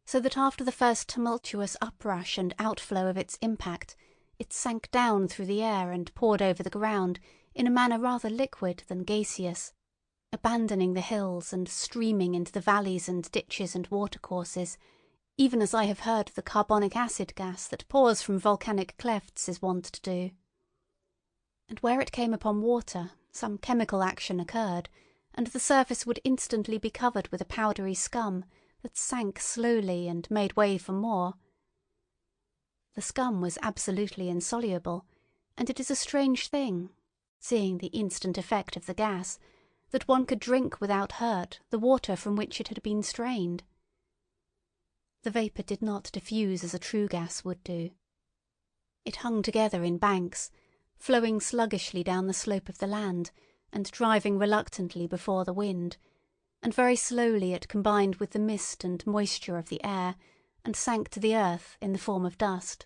so that after the first tumultuous uprush and outflow of its impact, it sank down through the air and poured over the ground in a manner rather liquid than gaseous, abandoning the hills and streaming into the valleys and ditches and watercourses, even as I have heard the carbonic acid gas that pours from volcanic clefts is wont to do. And where it came upon water, some chemical action occurred, and the surface would instantly be covered with a powdery scum that sank slowly and made way for more. The scum was absolutely insoluble, and it is a strange thing, seeing the instant effect of the gas, that one could drink without hurt the water from which it had been strained. The vapour did not diffuse as a true gas would do. It hung together in banks, flowing sluggishly down the slope of the land and driving reluctantly before the wind, and very slowly it combined with the mist and moisture of the air and sank to the earth in the form of dust.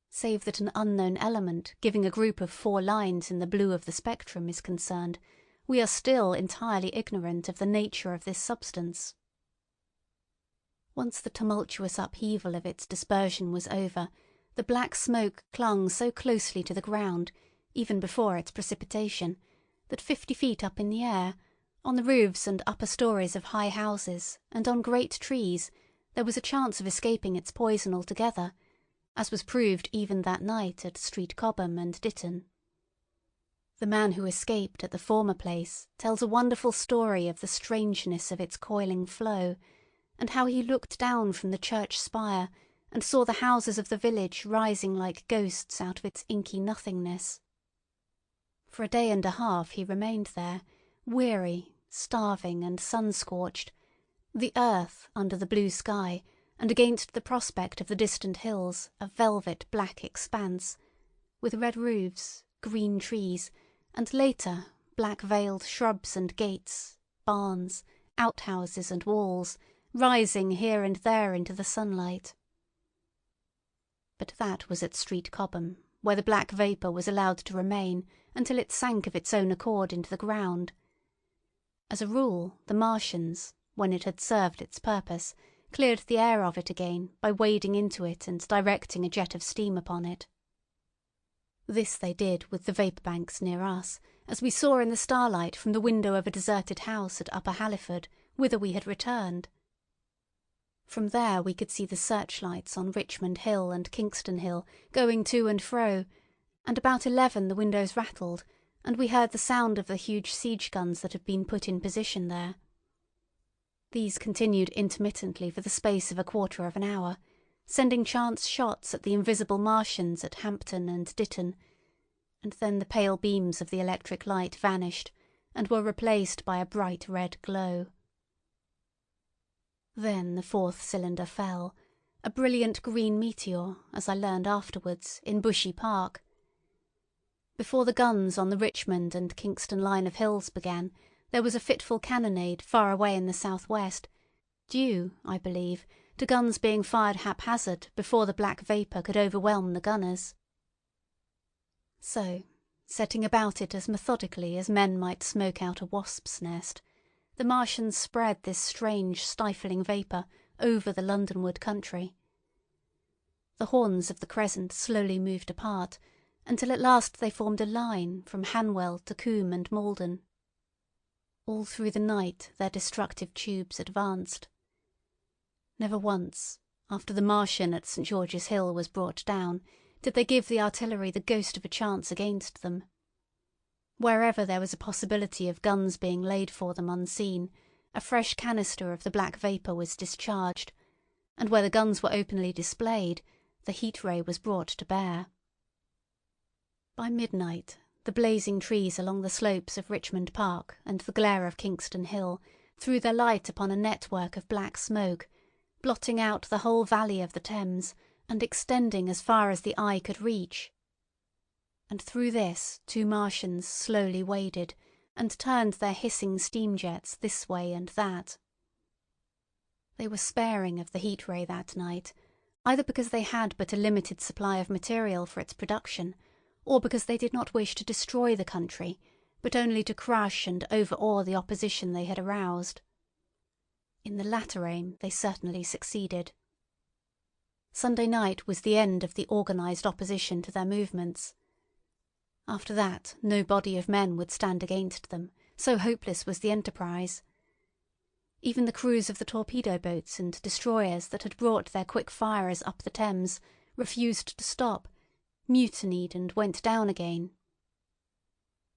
Save that an unknown element giving a group of 4 lines in the blue of the spectrum is concerned, we are still entirely ignorant of the nature of this substance. Once the tumultuous upheaval of its dispersion was over, the black smoke clung so closely to the ground, even before its precipitation, that 50 feet up in the air, on the roofs and upper stories of high houses, and on great trees, there was a chance of escaping its poison altogether, as was proved even that night at Street Cobham and Ditton. The man who escaped at the former place tells a wonderful story of the strangeness of its coiling flow, and how he looked down from the church spire and saw the houses of the village rising like ghosts out of its inky nothingness. For a day and a half he remained there, weary, starving, and sun-scorched, the earth under the blue sky, and against the prospect of the distant hills a velvet black expanse, with red roofs, green trees, and later black-veiled shrubs and gates, barns, outhouses and walls, rising here and there into the sunlight. But that was at Street Cobham, where the black vapour was allowed to remain until it sank of its own accord into the ground. As a rule, the Martians, when it had served its purpose, cleared the air of it again by wading into it and directing a jet of steam upon it. This they did with the vapour banks near us, as we saw in the starlight from the window of a deserted house at Upper Halliford, whither we had returned. From there we could see the searchlights on Richmond Hill and Kingston Hill going to and fro, and about 11 the windows rattled, and we heard the sound of the huge siege guns that had been put in position there. These continued intermittently for the space of a quarter of an hour, sending chance shots at the invisible Martians at Hampton and Ditton, and then the pale beams of the electric light vanished and were replaced by a bright red glow. Then the 4th cylinder fell, a brilliant green meteor, as I learned afterwards, in Bushy Park. Before the guns on the Richmond and Kingston line of hills began, there was a fitful cannonade far away in the southwest, due, I believe, to guns being fired haphazard before the black vapour could overwhelm the gunners. So, setting about it as methodically as men might smoke out a wasp's nest, the Martians spread this strange stifling vapour over the Londonward country. The horns of the crescent slowly moved apart, until at last they formed a line from Hanwell to Coombe and Malden. All through the night their destructive tubes advanced. Never once, after the Martian at St. George's Hill was brought down, did they give the artillery the ghost of a chance against them. Wherever there was a possibility of guns being laid for them unseen, a fresh canister of the black vapour was discharged, and where the guns were openly displayed, the heat ray was brought to bear. By midnight, the blazing trees along the slopes of Richmond Park and the glare of Kingston Hill threw their light upon a network of black smoke, blotting out the whole valley of the Thames and extending as far as the eye could reach. And through this 2 Martians slowly waded and turned their hissing steam jets this way and that. They were sparing of the heat ray that night, either because they had but a limited supply of material for its production, or because they did not wish to destroy the country, but only to crush and overawe the opposition they had aroused. In the latter aim they certainly succeeded. Sunday night was the end of the organised opposition to their movements. After that no body of men would stand against them, so hopeless was the enterprise. Even the crews of the torpedo boats and destroyers that had brought their quick firers up the Thames refused to stop, mutinied and went down again.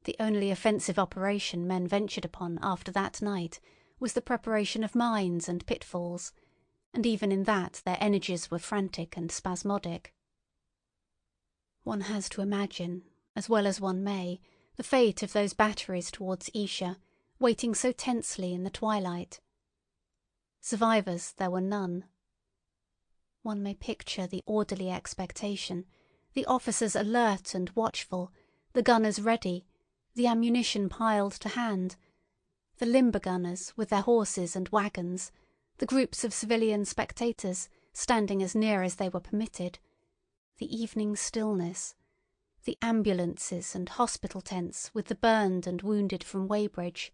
The only offensive operation men ventured upon after that night was the preparation of mines and pitfalls, and even in that their energies were frantic and spasmodic. One has to imagine, as well as one may, the fate of those batteries towards Esher, waiting so tensely in the twilight. Survivors there were none. One may picture the orderly expectation, the officers alert and watchful, the gunners ready, the ammunition piled to hand, the limber gunners with their horses and wagons, the groups of civilian spectators standing as near as they were permitted, the evening stillness, the ambulances and hospital tents with the burned and wounded from Weybridge,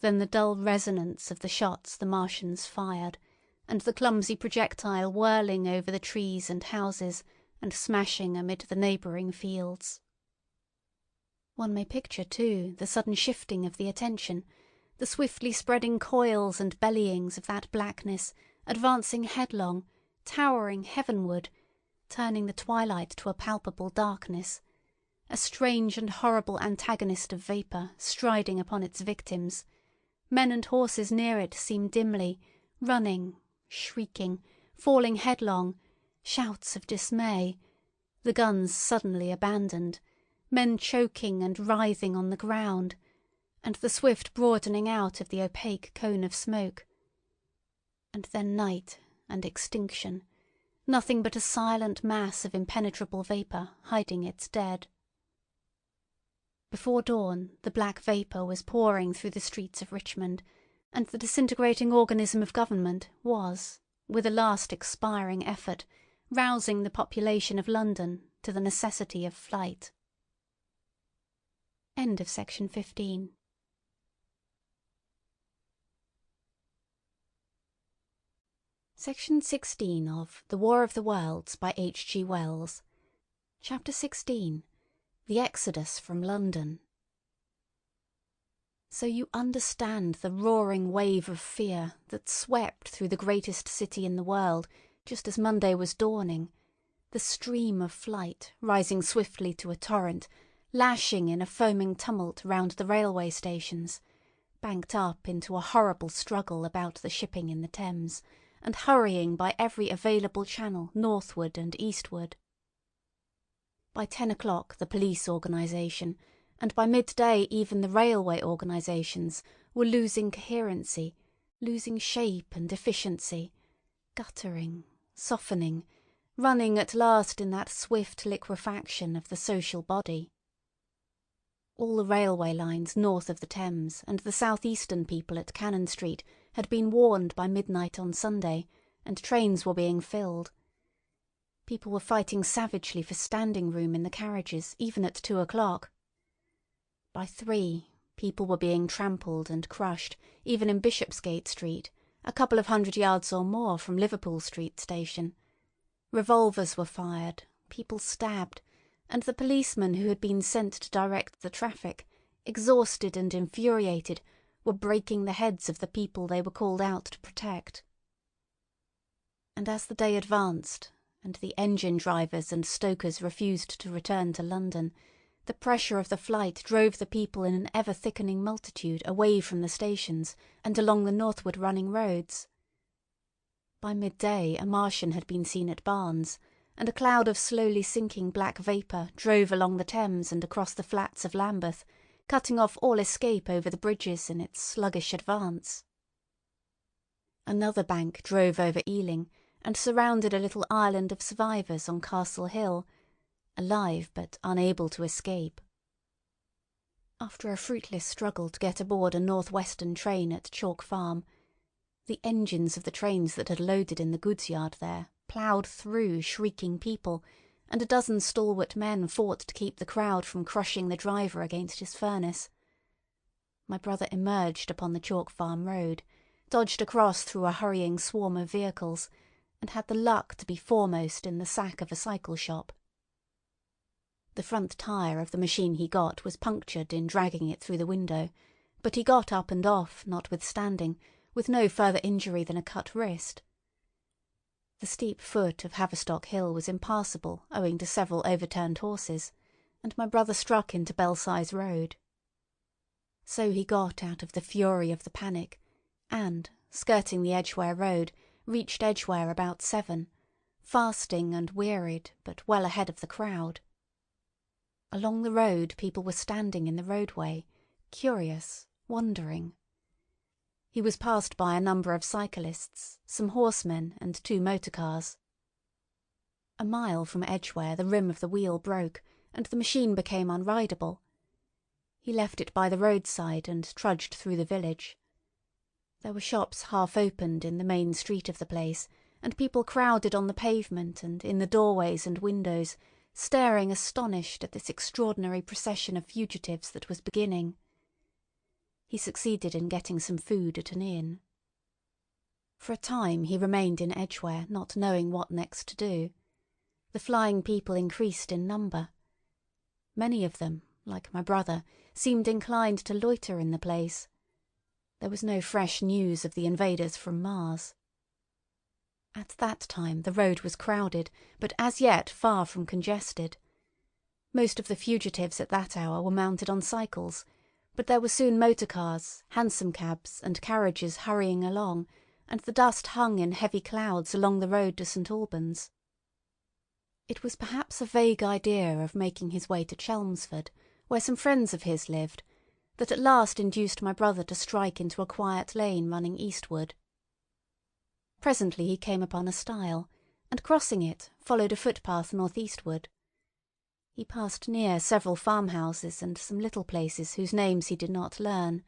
then the dull resonance of the shots the Martians fired, and the clumsy projectile whirling over the trees and houses and smashing amid the neighbouring fields. One may picture, too, the sudden shifting of the attention, the swiftly spreading coils and bellyings of that blackness, advancing headlong, towering heavenward, turning the twilight to a palpable darkness, a strange and horrible antagonist of vapour striding upon its victims. Men and horses near it seem dimly, running, shrieking, falling headlong, shouts of dismay, the guns suddenly abandoned, men choking and writhing on the ground, and the swift broadening out of the opaque cone of smoke. And then night and extinction, nothing but a silent mass of impenetrable vapour hiding its dead. Before dawn the black vapour was pouring through the streets of Richmond, and the disintegrating organism of government was, with a last expiring effort, rousing the population of London to the necessity of flight. End of section 15. Section 16 of The War of the Worlds by H. G. Wells. Chapter 16. The Exodus from London. So you understand the roaring wave of fear that swept through the greatest city in the world just as Monday was dawning, the stream of flight rising swiftly to a torrent, lashing in a foaming tumult round the railway stations, banked up into a horrible struggle about the shipping in the Thames, and hurrying by every available channel northward and eastward. By 10 o'clock the police organisation, and by midday even the railway organisations, were losing coherency, losing shape and efficiency, guttering, softening, running at last in that swift liquefaction of the social body. All the railway lines north of the Thames and the south-eastern people at Cannon Street had been warned by midnight on Sunday, and trains were being filled. People were fighting savagely for standing room in the carriages, even at 2 o'clock. By 3, people were being trampled and crushed, even in Bishopsgate Street, a couple of 100 yards or more from Liverpool Street Station. Revolvers were fired, people stabbed, and the policemen who had been sent to direct the traffic, exhausted and infuriated, were breaking the heads of the people they were called out to protect. And as the day advanced, and the engine drivers and stokers refused to return to London, the pressure of the flight drove the people in an ever-thickening multitude away from the stations and along the northward-running roads. By midday a Martian had been seen at Barnes, and a cloud of slowly sinking black vapour drove along the Thames and across the flats of Lambeth, cutting off all escape over the bridges in its sluggish advance. Another bank drove over Ealing and surrounded a little island of survivors on Castle Hill, alive but unable to escape. After a fruitless struggle to get aboard a north-western train at Chalk Farm, the engines of the trains that had loaded in the goods yard there ploughed through shrieking people, and a dozen stalwart men fought to keep the crowd from crushing the driver against his furnace. My brother emerged upon the Chalk Farm road, dodged across through a hurrying swarm of vehicles, and had the luck to be foremost in the sack of a cycle shop. The front tyre of the machine he got was punctured in dragging it through the window, but he got up and off, notwithstanding, with no further injury than a cut wrist. The steep foot of Haverstock Hill was impassable owing to several overturned horses, and my brother struck into Belsize Road. So he got out of the fury of the panic, and, skirting the Edgware Road, reached Edgware about 7, fasting and wearied, but well ahead of the crowd. Along the road people were standing in the roadway, curious, wondering. He was passed by a number of cyclists, some horsemen, and 2 motor cars. A mile from Edgware the rim of the wheel broke, and the machine became unrideable. He left it by the roadside and trudged through the village. There were shops half opened in the main street of the place, and people crowded on the pavement and in the doorways and windows, staring astonished at this extraordinary procession of fugitives that was beginning. He succeeded in getting some food at an inn. For a time he remained in Edgware, not knowing what next to do. The flying people increased in number. Many of them, like my brother, seemed inclined to loiter in the place. There was no fresh news of the invaders from Mars. At that time the road was crowded, but as yet far from congested. Most of the fugitives at that hour were mounted on cycles, but there were soon motor cars, hansom cabs, and carriages hurrying along, and the dust hung in heavy clouds along the road to St Albans. It was perhaps a vague idea of making his way to Chelmsford, where some friends of his lived, that at last induced my brother to strike into a quiet lane running eastward. Presently he came upon a stile, and crossing it, followed a footpath northeastward. He passed near several farmhouses and some little places whose names he did not learn.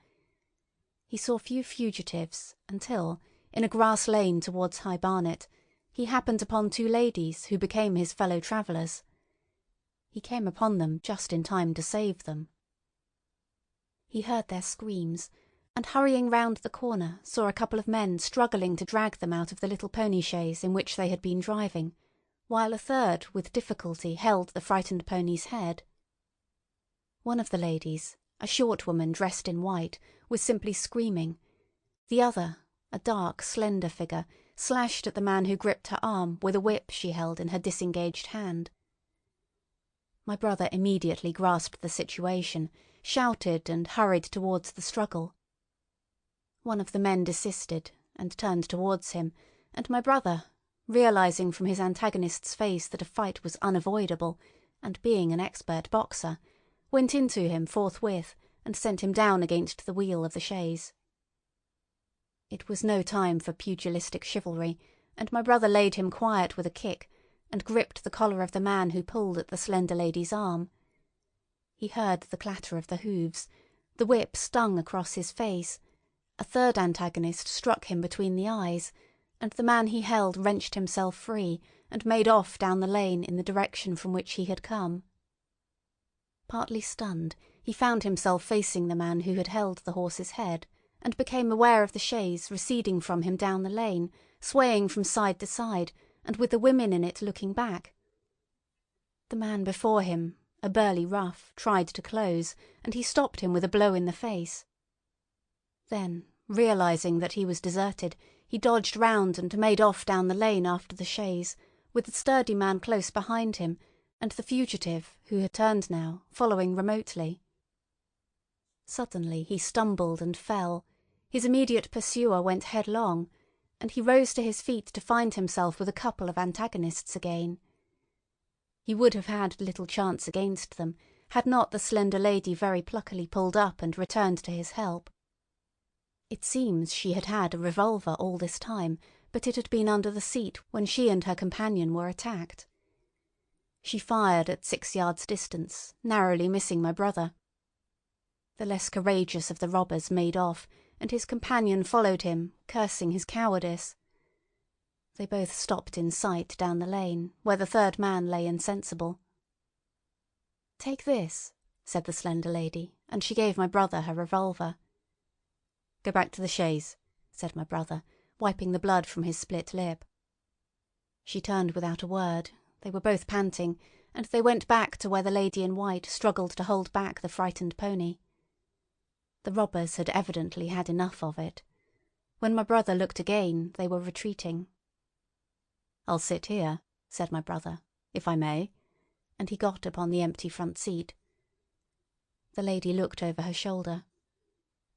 He saw few fugitives until, in a grass lane towards High Barnet, he happened upon 2 ladies who became his fellow travellers. He came upon them just in time to save them. He heard their screams, and hurrying round the corner saw a couple of men struggling to drag them out of the little pony chaise in which they had been driving, while a third with difficulty held the frightened pony's head. One of the ladies, a short woman dressed in white, was simply screaming. The other, a dark, slender figure, slashed at the man who gripped her arm with a whip she held in her disengaged hand. My brother immediately grasped the situation, shouted, and hurried towards the struggle. One of the men desisted and turned towards him, and my brother, realizing from his antagonist's face that a fight was unavoidable, and being an expert boxer, went into him forthwith and sent him down against the wheel of the chaise. It was no time for pugilistic chivalry, and my brother laid him quiet with a kick, and gripped the collar of the man who pulled at the slender lady's arm. He heard the clatter of the hoofs, the whip stung across his face, a third antagonist struck him between the eyes, and the man he held wrenched himself free and made off down the lane in the direction from which he had come. Partly stunned, he found himself facing the man who had held the horse's head, and became aware of the chaise receding from him down the lane, swaying from side to side, and with the women in it looking back. The man before him, a burly rough, tried to close, and he stopped him with a blow in the face. Then, realizing that he was deserted, he dodged round and made off down the lane after the chaise, with the sturdy man close behind him, and the fugitive, who had turned now, following remotely. Suddenly he stumbled and fell. His immediate pursuer went headlong, and he rose to his feet to find himself with a couple of antagonists again. He would have had little chance against them, had not the slender lady very pluckily pulled up and returned to his help. It seems she had had a revolver all this time, but it had been under the seat when she and her companion were attacked. She fired at 6 yards distance, narrowly missing my brother. The less courageous of the robbers made off, and his companion followed him, cursing his cowardice. They both stopped in sight down the lane, where the third man lay insensible. "Take this," said the slender lady, and she gave my brother her revolver. "Go back to the chaise," said my brother, wiping the blood from his split lip. She turned without a word. They were both panting, and they went back to where the lady in white struggled to hold back the frightened pony. The robbers had evidently had enough of it. When my brother looked again, they were retreating. "I'll sit here," said my brother, "if I may," and he got upon the empty front seat. The lady looked over her shoulder.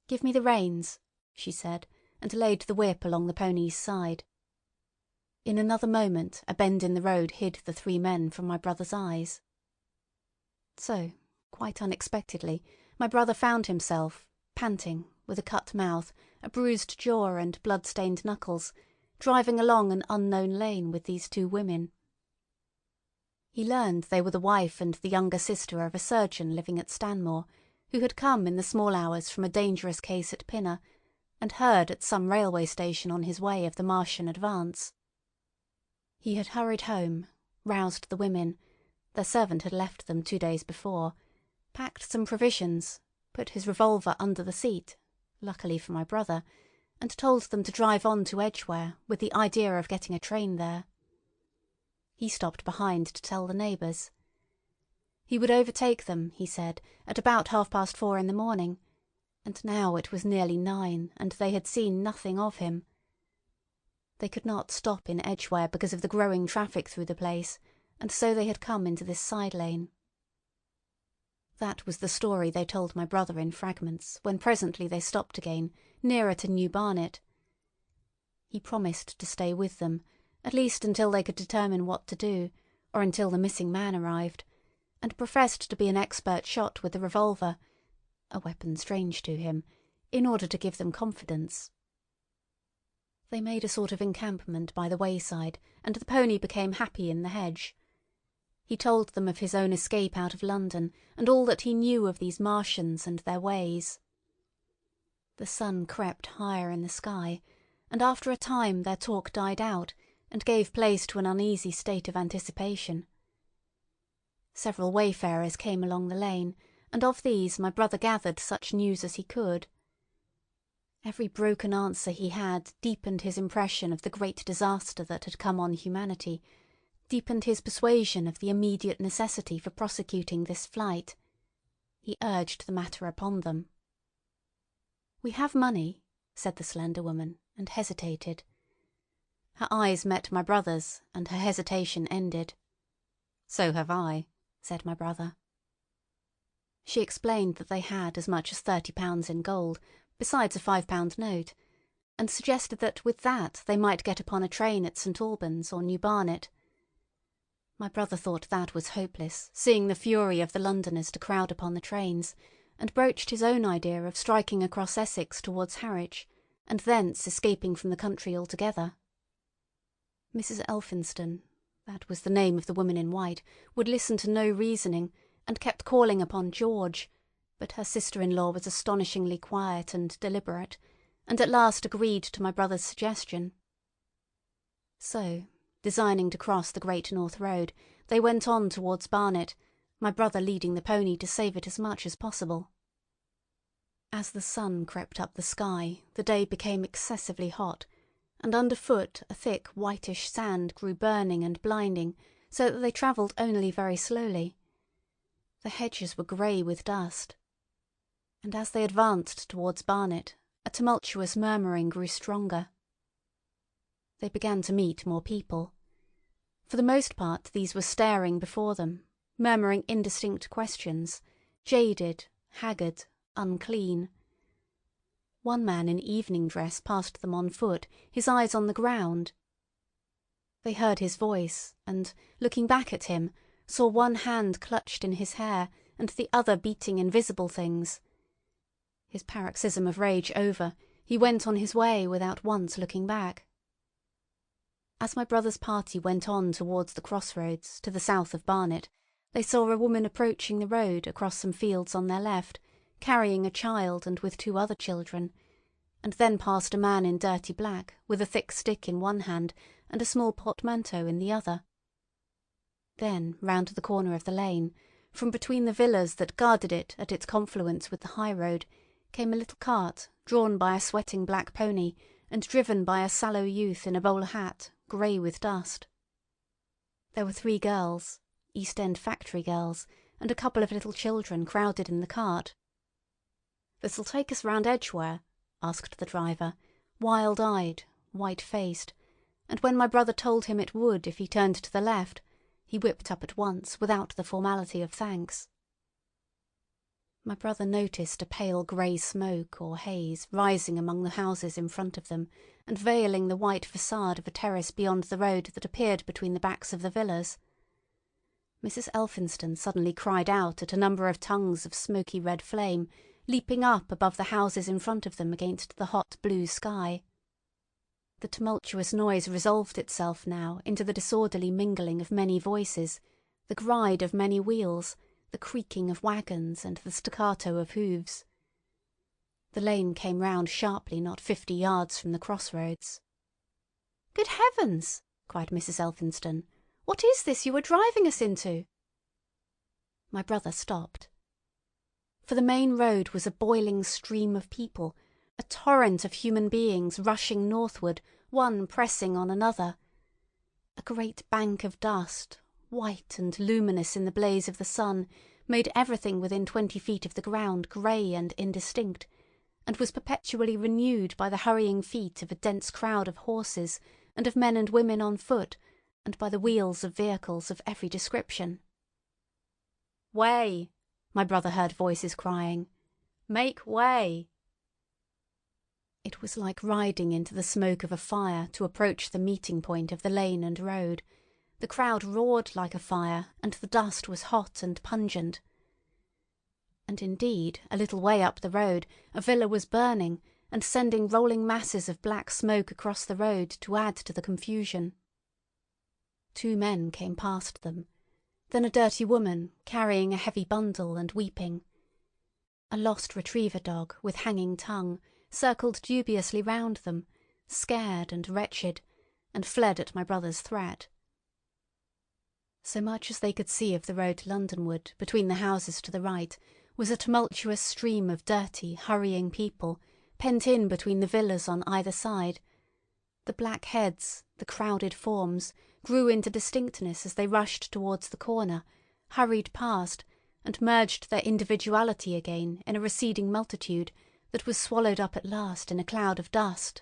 "Give me the reins," she said, and laid the whip along the pony's side. In another moment a bend in the road hid the 3 men from my brother's eyes. So, quite unexpectedly, my brother found himself, panting, with a cut mouth, a bruised jaw and blood-stained knuckles, driving along an unknown lane with these 2 women. He learned they were the wife and the younger sister of a surgeon living at Stanmore, who had come in the small hours from a dangerous case at Pinner, and heard at some railway station on his way of the Martian advance. He had hurried home, roused the women—their servant had left them 2 days before—packed some provisions, put his revolver under the seat, luckily for my brother, and told them to drive on to Edgware with the idea of getting a train there. He stopped behind to tell the neighbours. He would overtake them, he said, at about 4:30 in the morning, and now it was nearly 9, and they had seen nothing of him. They could not stop in Edgware because of the growing traffic through the place, and so they had come into this side lane. That was the story they told my brother in fragments, when presently they stopped again, nearer to New Barnet. He promised to stay with them, at least until they could determine what to do, or until the missing man arrived, and professed to be an expert shot with the revolver, a weapon strange to him, in order to give them confidence. They made a sort of encampment by the wayside, and the pony became happy in the hedge. He told them of his own escape out of London, and all that he knew of these Martians and their ways. The sun crept higher in the sky, and after a time their talk died out, and gave place to an uneasy state of anticipation. Several wayfarers came along the lane, and of these my brother gathered such news as he could. Every broken answer he had deepened his impression of the great disaster that had come on humanity, deepened his persuasion of the immediate necessity for prosecuting this flight. He urged the matter upon them. "We have money," said the slender woman, and hesitated. Her eyes met my brother's, and her hesitation ended. "So have I," said my brother. She explained that they had as much as £30 in gold, besides a £5 note, and suggested that with that they might get upon a train at St Albans or New Barnet. My brother thought that was hopeless, seeing the fury of the Londoners to crowd upon the trains, and broached his own idea of striking across Essex towards Harwich, and thence escaping from the country altogether. Mrs. Elphinston, that was the name of the woman in white, would listen to no reasoning, and kept calling upon George, but her sister-in-law was astonishingly quiet and deliberate, and at last agreed to my brother's suggestion. So, designing to cross the Great North Road, they went on towards Barnet, my brother leading the pony to save it as much as possible. As the sun crept up the sky, the day became excessively hot, and underfoot a thick whitish sand grew burning and blinding, so that they travelled only very slowly. The hedges were grey with dust, and as they advanced towards Barnet, a tumultuous murmuring grew stronger. They began to meet more people. For the most part these were staring before them, murmuring indistinct questions, jaded, haggard, unclean. One man in evening dress passed them on foot, his eyes on the ground. They heard his voice, and, looking back at him, saw one hand clutched in his hair and the other beating invisible things. His paroxysm of rage over, he went on his way without once looking back. As my brother's party went on towards the crossroads, to the south of Barnet, they saw a woman approaching the road across some fields on their left, carrying a child and with 2 other children, and then passed a man in dirty black with a thick stick in one hand and a small portmanteau in the other. Then, round the corner of the lane, from between the villas that guarded it at its confluence with the high road, came a little cart drawn by a sweating black pony and driven by a sallow youth in a bowler hat, grey with dust. There were 3 girls, East End factory girls, and a couple of little children crowded in the cart. "This'll take us round Edgware?" asked the driver, wild-eyed, white-faced, and when my brother told him it would if he turned to the left, he whipped up at once without the formality of thanks. My brother noticed a pale grey smoke or haze rising among the houses in front of them and veiling the white facade of a terrace beyond the road that appeared between the backs of the villas. Mrs. Elphinston suddenly cried out at a number of tongues of smoky red flame leaping up above the houses in front of them against the hot blue sky. The tumultuous noise resolved itself now into the disorderly mingling of many voices, the gride of many wheels, the creaking of wagons and the staccato of hoofs. The lane came round sharply not 50 yards from the crossroads. "Good heavens!" cried Mrs. Elphinston. "What is this you are driving us into?" My brother stopped. For the main road was a boiling stream of people, a torrent of human beings rushing northward, one pressing on another. A great bank of dust, white and luminous in the blaze of the sun, made everything within 20 feet of the ground grey and indistinct, and was perpetually renewed by the hurrying feet of a dense crowd of horses and of men and women on foot, and by the wheels of vehicles of every description. "Way!" my brother heard voices crying. "Make way!" It was like riding into the smoke of a fire to approach the meeting point of the lane and road. The crowd roared like a fire, and the dust was hot and pungent. And indeed, a little way up the road, a villa was burning and sending rolling masses of black smoke across the road to add to the confusion. 2 men came past them, then a dirty woman carrying a heavy bundle and weeping. A lost retriever dog with hanging tongue circled dubiously round them, scared and wretched, and fled at my brother's threat. So much as they could see of the road Londonward, between the houses to the right, was a tumultuous stream of dirty, hurrying people, pent in between the villas on either side. The black heads, the crowded forms, grew into distinctness as they rushed towards the corner, hurried past, and merged their individuality again in a receding multitude that was swallowed up at last in a cloud of dust.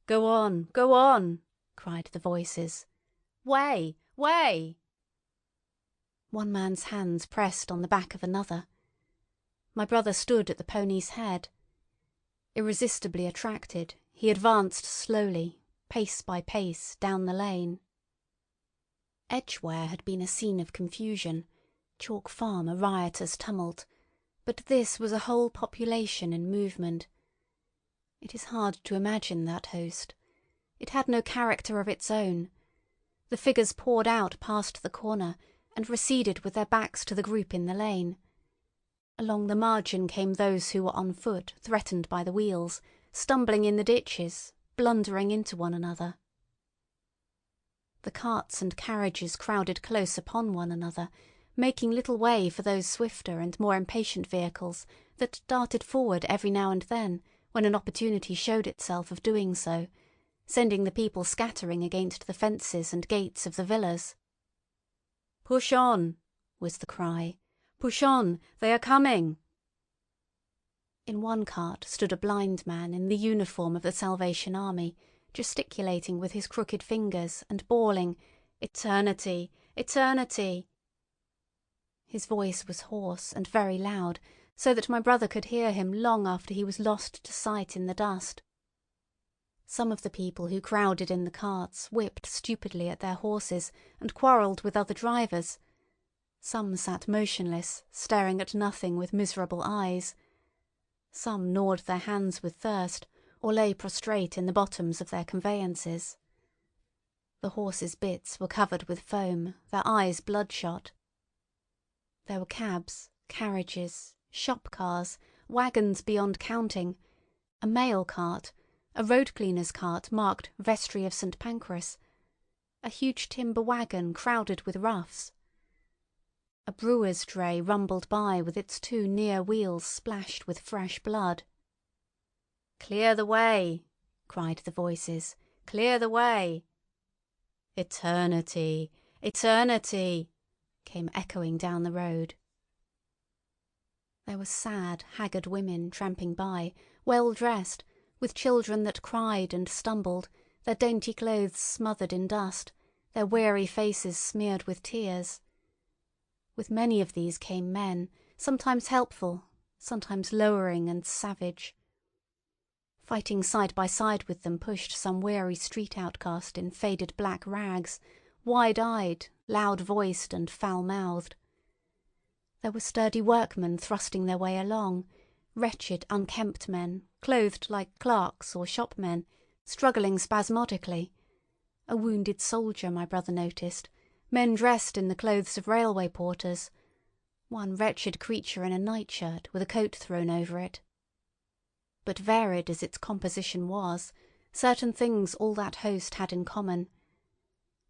"Go on, go on!" cried the voices. "Way, way!" One man's hands pressed on the back of another. My brother stood at the pony's head. Irresistibly attracted, he advanced slowly, pace by pace, down the lane. Edgware had been a scene of confusion, Chalk Farm a riotous tumult, but this was a whole population in movement. It is hard to imagine that host. It had no character of its own. The figures poured out past the corner and receded with their backs to the group in the lane. Along the margin came those who were on foot, threatened by the wheels, stumbling in the ditches, blundering into one another. The carts and carriages crowded close upon one another, making little way for those swifter and more impatient vehicles that darted forward every now and then when an opportunity showed itself of doing so, sending the people scattering against the fences and gates of the villas. "Push on!" was the cry. "Push on! They are coming!" In one cart stood a blind man in the uniform of the Salvation Army, gesticulating with his crooked fingers and bawling, "Eternity! Eternity!" His voice was hoarse and very loud, so that my brother could hear him long after he was lost to sight in the dust. Some of the people who crowded in the carts whipped stupidly at their horses and quarrelled with other drivers. Some sat motionless, staring at nothing with miserable eyes. Some gnawed their hands with thirst, or lay prostrate in the bottoms of their conveyances. The horses' bits were covered with foam, their eyes bloodshot. There were cabs, carriages, shop cars, wagons beyond counting, a mail cart, a road cleaner's cart marked Vestry of St. Pancras, a huge timber wagon crowded with roughs. A brewer's dray rumbled by with its two near wheels splashed with fresh blood. "Clear the way!" cried the voices. "Clear the way!" "Eternity! Eternity!" came echoing down the road. There were sad, haggard women tramping by, well dressed, with children that cried and stumbled, their dainty clothes smothered in dust, their weary faces smeared with tears. With many of these came men, sometimes helpful, sometimes lowering and savage. Fighting side by side with them pushed some weary street outcast in faded black rags, wide-eyed, loud-voiced and foul-mouthed. There were sturdy workmen thrusting their way along, wretched unkempt men, clothed like clerks or shopmen, struggling spasmodically. A wounded soldier, my brother noticed, men dressed in the clothes of railway porters, one wretched creature in a nightshirt with a coat thrown over it. But varied as its composition was, certain things all that host had in common.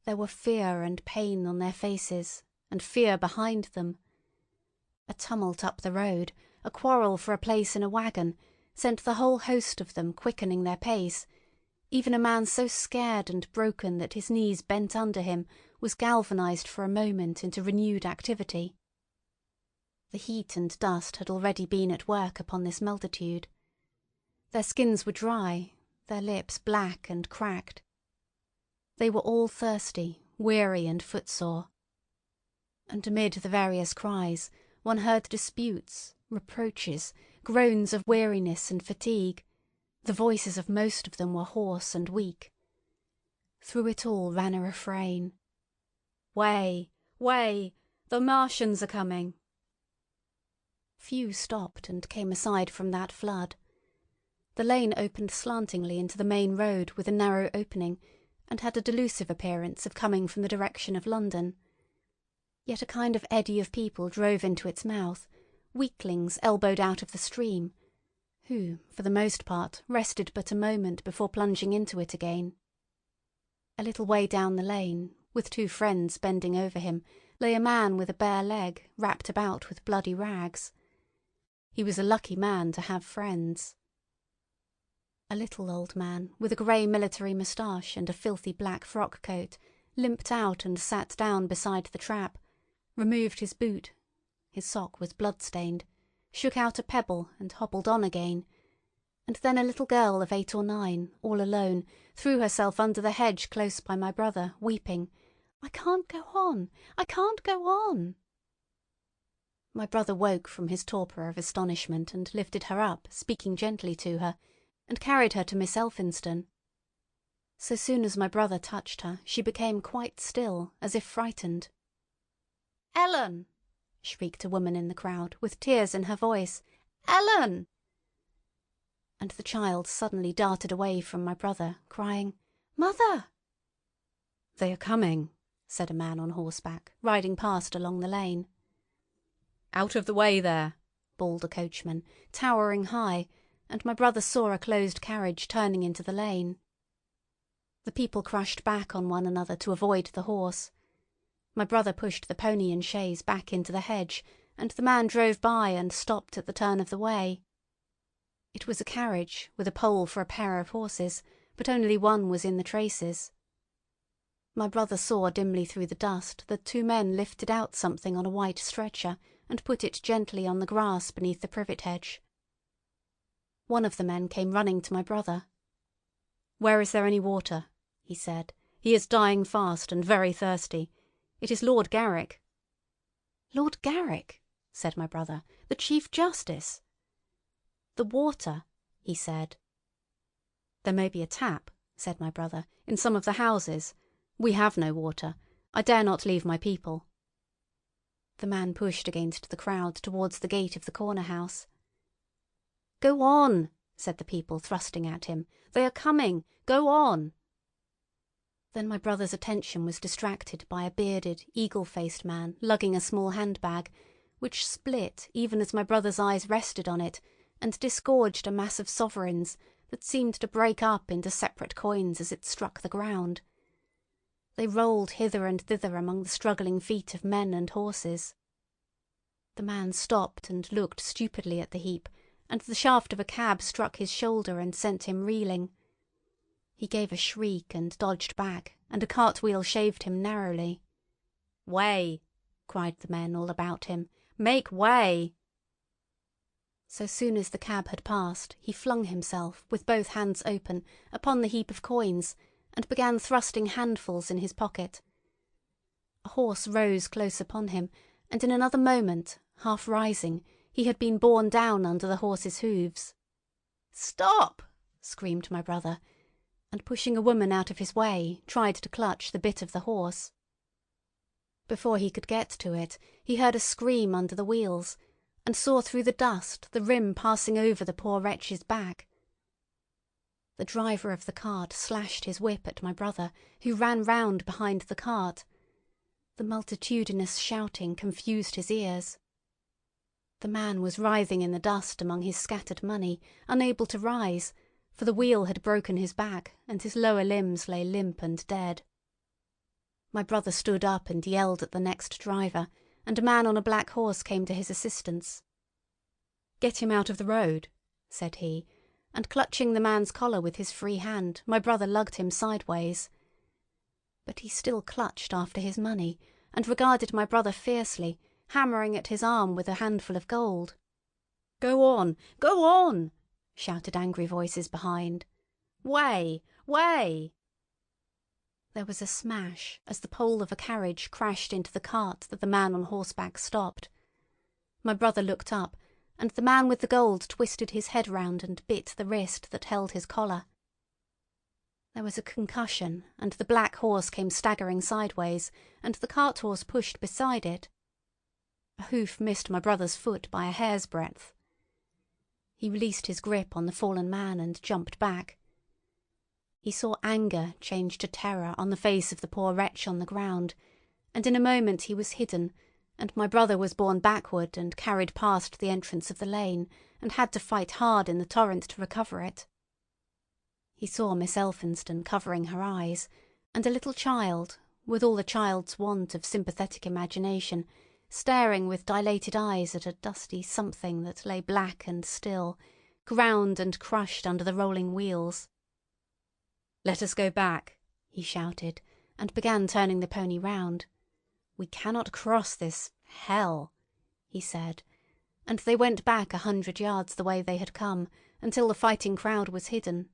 There were fear and pain on their faces, and fear behind them. A tumult up the road, a quarrel for a place in a wagon, sent the whole host of them quickening their pace. Even a man so scared and broken that his knees bent under him was galvanized for a moment into renewed activity. The heat and dust had already been at work upon this multitude. Their skins were dry, their lips black and cracked. They were all thirsty, weary and footsore. And amid the various cries, one heard disputes, reproaches, groans of weariness and fatigue. The voices of most of them were hoarse and weak. Through it all ran a refrain. "Way! Way! The Martians are coming!" Few stopped and came aside from that flood. The lane opened slantingly into the main road with a narrow opening, and had a delusive appearance of coming from the direction of London. Yet a kind of eddy of people drove into its mouth, weaklings elbowed out of the stream, who, for the most part, rested but a moment before plunging into it again. A little way down the lane, with two friends bending over him, lay a man with a bare leg wrapped about with bloody rags. He was a lucky man to have friends. A little old man, with a grey military moustache and a filthy black frock coat, limped out and sat down beside the trap, removed his boot, his sock was blood-stained, shook out a pebble and hobbled on again, and then a little girl of 8 or 9, all alone, threw herself under the hedge close by my brother, weeping, "I can't go on! I can't go on!" My brother woke from his torpor of astonishment and lifted her up, speaking gently to her, and carried her to Miss Elphinston. So soon as my brother touched her, she became quite still, as if frightened. "Ellen!" shrieked a woman in the crowd, with tears in her voice. "Ellen!" And the child suddenly darted away from my brother, crying, "Mother!" "They are coming," said a man on horseback, riding past along the lane. "Out of the way there!" bawled a coachman, towering high, and my brother saw a closed carriage turning into the lane. The people crushed back on one another to avoid the horse. My brother pushed the pony and chaise back into the hedge, and the man drove by and stopped at the turn of the way. It was a carriage, with a pole for a pair of horses, but only one was in the traces. My brother saw dimly through the dust that 2 men lifted out something on a white stretcher and put it gently on the grass beneath the privet hedge. One of the men came running to my brother. "Where is there any water?" he said. "He is dying fast and very thirsty. It is Lord Garrick." "Lord Garrick?" said my brother. "The Chief Justice." "The water," he said. "There may be a tap," said my brother, "in some of the houses. We have no water. I dare not leave my people." The man pushed against the crowd towards the gate of the corner house. "Go on," said the people, thrusting at him. "They are coming. Go on." Then my brother's attention was distracted by a bearded, eagle-faced man lugging a small handbag, which split even as my brother's eyes rested on it, and disgorged a mass of sovereigns that seemed to break up into separate coins as it struck the ground. They rolled hither and thither among the struggling feet of men and horses. The man stopped and looked stupidly at the heap, and the shaft of a cab struck his shoulder and sent him reeling. He gave a shriek and dodged back, and a cartwheel shaved him narrowly. "Way!" cried the men all about him. "Make way!" So soon as the cab had passed, he flung himself, with both hands open, upon the heap of coins, and began thrusting handfuls in his pocket. A horse rose close upon him, and in another moment, half rising, he had been borne down under the horse's hoofs. "Stop!" screamed my brother, and pushing a woman out of his way, tried to clutch the bit of the horse. Before he could get to it, he heard a scream under the wheels, and saw through the dust the rim passing over the poor wretch's back. The driver of the cart slashed his whip at my brother, who ran round behind the cart. The multitudinous shouting confused his ears. The man was writhing in the dust among his scattered money, unable to rise, for the wheel had broken his back and his lower limbs lay limp and dead. My brother stood up and yelled at the next driver, and a man on a black horse came to his assistance. "Get him out of the road," said he, and clutching the man's collar with his free hand, my brother lugged him sideways. But he still clutched after his money, and regarded my brother fiercely, hammering at his arm with a handful of gold. "Go on! Go on!" shouted angry voices behind. "Way! Way!" There was a smash as the pole of a carriage crashed into the cart that the man on horseback stopped. My brother looked up, and the man with the gold twisted his head round and bit the wrist that held his collar. There was a concussion, and the black horse came staggering sideways, and the cart horse pushed beside it. A hoof missed my brother's foot by a hair's breadth. He released his grip on the fallen man and jumped back. He saw anger change to terror on the face of the poor wretch on the ground, and in a moment he was hidden, and my brother was borne backward and carried past the entrance of the lane, and had to fight hard in the torrent to recover it. He saw Miss Elphinston covering her eyes, and a little child, with all a child's want of sympathetic imagination, staring with dilated eyes at a dusty something that lay black and still, ground and crushed under the rolling wheels. "Let us go back," he shouted, and began turning the pony round. "We cannot cross this hell," he said, and they went back 100 yards the way they had come, until the fighting crowd was hidden.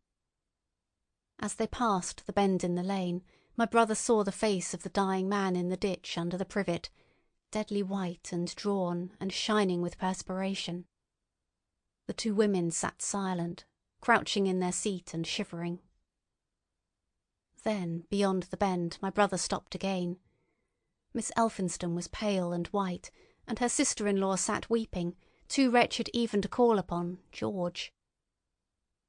As they passed the bend in the lane, my brother saw the face of the dying man in the ditch under the privet, deadly white and drawn and shining with perspiration. The two women sat silent, crouching in their seat and shivering. Then, beyond the bend, my brother stopped again. Miss Elphinston was pale and white, and her sister-in-law sat weeping, too wretched even to call upon George.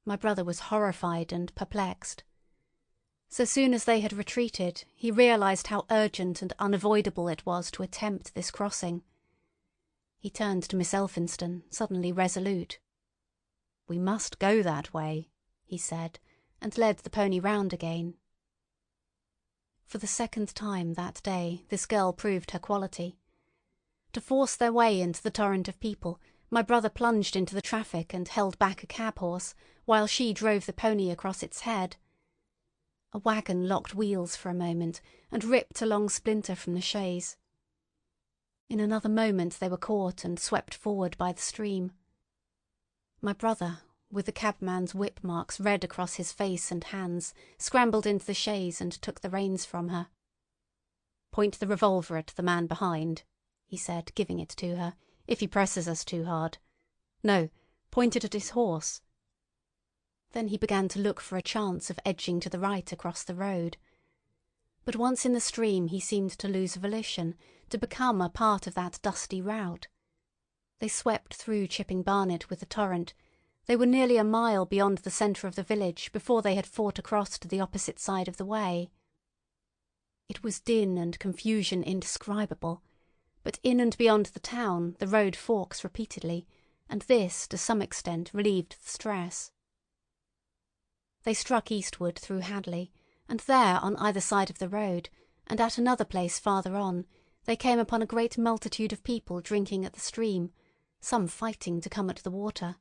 My brother was horrified and perplexed. So soon as they had retreated, he realized how urgent and unavoidable it was to attempt this crossing. He turned to Miss Elphinston, suddenly resolute. "We must go that way," he said, and led the pony round again. For the second time that day this girl proved her quality. To force their way into the torrent of people, my brother plunged into the traffic and held back a cab-horse, while she drove the pony across its head. A wagon locked wheels for a moment and ripped a long splinter from the chaise. In another moment they were caught and swept forward by the stream. My brother, with the cabman's whip marks red across his face and hands, scrambled into the chaise and took the reins from her. "Point the revolver at the man behind," he said, giving it to her. if he presses us too hard. No, pointed at his horse. Then he began to look for a chance of edging to the right across the road. But once in the stream he seemed to lose volition, to become a part of that dusty rout. They swept through Chipping Barnet with the torrent. They were nearly a mile beyond the centre of the village before they had fought across to the opposite side of the way. It was din and confusion indescribable, but in and beyond the town the road forks repeatedly, and this, to some extent, relieved the stress. They struck eastward through Hadley, and there, on either side of the road, and at another place farther on, they came upon a great multitude of people drinking at the stream, some fighting to come at the water.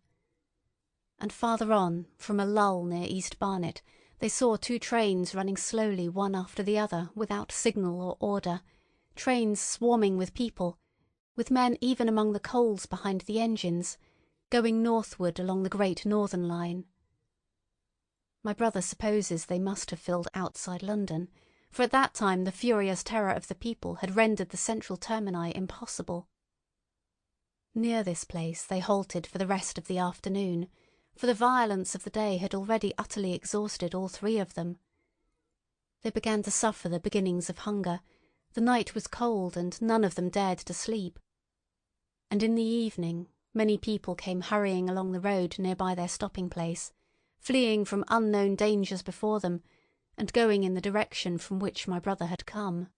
And farther on, from a lull near East Barnet, they saw two trains running slowly one after the other without signal or order, trains swarming with people, with men even among the coals behind the engines, going northward along the Great Northern Line. My brother supposes they must have filled outside London, for at that time the furious terror of the people had rendered the central termini impossible. Near this place they halted for the rest of the afternoon, for the violence of the day had already utterly exhausted all three of them. They began to suffer the beginnings of hunger. The night was cold, and none of them dared to sleep. And in the evening many people came hurrying along the road near by their stopping place, fleeing from unknown dangers before them, and going in the direction from which my brother had come.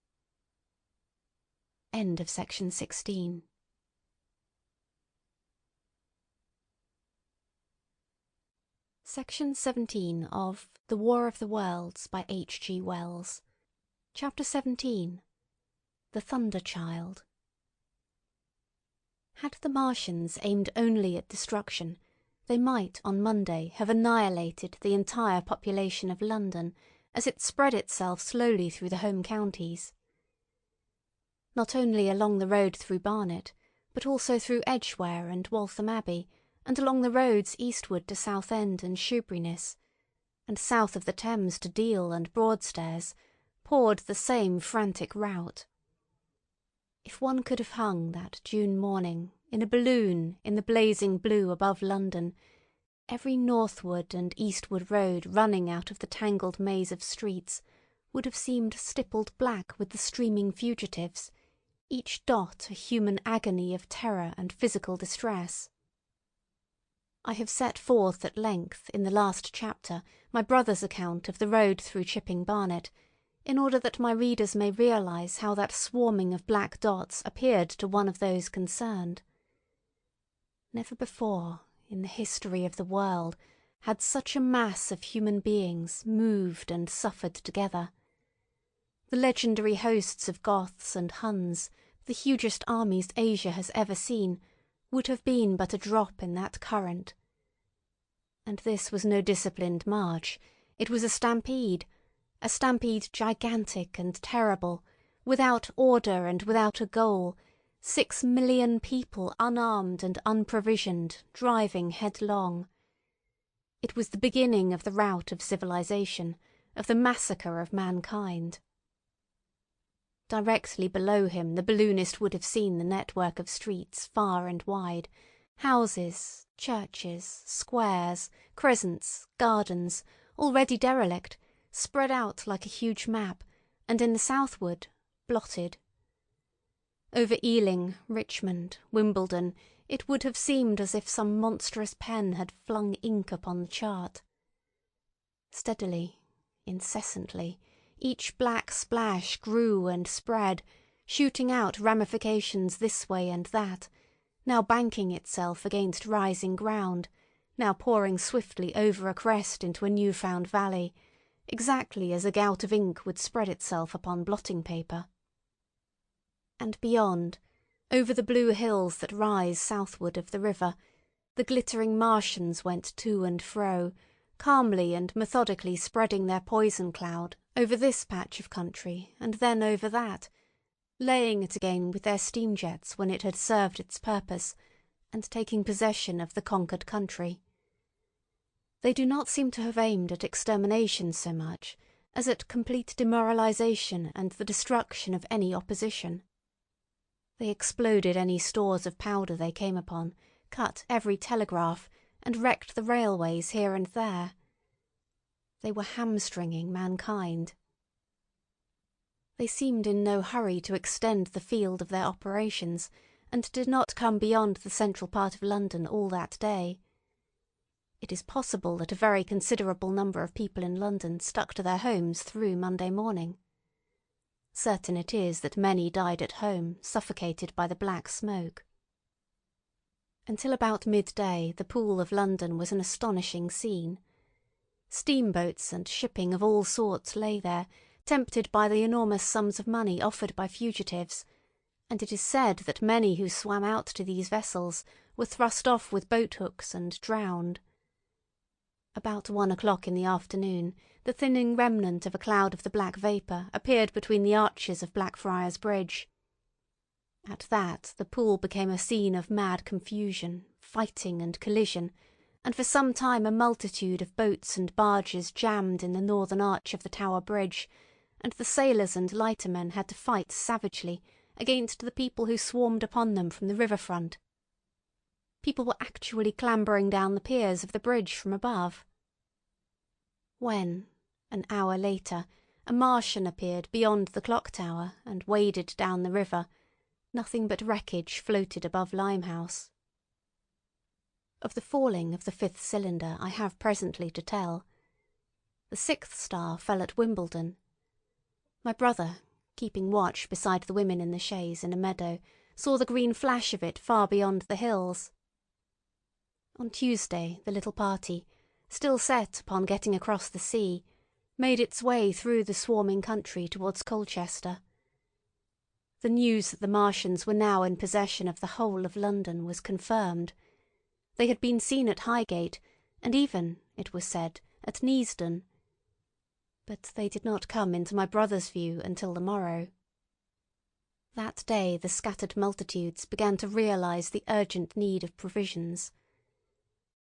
End of section 16. Section 17 of The War of the Worlds by H. G. Wells. Chapter 17. The Thunder Child. Had the Martians aimed only at destruction, they might on Monday have annihilated the entire population of London as it spread itself slowly through the home counties. Not only along the road through Barnet, but also through Edgware and Waltham Abbey, and along the roads eastward to Southend and Shoeburyness, and south of the Thames to Deal and Broadstairs, poured the same frantic rout. If one could have hung that June morning in a balloon in the blazing blue above London, every northward and eastward road running out of the tangled maze of streets would have seemed stippled black with the streaming fugitives, each dot a human agony of terror and physical distress. I have set forth at length in the last chapter my brother's account of the road through Chipping Barnet, in order that my readers may realise how that swarming of black dots appeared to one of those concerned. Never before, in the history of the world, had such a mass of human beings moved and suffered together. The legendary hosts of Goths and Huns, the hugest armies Asia has ever seen, would have been but a drop in that current. And this was no disciplined march. It was a stampede gigantic and terrible, without order and without a goal, 6 million people unarmed and unprovisioned, driving headlong. It was the beginning of the rout of civilization, of the massacre of mankind. Directly below him the balloonist would have seen the network of streets far and wide, houses, churches, squares, crescents, gardens, already derelict, spread out like a huge map, and in the southward, blotted. Over Ealing, Richmond, Wimbledon, it would have seemed as if some monstrous pen had flung ink upon the chart. Steadily, incessantly, each black splash grew and spread, shooting out ramifications this way and that, now banking itself against rising ground, now pouring swiftly over a crest into a new-found valley, exactly as a gout of ink would spread itself upon blotting paper. And beyond, over the blue hills that rise southward of the river, the glittering Martians went to and fro, calmly and methodically spreading their poison cloud over this patch of country and then over that, laying it again with their steam jets when it had served its purpose, and taking possession of the conquered country. They do not seem to have aimed at extermination so much as at complete demoralization and the destruction of any opposition. They exploded any stores of powder they came upon, cut every telegraph, and wrecked the railways here and there. They were hamstringing mankind. They seemed in no hurry to extend the field of their operations, and did not come beyond the central part of London all that day. It is possible that a very considerable number of people in London stuck to their homes through Monday morning. Certain it is that many died at home, suffocated by the black smoke. Until about midday the Pool of London was an astonishing scene. Steamboats and shipping of all sorts lay there, tempted by the enormous sums of money offered by fugitives, and it is said that many who swam out to these vessels were thrust off with boat-hooks and drowned. About 1 o'clock in the afternoon, the thinning remnant of a cloud of the black vapour appeared between the arches of Blackfriars Bridge. At that the Pool became a scene of mad confusion, fighting and collision, and for some time a multitude of boats and barges jammed in the northern arch of the Tower Bridge, and the sailors and lightermen had to fight savagely against the people who swarmed upon them from the river-front. People were actually clambering down the piers of the bridge from above. When, an hour later, a Martian appeared beyond the clock tower and waded down the river, nothing but wreckage floated above Limehouse. Of the falling of the 5th cylinder I have presently to tell. The 6th star fell at Wimbledon. My brother, keeping watch beside the women in the chaise in a meadow, saw the green flash of it far beyond the hills. On Tuesday the little party, still set upon getting across the sea, made its way through the swarming country towards Colchester. The news that the Martians were now in possession of the whole of London was confirmed. They had been seen at Highgate, and even, it was said, at Neasden. But they did not come into my brother's view until the morrow. That day the scattered multitudes began to realise the urgent need of provisions.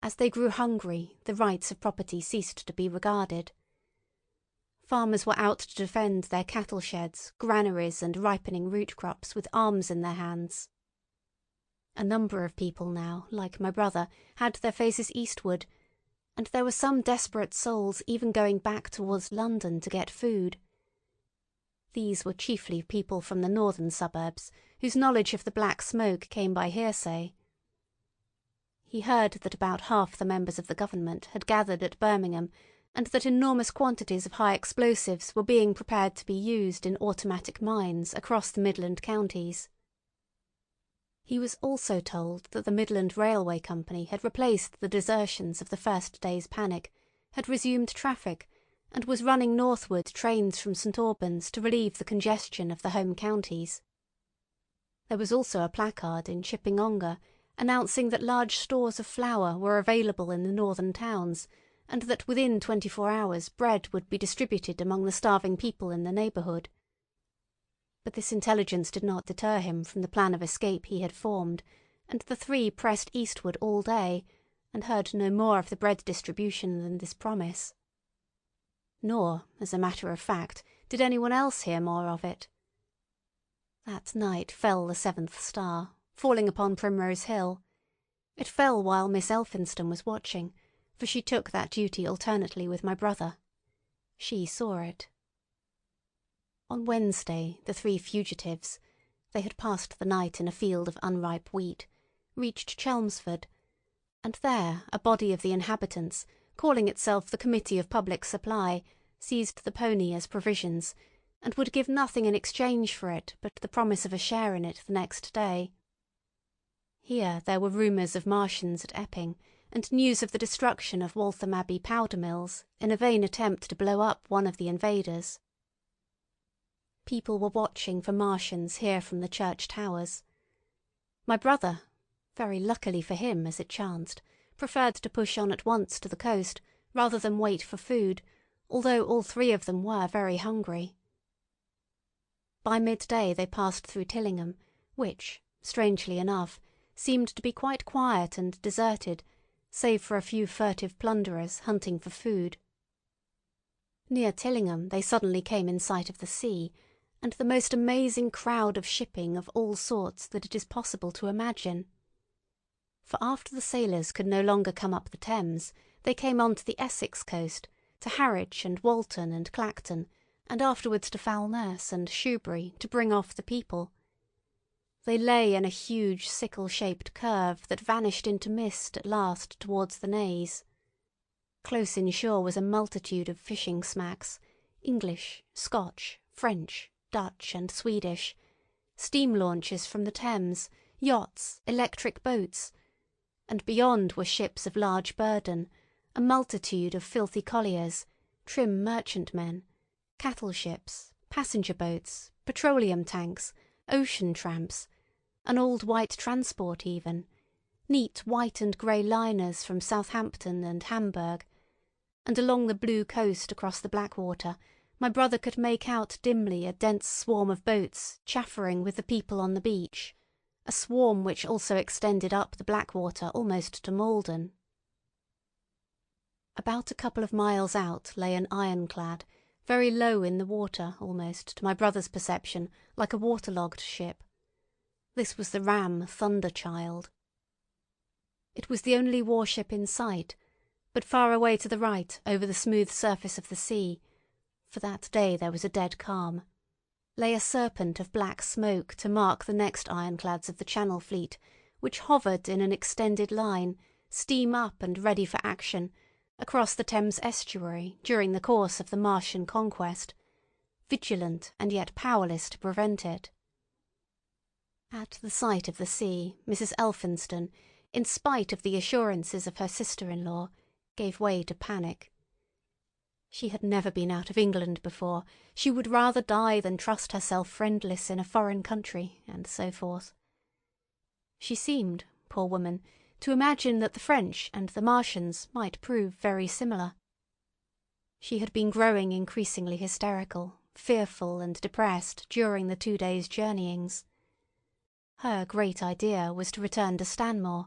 As they grew hungry, the rights of property ceased to be regarded. Farmers were out to defend their cattle sheds, granaries, and ripening root crops with arms in their hands. A number of people now, like my brother, had their faces eastward, and there were some desperate souls even going back towards London to get food. These were chiefly people from the northern suburbs, whose knowledge of the black smoke came by hearsay. He heard that about half the members of the government had gathered at Birmingham, and that enormous quantities of high explosives were being prepared to be used in automatic mines across the Midland counties. He was also told that the Midland Railway Company had replaced the desertions of the first day's panic, had resumed traffic, and was running northward trains from St Albans to relieve the congestion of the home counties. There was also a placard in Chipping Ongar announcing that large stores of flour were available in the northern towns, and that within 24 hours bread would be distributed among the starving people in the neighbourhood. But this intelligence did not deter him from the plan of escape he had formed, and the three pressed eastward all day, and heard no more of the bread distribution than this promise. Nor, as a matter of fact, did anyone else hear more of it. That night fell the 7th star, falling upon Primrose Hill. It fell while Miss Elphinston was watching, for she took that duty alternately with my brother. She saw it. On Wednesday the 3 fugitives—they had passed the night in a field of unripe wheat—reached Chelmsford, and there a body of the inhabitants, calling itself the Committee of Public Supply, seized the pony as provisions, and would give nothing in exchange for it but the promise of a share in it the next day. Here there were rumours of Martians at Epping, and news of the destruction of Waltham Abbey powder mills in a vain attempt to blow up one of the invaders. People were watching for Martians here from the church towers. My brother, very luckily for him as it chanced, preferred to push on at once to the coast rather than wait for food, although all 3 of them were very hungry. By midday they passed through Tillingham, which, strangely enough, seemed to be quite quiet and deserted, save for a few furtive plunderers hunting for food. Near Tillingham they suddenly came in sight of the sea, and the most amazing crowd of shipping of all sorts that it is possible to imagine. For after the sailors could no longer come up the Thames, they came on to the Essex coast, to Harwich and Walton and Clacton, and afterwards to Foulness and Shoebury to bring off the people. They lay in a huge sickle-shaped curve that vanished into mist at last towards the Naze. Close inshore was a multitude of fishing smacks, English, Scotch, French, Dutch, and Swedish, steam launches from the Thames, yachts, electric boats, and beyond were ships of large burden, a multitude of filthy colliers, trim merchantmen, cattle ships, passenger boats, petroleum tanks, ocean tramps, an old white transport even, neat white and grey liners from Southampton and Hamburg, and along the blue coast across the Blackwater my brother could make out dimly a dense swarm of boats chaffering with the people on the beach, a swarm which also extended up the Blackwater almost to Malden. About a couple of miles out lay an ironclad, very low in the water almost, to my brother's perception, like a waterlogged ship. This was the ram Thunderchild. It was the only warship in sight, but far away to the right over the smooth surface of the sea, for that day there was a dead calm, lay a serpent of black smoke to mark the next ironclads of the Channel Fleet, which hovered in an extended line, steam up and ready for action, across the Thames estuary during the course of the Martian conquest, vigilant and yet powerless to prevent it. At the sight of the sea, Mrs. Elphinston, in spite of the assurances of her sister-in-law, gave way to panic. She had never been out of England before, she would rather die than trust herself friendless in a foreign country, and so forth. She seemed, poor woman, to imagine that the French and the Martians might prove very similar. She had been growing increasingly hysterical, fearful and depressed during the 2 days' journeyings. Her great idea was to return to Stanmore.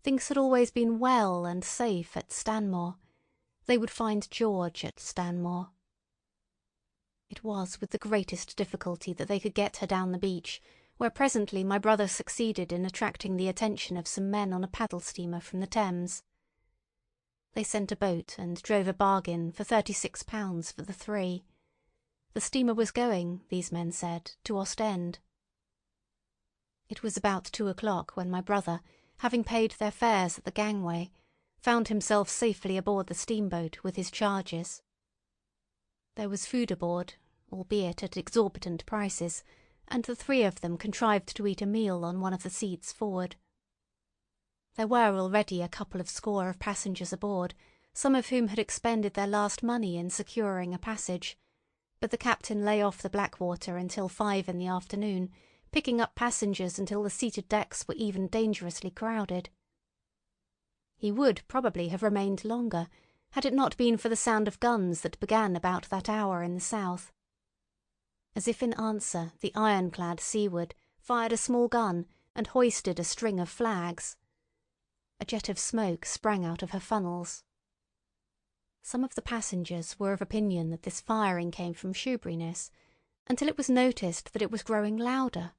Things had always been well and safe at Stanmore. They would find George at Stanmore. It was with the greatest difficulty that they could get her down the beach, where presently my brother succeeded in attracting the attention of some men on a paddle steamer from the Thames. They sent a boat and drove a bargain for £36 for the 3. The steamer was going, these men said, to Ostend. It was about 2 o'clock when my brother, having paid their fares at the gangway, found himself safely aboard the steamboat with his charges. There was food aboard, albeit at exorbitant prices, and the 3 of them contrived to eat a meal on one of the seats forward. There were already a couple of score of passengers aboard, some of whom had expended their last money in securing a passage, but the captain lay off the Blackwater until 5 in the afternoon, picking up passengers until the seated decks were even dangerously crowded. He would probably have remained longer, had it not been for the sound of guns that began about that hour in the south. As if in answer, the ironclad seaward fired a small gun and hoisted a string of flags. A jet of smoke sprang out of her funnels. Some of the passengers were of opinion that this firing came from Shoeburyness, until it was noticed that it was growing louder.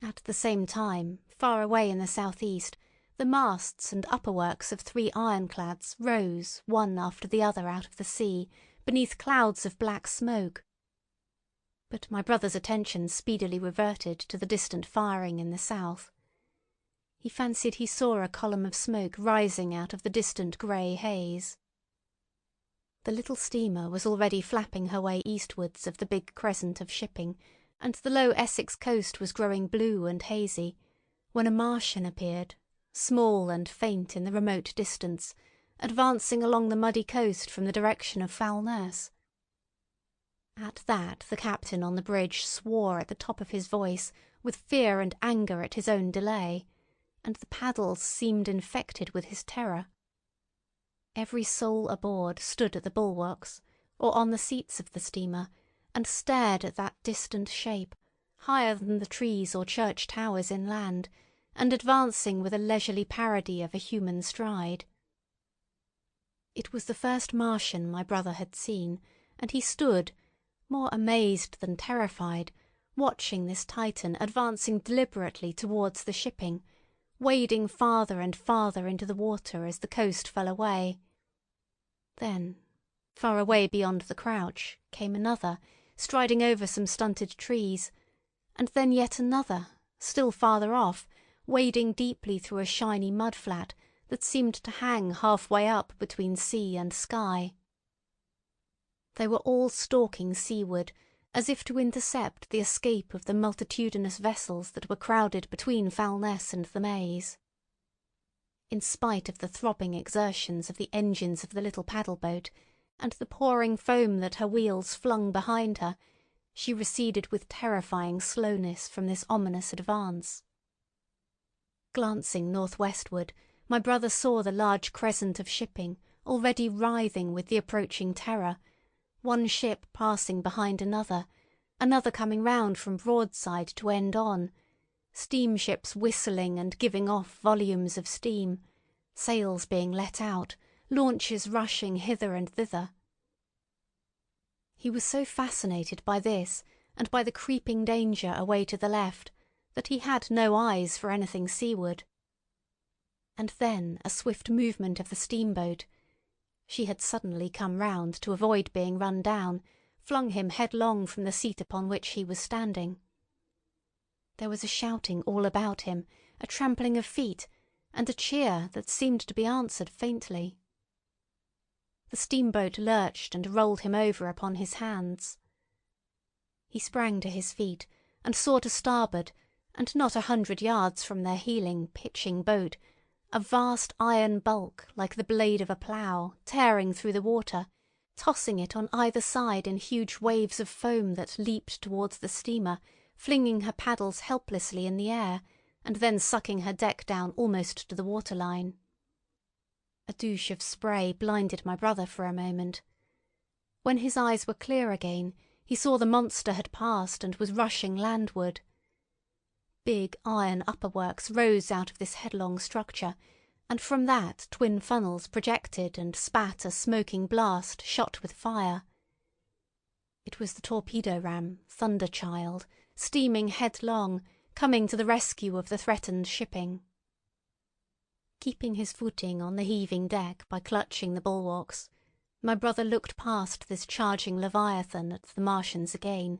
At the same time, far away in the southeast, the masts and upperworks of 3 ironclads rose one after the other out of the sea, beneath clouds of black smoke. But my brother's attention speedily reverted to the distant firing in the south. He fancied he saw a column of smoke rising out of the distant grey haze. The little steamer was already flapping her way eastwards of the big crescent of shipping, and the low Essex coast was growing blue and hazy, when a Martian appeared, small and faint in the remote distance, advancing along the muddy coast from the direction of Foulness. At that the captain on the bridge swore at the top of his voice with fear and anger at his own delay, and the paddles seemed infected with his terror. Every soul aboard stood at the bulwarks, or on the seats of the steamer, and stared at that distant shape, higher than the trees or church towers inland, and advancing with a leisurely parody of a human stride. It was the first Martian my brother had seen, and he stood, more amazed than terrified, watching this Titan advancing deliberately towards the shipping, wading farther and farther into the water as the coast fell away. Then, far away beyond the crouch, came another, striding over some stunted trees, and then yet another, still farther off, wading deeply through a shiny mud-flat that seemed to hang halfway up between sea and sky. They were all stalking seaward, as if to intercept the escape of the multitudinous vessels that were crowded between Foulness and the Maze. In spite of the throbbing exertions of the engines of the little paddle-boat, and the pouring foam that her wheels flung behind her, she receded with terrifying slowness from this ominous advance. Glancing northwestward, my brother saw the large crescent of shipping already writhing with the approaching terror, one ship passing behind another, another coming round from broadside to end on, steamships whistling and giving off volumes of steam, sails being let out, launches rushing hither and thither. He was so fascinated by this and by the creeping danger away to the left that he had no eyes for anything seaward. And then a swift movement of the steamboat—she had suddenly come round to avoid being run down—flung him headlong from the seat upon which he was standing. There was a shouting all about him, a trampling of feet, and a cheer that seemed to be answered faintly. The steamboat lurched and rolled him over upon his hands. He sprang to his feet and saw to starboard, and not 100 yards from their heeling, pitching boat, a vast iron bulk like the blade of a plough tearing through the water, tossing it on either side in huge waves of foam that leaped towards the steamer, flinging her paddles helplessly in the air, and then sucking her deck down almost to the waterline. A douche of spray blinded my brother for a moment. When his eyes were clear again, he saw the monster had passed and was rushing landward. Big iron upperworks rose out of this headlong structure, and from that twin funnels projected and spat a smoking blast shot with fire. It was the torpedo ram, Thunderchild, steaming headlong, coming to the rescue of the threatened shipping. Keeping his footing on the heaving deck by clutching the bulwarks, my brother looked past this charging leviathan at the Martians again,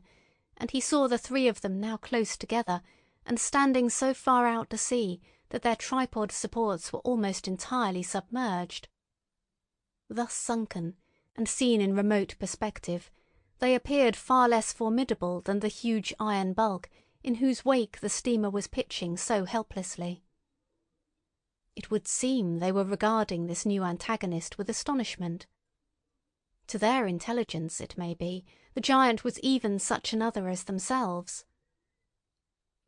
and he saw the three of them now close together and standing so far out to sea that their tripod supports were almost entirely submerged. Thus sunken, and seen in remote perspective, they appeared far less formidable than the huge iron bulk in whose wake the steamer was pitching so helplessly. It would seem they were regarding this new antagonist with astonishment. To their intelligence, it may be, the giant was even such another as themselves.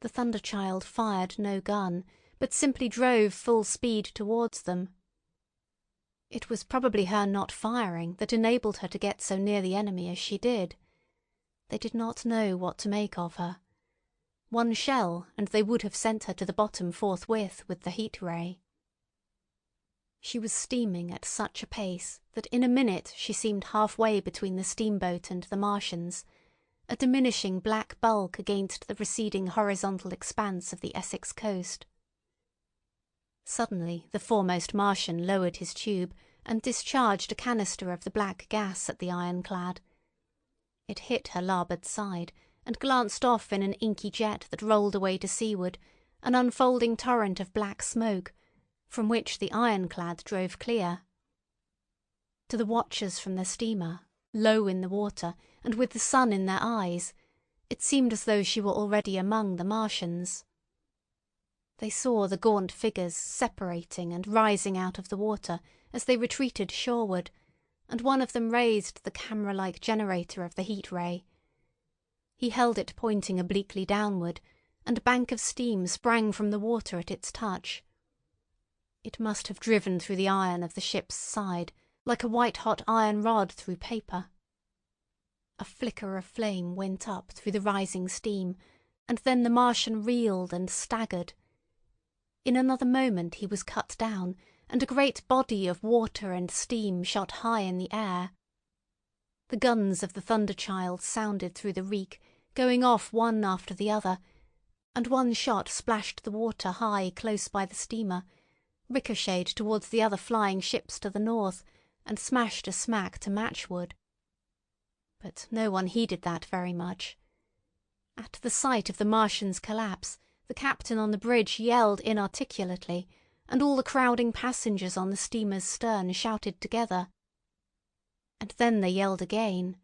The Thunderchild fired no gun, but simply drove full speed towards them. It was probably her not firing that enabled her to get so near the enemy as she did. They did not know what to make of her. One shell, and they would have sent her to the bottom forthwith with the heat ray. She was steaming at such a pace that in a minute she seemed halfway between the steamboat and the Martians, a diminishing black bulk against the receding horizontal expanse of the Essex coast. Suddenly the foremost Martian lowered his tube and discharged a canister of the black gas at the ironclad. It hit her larboard side and glanced off in an inky jet that rolled away to seaward, an unfolding torrent of black smoke, from which the ironclad drove clear. To the watchers from the steamer, low in the water and with the sun in their eyes, it seemed as though she were already among the Martians. They saw the gaunt figures separating and rising out of the water as they retreated shoreward, and one of them raised the camera-like generator of the heat ray. He held it pointing obliquely downward, and a bank of steam sprang from the water at its touch. It must have driven through the iron of the ship's side, like a white-hot iron rod through paper. A flicker of flame went up through the rising steam, and then the Martian reeled and staggered. In another moment he was cut down, and a great body of water and steam shot high in the air. The guns of the Thunder-Child sounded through the reek, going off one after the other, and one shot splashed the water high close by the steamer, ricocheted towards the other flying ships to the north, and smashed a smack to matchwood. But no one heeded that very much. At the sight of the Martian's collapse, the captain on the bridge yelled inarticulately, and all the crowding passengers on the steamer's stern shouted together. And then they yelled again,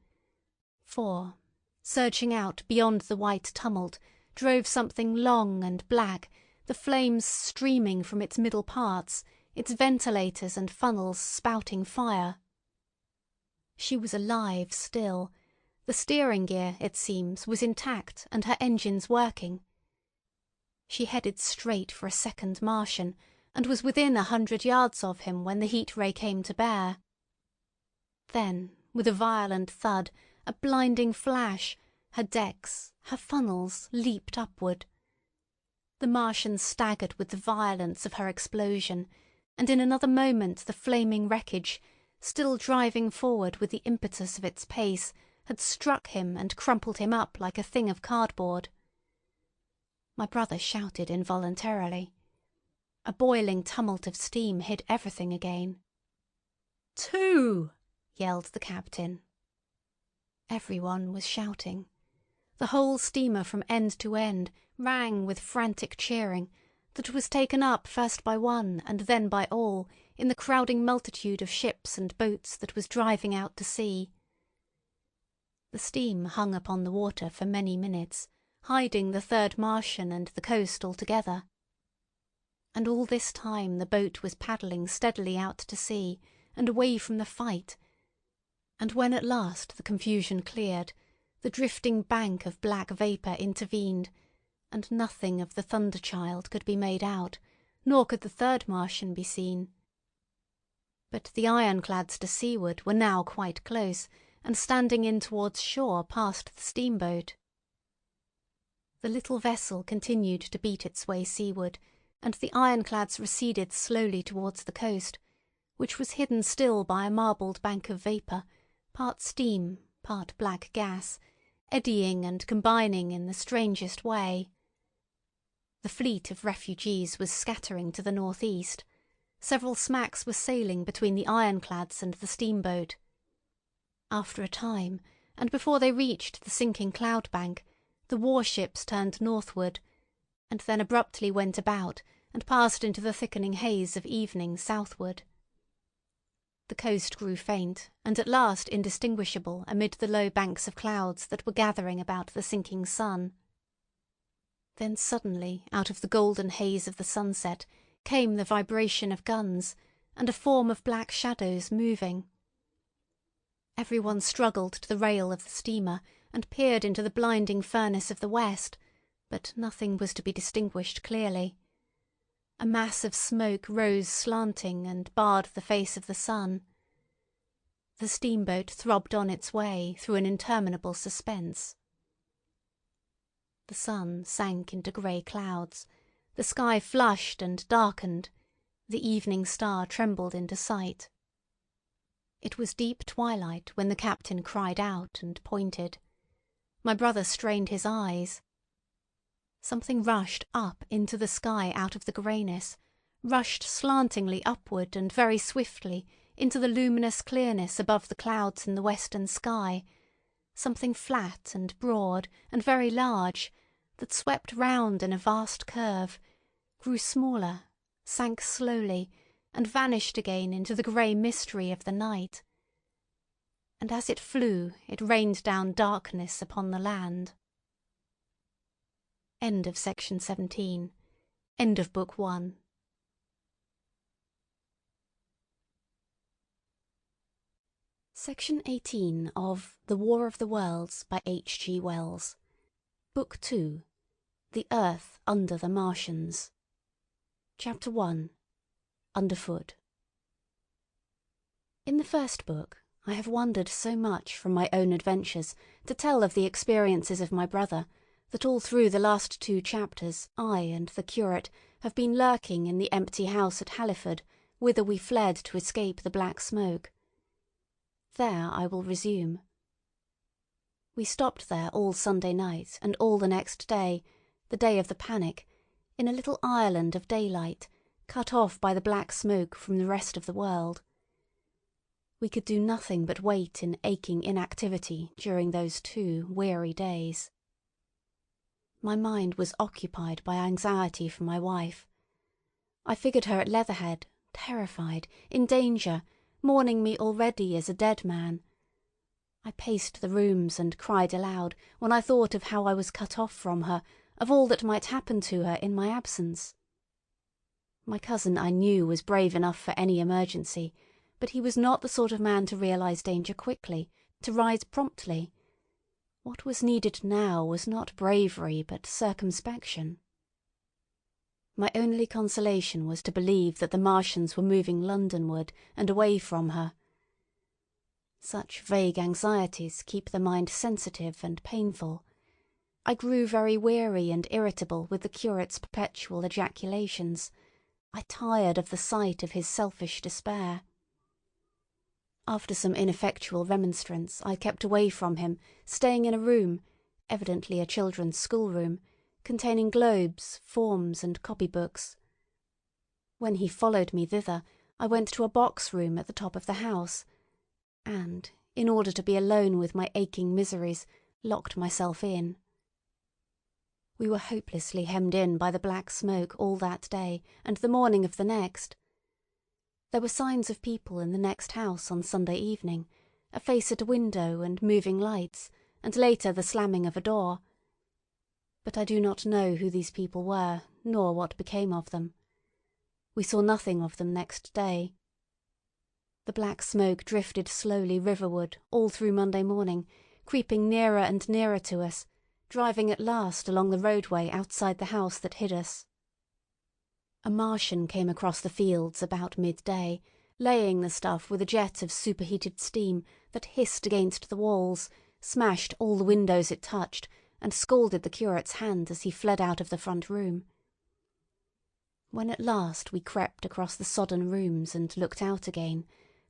for, surging out beyond the white tumult, drove something long and black, the flames streaming from its middle parts, its ventilators and funnels spouting fire. She was alive still. The steering gear, it seems, was intact and her engines working. She headed straight for a second Martian, and was within 100 yards of him when the heat ray came to bear. Then, with a violent thud, a blinding flash, her decks, her funnels, leaped upward. The Martian staggered with the violence of her explosion, and in another moment the flaming wreckage, still driving forward with the impetus of its pace, had struck him and crumpled him up like a thing of cardboard. My brother shouted involuntarily. A boiling tumult of steam hid everything again. "Two!" yelled the captain. Everyone was shouting. The whole steamer from end to end rang with frantic cheering that was taken up first by one and then by all in the crowding multitude of ships and boats that was driving out to sea. The steam hung upon the water for many minutes, hiding the third Martian and the coast altogether. And all this time the boat was paddling steadily out to sea and away from the fight, and when at last the confusion cleared, the drifting bank of black vapour intervened, and nothing of the Thunder-Child could be made out, nor could the third Martian be seen. But the ironclads to seaward were now quite close, and standing in towards shore past the steamboat. The little vessel continued to beat its way seaward, and the ironclads receded slowly towards the coast, which was hidden still by a marbled bank of vapour, part steam, part black gas, eddying and combining in the strangest way. The fleet of refugees was scattering to the northeast. Several smacks were sailing between the ironclads and the steamboat. After a time, and before they reached the sinking cloud bank, the warships turned northward, and then abruptly went about and passed into the thickening haze of evening southward. The coast grew faint, and at last indistinguishable amid the low banks of clouds that were gathering about the sinking sun. Then suddenly, out of the golden haze of the sunset, came the vibration of guns, and a form of black shadows moving. Everyone struggled to the rail of the steamer, and peered into the blinding furnace of the west, but nothing was to be distinguished clearly. A mass of smoke rose slanting and barred the face of the sun. The steamboat throbbed on its way through an interminable suspense. The sun sank into grey clouds, the sky flushed and darkened, the evening star trembled into sight. It was deep twilight when the captain cried out and pointed. My brother strained his eyes. Something rushed up into the sky out of the greyness, rushed slantingly upward and very swiftly into the luminous clearness above the clouds in the western sky, something flat and broad and very large, that swept round in a vast curve, grew smaller, sank slowly, and vanished again into the grey mystery of the night. And as it flew, it rained down darkness upon the land. End of section 17. End of book 1. Section 18 of The War of the Worlds by H. G. Wells. Book 2. The Earth Under the Martians. Chapter 1. Underfoot. In the first book, I have wandered so much from my own adventures to tell of the experiences of my brother that all through the last 2 chapters I and the curate have been lurking in the empty house at Halliford, whither we fled to escape the black smoke. There I will resume, We stopped there all Sunday night and all the next day, the day of the panic, in a little island of daylight, cut off by the black smoke from the rest of the world. We could do nothing but wait in aching inactivity during those 2 weary days. My mind was occupied by anxiety for my wife. I figured her at Leatherhead, terrified, in danger, mourning me already as a dead man. I paced the rooms and cried aloud when I thought of how I was cut off from her, of all that might happen to her in my absence. My cousin, I knew, was brave enough for any emergency, but he was not the sort of man to realise danger quickly, to rise promptly. What was needed now was not bravery but circumspection. My only consolation was to believe that the Martians were moving Londonward and away from her. Such vague anxieties keep the mind sensitive and painful. I grew very weary and irritable with the curate's perpetual ejaculations. I tired of the sight of his selfish despair. After some ineffectual remonstrance, I kept away from him, staying in a room, evidently a children's schoolroom, containing globes, forms, and copybooks. When he followed me thither, I went to a box room at the top of the house, and, in order to be alone with my aching miseries, locked myself in. We were hopelessly hemmed in by the black smoke all that day and the morning of the next. There were signs of people in the next house on Sunday evening, a face at a window and moving lights, and later the slamming of a door. But I do not know who these people were, nor what became of them. We saw nothing of them next day. The black smoke drifted slowly riverward all through Monday morning, creeping nearer and nearer to us, driving at last along the roadway outside the house that hid us. A Martian came across the fields about midday, laying the stuff with a jet of superheated steam that hissed against the walls, smashed all the windows it touched, and scalded the curate's hand as he fled out of the front room. When at last we crept across the sodden rooms and looked out again,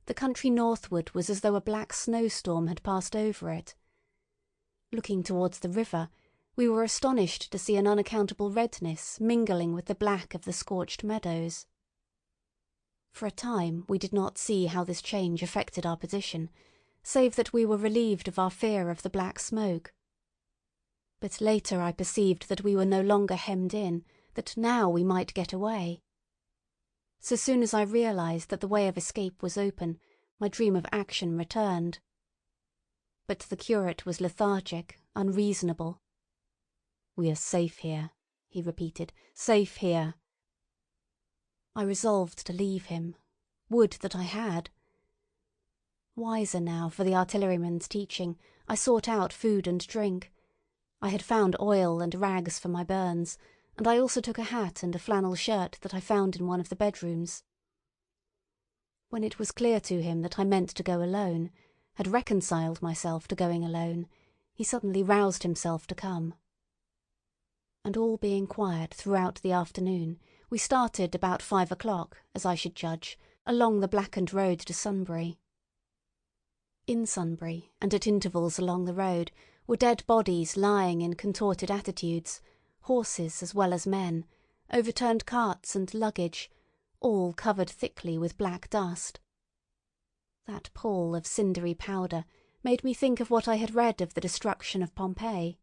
the country northward was as though a black snowstorm had passed over it. Looking towards the river, we were astonished to see an unaccountable redness mingling with the black of the scorched meadows. For a time we did not see how this change affected our position, save that we were relieved of our fear of the black smoke. But later I perceived that we were no longer hemmed in, that now we might get away. So soon as I realised that the way of escape was open, my dream of action returned. But the curate was lethargic, unreasonable. "We are safe here," he repeated, "safe here." I resolved to leave him. Would that I had. Wiser now for the artilleryman's teaching, I sought out food and drink. I had found oil and rags for my burns, and I also took a hat and a flannel shirt that I found in one of the bedrooms. When it was clear to him that I meant to go alone, had reconciled myself to going alone, he suddenly roused himself to come. And all being quiet throughout the afternoon, we started about 5 o'clock, as I should judge, along the blackened road to Sunbury. In Sunbury, and at intervals along the road, were dead bodies lying in contorted attitudes, horses as well as men, overturned carts and luggage, all covered thickly with black dust. That pall of cindery powder made me think of what I had read of the destruction of Pompeii.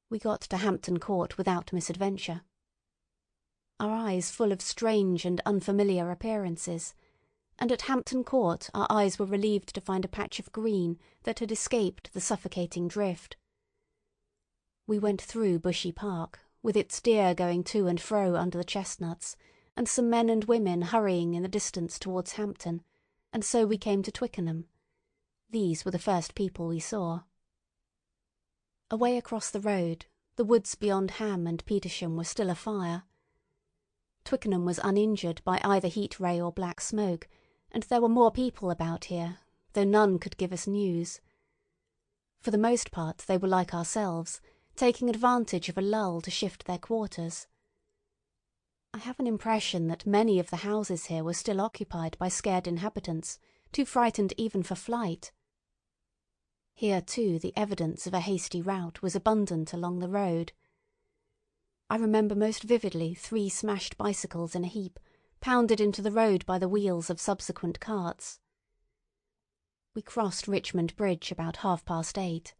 We got to Hampton Court without misadventure. Our eyes full of strange and unfamiliar appearances, and at Hampton Court our eyes were relieved to find a patch of green that had escaped the suffocating drift. We went through Bushy Park, with its deer going to and fro under the chestnuts, and some men and women hurrying in the distance towards Hampton, and so we came to Twickenham. These were the first people we saw. Away across the road, the woods beyond Ham and Petersham were still afire. Twickenham was uninjured by either heat ray or black smoke, and there were more people about here, though none could give us news. For the most part they were like ourselves, taking advantage of a lull to shift their quarters. I have an impression that many of the houses here were still occupied by scared inhabitants, too frightened even for flight. Here, too, the evidence of a hasty rout was abundant along the road. I remember most vividly 3 smashed bicycles in a heap, pounded into the road by the wheels of subsequent carts. We crossed Richmond Bridge about 8:30.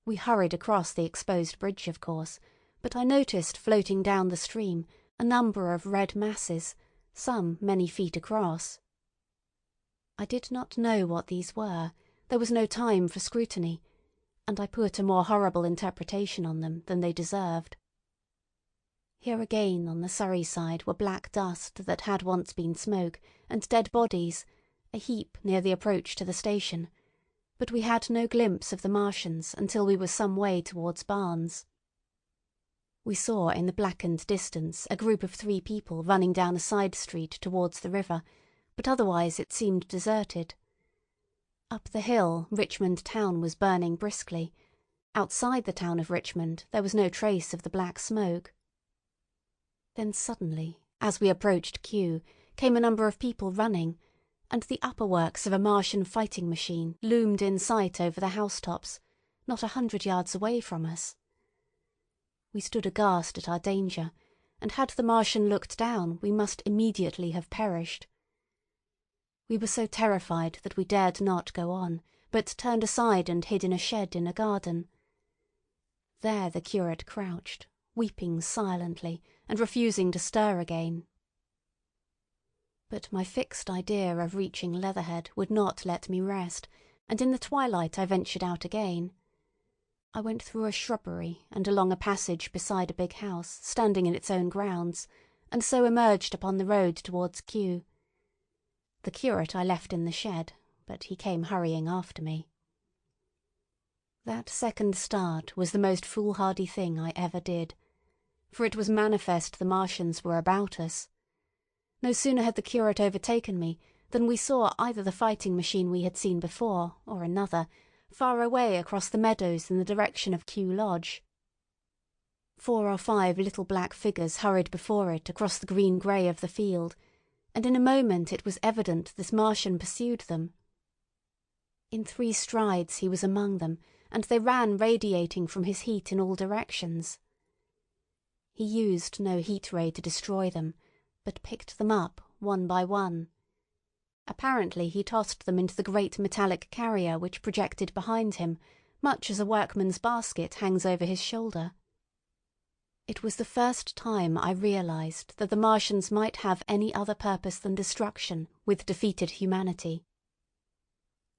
We hurried across the exposed bridge, of course, but I noticed floating down the stream a number of red masses, some many feet across. I did not know what these were, there was no time for scrutiny, and I put a more horrible interpretation on them than they deserved. Here again on the Surrey side were black dust that had once been smoke, and dead bodies, a heap near the approach to the station, but we had no glimpse of the Martians until we were some way towards Barnes. We saw in the blackened distance a group of 3 people running down a side street towards the river, but otherwise it seemed deserted. Up the hill Richmond town was burning briskly. Outside the town of Richmond there was no trace of the black smoke. Then suddenly, as we approached Kew, came a number of people running, and the upper works of a Martian fighting machine loomed in sight over the housetops, not 100 yards away from us. We stood aghast at our danger, and had the Martian looked down we must immediately have perished. We were so terrified that we dared not go on, but turned aside and hid in a shed in a garden. There the curate crouched, weeping silently and refusing to stir again. But my fixed idea of reaching Leatherhead would not let me rest, and in the twilight I ventured out again. I went through a shrubbery and along a passage beside a big house standing in its own grounds, and so emerged upon the road towards Kew. The curate I left in the shed, but he came hurrying after me. That second start was the most foolhardy thing I ever did, for it was manifest the Martians were about us. No sooner had the curate overtaken me than we saw either the fighting machine we had seen before, or another, far away across the meadows in the direction of Kew Lodge. 4 or 5 little black figures hurried before it across the green-grey of the field, and in a moment it was evident this Martian pursued them. In 3 strides he was among them, and they ran radiating from his heat in all directions. He used no heat ray to destroy them, but picked them up one by one. Apparently he tossed them into the great metallic carrier which projected behind him, much as a workman's basket hangs over his shoulder. It was the first time I realized that the Martians might have any other purpose than destruction with defeated humanity.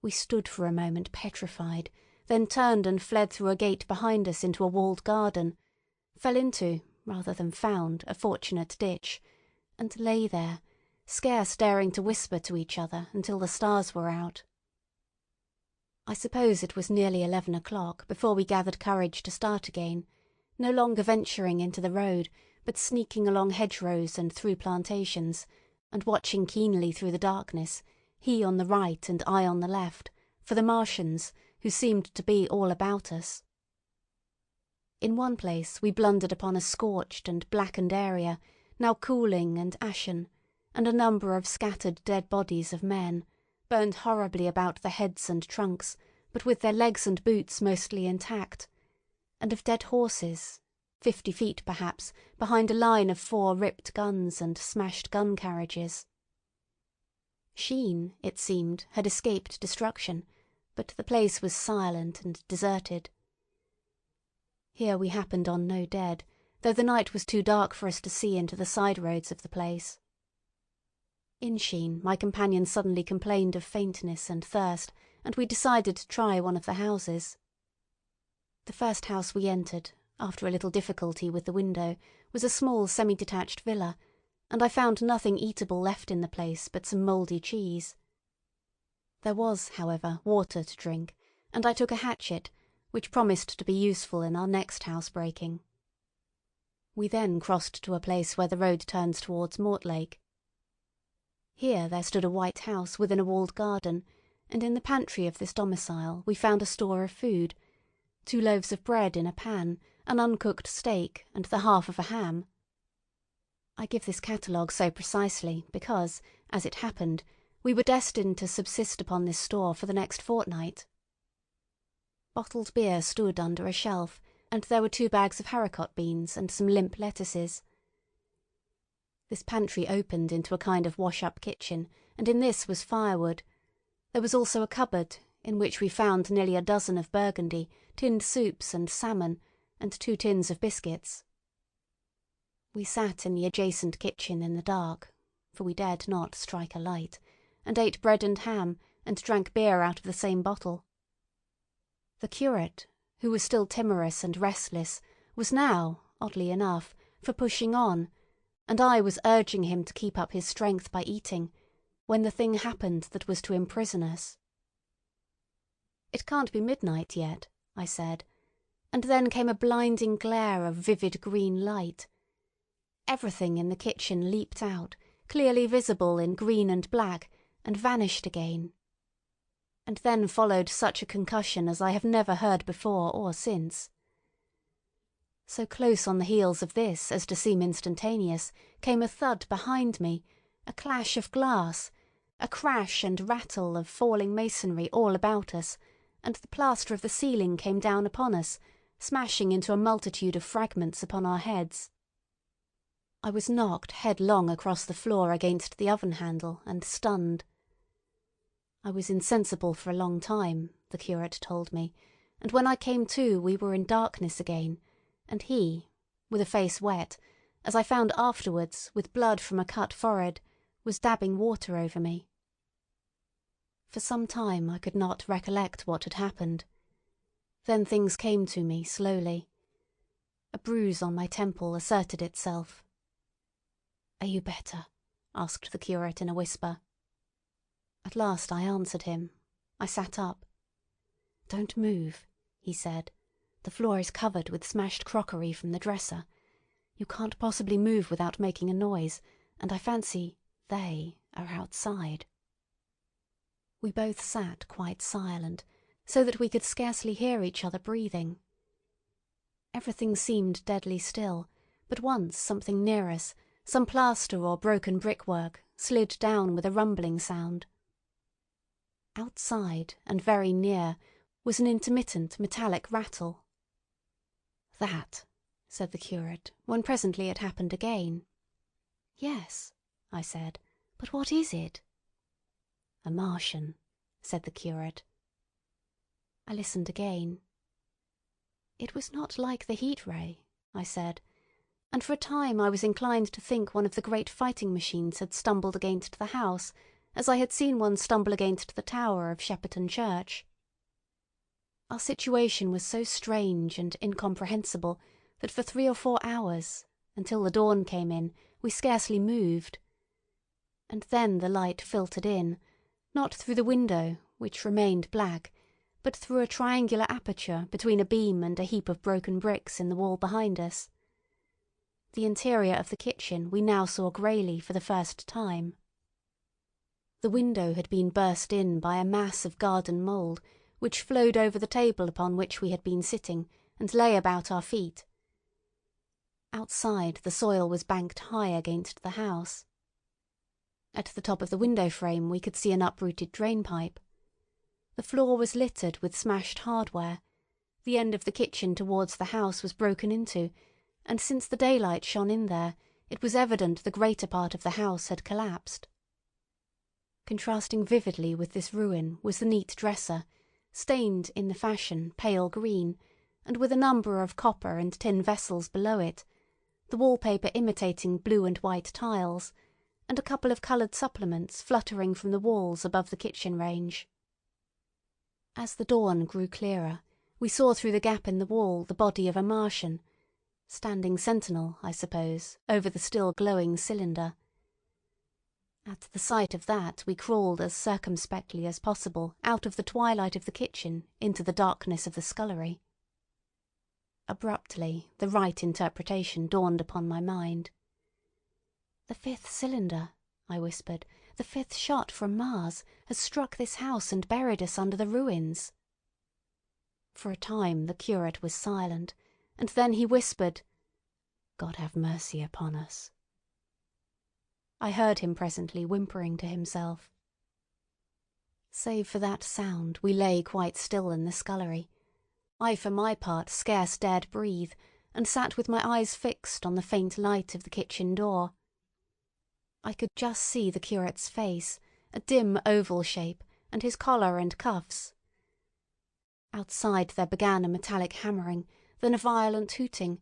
We stood for a moment petrified, then turned and fled through a gate behind us into a walled garden, fell into, rather than found, a fortunate ditch, and lay there, scarce daring to whisper to each other until the stars were out. I suppose it was nearly 11 o'clock before we gathered courage to start again, no longer venturing into the road, but sneaking along hedgerows and through plantations, and watching keenly through the darkness, he on the right and I on the left, for the Martians, who seemed to be all about us. In one place we blundered upon a scorched and blackened area, now cooling and ashen, and a number of scattered dead bodies of men, burned horribly about the heads and trunks, but with their legs and boots mostly intact, and of dead horses, 50 feet perhaps, behind a line of 4 ripped guns and smashed gun carriages. Sheen, it seemed, had escaped destruction, but the place was silent and deserted. Here we happened on no dead, though the night was too dark for us to see into the side roads of the place. In Sheen, my companion suddenly complained of faintness and thirst, and we decided to try one of the houses. The first house we entered, after a little difficulty with the window, was a small semi-detached villa, and I found nothing eatable left in the place but some mouldy cheese. There was, however, water to drink, and I took a hatchet, which promised to be useful in our next housebreaking. We then crossed to a place where the road turns towards Mortlake. Here there stood a white house within a walled garden, and in the pantry of this domicile we found a store of food, 2 loaves of bread in a pan, an uncooked steak, and the half of a ham. I give this catalogue so precisely because, as it happened, we were destined to subsist upon this store for the next fortnight. Bottled beer stood under a shelf, and there were 2 bags of haricot beans and some limp lettuces. This pantry opened into a kind of wash-up kitchen, and in this was firewood. There was also a cupboard, in which we found nearly a dozen of burgundy, tinned soups and salmon, and 2 tins of biscuits. We sat in the adjacent kitchen in the dark, for we dared not strike a light, and ate bread and ham, and drank beer out of the same bottle. The curate, who was still timorous and restless, was now, oddly enough, for pushing on, and I was urging him to keep up his strength by eating, when the thing happened that was to imprison us. "It can't be midnight yet," I said, and then came a blinding glare of vivid green light. Everything in the kitchen leaped out, clearly visible in green and black, and vanished again. And then followed such a concussion as I have never heard before or since. So close on the heels of this as to seem instantaneous came a thud behind me, a clash of glass, a crash and rattle of falling masonry all about us, and the plaster of the ceiling came down upon us, smashing into a multitude of fragments upon our heads. I was knocked headlong across the floor against the oven handle and stunned. I was insensible for a long time, the curate told me, and when I came to we were in darkness again, and he, with a face wet, as I found afterwards, with blood from a cut forehead, was dabbing water over me. For some time I could not recollect what had happened. Then things came to me slowly. A bruise on my temple asserted itself. "Are you better?" asked the curate in a whisper. At last I answered him. I sat up. "Don't move," he said. "The floor is covered with smashed crockery from the dresser. You can't possibly move without making a noise, and I fancy they are outside." We both sat quite silent, so that we could scarcely hear each other breathing. Everything seemed deadly still, but once something near us, some plaster or broken brickwork, slid down with a rumbling sound. Outside, and very near, was an intermittent metallic rattle. "That," said the curate, when presently it happened again. "Yes," I said, "but what is it?" "A Martian," said the curate. I listened again. "It was not like the heat ray," I said, and for a time I was inclined to think one of the great fighting machines had stumbled against the house, as I had seen one stumble against the tower of Shepperton Church. Our situation was so strange and incomprehensible that for 3 or 4 hours, until the dawn came in, we scarcely moved. And then the light filtered in, not through the window, which remained black, but through a triangular aperture between a beam and a heap of broken bricks in the wall behind us. The interior of the kitchen we now saw greyly for the first time. The window had been burst in by a mass of garden mould, which flowed over the table upon which we had been sitting and lay about our feet. Outside the soil was banked high against the house. At the top of the window frame we could see an uprooted drain-pipe. The floor was littered with smashed hardware. The end of the kitchen towards the house was broken into, and since the daylight shone in there, it was evident the greater part of the house had collapsed. Contrasting vividly with this ruin was the neat dresser, stained in the fashion pale green, and with a number of copper and tin vessels below it, the wallpaper imitating blue and white tiles, and a couple of coloured supplements fluttering from the walls above the kitchen range. As the dawn grew clearer, we saw through the gap in the wall the body of a Martian, standing sentinel, I suppose, over the still glowing cylinder. At the sight of that we crawled as circumspectly as possible out of the twilight of the kitchen into the darkness of the scullery. Abruptly the right interpretation dawned upon my mind. "The 5th cylinder," I whispered, "the 5th shot from Mars has struck this house and buried us under the ruins." For a time the curate was silent, and then he whispered, "God have mercy upon us." I heard him presently whimpering to himself. Save for that sound we lay quite still in the scullery, I for my part scarce dared breathe, and sat with my eyes fixed on the faint light of the kitchen door. I could just see the curate's face, a dim oval shape, and his collar and cuffs. Outside there began a metallic hammering, then a violent hooting,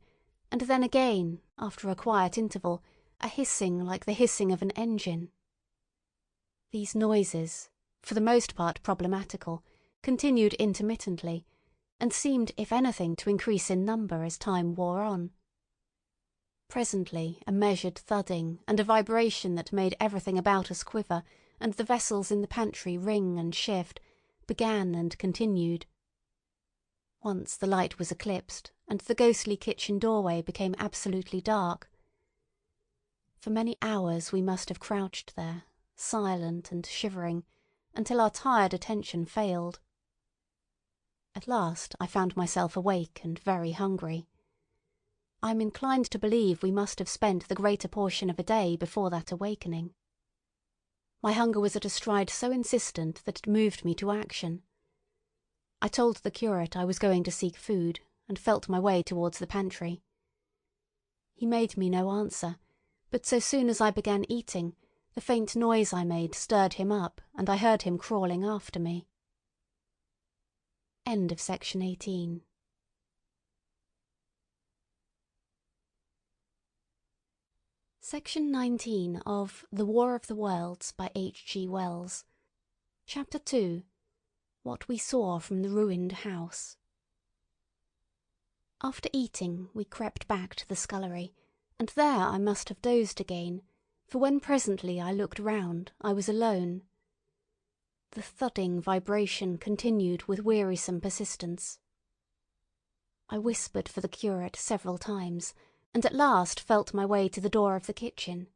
and then again, after a quiet interval, a hissing like the hissing of an engine. These noises, for the most part problematical, continued intermittently, and seemed, if anything, to increase in number as time wore on. Presently a measured thudding and a vibration that made everything about us quiver and the vessels in the pantry ring and shift began and continued. Once the light was eclipsed, and the ghostly kitchen doorway became absolutely dark. For many hours we must have crouched there, silent and shivering, until our tired attention failed. At last I found myself awake and very hungry. I am inclined to believe we must have spent the greater portion of a day before that awakening. My hunger was at a stride so insistent that it moved me to action. I told the curate I was going to seek food, and felt my way towards the pantry. He made me no answer, but so soon as I began eating, the faint noise I made stirred him up, and I heard him crawling after me. End of section 18. Section 19 of The War of the Worlds by H.G. Wells. Chapter 2. What we saw from the ruined house. After eating, we crept back to the scullery, and there I must have dozed again, for when presently I looked round, I was alone. The thudding vibration continued with wearisome persistence. I whispered for the curate several times, and at last felt my way to the door of the kitchen.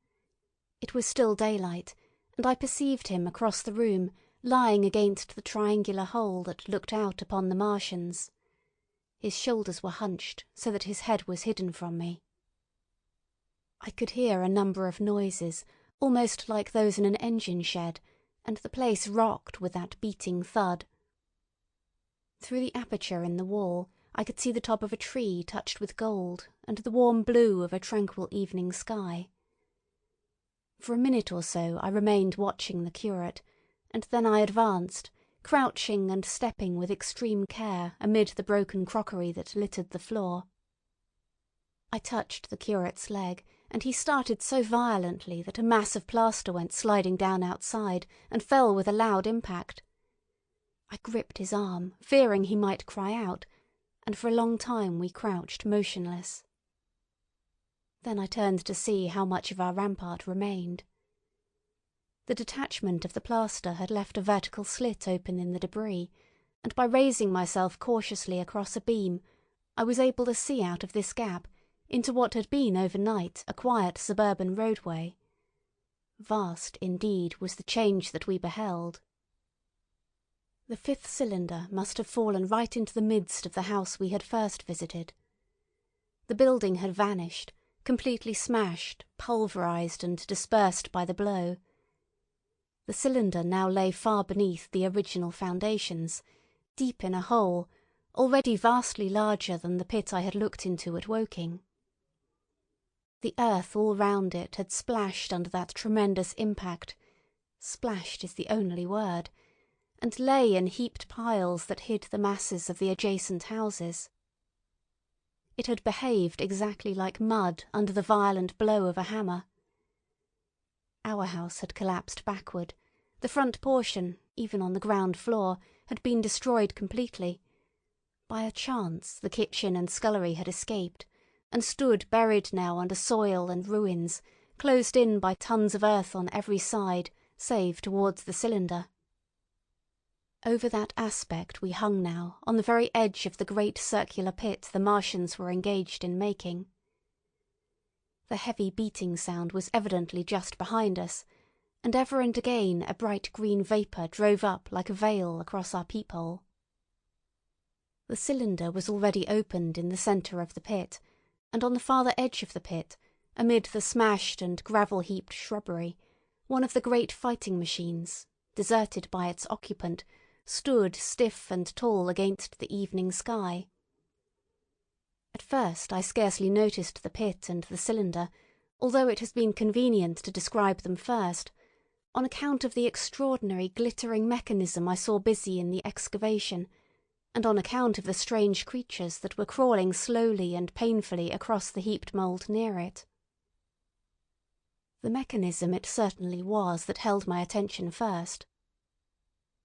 It was still daylight, and I perceived him across the room, lying against the triangular hole that looked out upon the Martians. His shoulders were hunched so that his head was hidden from me. I could hear a number of noises, almost like those in an engine shed, and the place rocked with that beating thud. Through the aperture in the wall I could see the top of a tree touched with gold and the warm blue of a tranquil evening sky. For a minute or so I remained watching the curate, and then I advanced, crouching and stepping with extreme care amid the broken crockery that littered the floor. I touched the curate's leg, and he started so violently that a mass of plaster went sliding down outside and fell with a loud impact. I gripped his arm, fearing he might cry out, and for a long time we crouched motionless. Then I turned to see how much of our rampart remained. The detachment of the plaster had left a vertical slit open in the debris, and by raising myself cautiously across a beam, I was able to see out of this gap into what had been overnight a quiet suburban roadway. Vast, indeed, was the change that we beheld. The fifth cylinder must have fallen right into the midst of the house we had first visited. The building had vanished, completely smashed, pulverized, and dispersed by the blow. The cylinder now lay far beneath the original foundations, deep in a hole, already vastly larger than the pit I had looked into at Woking. The earth all round it had splashed under that tremendous impact, splashed is the only word, and lay in heaped piles that hid the masses of the adjacent houses. It had behaved exactly like mud under the violent blow of a hammer. Our house had collapsed backward. The front portion, even on the ground floor, had been destroyed completely. By a chance the kitchen and scullery had escaped, and stood buried now under soil and ruins, closed in by tons of earth on every side, save towards the cylinder. Over that aspect we hung now, on the very edge of the great circular pit the Martians were engaged in making. The heavy beating sound was evidently just behind us, and ever and again a bright green vapour drove up like a veil across our peephole. The cylinder was already opened in the centre of the pit, and on the farther edge of the pit, amid the smashed and gravel-heaped shrubbery, one of the great fighting machines, deserted by its occupant, stood stiff and tall against the evening sky. At first I scarcely noticed the pit and the cylinder, although it has been convenient to describe them first, on account of the extraordinary glittering mechanism I saw busy in the excavation, and on account of the strange creatures that were crawling slowly and painfully across the heaped mould near it. The mechanism it certainly was that held my attention first.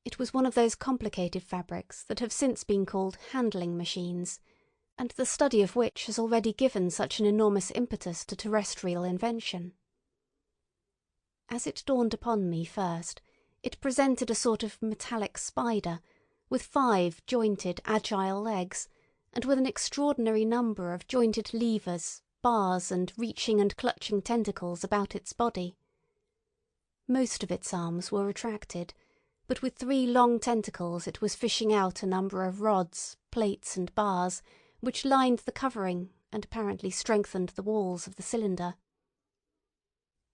It was one of those complicated fabrics that have since been called handling machines, and the study of which has already given such an enormous impetus to terrestrial invention. As it dawned upon me first, it presented a sort of metallic spider, with 5 jointed, agile legs, and with an extraordinary number of jointed levers, bars, and reaching and clutching tentacles about its body. Most of its arms were retracted, but with 3 long tentacles it was fishing out a number of rods, plates, and bars, which lined the covering and apparently strengthened the walls of the cylinder.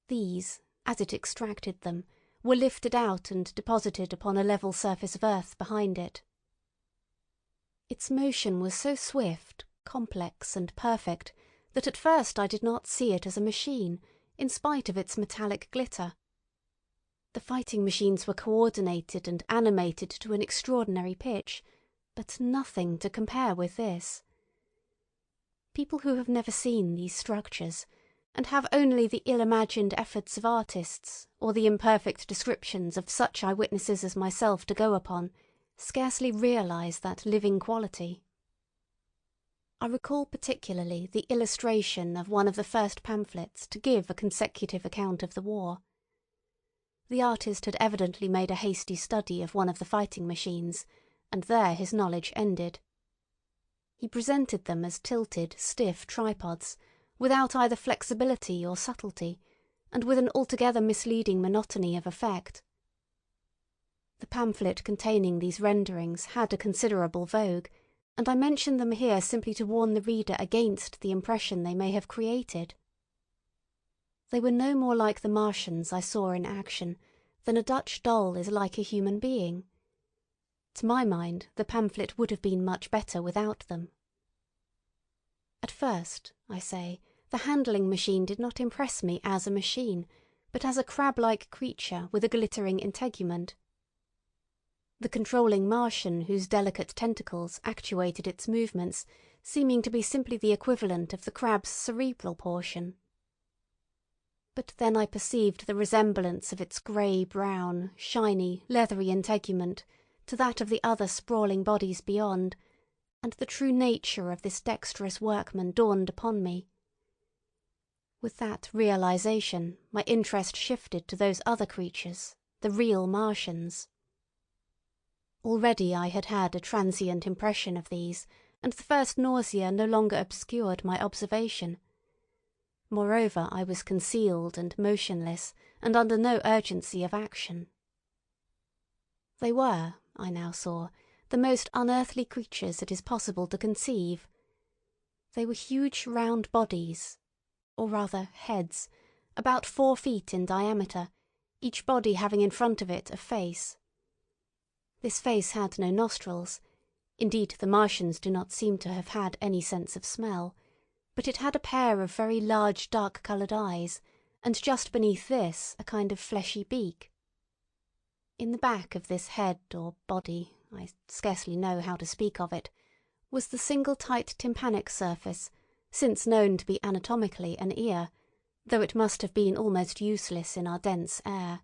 These, as it extracted them, were lifted out and deposited upon a level surface of earth behind it. Its motion was so swift, complex, and perfect that at first I did not see it as a machine, in spite of its metallic glitter. The fighting machines were coordinated and animated to an extraordinary pitch, but nothing to compare with this. People who have never seen these structures, and have only the ill-imagined efforts of artists or the imperfect descriptions of such eyewitnesses as myself to go upon, scarcely realise that living quality. I recall particularly the illustration of one of the first pamphlets to give a consecutive account of the war. The artist had evidently made a hasty study of one of the fighting machines, and there his knowledge ended. He presented them as tilted, stiff tripods, without either flexibility or subtlety, and with an altogether misleading monotony of effect. The pamphlet containing these renderings had a considerable vogue, and I mention them here simply to warn the reader against the impression they may have created. They were no more like the Martians I saw in action than a Dutch doll is like a human being. To my mind, the pamphlet would have been much better without them. At first, I say, the handling machine did not impress me as a machine, but as a crab-like creature with a glittering integument. The controlling Martian whose delicate tentacles actuated its movements, seeming to be simply the equivalent of the crab's cerebral portion. But then I perceived the resemblance of its grey-brown, shiny, leathery integument to that of the other sprawling bodies beyond, and the true nature of this dexterous workman dawned upon me. With that realization, my interest shifted to those other creatures, the real Martians. Already I had had a transient impression of these, and the first nausea no longer obscured my observation. Moreover, I was concealed and motionless, and under no urgency of action. They were, I now saw, the most unearthly creatures it is possible to conceive. They were huge round bodies, or rather heads, about 4 feet in diameter, each body having in front of it a face. This face had no nostrils. Indeed, the Martians do not seem to have had any sense of smell, but it had a pair of very large dark-coloured eyes, and just beneath this a kind of fleshy beak. In the back of this head or body, I scarcely know how to speak of it, was the single tight tympanic surface, since known to be anatomically an ear, though it must have been almost useless in our dense air.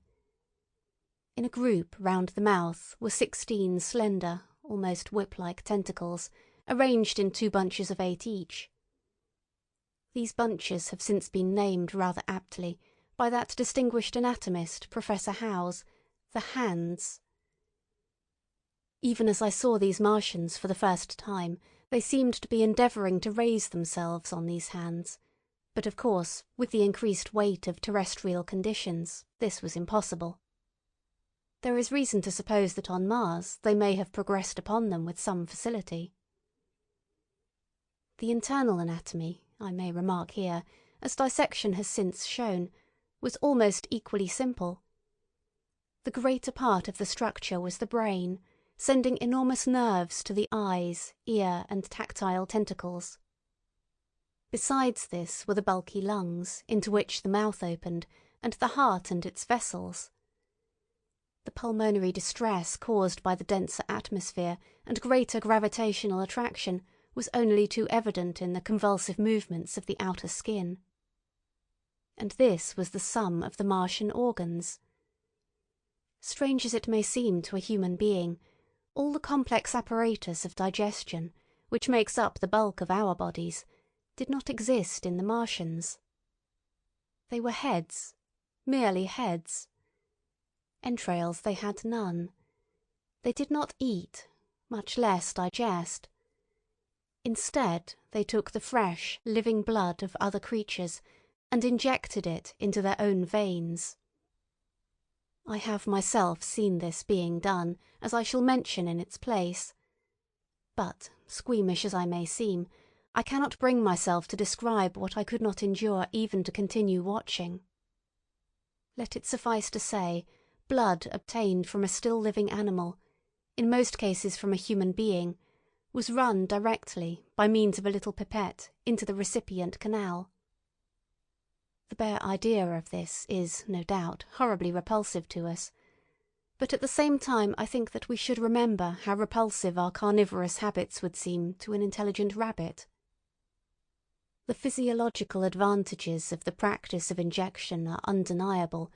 In a group round the mouth were 16 slender, almost whip-like tentacles, arranged in 2 bunches of 8 each. These bunches have since been named rather aptly by that distinguished anatomist, Professor Howes, the hands. Even as I saw these Martians for the first time, they seemed to be endeavouring to raise themselves on these hands, but of course, with the increased weight of terrestrial conditions, this was impossible. There is reason to suppose that on Mars they may have progressed upon them with some facility. The internal anatomy, I may remark here, as dissection has since shown, was almost equally simple. The greater part of the structure was the brain, sending enormous nerves to the eyes, ear, and tactile tentacles. Besides this were the bulky lungs, into which the mouth opened, and the heart and its vessels. The pulmonary distress caused by the denser atmosphere and greater gravitational attraction was only too evident in the convulsive movements of the outer skin. And this was the sum of the Martian organs. Strange as it may seem to a human being, all the complex apparatus of digestion, which makes up the bulk of our bodies, did not exist in the Martians. They were heads, merely heads. Entrails they had none. They did not eat, much less digest. Instead, they took the fresh, living blood of other creatures and injected it into their own veins. I have myself seen this being done, as I shall mention in its place. But, squeamish as I may seem, I cannot bring myself to describe what I could not endure even to continue watching. Let it suffice to say, blood obtained from a still living animal, in most cases from a human being, was run directly, by means of a little pipette, into the recipient canal. The bare idea of this is, no doubt, horribly repulsive to us, but at the same time I think that we should remember how repulsive our carnivorous habits would seem to an intelligent rabbit. The physiological advantages of the practice of injection are undeniable,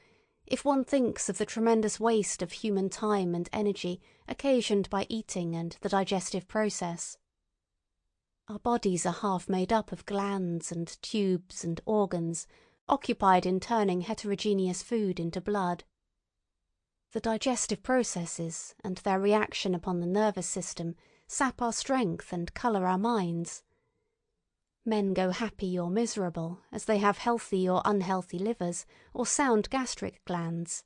if one thinks of the tremendous waste of human time and energy occasioned by eating and the digestive process. Our bodies are half made up of glands and tubes and organs, occupied in turning heterogeneous food into blood. The digestive processes and their reaction upon the nervous system sap our strength and colour our minds. Men go happy or miserable as they have healthy or unhealthy livers or sound gastric glands.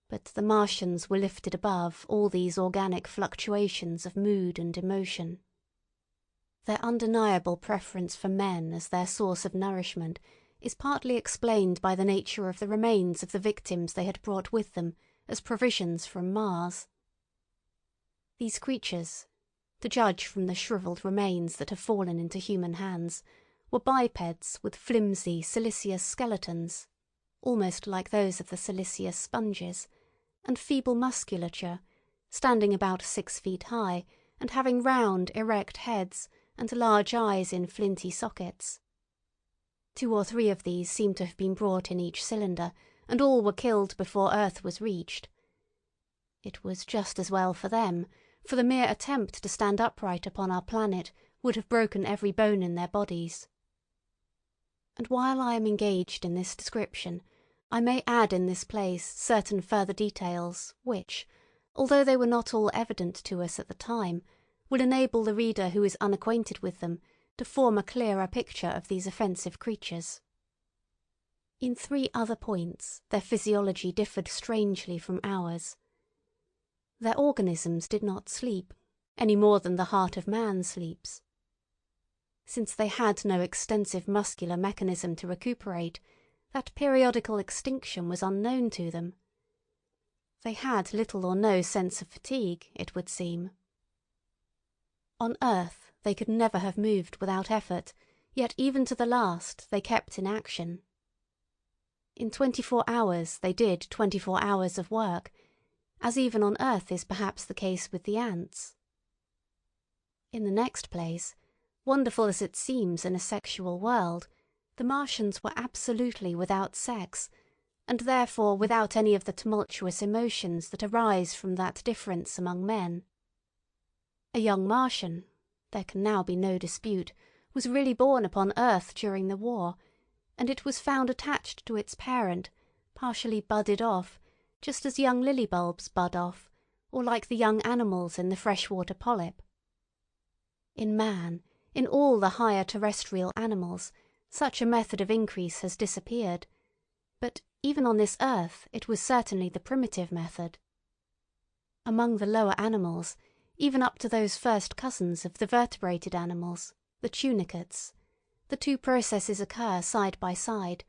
But the Martians were lifted above all these organic fluctuations of mood and emotion. Their undeniable preference for men as their source of nourishment is partly explained by the nature of the remains of the victims they had brought with them as provisions from Mars. These creatures, to judge from the shrivelled remains that have fallen into human hands, were bipeds with flimsy siliceous skeletons, almost like those of the siliceous sponges, and feeble musculature, standing about 6 feet high, and having round, erect heads and large eyes in flinty sockets. 2 or 3 of these seemed to have been brought in each cylinder, and all were killed before Earth was reached. It was just as well for them, for the mere attempt to stand upright upon our planet would have broken every bone in their bodies. And while I am engaged in this description, I may add in this place certain further details which, although they were not all evident to us at the time, will enable the reader who is unacquainted with them to form a clearer picture of these offensive creatures. In 3 other points their physiology differed strangely from ours. Their organisms did not sleep, any more than the heart of man sleeps. Since they had no extensive muscular mechanism to recuperate, that periodical extinction was unknown to them. They had little or no sense of fatigue, it would seem. On Earth they could never have moved without effort, yet even to the last they kept in action. In 24 hours they did 24 hours of work, as even on Earth is perhaps the case with the ants. In the next place, wonderful as it seems in a sexual world, the Martians were absolutely without sex, and therefore without any of the tumultuous emotions that arise from that difference among men. A young Martian, there can now be no dispute, was really born upon Earth during the war, and it was found attached to its parent, partially budded off, just as young lily bulbs bud off, or like the young animals in the freshwater polyp. In man, in all the higher terrestrial animals, such a method of increase has disappeared, but even on this earth it was certainly the primitive method. Among the lower animals, even up to those first cousins of the vertebrated animals, the tunicates, the 2 processes occur side by side,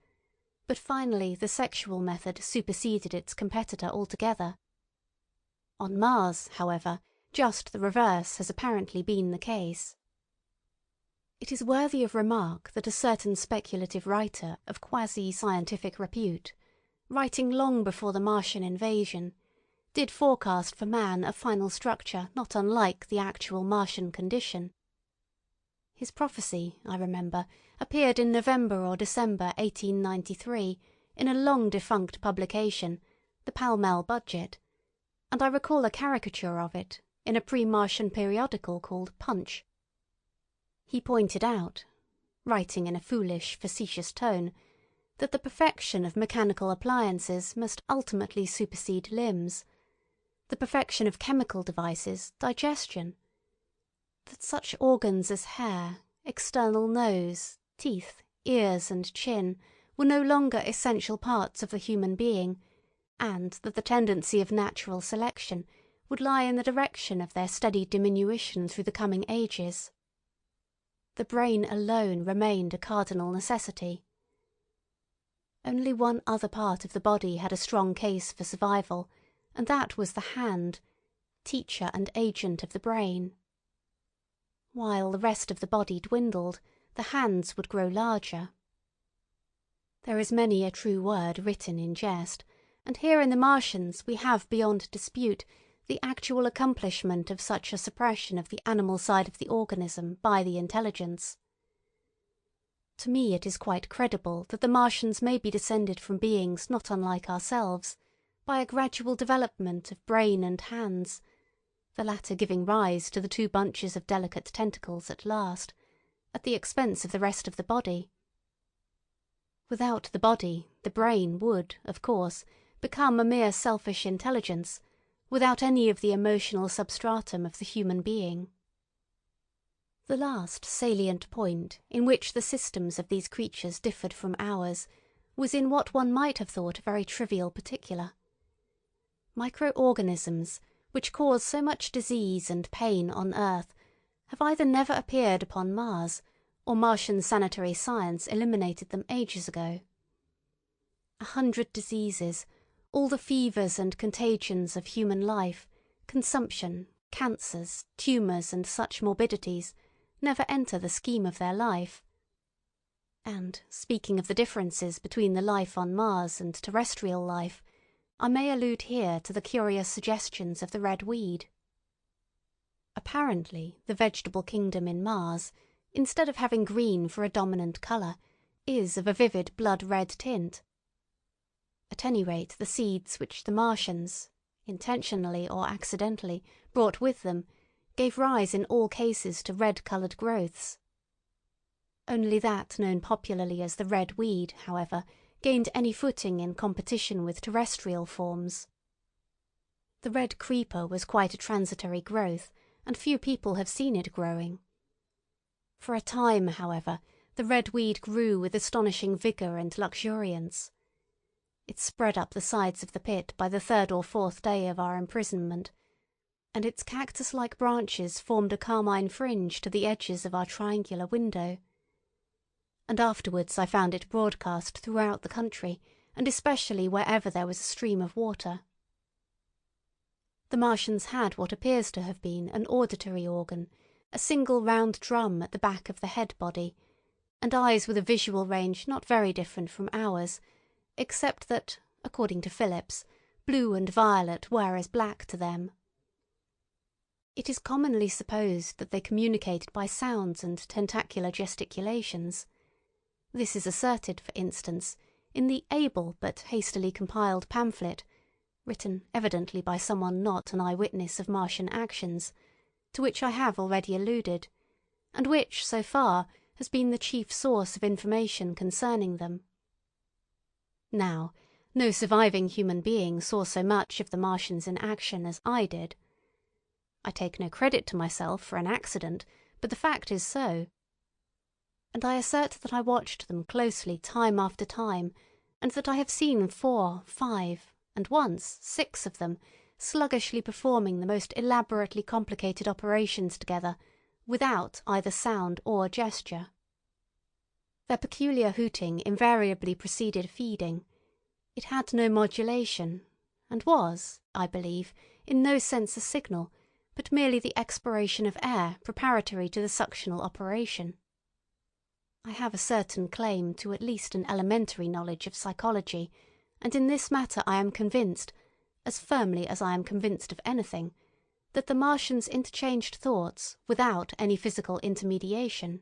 but finally the sexual method superseded its competitor altogether. On Mars, however, just the reverse has apparently been the case. It is worthy of remark that a certain speculative writer of quasi-scientific repute, writing long before the Martian invasion, did forecast for man a final structure not unlike the actual Martian condition. His prophecy, I remember, appeared in November or December 1893 in a long-defunct publication, the Pall Mall Budget, and I recall a caricature of it in a pre-Martian periodical called Punch. He pointed out, writing in a foolish, facetious tone, that the perfection of mechanical appliances must ultimately supersede limbs, the perfection of chemical devices digestion, that such organs as hair, external nose, teeth, ears and chin were no longer essential parts of the human being, and that the tendency of natural selection would lie in the direction of their steady diminution through the coming ages. The brain alone remained a cardinal necessity. Only one other part of the body had a strong case for survival, and that was the hand, teacher and agent of the brain. While the rest of the body dwindled, the hands would grow larger. There is many a true word written in jest, and here in the Martians we have beyond dispute the actual accomplishment of such a suppression of the animal side of the organism by the intelligence. To me it is quite credible that the Martians may be descended from beings not unlike ourselves, by a gradual development of brain and hands, the latter giving rise to the two bunches of delicate tentacles at last, at the expense of the rest of the body. Without the body, the brain would, of course, become a mere selfish intelligence, without any of the emotional substratum of the human being. The last salient point in which the systems of these creatures differed from ours was in what one might have thought a very trivial particular. Microorganisms, which cause so much disease and pain on Earth, have either never appeared upon Mars, or Martian sanitary science eliminated them ages ago. 100 diseases, all the fevers and contagions of human life, consumption, cancers, tumours and such morbidities, never enter the scheme of their life. And, speaking of the differences between the life on Mars and terrestrial life, I may allude here to the curious suggestions of the red weed. Apparently, the vegetable kingdom in Mars, instead of having green for a dominant colour, is of a vivid blood-red tint. At any rate, the seeds which the Martians, intentionally or accidentally, brought with them, gave rise in all cases to red-coloured growths. Only that known popularly as the red weed, however, gained any footing in competition with terrestrial forms. The red creeper was quite a transitory growth, and few people have seen it growing. For a time, however, the red weed grew with astonishing vigour and luxuriance. It spread up the sides of the pit by the 3rd or 4th day of our imprisonment, and its cactus-like branches formed a carmine fringe to the edges of our triangular window. And afterwards I found it broadcast throughout the country, and especially wherever there was a stream of water. The Martians had what appears to have been an auditory organ, a single round drum at the back of the head body, and eyes with a visual range not very different from ours, except that, according to Phillips, blue and violet were as black to them. It is commonly supposed that they communicated by sounds and tentacular gesticulations. This is asserted, for instance, in the able but hastily compiled pamphlet, written evidently by someone not an eyewitness of Martian actions, to which I have already alluded, and which, so far, has been the chief source of information concerning them. Now, no surviving human being saw so much of the Martians in action as I did. I take no credit to myself for an accident, but the fact is so. And I assert that I watched them closely time after time, and that I have seen 4, 5, and once 6 of them sluggishly performing the most elaborately complicated operations together, without either sound or gesture. Their peculiar hooting invariably preceded feeding. It had no modulation, and was, I believe, in no sense a signal, but merely the expiration of air preparatory to the suctional operation. I have a certain claim to at least an elementary knowledge of psychology, and in this matter I am convinced, as firmly as I am convinced of anything, that the Martians interchanged thoughts without any physical intermediation.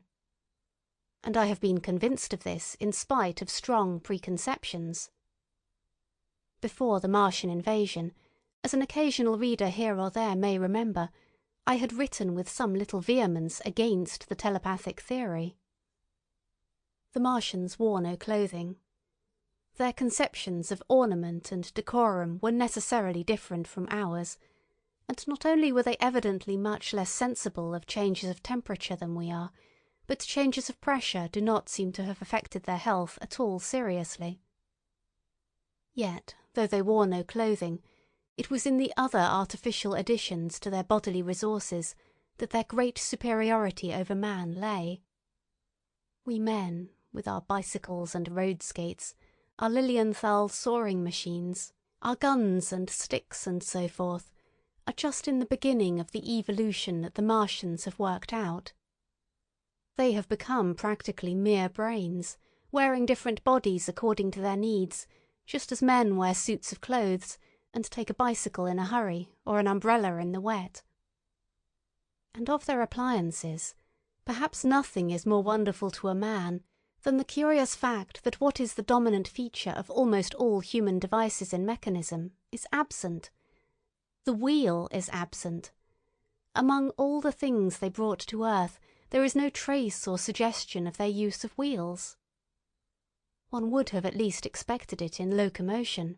And I have been convinced of this in spite of strong preconceptions. Before the Martian invasion, as an occasional reader here or there may remember, I had written with some little vehemence against the telepathic theory. The Martians wore no clothing. Their conceptions of ornament and decorum were necessarily different from ours, and not only were they evidently much less sensible of changes of temperature than we are, but changes of pressure do not seem to have affected their health at all seriously. Yet, though they wore no clothing, it was in the other artificial additions to their bodily resources that their great superiority over man lay. We men, with our bicycles and road skates, our Lilienthal soaring machines, our guns and sticks and so forth, are just in the beginning of the evolution that the Martians have worked out. They have become practically mere brains, wearing different bodies according to their needs, just as men wear suits of clothes and take a bicycle in a hurry or an umbrella in the wet. And of their appliances, perhaps nothing is more wonderful to a man than the curious fact that what is the dominant feature of almost all human devices in mechanism is absent. The wheel is absent. Among all the things they brought to earth, there is no trace or suggestion of their use of wheels. One would have at least expected it in locomotion.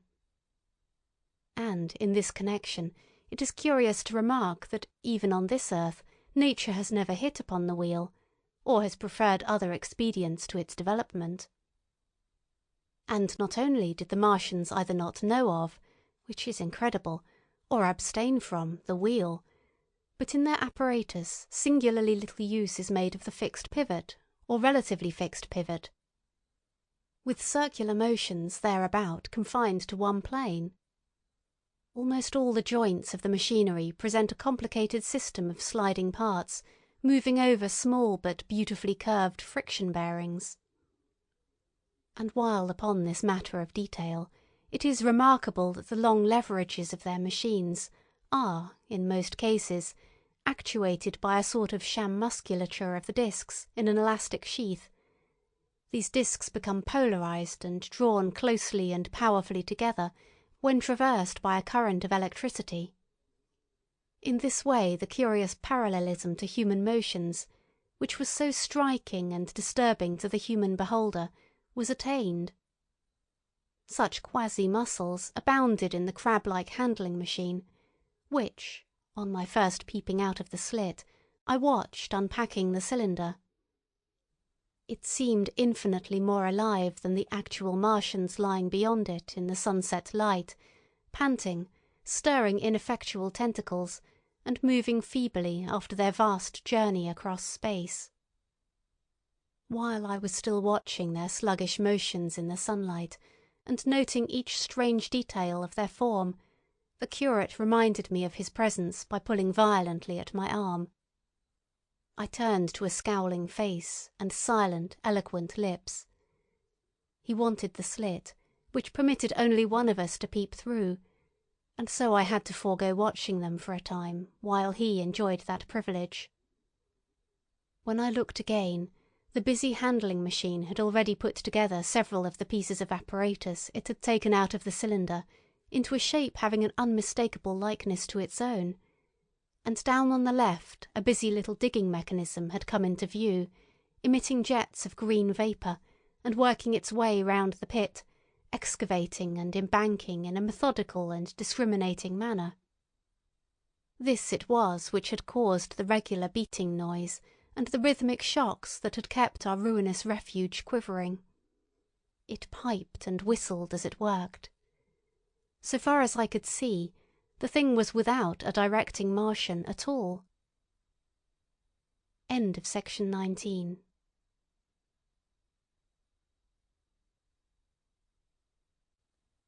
And in this connection, it is curious to remark that even on this earth, nature has never hit upon the wheel, or has preferred other expedients to its development. And not only did the Martians either not know of, which is incredible, or abstain from, the wheel, but in their apparatus singularly little use is made of the fixed pivot, or relatively fixed pivot, with circular motions thereabout confined to one plane. Almost all the joints of the machinery present a complicated system of sliding parts, moving over small but beautifully curved friction bearings. And while upon this matter of detail, it is remarkable that the long leverages of their machines are, in most cases, actuated by a sort of sham musculature of the discs in an elastic sheath. These discs become polarized and drawn closely and powerfully together when traversed by a current of electricity. In this way the curious parallelism to human motions, which was so striking and disturbing to the human beholder, was attained. Such quasi-muscles abounded in the crab-like handling machine, which, on my first peeping out of the slit, I watched unpacking the cylinder. It seemed infinitely more alive than the actual Martians lying beyond it in the sunset light, panting, stirring ineffectual tentacles, and moving feebly after their vast journey across space. While I was still watching their sluggish motions in the sunlight, and noting each strange detail of their form, the curate reminded me of his presence by pulling violently at my arm. I turned to a scowling face and silent, eloquent lips. He wanted the slit, which permitted only one of us to peep through, and so I had to forego watching them for a time while he enjoyed that privilege. When I looked again, the busy handling machine had already put together several of the pieces of apparatus it had taken out of the cylinder into a shape having an unmistakable likeness to its own, and down on the left a busy little digging mechanism had come into view, emitting jets of green vapour and working its way round the pit, excavating and embanking in a methodical and discriminating manner. This it was which had caused the regular beating noise and the rhythmic shocks that had kept our ruinous refuge quivering. It piped and whistled as it worked. So far as I could see, the thing was without a directing Martian at all. End of section 19.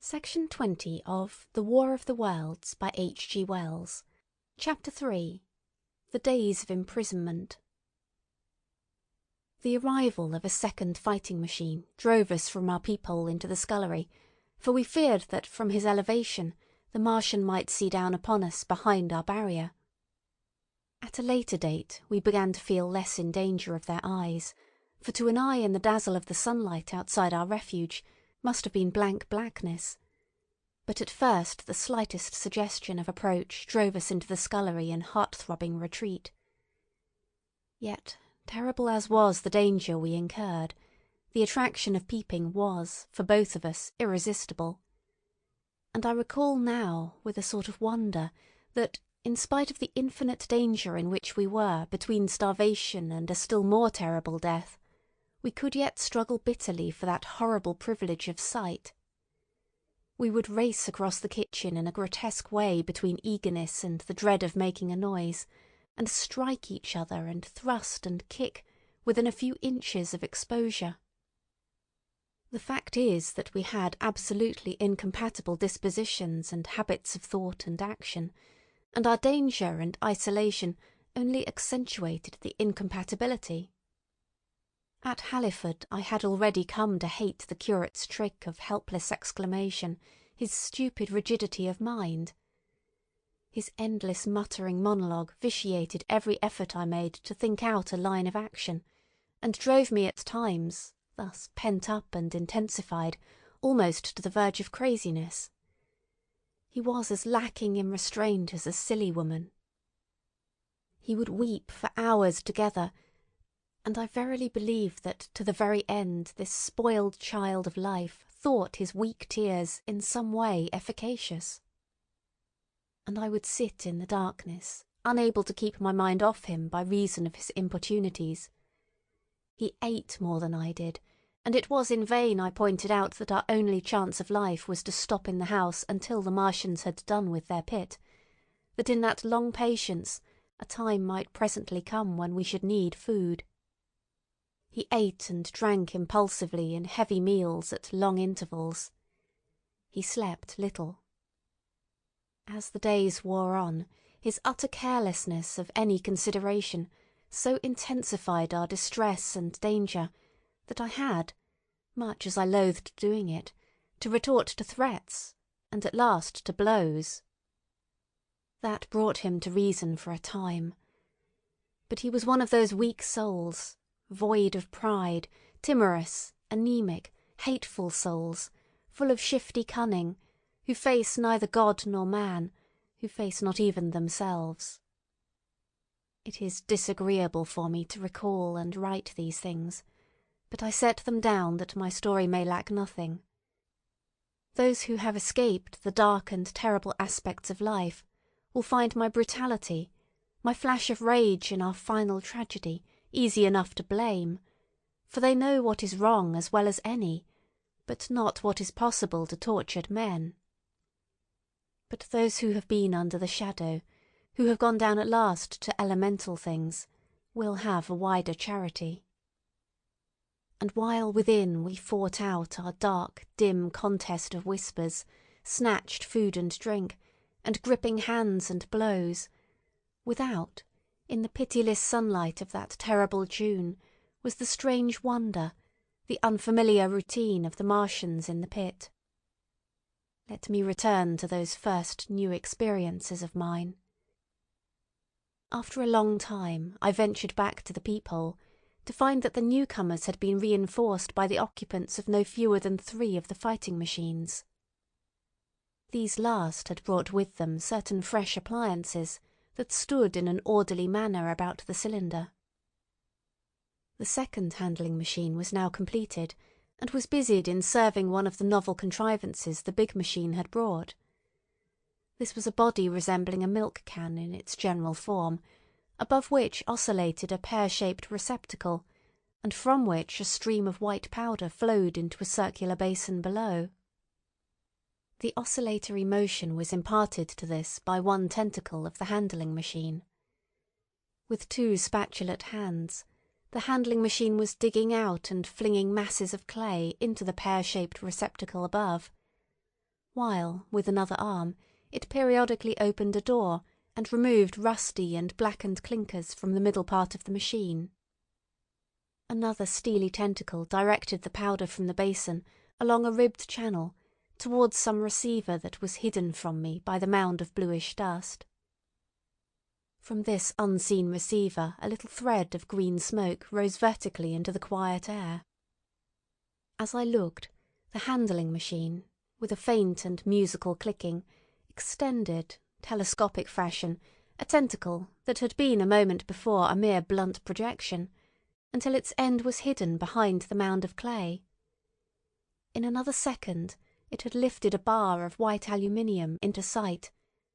Section 20 of The War of the Worlds by H. G. Wells. Chapter 3. The Days of Imprisonment. The arrival of a second fighting machine drove us from our peephole into the scullery, for we feared that from his elevation the Martian might see down upon us behind our barrier. At a later date we began to feel less in danger of their eyes, for to an eye in the dazzle of the sunlight outside our refuge must have been blank blackness, but at first the slightest suggestion of approach drove us into the scullery in heart-throbbing retreat. Yet, terrible as was the danger we incurred, the attraction of peeping was, for both of us, irresistible. And I recall now, with a sort of wonder, that, in spite of the infinite danger in which we were between starvation and a still more terrible death, we could yet struggle bitterly for that horrible privilege of sight. We would race across the kitchen in a grotesque way between eagerness and the dread of making a noise, and strike each other and thrust and kick within a few inches of exposure. The fact is that we had absolutely incompatible dispositions and habits of thought and action, and our danger and isolation only accentuated the incompatibility. At Halliford I had already come to hate the curate's trick of helpless exclamation, his stupid rigidity of mind. His endless muttering monologue vitiated every effort I made to think out a line of action, and drove me at times, thus pent up and intensified, almost to the verge of craziness. He was as lacking in restraint as a silly woman. He would weep for hours together, and I verily believe that to the very end this spoiled child of life thought his weak tears in some way efficacious. And I would sit in the darkness, unable to keep my mind off him by reason of his importunities. He ate more than I did, and it was in vain I pointed out that our only chance of life was to stop in the house until the Martians had done with their pit, that in that long patience a time might presently come when we should need food. He ate and drank impulsively in heavy meals at long intervals. He slept little. As the days wore on, his utter carelessness of any consideration so intensified our distress and danger that I had, much as I loathed doing it, to retort to threats, and at last to blows. That brought him to reason for a time. But he was one of those weak souls, void of pride, timorous, anemic, hateful souls, full of shifty cunning, who face neither God nor man, who face not even themselves. It is disagreeable for me to recall and write these things, but I set them down that my story may lack nothing. Those who have escaped the dark and terrible aspects of life will find my brutality, my flash of rage in our final tragedy, easy enough to blame, for they know what is wrong as well as any, but not what is possible to tortured men. But those who have been under the shadow, who have gone down at last to elemental things, will have a wider charity. And while within we fought out our dark, dim contest of whispers, snatched food and drink, and gripping hands and blows, without, in the pitiless sunlight of that terrible June, was the strange wonder, the unfamiliar routine of the Martians in the pit. Let me return to those first new experiences of mine. After a long time I ventured back to the peephole, to find that the newcomers had been reinforced by the occupants of no fewer than 3 of the fighting machines. These last had brought with them certain fresh appliances that stood in an orderly manner about the cylinder. The second handling machine was now completed, and was busied in serving one of the novel contrivances the big machine had brought. This was a body resembling a milk can in its general form, above which oscillated a pear-shaped receptacle, and from which a stream of white powder flowed into a circular basin below. The oscillatory motion was imparted to this by one tentacle of the handling machine. With 2 spatulate hands, the handling machine was digging out and flinging masses of clay into the pear-shaped receptacle above. while, with another arm, it periodically opened a door and removed rusty and blackened clinkers from the middle part of the machine. Another steely tentacle directed the powder from the basin along a ribbed channel towards some receiver that was hidden from me by the mound of bluish dust. From this unseen receiver a little thread of green smoke rose vertically into the quiet air. As I looked, the handling machine, with a faint and musical clicking, extended, telescopic fashion, a tentacle that had been a moment before a mere blunt projection, until its end was hidden behind the mound of clay. In another second it had lifted a bar of white aluminium into sight,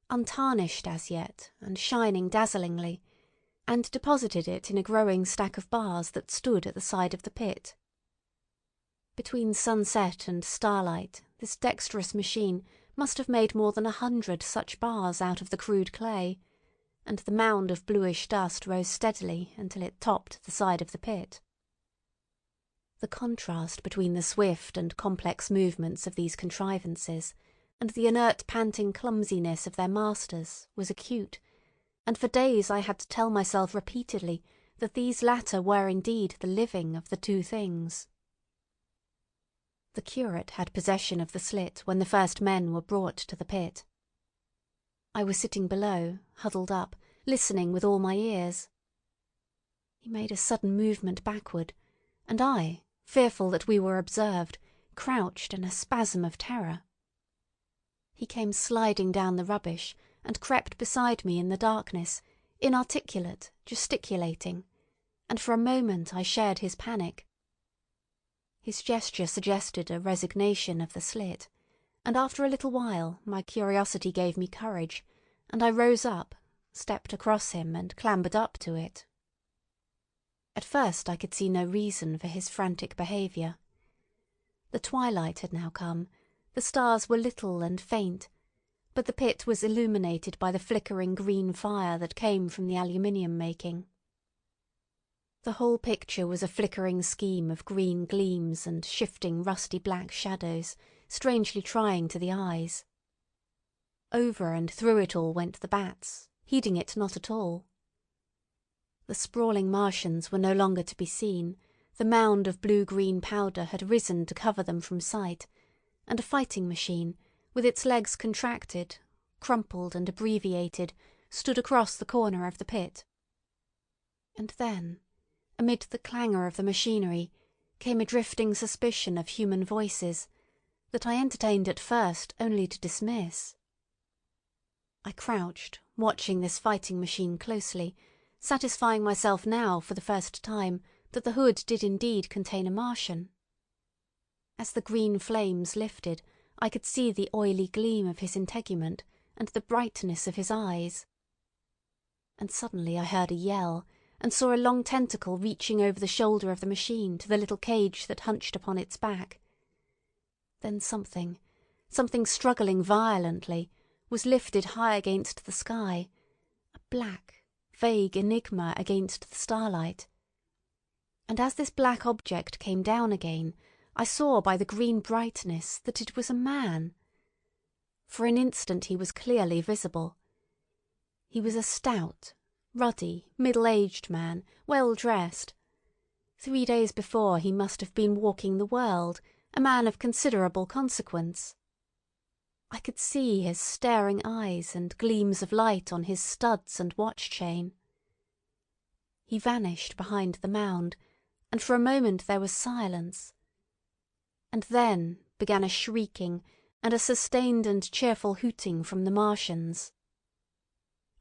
untarnished as yet and shining dazzlingly, and deposited it in a growing stack of bars that stood at the side of the pit. Between sunset and starlight this dexterous machine must have made more than 100 such bars out of the crude clay, and the mound of bluish dust rose steadily until it topped the side of the pit. The contrast between the swift and complex movements of these contrivances and the inert panting clumsiness of their masters was acute, and for days I had to tell myself repeatedly that these latter were indeed the living of the two things. The curate had possession of the slit when the first men were brought to the pit. I was sitting below, huddled up, listening with all my ears. He made a sudden movement backward, and I, fearful that we were observed, crouched in a spasm of terror. He came sliding down the rubbish and crept beside me in the darkness, inarticulate, gesticulating, and for a moment I shared his panic. His gesture suggested a resignation of the slit, and after a little while my curiosity gave me courage, and I rose up, stepped across him, and clambered up to it. At first I could see no reason for his frantic behaviour. The twilight had now come, the stars were little and faint, but the pit was illuminated by the flickering green fire that came from the aluminium making. The whole picture was a flickering scheme of green gleams and shifting rusty black shadows, strangely trying to the eyes. Over and through it all went the bats, heeding it not at all. The sprawling Martians were no longer to be seen, the mound of blue-green powder had risen to cover them from sight, and a fighting machine, with its legs contracted, crumpled and abbreviated, stood across the corner of the pit. And then, amid the clangor of the machinery, came a drifting suspicion of human voices that I entertained at first only to dismiss. I crouched, watching this fighting machine closely, satisfying myself now for the first time that the hood did indeed contain a Martian. As the green flames lifted, I could see the oily gleam of his integument and the brightness of his eyes. And suddenly I heard a yell, and saw a long tentacle reaching over the shoulder of the machine to the little cage that hunched upon its back. Then something struggling violently, was lifted high against the sky, a black, vague enigma against the starlight. And as this black object came down again, I saw by the green brightness that it was a man. For an instant he was clearly visible. He was a stout, ruddy, middle-aged man, well dressed. 3 days before he must have been walking the world, a man of considerable consequence. I could see his staring eyes and gleams of light on his studs and watch-chain. He vanished behind the mound, and for a moment there was silence. And then began a shrieking and a sustained and cheerful hooting from the Martians.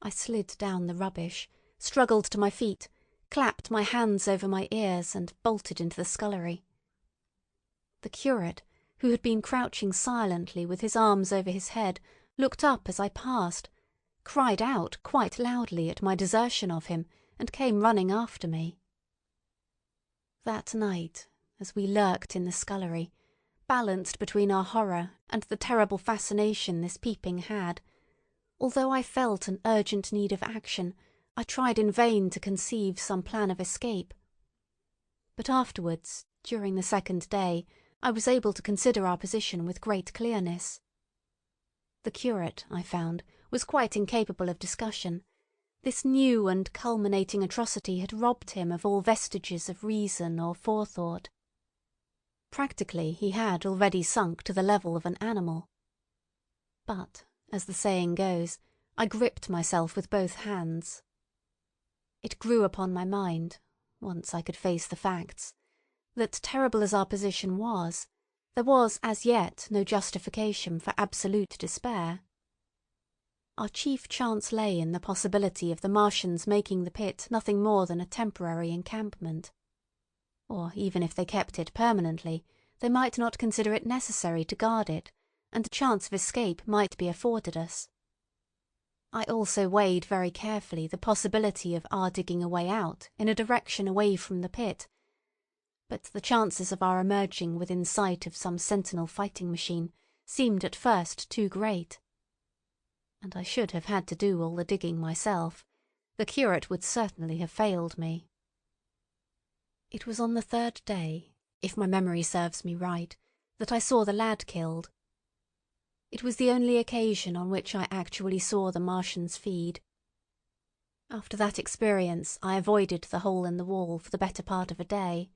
I slid down the rubbish, struggled to my feet, clapped my hands over my ears, and bolted into the scullery. The curate, who had been crouching silently with his arms over his head, looked up as I passed, cried out quite loudly at my desertion of him, and came running after me. That night, as we lurked in the scullery, balanced between our horror and the terrible fascination this peeping had, although I felt an urgent need of action, I tried in vain to conceive some plan of escape. But afterwards, during the second day, I was able to consider our position with great clearness. The curate, I found, was quite incapable of discussion. This new and culminating atrocity had robbed him of all vestiges of reason or forethought. Practically, he had already sunk to the level of an animal. But, as the saying goes, I gripped myself with both hands. It grew upon my mind, once I could face the facts, that terrible as our position was, there was as yet no justification for absolute despair. Our chief chance lay in the possibility of the Martians making the pit nothing more than a temporary encampment. Or even if they kept it permanently, they might not consider it necessary to guard it, and a chance of escape might be afforded us. I also weighed very carefully the possibility of our digging a way out in a direction away from the pit, but the chances of our emerging within sight of some sentinel fighting machine seemed at first too great. And I should have had to do all the digging myself. The curate would certainly have failed me. It was on the third day, if my memory serves me right, that I saw the lad killed. It was the only occasion on which I actually saw the Martians feed. After that experience I avoided the hole in the wall for the better part of a day.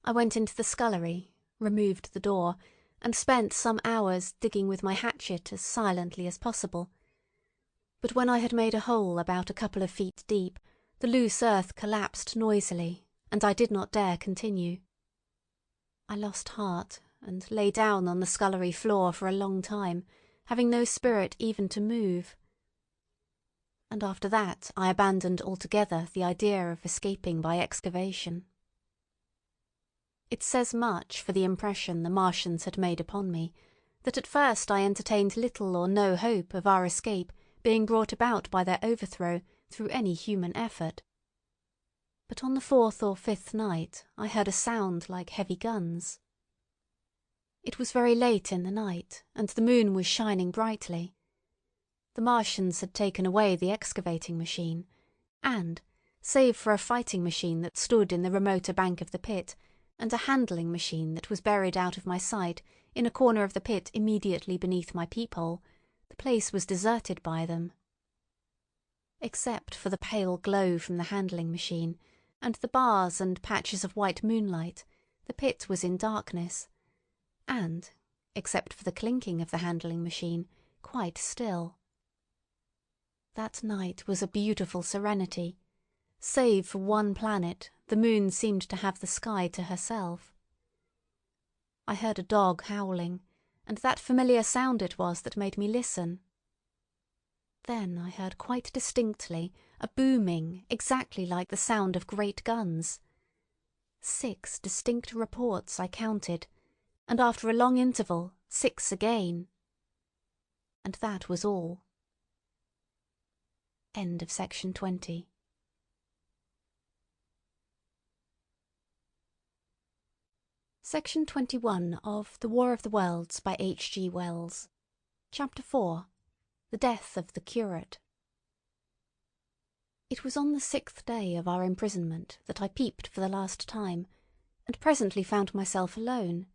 I went into the scullery, removed the door, and spent some hours digging with my hatchet as silently as possible. But when I had made a hole about a couple of feet deep, the loose earth collapsed noisily, and I did not dare continue. I lost heart, and lay down on the scullery floor for a long time, having no spirit even to move. And after that I abandoned altogether the idea of escaping by excavation. It says much for the impression the Martians had made upon me, that at first I entertained little or no hope of our escape being brought about by their overthrow through any human effort. But on the fourth or fifth night I heard a sound like heavy guns. It was very late in the night, and the moon was shining brightly. The Martians had taken away the excavating machine, and, save for a fighting machine that stood in the remoter bank of the pit, and a handling machine that was buried out of my sight in a corner of the pit immediately beneath my peephole, the place was deserted by them. Except for the pale glow from the handling machine, and the bars and patches of white moonlight, the pit was in darkness, and, except for the clinking of the handling machine, quite still. That night was a beautiful serenity. Save for one planet, the moon seemed to have the sky to herself. I heard a dog howling, and that familiar sound it was that made me listen. Then I heard quite distinctly a booming exactly like the sound of great guns. 6 distinct reports I counted, and after a long interval 6 again. And that was all. End of section 20. Section 21 of The War of the Worlds by H.G. Wells. Chapter 4. The Death of the Curate. It was on the 6th day of our imprisonment that I peeped for the last time, and presently found myself alone.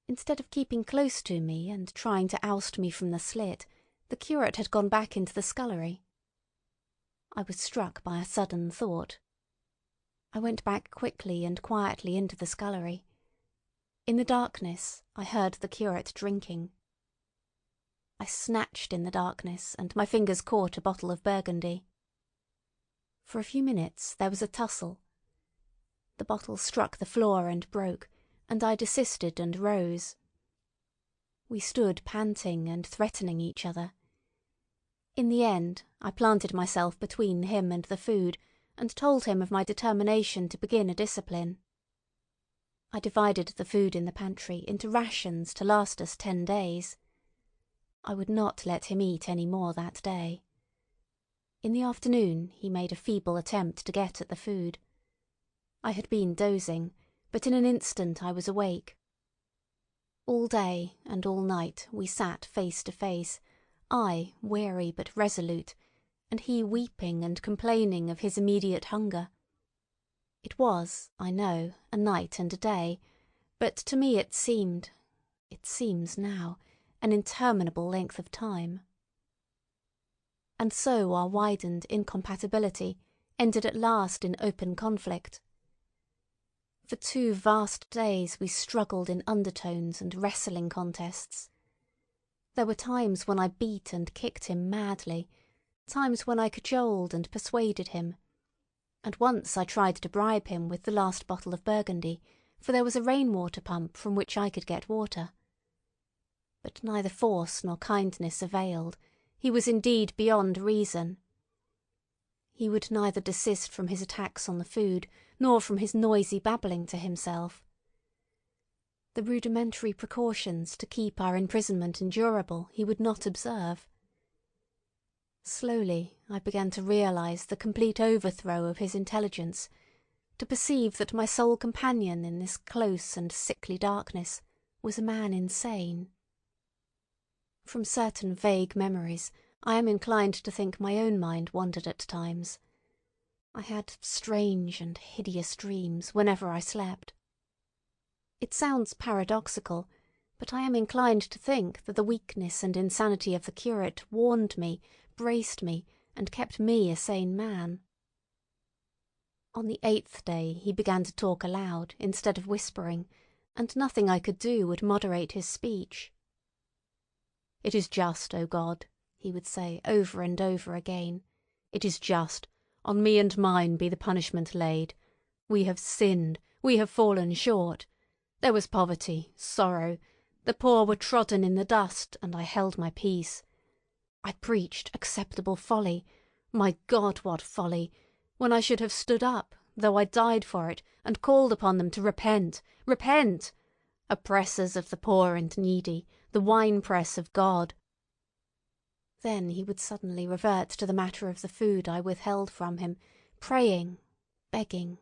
Instead of keeping close to me and trying to oust me from the slit, the curate had gone back into the scullery. I was struck by a sudden thought. I went back quickly and quietly into the scullery. In the darkness I heard the curate drinking. I snatched in the darkness, and my fingers caught a bottle of Burgundy. For a few minutes there was a tussle. The bottle struck the floor and broke, and I desisted and rose. We stood panting and threatening each other. In the end I planted myself between him and the food, and told him of my determination to begin a discipline. I divided the food in the pantry into rations to last us 10 days. I would not let him eat any more that day. In the afternoon he made a feeble attempt to get at the food. I had been dozing, but in an instant I was awake. All day and all night we sat face to face, I weary but resolute, and he weeping and complaining of his immediate hunger. It was, I know, a night and a day, but to me it seems now, an interminable length of time. And so our widened incompatibility ended at last in open conflict. For 2 vast days we struggled in undertones and wrestling contests. There were times when I beat and kicked him madly, times when I cajoled and persuaded him, and once I tried to bribe him with the last bottle of Burgundy, for there was a rainwater pump from which I could get water. But neither force nor kindness availed. He was indeed beyond reason. He would neither desist from his attacks on the food, nor from his noisy babbling to himself. The rudimentary precautions to keep our imprisonment endurable he would not observe. Slowly I began to realise the complete overthrow of his intelligence, to perceive that my sole companion in this close and sickly darkness was a man insane. From certain vague memories, I am inclined to think my own mind wandered at times. I had strange and hideous dreams whenever I slept. It sounds paradoxical, but I am inclined to think that the weakness and insanity of the curate warned me, braced me, and kept me a sane man. On the 8th day he began to talk aloud instead of whispering, and nothing I could do would moderate his speech. "It is just, O God," he would say over and over again. "It is just. On me and mine be the punishment laid. We have sinned. We have fallen short. There was poverty, sorrow. The poor were trodden in the dust, and I held my peace. I preached acceptable folly. My God, what folly! When I should have stood up, though I died for it, and called upon them to repent. Repent! Oppressors of the poor and needy, the winepress of God." Then he would suddenly revert to the matter of the food I withheld from him, praying, begging,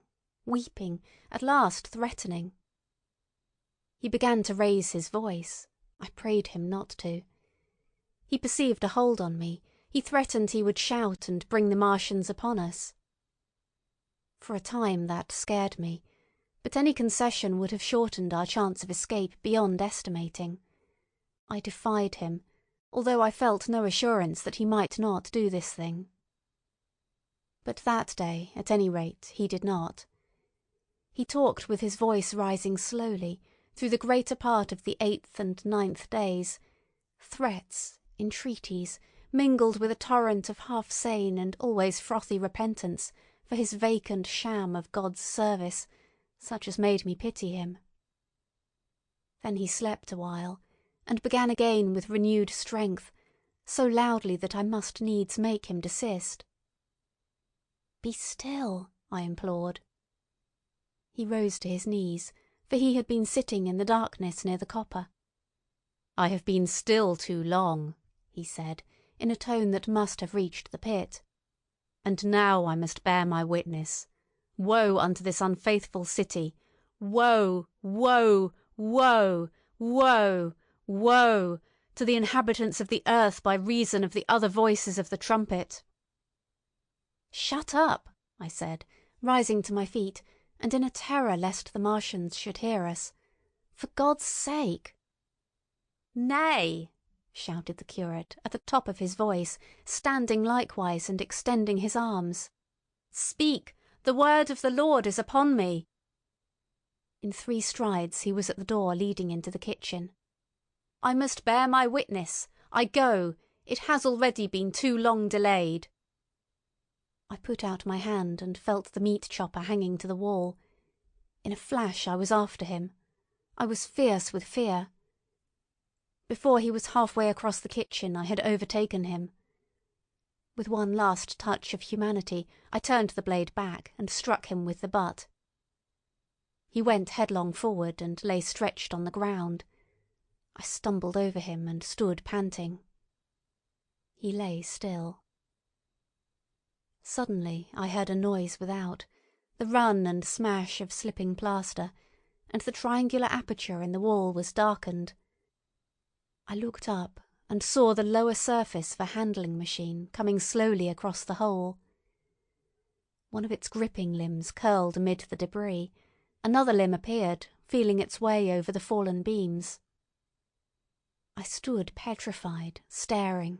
weeping, at last threatening. He began to raise his voice. I prayed him not to. He perceived a hold on me. He threatened he would shout and bring the Martians upon us. For a time that scared me, but any concession would have shortened our chance of escape beyond estimating. I defied him, although I felt no assurance that he might not do this thing. But that day, at any rate, he did not. He talked with his voice rising slowly, through the greater part of the 8th and 9th days, threats, entreaties, mingled with a torrent of half-sane and always frothy repentance for his vacant sham of God's service, such as made me pity him. Then he slept a while, and began again with renewed strength, so loudly that I must needs make him desist. "Be still," I implored. He rose to his knees, for he had been sitting in the darkness near the copper. "I have been still too long," he said, in a tone that must have reached the pit. "And now I must bear my witness. Woe unto this unfaithful city! Woe, woe, woe, woe, woe to the inhabitants of the earth by reason of the other voices of the trumpet!" "Shut up," I said, rising to my feet, and in a terror lest the Martians should hear us. "For God's sake!" "Nay!" shouted the curate at the top of his voice, standing likewise and extending his arms. "Speak! The word of the Lord is upon me!" In 3 strides he was at the door leading into the kitchen. "I must bear my witness. I go. It has already been too long delayed." I put out my hand and felt the meat chopper hanging to the wall. In a flash I was after him. I was fierce with fear. Before he was halfway across the kitchen I had overtaken him. With one last touch of humanity I turned the blade back and struck him with the butt. He went headlong forward and lay stretched on the ground. I stumbled over him and stood panting. He lay still. Suddenly I heard a noise without, the run and smash of slipping plaster, and the triangular aperture in the wall was darkened. I looked up and saw the lower surface of a handling machine coming slowly across the hole. One of its gripping limbs curled amid the debris. Another limb appeared, feeling its way over the fallen beams. I stood petrified, staring.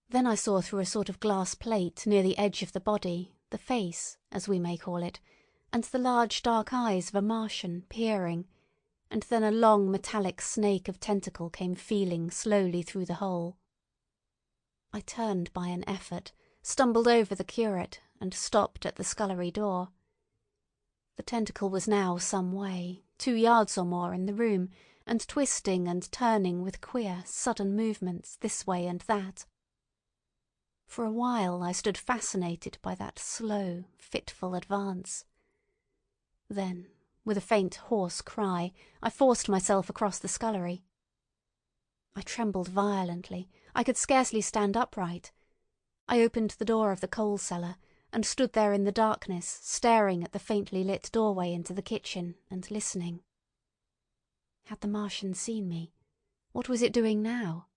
Then I saw through a sort of glass plate near the edge of the body the face, as we may call it, and the large dark eyes of a Martian peering, and then a long metallic snake of tentacle came feeling slowly through the hole. I turned by an effort, stumbled over the curate, and stopped at the scullery door. The tentacle was now some way, 2 yards or more in the room, and twisting and turning with queer, sudden movements this way and that. For a while I stood fascinated by that slow, fitful advance. Then, with a faint, hoarse cry, I forced myself across the scullery. I trembled violently. I could scarcely stand upright. I opened the door of the coal cellar and stood there in the darkness, staring at the faintly lit doorway into the kitchen and listening. Had the Martian seen me? What was it doing now?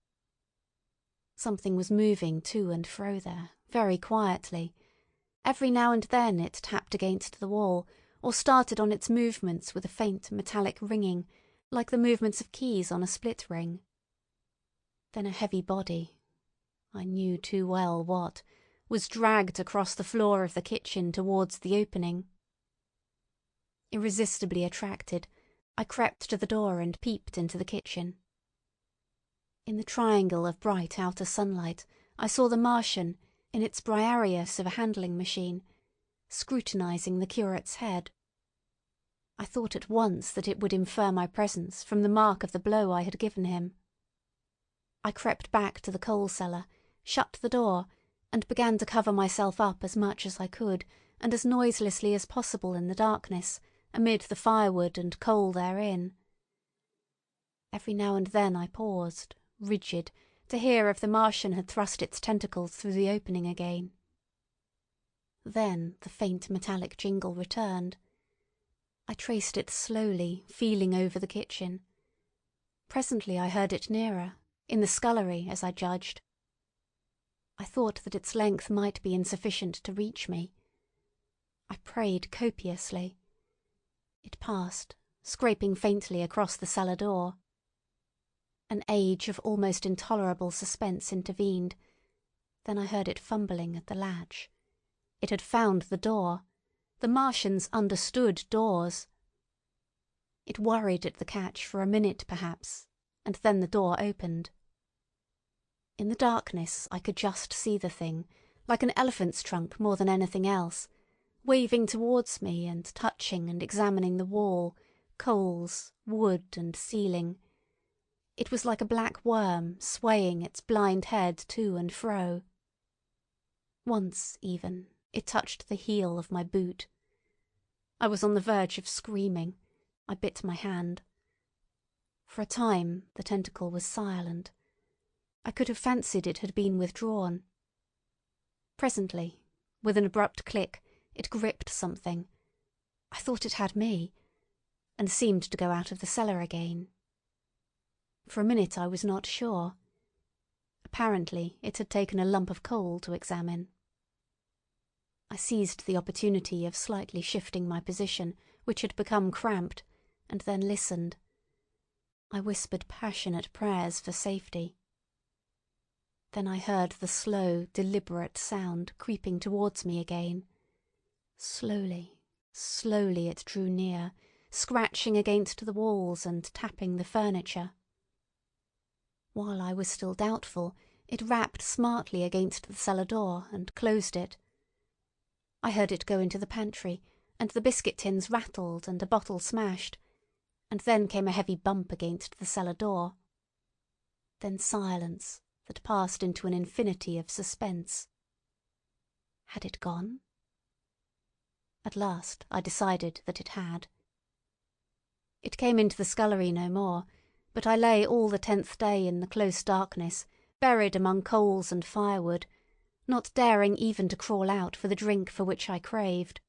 Something was moving to and fro there, very quietly. Every now and then it tapped against the wall, or started on its movements with a faint metallic ringing, like the movements of keys on a split ring. Then a heavy body, I knew too well what, was dragged across the floor of the kitchen towards the opening. Irresistibly attracted, I crept to the door and peeped into the kitchen. In the triangle of bright outer sunlight I saw the Martian, in its Briareus of a handling machine, scrutinizing the curate's head. I thought at once that it would infer my presence from the mark of the blow I had given him. I crept back to the coal cellar, shut the door, and began to cover myself up as much as I could and as noiselessly as possible in the darkness, amid the firewood and coal therein. Every now and then I paused, rigid, to hear if the Martian had thrust its tentacles through the opening again. Then the faint metallic jingle returned. I traced it slowly, feeling over the kitchen. Presently I heard it nearer, in the scullery, as I judged. I thought that its length might be insufficient to reach me. I prayed copiously. It passed, scraping faintly across the cellar door. An age of almost intolerable suspense intervened. Then I heard it fumbling at the latch. It had found the door. The Martians understood doors. It worried at the catch for a minute perhaps, and then the door opened. In the darkness I could just see the thing, like an elephant's trunk more than anything else, waving towards me and touching and examining the wall, coals, wood and ceiling. It was like a black worm swaying its blind head to and fro. Once, even, it touched the heel of my boot. I was on the verge of screaming. I bit my hand. For a time the tentacle was silent. I could have fancied it had been withdrawn. Presently, with an abrupt click, it gripped something. I thought it had me, and seemed to go out of the cellar again. For a minute I was not sure. Apparently it had taken a lump of coal to examine. I seized the opportunity of slightly shifting my position, which had become cramped, and then listened. I whispered passionate prayers for safety. Then I heard the slow, deliberate sound creeping towards me again. Slowly, slowly it drew near, scratching against the walls and tapping the furniture. While I was still doubtful, it rapped smartly against the cellar door and closed it. I heard it go into the pantry, and the biscuit tins rattled and a bottle smashed, and then came a heavy bump against the cellar door. Then silence that passed into an infinity of suspense. Had it gone? At last I decided that it had. It came into the scullery no more, but I lay all the 10th day in the close darkness, buried among coals and firewood, not daring even to crawl out for the drink for which I craved.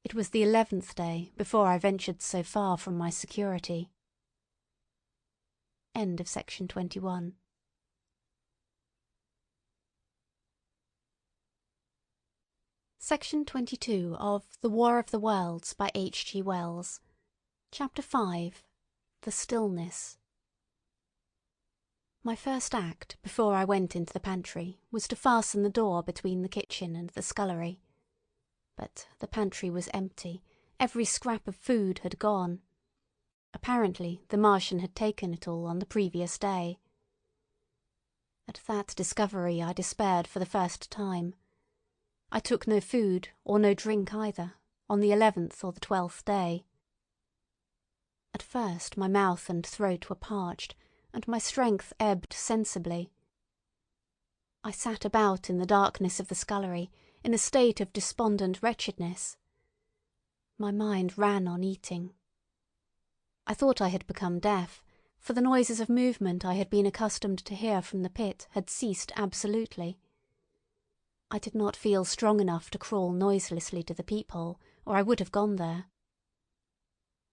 It was the 11th day before I ventured so far from my security. End of section 21. Section 22 of The War of the Worlds by H. G. Wells. Chapter 5. The Stillness. My first act before I went into the pantry was to fasten the door between the kitchen and the scullery. But the pantry was empty, every scrap of food had gone. Apparently the Martian had taken it all on the previous day. At that discovery I despaired for the first time. I took no food, or no drink either, on the 11th or the 12th day. At first my mouth and throat were parched, and my strength ebbed sensibly. I sat about in the darkness of the scullery in a state of despondent wretchedness. My mind ran on eating. I thought I had become deaf, for the noises of movement I had been accustomed to hear from the pit had ceased absolutely. I did not feel strong enough to crawl noiselessly to the peephole, or I would have gone there.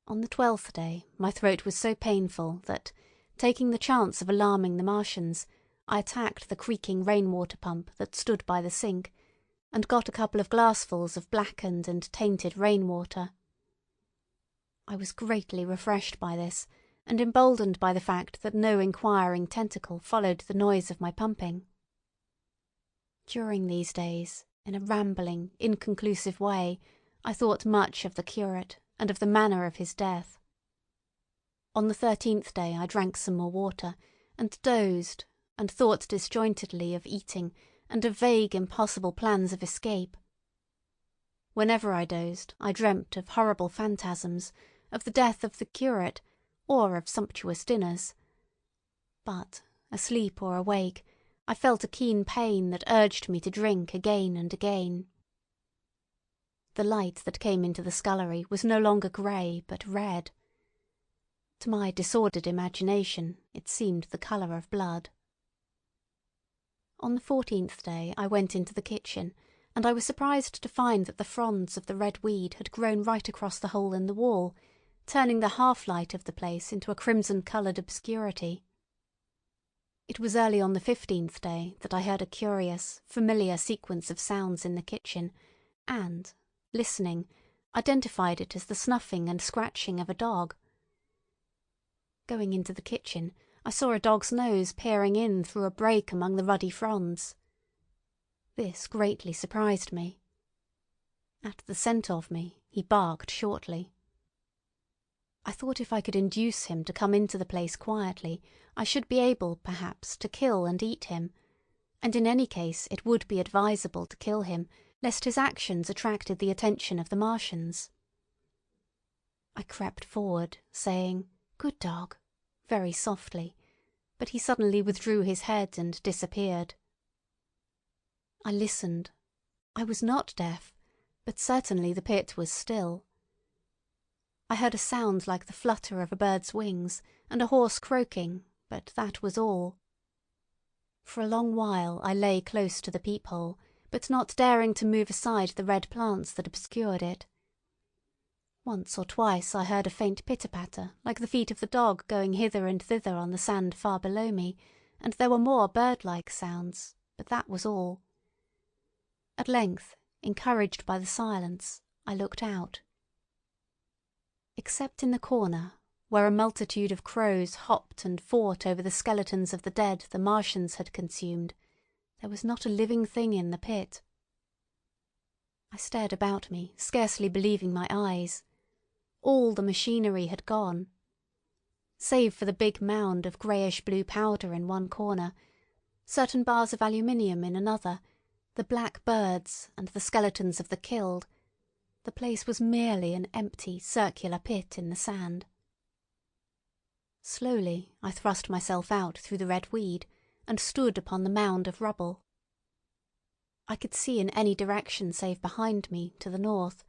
On the 12th day my throat was so painful that, taking the chance of alarming the Martians, I attacked the creaking rain-water pump that stood by the sink, and got a couple of glassfuls of blackened and tainted rain-water. I was greatly refreshed by this, and emboldened by the fact that no inquiring tentacle followed the noise of my pumping. During these days, in a rambling, inconclusive way, I thought much of the curate and of the manner of his death. On the 13th day I drank some more water, and dozed, and thought disjointedly of eating and of vague, impossible plans of escape. Whenever I dozed, I dreamt of horrible phantasms, of the death of the curate, or of sumptuous dinners. But, asleep or awake, I felt a keen pain that urged me to drink again and again. The light that came into the scullery was no longer grey, but red. To my disordered imagination it seemed the colour of blood. On the 14th day I went into the kitchen, and I was surprised to find that the fronds of the red weed had grown right across the hole in the wall, turning the half-light of the place into a crimson-coloured obscurity. It was early on the 15th day that I heard a curious, familiar sequence of sounds in the kitchen, and, listening, identified it as the snuffing and scratching of a dog. Going into the kitchen, I saw a dog's nose peering in through a break among the ruddy fronds. This greatly surprised me. At the scent of me, he barked shortly. I thought if I could induce him to come into the place quietly, I should be able, perhaps, to kill and eat him, and in any case it would be advisable to kill him, lest his actions attracted the attention of the Martians. I crept forward, saying, "Good dog," very softly, but he suddenly withdrew his head and disappeared. I listened. I was not deaf, but certainly the pit was still. I heard a sound like the flutter of a bird's wings and a horse croaking, but that was all. For a long while I lay close to the peephole, but not daring to move aside the red plants that obscured it. Once or twice I heard a faint pitter-patter, like the feet of the dog going hither and thither on the sand far below me, and there were more bird-like sounds, but that was all. At length, encouraged by the silence, I looked out. Except in the corner, where a multitude of crows hopped and fought over the skeletons of the dead the Martians had consumed, there was not a living thing in the pit. I stared about me, scarcely believing my eyes. All the machinery had gone. Save for the big mound of greyish-blue powder in one corner, certain bars of aluminium in another, the black birds and the skeletons of the killed, the place was merely an empty, circular pit in the sand. Slowly I thrust myself out through the red weed and stood upon the mound of rubble. I could see in any direction save behind me, to the north,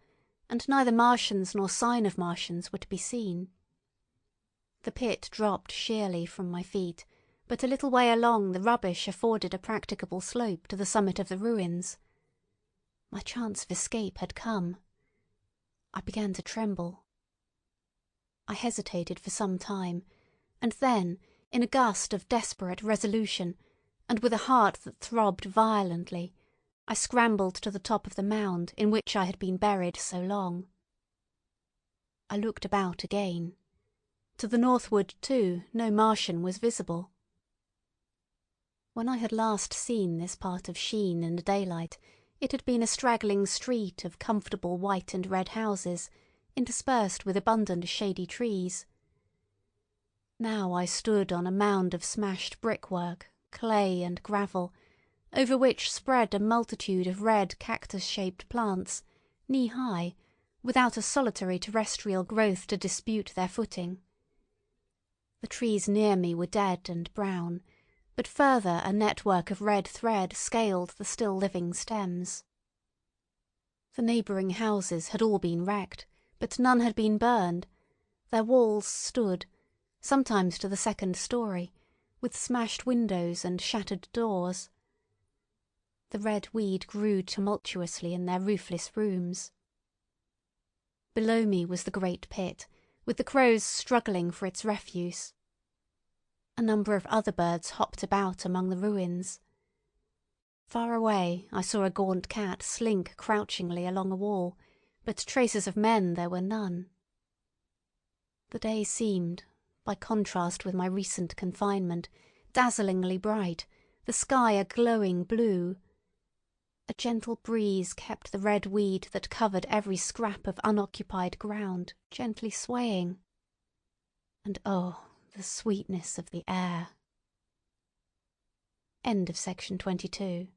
and neither Martians nor sign of Martians were to be seen. The pit dropped sheerly from my feet, but a little way along the rubbish afforded a practicable slope to the summit of the ruins. My chance of escape had come. I began to tremble. I hesitated for some time, and then, in a gust of desperate resolution, and with a heart that throbbed violently, I scrambled to the top of the mound in which I had been buried so long. I looked about again. To the northward, too, no Martian was visible. When I had last seen this part of Sheen in the daylight, it had been a straggling street of comfortable white and red houses, interspersed with abundant shady trees. Now I stood on a mound of smashed brickwork, clay and gravel, over which spread a multitude of red cactus-shaped plants, knee-high, without a solitary terrestrial growth to dispute their footing. The trees near me were dead and brown, but further a network of red thread scaled the still living stems. The neighbouring houses had all been wrecked, but none had been burned. Their walls stood, sometimes to the second story, with smashed windows and shattered doors. The red weed grew tumultuously in their roofless rooms. Below me was the great pit, with the crows struggling for its refuse. A number of other birds hopped about among the ruins. Far away I saw a gaunt cat slink crouchingly along a wall, but traces of men there were none. The day seemed, by contrast with my recent confinement, dazzlingly bright, the sky a glowing blue. A gentle breeze kept the red weed that covered every scrap of unoccupied ground gently swaying. And oh, the sweetness of the air. End of section 22.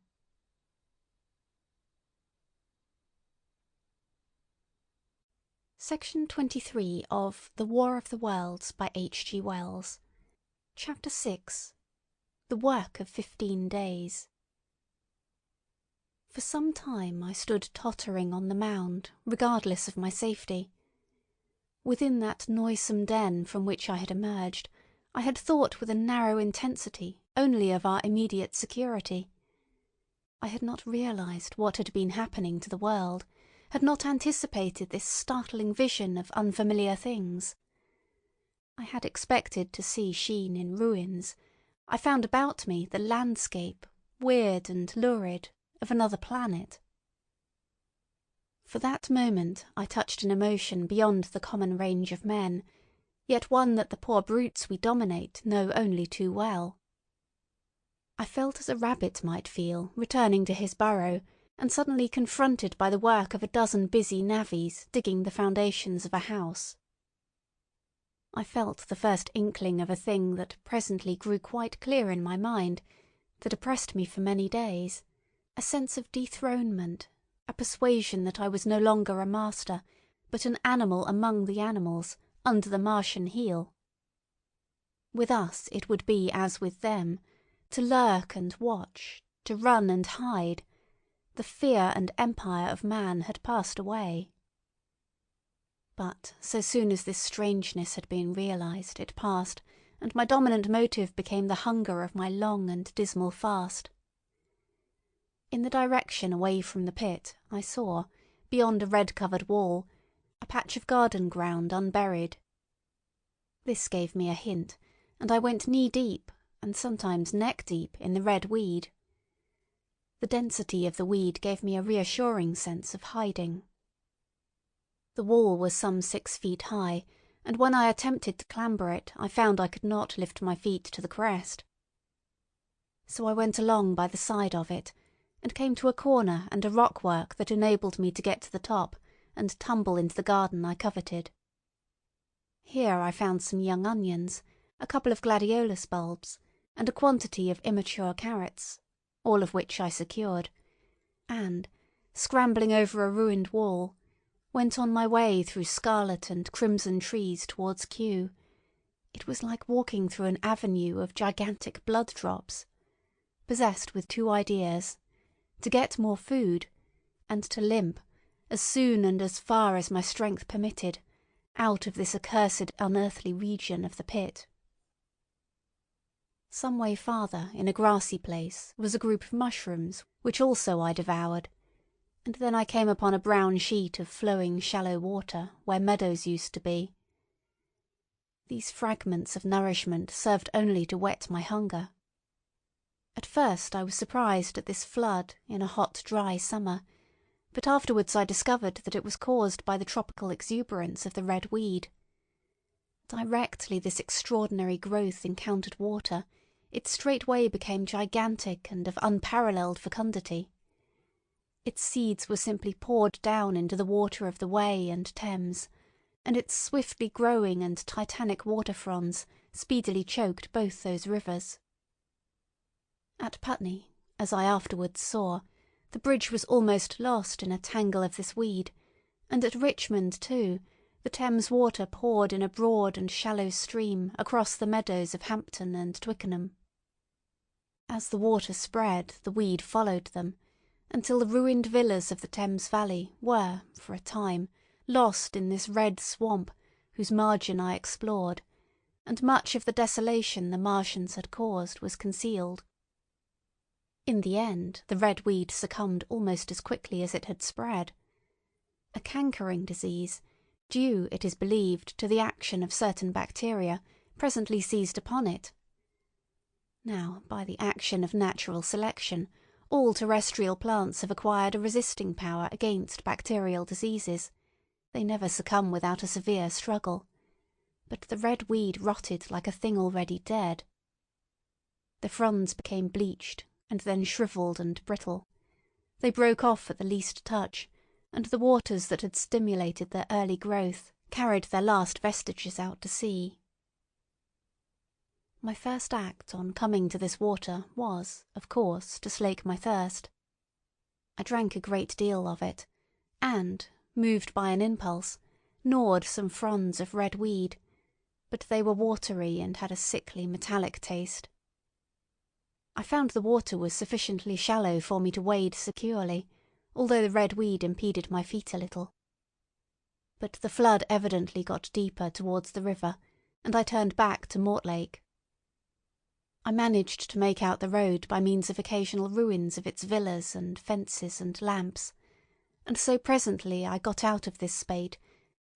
Section 23 of The War of the Worlds by H. G. Wells. Chapter 6. The Work of 15 Days. For some time I stood tottering on the mound, regardless of my safety. Within that noisome den from which I had emerged, I had thought with a narrow intensity only of our immediate security. I had not realized what had been happening to the world, had not anticipated this startling vision of unfamiliar things. I had expected to see Sheen in ruins. I found about me the landscape, weird and lurid, of another planet. For that moment I touched an emotion beyond the common range of men, yet one that the poor brutes we dominate know only too well. I felt as a rabbit might feel returning to his burrow and suddenly confronted by the work of a dozen busy navvies digging the foundations of a house. I felt the first inkling of a thing that presently grew quite clear in my mind, that oppressed me for many days, a sense of dethronement, a persuasion that I was no longer a master, but an animal among the animals, under the Martian heel. With us it would be as with them, to lurk and watch, to run and hide. The fear and empire of man had passed away. But so soon as this strangeness had been realized, it passed, and my dominant motive became the hunger of my long and dismal fast. In the direction away from the pit I saw, beyond a red-covered wall, a patch of garden ground unburied. This gave me a hint, and I went knee-deep, and sometimes neck-deep, in the red weed. The density of the weed gave me a reassuring sense of hiding. The wall was some 6 feet high, and when I attempted to clamber it I found I could not lift my feet to the crest. So I went along by the side of it, and came to a corner and a rockwork that enabled me to get to the top and tumble into the garden I coveted. Here I found some young onions, a couple of gladiolus bulbs, and a quantity of immature carrots, all of which I secured, and, scrambling over a ruined wall, went on my way through scarlet and crimson trees towards Kew. It was like walking through an avenue of gigantic blood drops, possessed with 2 ideas: to get more food, and to limp, as soon and as far as my strength permitted, out of this accursed unearthly region of the pit. Some way farther, in a grassy place, was a group of mushrooms, which also I devoured, and then I came upon a brown sheet of flowing shallow water, where meadows used to be. These fragments of nourishment served only to whet my hunger. At first I was surprised at this flood in a hot, dry summer, but afterwards I discovered that it was caused by the tropical exuberance of the red weed. Directly this extraordinary growth encountered water, it straightway became gigantic and of unparalleled fecundity. Its seeds were simply poured down into the water of the Wey and Thames, and its swiftly growing and titanic water fronds speedily choked both those rivers. At Putney, as I afterwards saw, the bridge was almost lost in a tangle of this weed, and at Richmond, too, the Thames water poured in a broad and shallow stream across the meadows of Hampton and Twickenham. As the water spread, the weed followed them, until the ruined villas of the Thames valley were, for a time, lost in this red swamp whose margin I explored, and much of the desolation the Martians had caused was concealed. In the end, the red weed succumbed almost as quickly as it had spread. A cankering disease, due, it is believed, to the action of certain bacteria, presently seized upon it. Now, by the action of natural selection, all terrestrial plants have acquired a resisting power against bacterial diseases. They never succumb without a severe struggle. But the red weed rotted like a thing already dead. The fronds became bleached, and then shrivelled and brittle. They broke off at the least touch, and the waters that had stimulated their early growth carried their last vestiges out to sea. My first act on coming to this water was, of course, to slake my thirst. I drank a great deal of it, and, moved by an impulse, gnawed some fronds of red weed, but they were watery and had a sickly metallic taste. I found the water was sufficiently shallow for me to wade securely, although the red weed impeded my feet a little. But the flood evidently got deeper towards the river, and I turned back to Mortlake. I managed to make out the road by means of occasional ruins of its villas and fences and lamps, and so presently I got out of this spate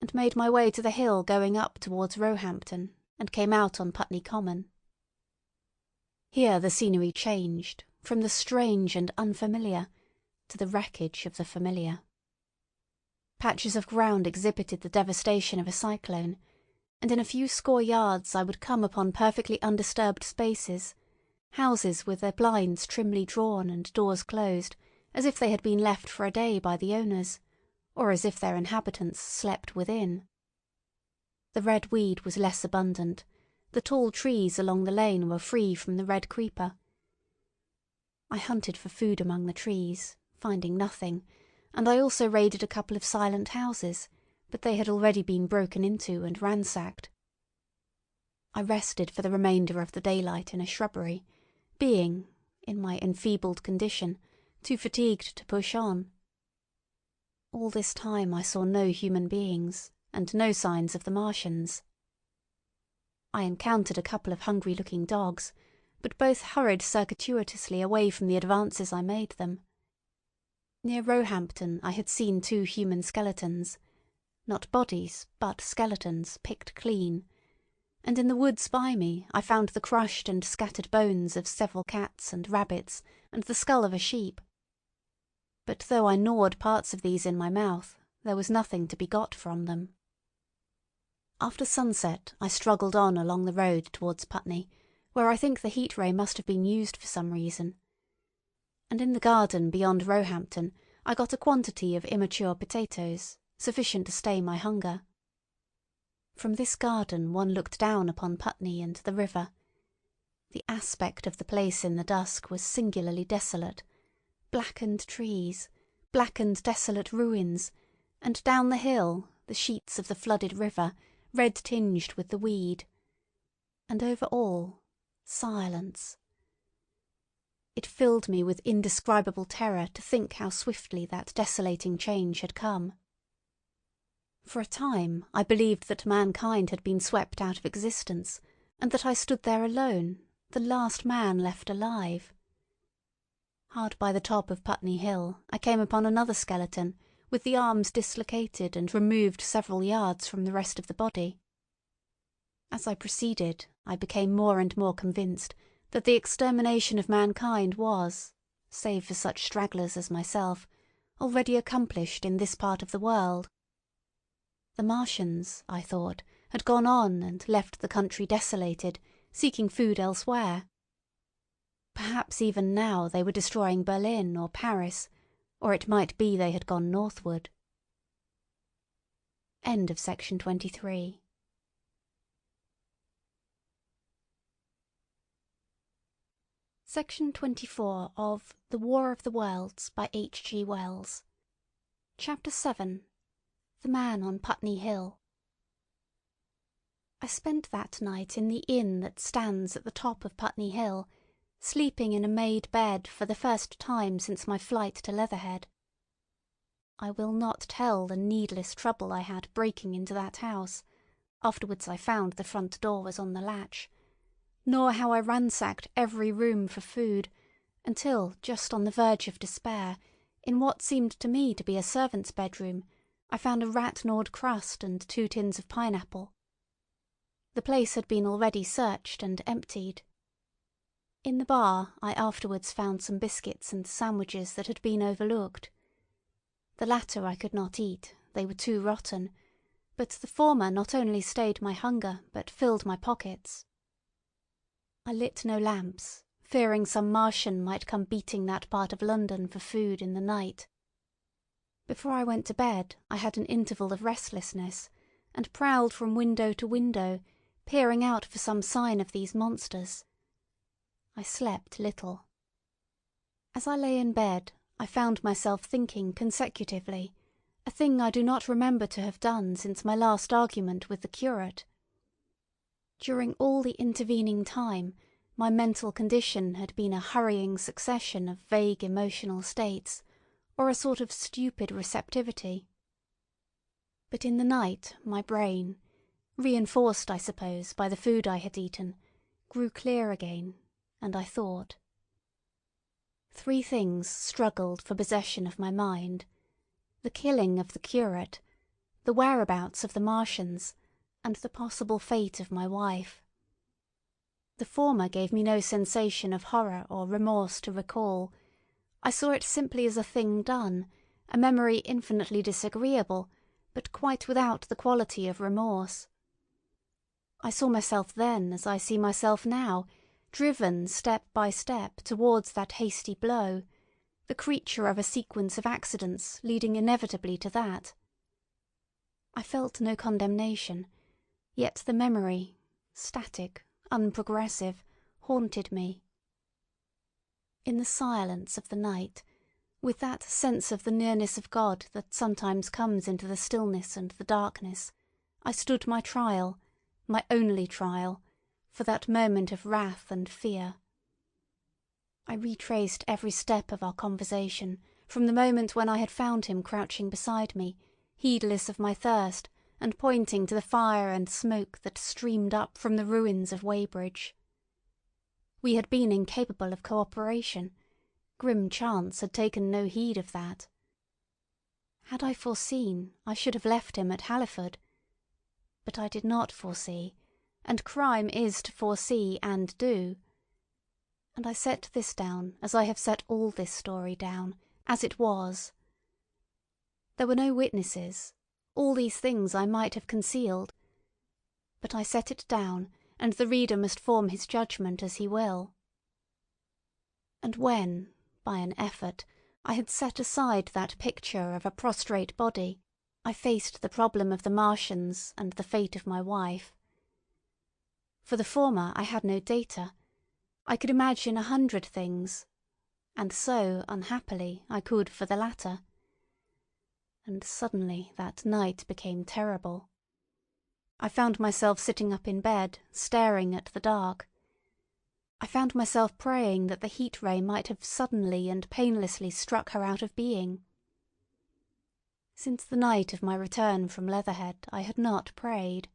and made my way to the hill going up towards Roehampton, and came out on Putney Common. Here the scenery changed from the strange and unfamiliar to the wreckage of the familiar. Patches of ground exhibited the devastation of a cyclone, and in a few score yards I would come upon perfectly undisturbed spaces, houses with their blinds trimly drawn and doors closed, as if they had been left for a day by the owners, or as if their inhabitants slept within. The red weed was less abundant. The tall trees along the lane were free from the red creeper. I hunted for food among the trees, finding nothing, and I also raided a couple of silent houses, but they had already been broken into and ransacked. I rested for the remainder of the daylight in a shrubbery, being, in my enfeebled condition, too fatigued to push on. All this time I saw no human beings, and no signs of the Martians. I encountered a couple of hungry-looking dogs, but both hurried circuitously away from the advances I made them. Near Roehampton I had seen 2 human skeletons, not bodies, but skeletons, picked clean, and in the woods by me I found the crushed and scattered bones of several cats and rabbits and the skull of a sheep. But though I gnawed parts of these in my mouth, there was nothing to be got from them. After sunset I struggled on along the road towards Putney, where I think the heat ray must have been used for some reason. And in the garden beyond Roehampton I got a quantity of immature potatoes, sufficient to stay my hunger. From this garden one looked down upon Putney and the river. The aspect of the place in the dusk was singularly desolate. Blackened trees, blackened desolate ruins, and down the hill the sheets of the flooded river, red-tinged with the weed. And over all, silence. It filled me with indescribable terror to think how swiftly that desolating change had come. For a time I believed that mankind had been swept out of existence, and that I stood there alone, the last man left alive. Hard by the top of Putney Hill I came upon another skeleton, with the arms dislocated and removed several yards from the rest of the body. As I proceeded, I became more and more convinced that the extermination of mankind was, save for such stragglers as myself, already accomplished in this part of the world. The Martians, I thought, had gone on and left the country desolated, seeking food elsewhere. Perhaps even now they were destroying Berlin or Paris, or it might be they had gone northward. End of section 23. Section 24 of The War of the Worlds by H. G. Wells. Chapter 7. The Man on Putney Hill. I spent that night in the inn that stands at the top of Putney Hill, sleeping in a made bed for the first time since my flight to Leatherhead. I will not tell the needless trouble I had breaking into that house. Afterwards I found the front door was on the latch. Nor how I ransacked every room for food, until, just on the verge of despair, in what seemed to me to be a servant's bedroom, I found a rat-gnawed crust and 2 tins of pineapple. The place had been already searched and emptied. In the bar I afterwards found some biscuits and sandwiches that had been overlooked. The latter I could not eat, they were too rotten, but the former not only stayed my hunger but filled my pockets. I lit no lamps, fearing some Martian might come beating that part of London for food in the night. Before I went to bed I had an interval of restlessness, and prowled from window to window, peering out for some sign of these monsters. I slept little. As I lay in bed, I found myself thinking consecutively, a thing I do not remember to have done since my last argument with the curate. During all the intervening time, my mental condition had been a hurrying succession of vague emotional states, or a sort of stupid receptivity. But in the night my brain, reinforced I suppose by the food I had eaten, grew clear again, and I thought. 3 things struggled for possession of my mind: the killing of the curate, the whereabouts of the Martians, and the possible fate of my wife. The former gave me no sensation of horror or remorse to recall. I saw it simply as a thing done, a memory infinitely disagreeable, but quite without the quality of remorse. I saw myself then as I see myself now, driven step by step towards that hasty blow, the creature of a sequence of accidents leading inevitably to that. I felt no condemnation, yet the memory, static, unprogressive, haunted me. In the silence of the night, with that sense of the nearness of God that sometimes comes into the stillness and the darkness, I stood my trial, my only trial, for that moment of wrath and fear. I retraced every step of our conversation, from the moment when I had found him crouching beside me, heedless of my thirst, and pointing to the fire and smoke that streamed up from the ruins of Weybridge. We had been incapable of cooperation. Grim chance had taken no heed of that. Had I foreseen, I should have left him at Halliford. But I did not foresee, and crime is to foresee and do. And I set this down as I have set all this story down, as it was. There were no witnesses. All these things I might have concealed. But I set it down, and the reader must form his judgment as he will. And when, by an effort, I had set aside that picture of a prostrate body, I faced the problem of the Martians and the fate of my wife. For the former I had no data. I could imagine 100 things, and so, unhappily, I could for the latter. And suddenly that night became terrible. I found myself sitting up in bed, staring at the dark. I found myself praying that the heat ray might have suddenly and painlessly struck her out of being. Since the night of my return from Leatherhead I had not prayed.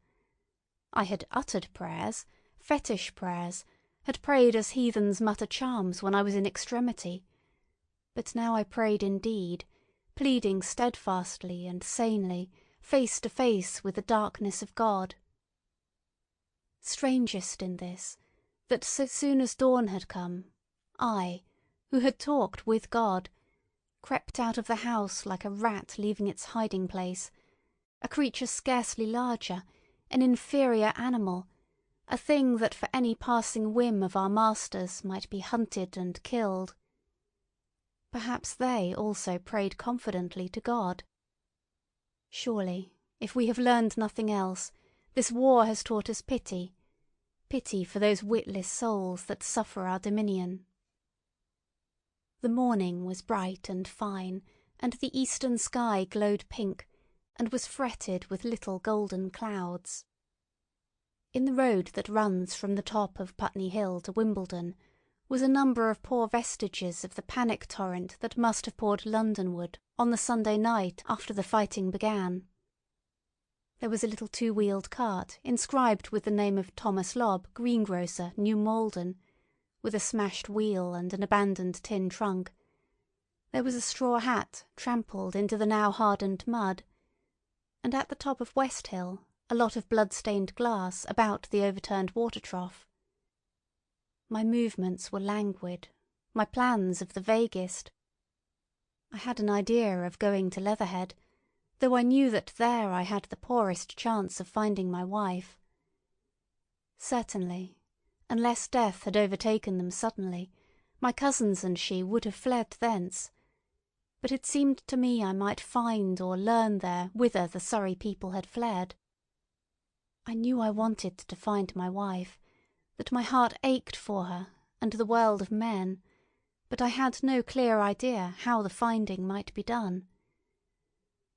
I had uttered prayers, fetish prayers, had prayed as heathens mutter charms when I was in extremity, but now I prayed indeed, pleading steadfastly and sanely, face to face with the darkness of God. Strangest in this, that so soon as dawn had come, I, who had talked with God, crept out of the house like a rat leaving its hiding-place, a creature scarcely larger, an inferior animal, a thing that for any passing whim of our masters might be hunted and killed. Perhaps they also prayed confidently to God. Surely, if we have learned nothing else, this war has taught us pity for those witless souls that suffer our dominion. The morning was bright and fine, and the eastern sky glowed pink, and was fretted with little golden clouds. In the road that runs from the top of Putney Hill to Wimbledon was a number of poor vestiges of the panic torrent that must have poured Londonward on the Sunday night after the fighting began. There was a little two-wheeled cart inscribed with the name of Thomas Lobb, greengrocer, New Malden, with a smashed wheel and an abandoned tin trunk. There was a straw hat trampled into the now hardened mud, and at the top of West Hill a lot of blood-stained glass about the overturned water trough. My movements were languid, my plans of the vaguest. I had an idea of going to Leatherhead, though I knew that there I had the poorest chance of finding my wife. Certainly, unless death had overtaken them suddenly, my cousins and she would have fled thence, but it seemed to me I might find or learn there whither the Surrey people had fled. I knew I wanted to find my wife, that my heart ached for her and the world of men, but I had no clear idea how the finding might be done.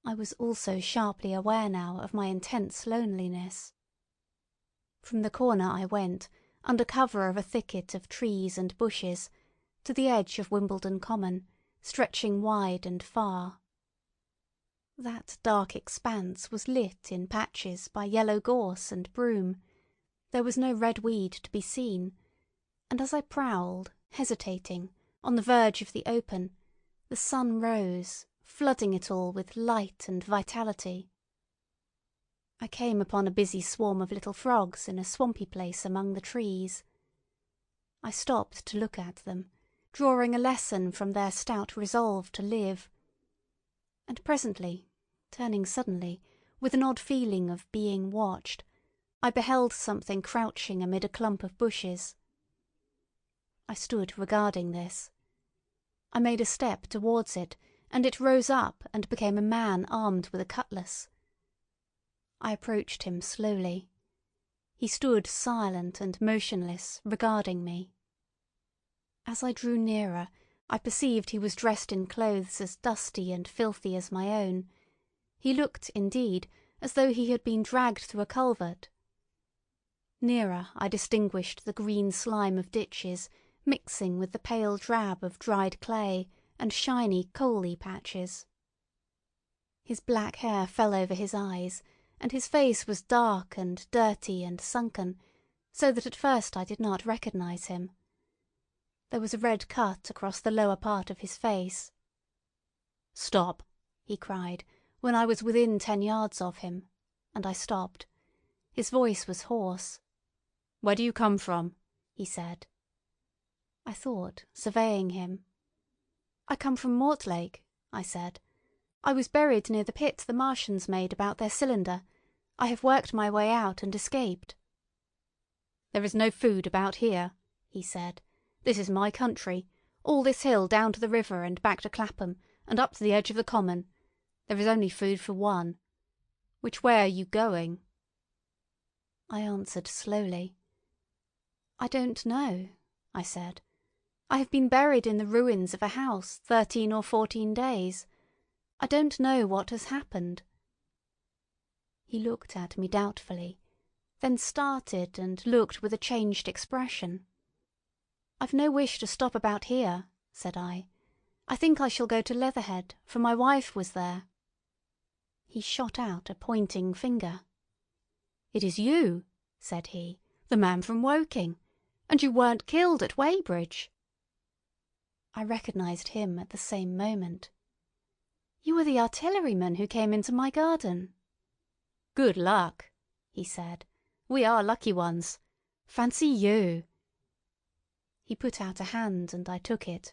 I was also sharply aware now of my intense loneliness. From the corner I went, under cover of a thicket of trees and bushes, to the edge of Wimbledon Common, stretching wide and far. That dark expanse was lit in patches by yellow gorse and broom. There was no red weed to be seen, and as I prowled, hesitating, on the verge of the open, the sun rose, flooding it all with light and vitality. I came upon a busy swarm of little frogs in a swampy place among the trees. I stopped to look at them, drawing a lesson from their stout resolve to live. And presently, turning suddenly, with an odd feeling of being watched, I beheld something crouching amid a clump of bushes. I stood regarding this. I made a step towards it, and it rose up and became a man armed with a cutlass. I approached him slowly. He stood silent and motionless, regarding me. As I drew nearer, I perceived he was dressed in clothes as dusty and filthy as my own. He looked, indeed, as though he had been dragged through a culvert. Nearer I distinguished the green slime of ditches mixing with the pale drab of dried clay and shiny coaly patches. His black hair fell over his eyes, and his face was dark and dirty and sunken, so that at first I did not recognize him. There was a red cut across the lower part of his face. "Stop!" he cried, when I was within 10 yards of him, and I stopped. His voice was hoarse. "Where do you come from?" he said. I thought, surveying him. "I come from Mortlake," I said. "I was buried near the pit the Martians made about their cylinder. I have worked my way out and escaped." "There is no food about here," he said. "This is my country. All this hill down to the river and back to Clapham, and up to the edge of the common. There is only food for one. Which way are you going?" I answered slowly. "I don't know," I said. "I have been buried in the ruins of a house 13 or 14 days. I don't know what has happened." He looked at me doubtfully, then started and looked with a changed expression. "I've no wish to stop about here," said I. "I think I shall go to Leatherhead, for my wife was there." He shot out a pointing finger. "It is you," said he, "the man from Woking, and you weren't killed at Weybridge." I recognised him at the same moment. "You are the artilleryman who came into my garden." "Good luck," he said. "We are lucky ones. Fancy you!" He put out a hand and I took it.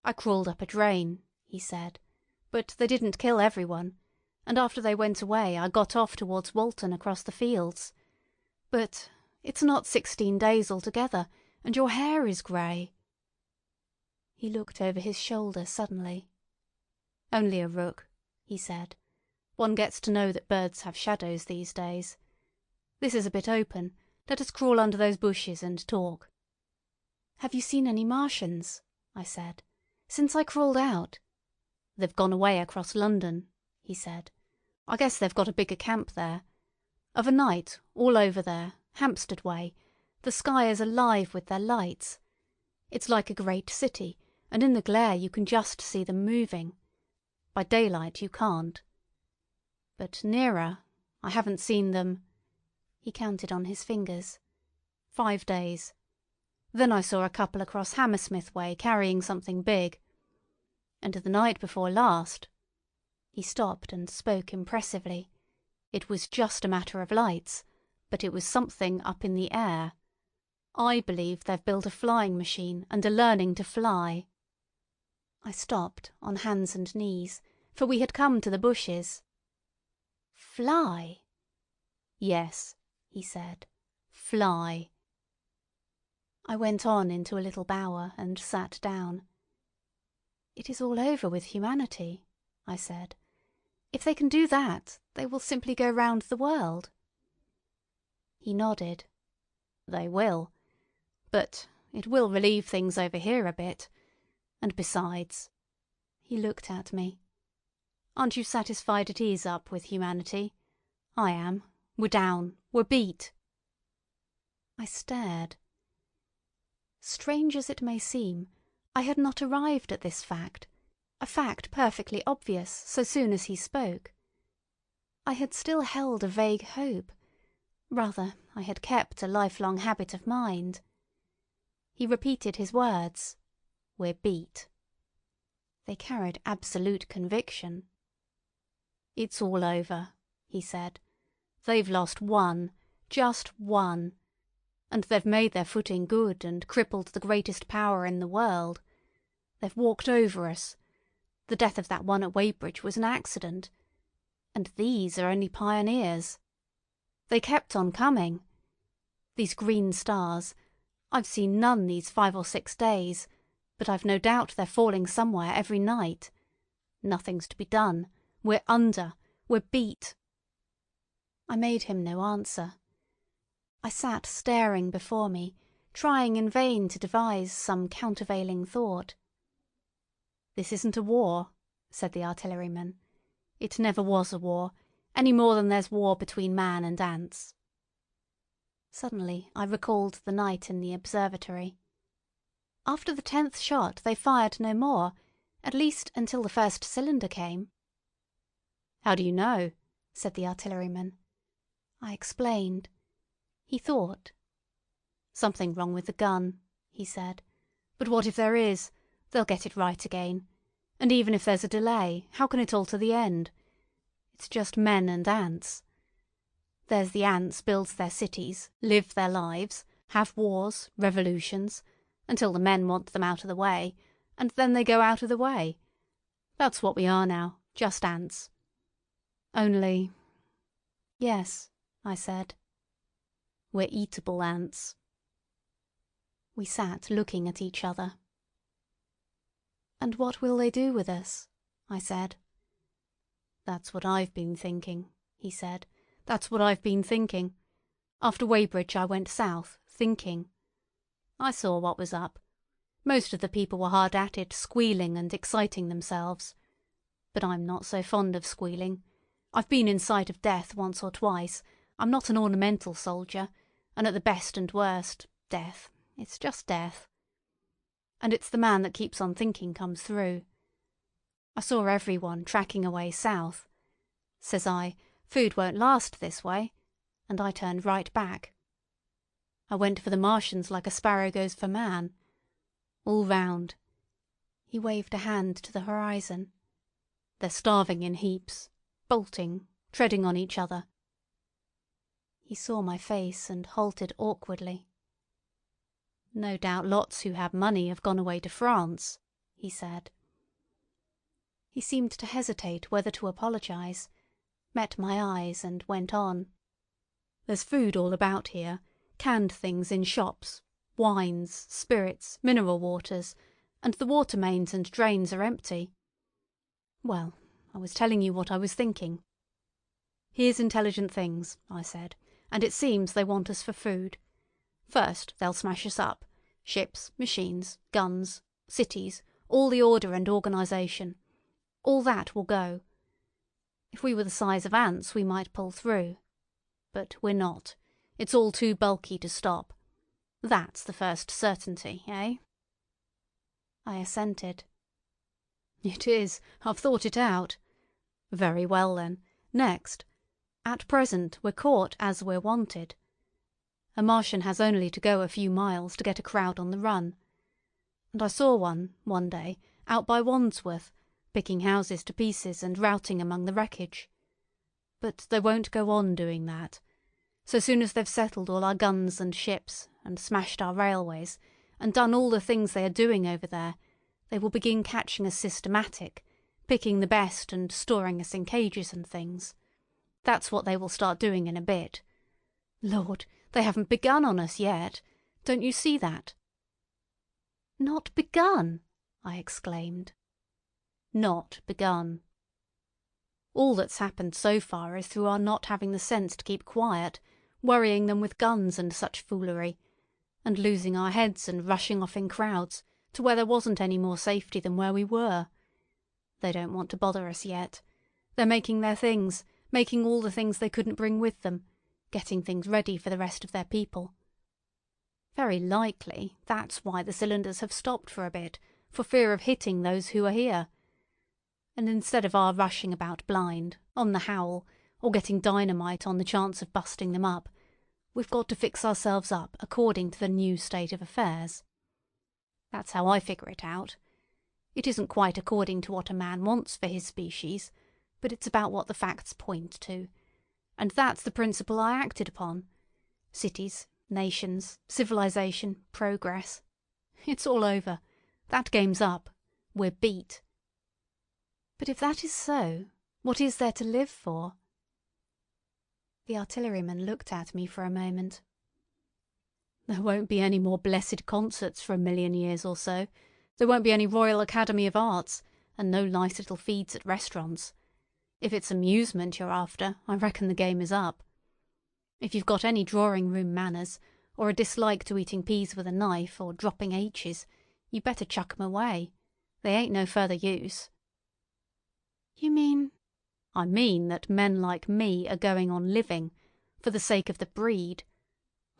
"I crawled up a drain," he said, "but they didn't kill everyone, and after they went away I got off towards Walton across the fields. But It's not 16 days altogether, and your hair is grey." He looked over his shoulder suddenly. "Only a rook," he said. "One gets to know that birds have shadows these days. This is a bit open. Let us crawl under those bushes and talk." "Have you seen any Martians?" I said. "Since I crawled out." "They've gone away across London," he said. "I guess they've got a bigger camp there. Of a night, all over there, Hampstead way, the sky is alive with their lights. It's like a great city, and in the glare you can just see them moving. By daylight you can't. But nearer, I haven't seen them—" he counted on his fingers. "5 days. Then I saw a couple across Hammersmith way carrying something big. And the night before last—" He stopped and spoke impressively. "It was just a matter of lights, but it was something up in the air. I believe they've built a flying machine and are learning to fly." I stopped on hands and knees, for we had come to the bushes. "Fly?" "Yes," he said. "Fly." I went on into a little bower and sat down. "It is all over with humanity," I said. "If they can do that, they will simply go round the world." He nodded. "They will. But it will relieve things over here a bit. And besides—" He looked at me. "Aren't you satisfied at ease up with humanity? I am. We're down. We're beat." I stared. Strange as it may seem, I had not arrived at this fact, a fact perfectly obvious so soon as he spoke. I had still held a vague hope. Rather, I had kept a lifelong habit of mind. He repeated his words. "We're beat." They carried absolute conviction. "It's all over," he said. "They've lost one, just one. And they've made their footing good and crippled the greatest power in the world. They've walked over us. The death of that one at Weybridge was an accident. And these are only pioneers. They kept on coming. These green stars, I've seen none these 5 or 6 days, but I've no doubt they're falling somewhere every night. Nothing's to be done. We're under. We're beat." I made him no answer. I sat staring before me, trying in vain to devise some countervailing thought. "This isn't a war," said the artilleryman. "It never was a war, any more than there's war between man and ants." Suddenly I recalled the night in the observatory. After the 10th shot they fired no more, at least until the first cylinder came. "How do you know?" said the artilleryman. I explained. He thought. "Something wrong with the gun," he said. "But what if there is? They'll get it right again. And even if there's a delay, how can it alter the end? It's just men and ants. There's the ants build their cities, live their lives, have wars, revolutions, until the men want them out of the way, and then they go out of the way. That's what we are now, just ants. Only—" "Yes," I said. "We're eatable ants." We sat looking at each other. "And what will they do with us?" I said. "That's what I've been thinking," he said. "That's what I've been thinking. After Weybridge I went south, thinking. I saw what was up. Most of the people were hard at it, squealing and exciting themselves. But I'm not so fond of squealing. I've been in sight of death once or twice. I'm not an ornamental soldier, and at the best and worst, death. It's just death. And it's the man that keeps on thinking comes through. I saw everyone tracking away south. Says I, food won't last this way, and I turned right back. I went for the Martians like a sparrow goes for man. All round." He waved a hand to the horizon. "They're starving in heaps, bolting, treading on each other." He saw my face and halted awkwardly. "No doubt lots who have money have gone away to France," he said. He seemed to hesitate whether to apologise, met my eyes and went on. "There's food all about here. Canned things in shops, wines, spirits, mineral waters, and the water mains and drains are empty. Well, I was telling you what I was thinking. Here's intelligent things, I said, and it seems they want us for food. First, they'll smash us up. Ships, machines, guns, cities, all the order and organisation. All that will go. If we were the size of ants, we might pull through. But we're not. It's all too bulky to stop. That's the first certainty, eh? I assented. It is. I've thought it out. Very well, then. Next. At present, we're caught as we're wanted. A Martian has only to go a few miles to get a crowd on the run. And I saw one day, out by Wandsworth, picking houses to pieces and routing among the wreckage. But they won't go on doing that. So soon as they've settled all our guns and ships, and smashed our railways, and done all the things they are doing over there, they will begin catching us systematic, picking the best and storing us in cages and things. That's what they will start doing in a bit. Lord, they haven't begun on us yet. Don't you see that? Not begun, I exclaimed. Not begun. All that's happened so far is through our not having the sense to keep quiet, worrying them with guns and such foolery, and losing our heads and rushing off in crowds to where there wasn't any more safety than where we were. They don't want to bother us yet. They're making their things, making all the things they couldn't bring with them, getting things ready for the rest of their people. Very likely that's why the cylinders have stopped for a bit, for fear of hitting those who are here. And instead of our rushing about blind, on the howl, or getting dynamite on the chance of busting them up, we've got to fix ourselves up according to the new state of affairs. That's how I figure it out. It isn't quite according to what a man wants for his species, but it's about what the facts point to. And that's the principle I acted upon. Cities, nations, civilization, progress. It's all over. That game's up. We're beat. But if that is so, what is there to live for? The artilleryman looked at me for a moment. There won't be any more blessed concerts for 1,000,000 years or so. There won't be any Royal Academy of Arts, and no nice little feeds at restaurants. If it's amusement you're after, I reckon the game is up. If you've got any drawing-room manners, or a dislike to eating peas with a knife or dropping H's, you better chuck 'em away. They ain't no further use. You mean? I mean that men like me are going on living, for the sake of the breed.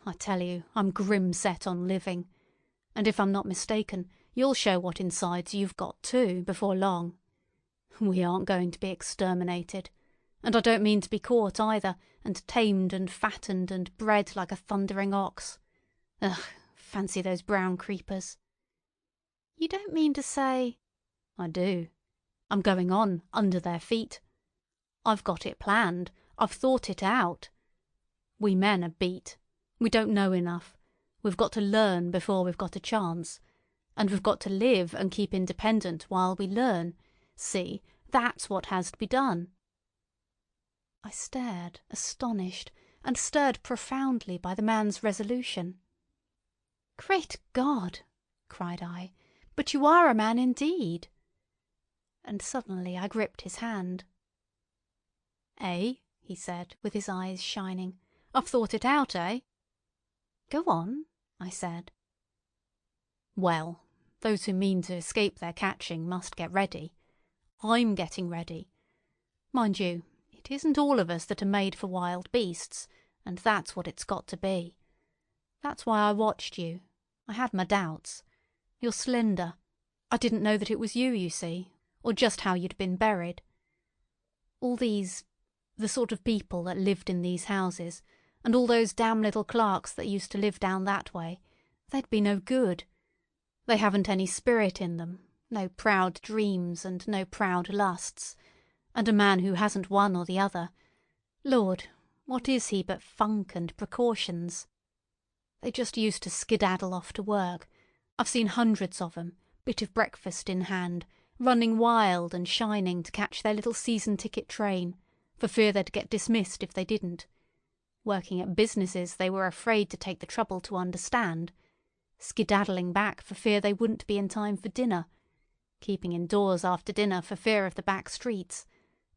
I tell you, I'm grim set on living. And if I'm not mistaken, you'll show what insides you've got too, before long. We aren't going to be exterminated. And I don't mean to be caught either, and tamed and fattened and bred like a thundering ox. Ugh, fancy those brown creepers. You don't mean to say... I do. I'm going on, under their feet. I've got it planned. I've thought it out. We men are beat. We don't know enough. We've got to learn before we've got a chance. And we've got to live and keep independent while we learn. See, that's what has to be done. I stared, astonished, and stirred profoundly by the man's resolution. Great God! Cried I. But you are a man indeed. And suddenly I gripped his hand. Eh? He said, with his eyes shining. I've thought it out, eh? Go on, I said. Well, those who mean to escape their catching must get ready. I'm getting ready. Mind you, it isn't all of us that are made for wild beasts, and that's what it's got to be. That's why I watched you. I had my doubts. You're slender. I didn't know that it was you see, or just how you'd been buried. All these... the sort of people that lived in these houses, and all those damn little clerks that used to live down that way, they'd be no good. They haven't any spirit in them, no proud dreams and no proud lusts, and a man who hasn't one or the other, Lord, what is he but funk and precautions? They just used to skedaddle off to work. I've seen hundreds of 'em, bit of breakfast in hand, running wild and shining to catch their little season ticket train, for fear they'd get dismissed if they didn't. working at businesses they were afraid to take the trouble to understand, skedaddling back for fear they wouldn't be in time for dinner, keeping indoors after dinner for fear of the back streets,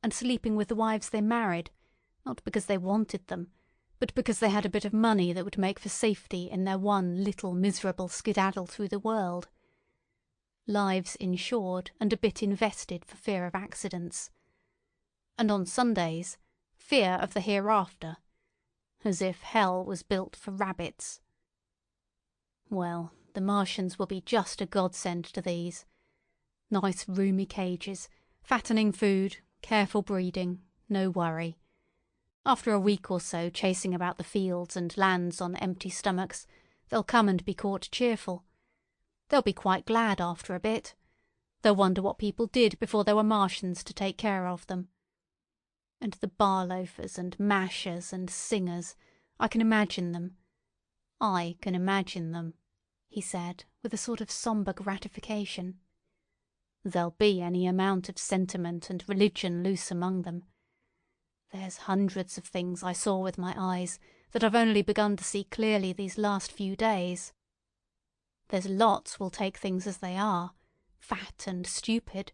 and sleeping with the wives they married, not because they wanted them, but because they had a bit of money that would make for safety in their one little miserable skedaddle through the world. Lives insured and a bit invested for fear of accidents. And on Sundays, fear of the hereafter, as if hell was built for rabbits. Well, the Martians will be just a godsend to these. Nice roomy cages, fattening food, careful breeding, no worry. After a week or so chasing about the fields and lands on empty stomachs, they'll come and be caught cheerful. They'll be quite glad after a bit. They'll wonder what people did before there were Martians to take care of them. And the bar loafers and mashers and singers, I can imagine them. I can imagine them, he said, with a sort of sombre gratification. There'll be any amount of sentiment and religion loose among them. There's hundreds of things I saw with my eyes that I've only begun to see clearly these last few days. There's lots will take things as they are, fat and stupid,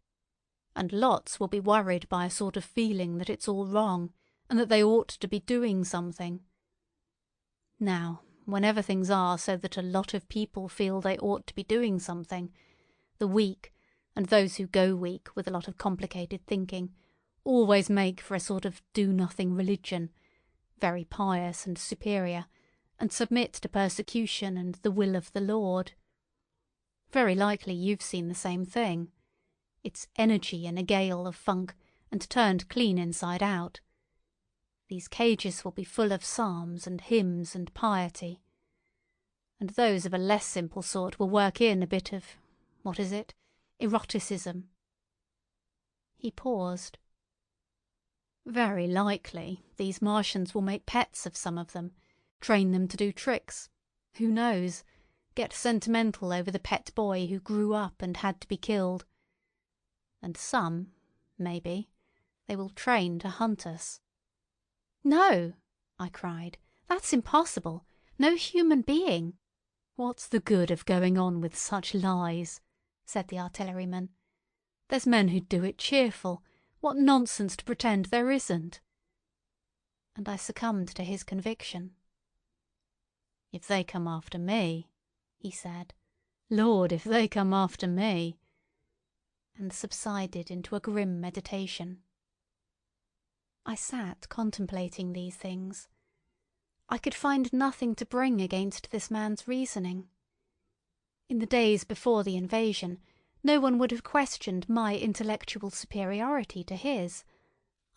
and lots will be worried by a sort of feeling that it's all wrong and that they ought to be doing something. Now, whenever things are so that a lot of people feel they ought to be doing something, the weak, and those who go weak with a lot of complicated thinking, always make for a sort of do-nothing religion, very pious and superior, and submit to persecution and the will of the Lord. Very likely you've seen the same thing. It's energy in a gale of funk, and turned clean inside out. These cages will be full of psalms and hymns and piety. And those of a less simple sort will work in a bit of, what is it, eroticism. He paused. Very likely these Martians will make pets of some of them, train them to do tricks. Who knows? Get sentimental over the pet boy who grew up and had to be killed. And some, maybe, they will train to hunt us. No, I cried. That's impossible. No human being. What's the good of going on with such lies? Said the artilleryman. There's men who'd do it cheerful. What nonsense to pretend there isn't. And I succumbed to his conviction. If they come after me, he said. Lord, if they come after me. And subsided into a grim meditation. I sat contemplating these things. I could find nothing to bring against this man's reasoning. In the days before the invasion, no one would have questioned my intellectual superiority to his.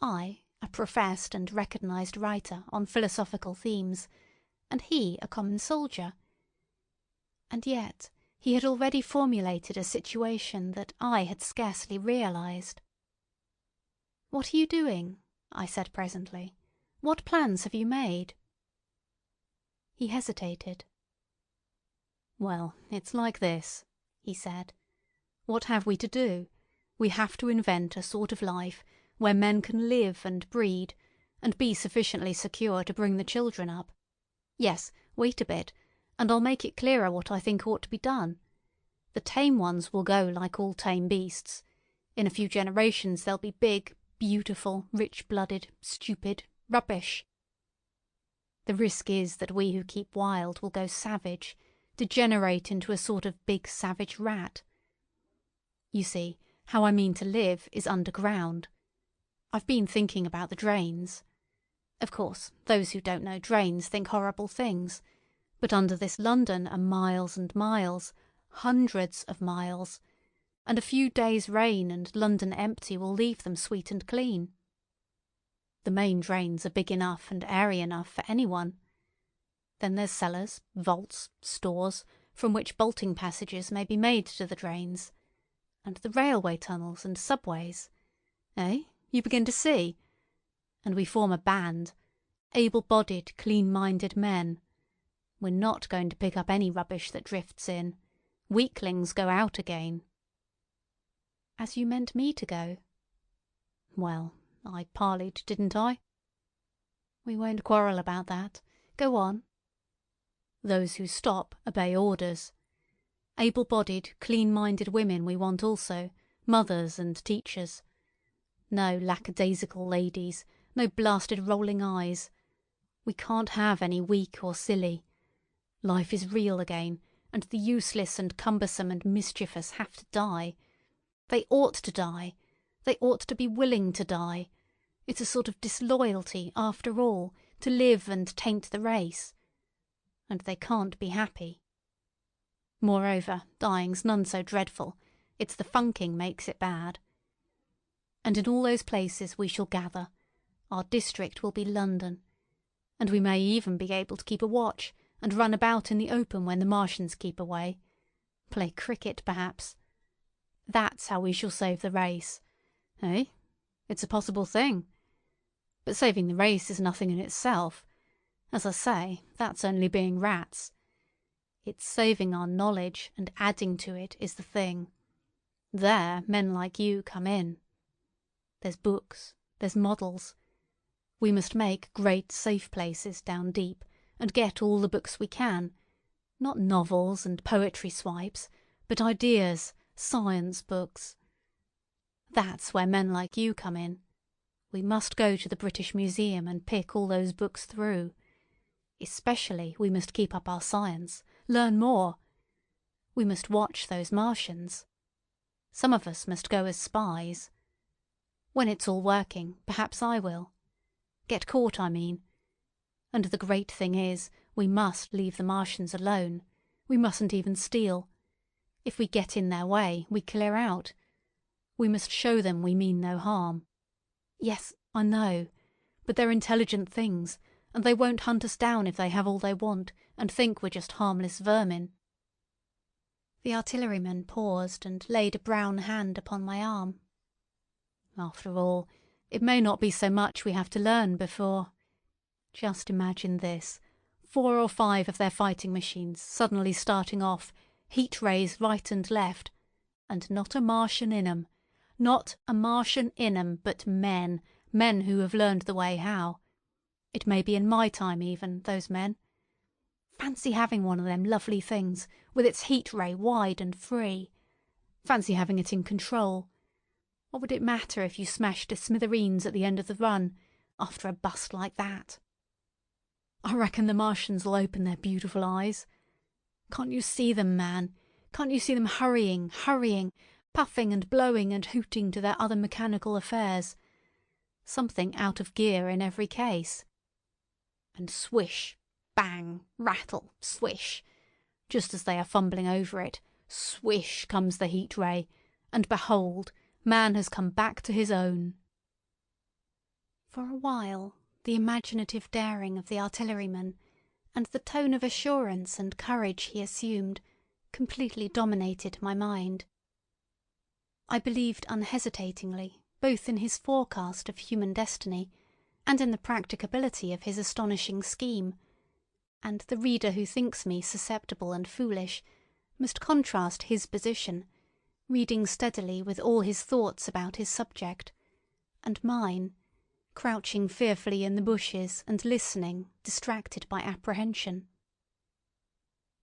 I, a professed and recognised writer on philosophical themes, and he a common soldier. And yet he had already formulated a situation that I had scarcely realised. "What are you doing?" I said presently. "What plans have you made?" He hesitated. "Well, it's like this," he said. "What have we to do? We have to invent a sort of life where men can live and breed, and be sufficiently secure to bring the children up. Yes, wait a bit, and I'll make it clearer what I think ought to be done. The tame ones will go like all tame beasts. In a few generations they'll be big, beautiful, rich-blooded, stupid, rubbish. The risk is that we who keep wild will go savage, degenerate into a sort of big savage rat. You see, how I mean to live is underground. I've been thinking about the drains. Of course, those who don't know drains think horrible things, but under this London are miles and miles, hundreds of miles, and a few days' rain and London empty will leave them sweet and clean. The main drains are big enough and airy enough for anyone. Then there's cellars, vaults, stores, from which bolting passages may be made to the drains, and the railway tunnels and subways. Eh? You begin to see? And we form a band, able-bodied, clean-minded men. We're not going to pick up any rubbish that drifts in. Weaklings go out again." "As you meant me to go." "Well, I parleyed, didn't I?" We won't quarrel about that. Go on. Those who stop obey orders. Able-bodied, clean-minded women we want also, mothers and teachers. No lackadaisical ladies, no blasted rolling eyes. We can't have any weak or silly. Life is real again, and the useless and cumbersome and mischievous have to die. They ought to die. They ought to be willing to die. It's a sort of disloyalty, after all, to live and taint the race. And they can't be happy. Moreover, dying's none so dreadful. It's the funking makes it bad. And in all those places we shall gather. Our district will be London. And we may even be able to keep a watch and run about in the open when the Martians keep away. Play cricket, perhaps. That's how we shall save the race. Eh? It's a possible thing. But saving the race is nothing in itself. As I say, that's only being rats. It's saving our knowledge and adding to it is the thing. There men like you come in. There's books, there's models. We must make great safe places down deep and get all the books we can. Not novels and poetry swipes, but ideas, science books. That's where men like you come in. We must go to the British Museum and pick all those books through. Especially we must keep up our science, learn more. We must watch those Martians. Some of us must go as spies. When it's all working, perhaps I will. Get caught, I mean. And the great thing is, we must leave the Martians alone. We mustn't even steal. If we get in their way, we clear out. We must show them we mean no harm. Yes, I know, but they're intelligent things, and they won't hunt us down if they have all they want and think we're just harmless vermin. The artilleryman paused and laid a brown hand upon my arm. After all, it may not be so much we have to learn before. Just imagine this, 4 or 5 of their fighting machines suddenly starting off, heat rays right and left, and not a Martian in 'em. Not a Martian in 'em, but men who have learned the way how. It may be in my time even, those men. Fancy having one of them lovely things, with its heat ray wide and free. Fancy having it in control. What would it matter if you smashed to smithereens at the end of the run, after a bust like that? I reckon the Martians'll open their beautiful eyes. Can't you see them, man? Can't you see them hurrying, puffing and blowing and hooting to their other mechanical affairs? Something out of gear in every case. And swish, bang, rattle, swish. Just as they are fumbling over it, swish comes the heat ray, and behold, man has come back to his own. For a while, the imaginative daring of the artilleryman, and the tone of assurance and courage he assumed, completely dominated my mind. I believed unhesitatingly both in his forecast of human destiny and in the practicability of his astonishing scheme, and the reader who thinks me susceptible and foolish must contrast his position, reading steadily with all his thoughts about his subject, and mine, crouching fearfully in the bushes and listening, distracted by apprehension.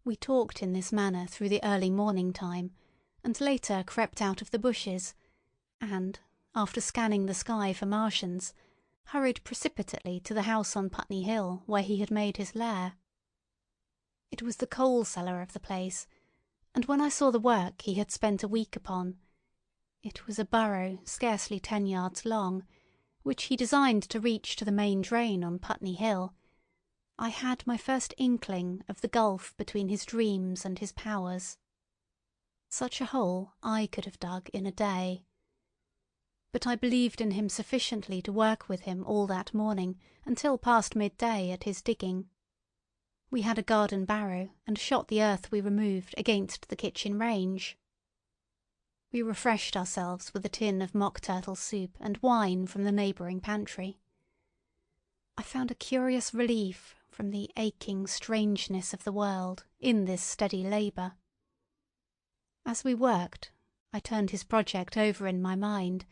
We talked in this manner through the early morning time, and later crept out of the bushes, and, after scanning the sky for Martians, hurried precipitately to the house on Putney Hill where he had made his lair. It was the coal cellar of the place, and when I saw the work he had spent a week upon, it was a burrow scarcely 10 yards long, which he designed to reach to the main drain on Putney Hill, I had my first inkling of the gulf between his dreams and his powers. Such a hole I could have dug in a day. But I believed in him sufficiently to work with him all that morning until past midday at his digging. We had a garden barrow and shot the earth we removed against the kitchen range. We refreshed ourselves with a tin of mock turtle soup and wine from the neighbouring pantry. I found a curious relief from the aching strangeness of the world in this steady labour. As we worked, I turned his project over in my mind,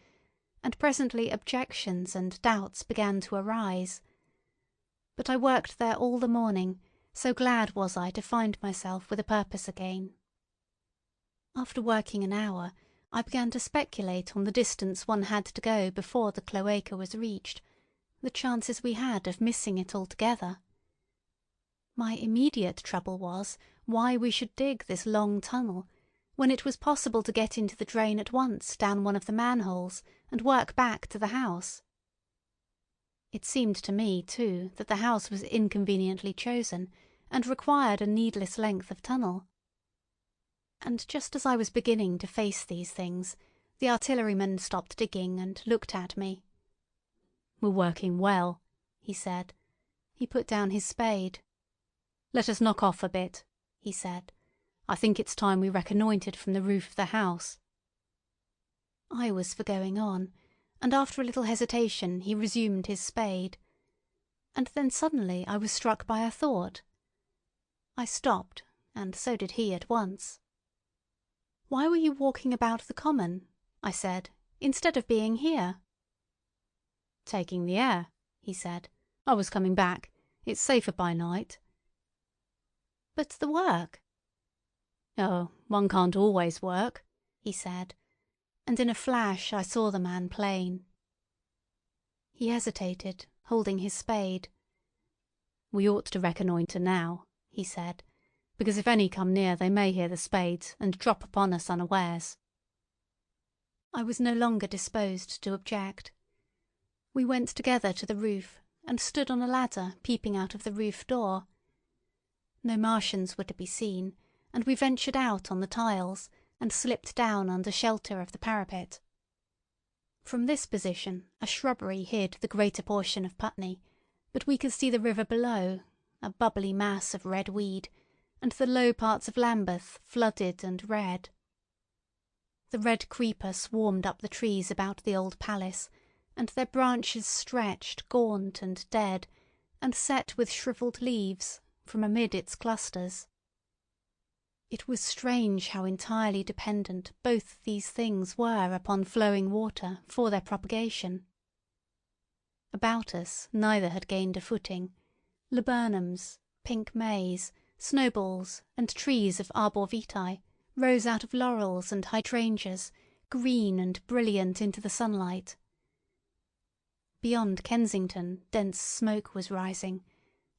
and presently objections and doubts began to arise. But I worked there all the morning, so glad was I to find myself with a purpose again. After working an hour, I began to speculate on the distance one had to go before the cloaca was reached, the chances we had of missing it altogether. My immediate trouble was why we should dig this long tunnel, when it was possible to get into the drain at once down one of the manholes and work back to the house. It seemed to me, too, that the house was inconveniently chosen and required a needless length of tunnel. And just as I was beginning to face these things, the artilleryman stopped digging and looked at me. "We're working well," he said. He put down his spade. "Let us knock off a bit," he said. "I think it's time we reconnoitred from the roof of the house." I was for going on, and after a little hesitation he resumed his spade. And then suddenly I was struck by a thought. I stopped, and so did he at once. "Why were you walking about the common," I said, "instead of being here?" "Taking the air," he said. "I was coming back. It's safer by night." "But the work?" "Oh, one can't always work," he said, and in a flash I saw the man plain. He hesitated, holding his spade. "We ought to reconnoitre now," he said, "because if any come near they may hear the spades and drop upon us unawares." I was no longer disposed to object. We went together to the roof and stood on a ladder peeping out of the roof door. No Martians were to be seen, and we ventured out on the tiles and slipped down under shelter of the parapet. From this position a shrubbery hid the greater portion of Putney, but we could see the river below, a bubbly mass of red weed, and the low parts of Lambeth flooded and red. The red creeper swarmed up the trees about the old palace, and their branches stretched gaunt and dead, and set with shrivelled leaves, from amid its clusters. It was strange how entirely dependent both these things were upon flowing water for their propagation. About us neither had gained a footing. Laburnums, pink mays, snowballs, and trees of arbor vitae rose out of laurels and hydrangeas, green and brilliant into the sunlight. Beyond Kensington dense smoke was rising,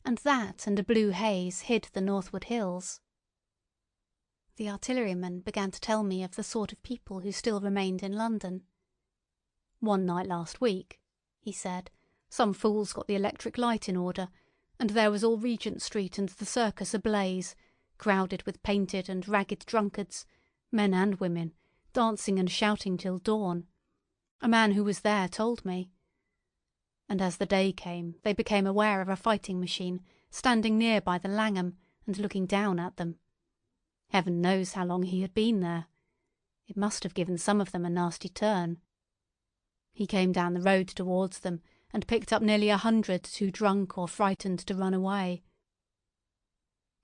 and that and a blue haze hid the northward hills. The artilleryman began to tell me of the sort of people who still remained in London. "One night last week," he said, "some fools got the electric light in order, and there was all Regent Street and the Circus ablaze, crowded with painted and ragged drunkards, men and women, dancing and shouting till dawn. A man who was there told me. And as the day came, they became aware of a fighting machine standing near by the Langham and looking down at them. Heaven knows how long he had been there. It must have given some of them a nasty turn. He came down the road towards them and picked up nearly 100 too drunk or frightened to run away."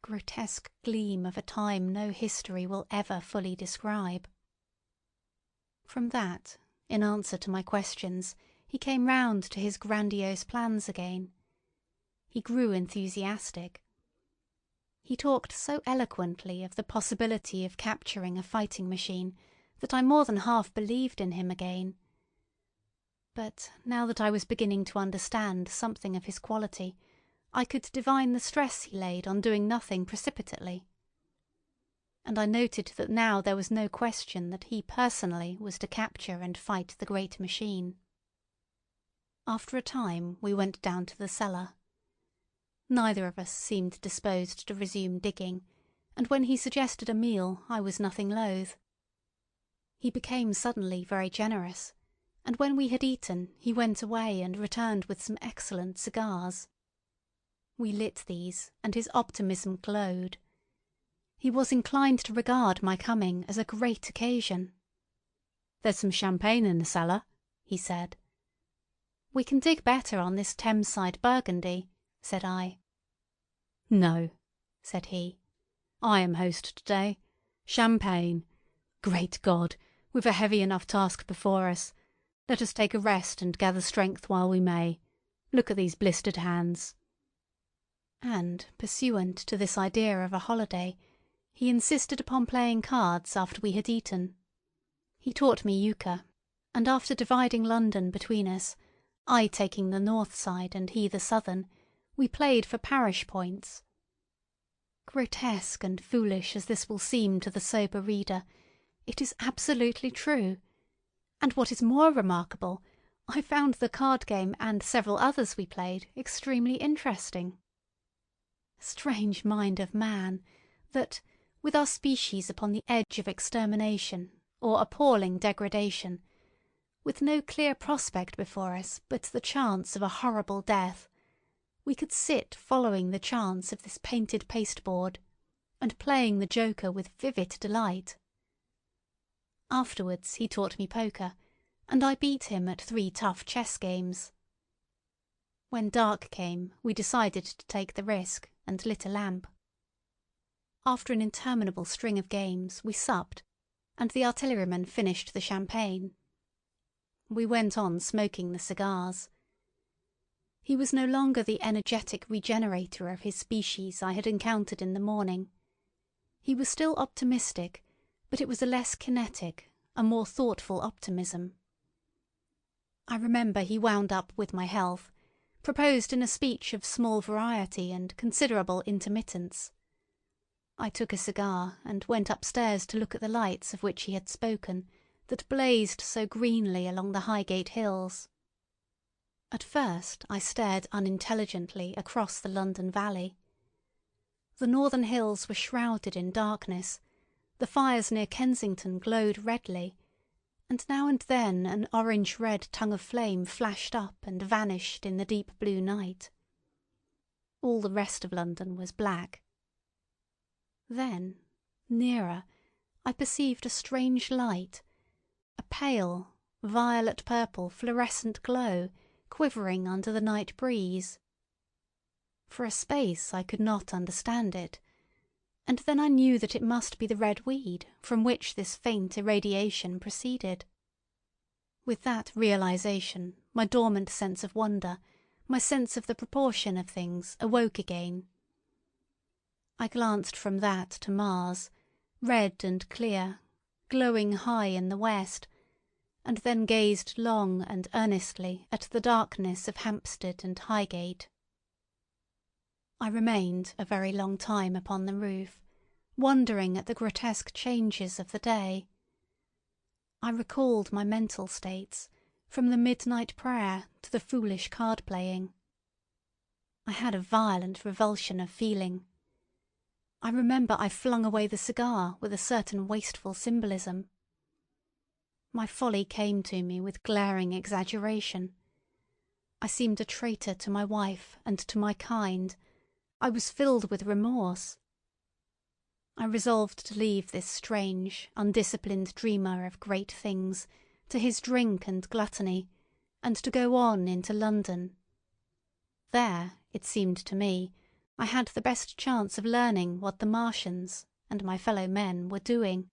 Grotesque gleam of a time no history will ever fully describe. From that, in answer to my questions, he came round to his grandiose plans again. He grew enthusiastic. He talked so eloquently of the possibility of capturing a fighting machine that I more than half believed in him again. But now that I was beginning to understand something of his quality, I could divine the stress he laid on doing nothing precipitately. And I noted that now there was no question that he personally was to capture and fight the great machine. After a time we went down to the cellar. Neither of us seemed disposed to resume digging, and when he suggested a meal I was nothing loath. He became suddenly very generous, and when we had eaten he went away and returned with some excellent cigars. We lit these, and his optimism glowed. He was inclined to regard my coming as a great occasion. "There's some champagne in the cellar," he said. "We can dig better on this Thames-side Burgundy," said I. "No," said he. "I am host today. Champagne. Great God, we've a heavy enough task before us. Let us take a rest and gather strength while we may. Look at these blistered hands." and, pursuant to this idea of a holiday, he insisted upon playing cards after we had eaten. He taught me euchre, and after dividing London between us, I taking the north side and he the southern, we played for parish points. Grotesque and foolish as this will seem to the sober reader, it is absolutely true, and what is more remarkable, I found the card game and several others we played extremely interesting. Strange mind of man, that, with our species upon the edge of extermination or appalling degradation, with no clear prospect before us but the chance of a horrible death, we could sit following the chance of this painted pasteboard, and playing the joker with vivid delight. Afterwards he taught me poker, and I beat him at 3 tough chess games. When dark came, we decided to take the risk, and lit a lamp. After an interminable string of games, we supped, and the artilleryman finished the champagne. We went on smoking the cigars. He was no longer the energetic regenerator of his species I had encountered in the morning. He was still optimistic, but it was a less kinetic, a more thoughtful optimism. I remember he wound up with my health, proposed in a speech of small variety and considerable intermittence. I took a cigar and went upstairs to look at the lights of which he had spoken, that blazed so greenly along the Highgate hills. At first I stared unintelligently across the London valley. The northern hills were shrouded in darkness, the fires near Kensington glowed redly, and now and then an orange-red tongue of flame flashed up and vanished in the deep blue night. All the rest of London was black. Then, nearer, I perceived a strange light, a pale, violet-purple fluorescent glow quivering under the night breeze. For a space I could not understand it, and then I knew that it must be the red weed from which this faint irradiation proceeded. With that realization, my dormant sense of wonder, my sense of the proportion of things, awoke again. I glanced from that to Mars, red and clear, glowing high in the west, and then gazed long and earnestly at the darkness of Hampstead and Highgate. I remained a very long time upon the roof, wondering at the grotesque changes of the day. I recalled my mental states, from the midnight prayer to the foolish card-playing. I had a violent revulsion of feeling. I remember I flung away the cigar with a certain wasteful symbolism. My folly came to me with glaring exaggeration. I seemed a traitor to my wife and to my kind. I was filled with remorse. I resolved to leave this strange, undisciplined dreamer of great things to his drink and gluttony, and to go on into London. There, it seemed to me, I had the best chance of learning what the Martians and my fellow men were doing.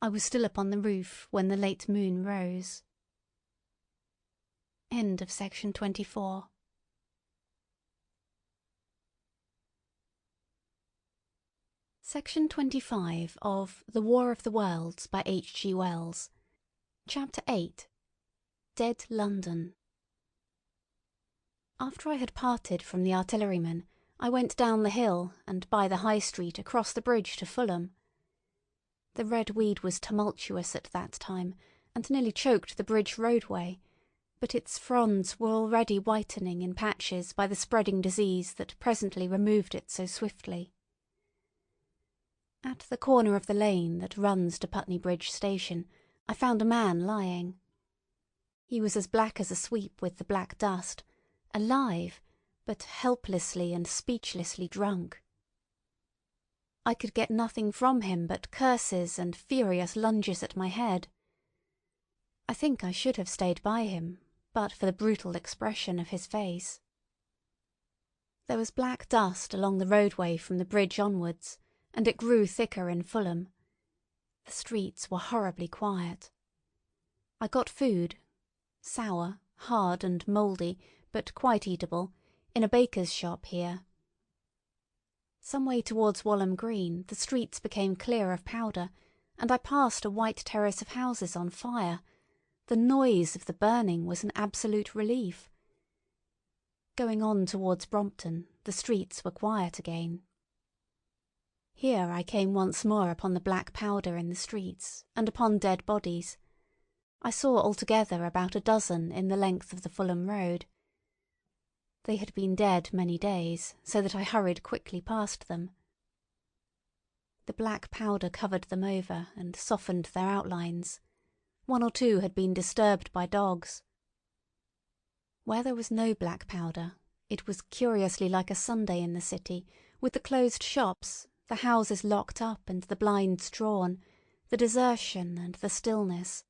I was still upon the roof when the late moon rose. End of section 24. Section 25 of The War of the Worlds by H.G. Wells. Chapter 8. Dead London. After I had parted from the artilleryman, I went down the hill and by the High Street across the bridge to Fulham. The red weed was tumultuous at that time, and nearly choked the bridge roadway, but its fronds were already whitening in patches by the spreading disease that presently removed it so swiftly. At the corner of the lane that runs to Putney Bridge Station, I found a man lying. He was as black as a sweep with the black dust, alive, but helplessly and speechlessly drunk. I could get nothing from him but curses and furious lunges at my head. I think I should have stayed by him, but for the brutal expression of his face. There was black dust along the roadway from the bridge onwards, and it grew thicker in Fulham. The streets were horribly quiet. I got food, sour, hard and mouldy, but quite eatable, in a baker's shop here, Some way towards Walham Green the streets became clear of powder, and I passed a white terrace of houses on fire. The noise of the burning was an absolute relief. Going on towards Brompton, the streets were quiet again. Here I came once more upon the black powder in the streets, and upon dead bodies. I saw altogether about a dozen in the length of the Fulham Road. They had been dead many days, so that I hurried quickly past them. The black powder covered them over and softened their outlines. One or two had been disturbed by dogs. Where there was no black powder, it was curiously like a Sunday in the city, with the closed shops, the houses locked up and the blinds drawn, the desertion and the stillness.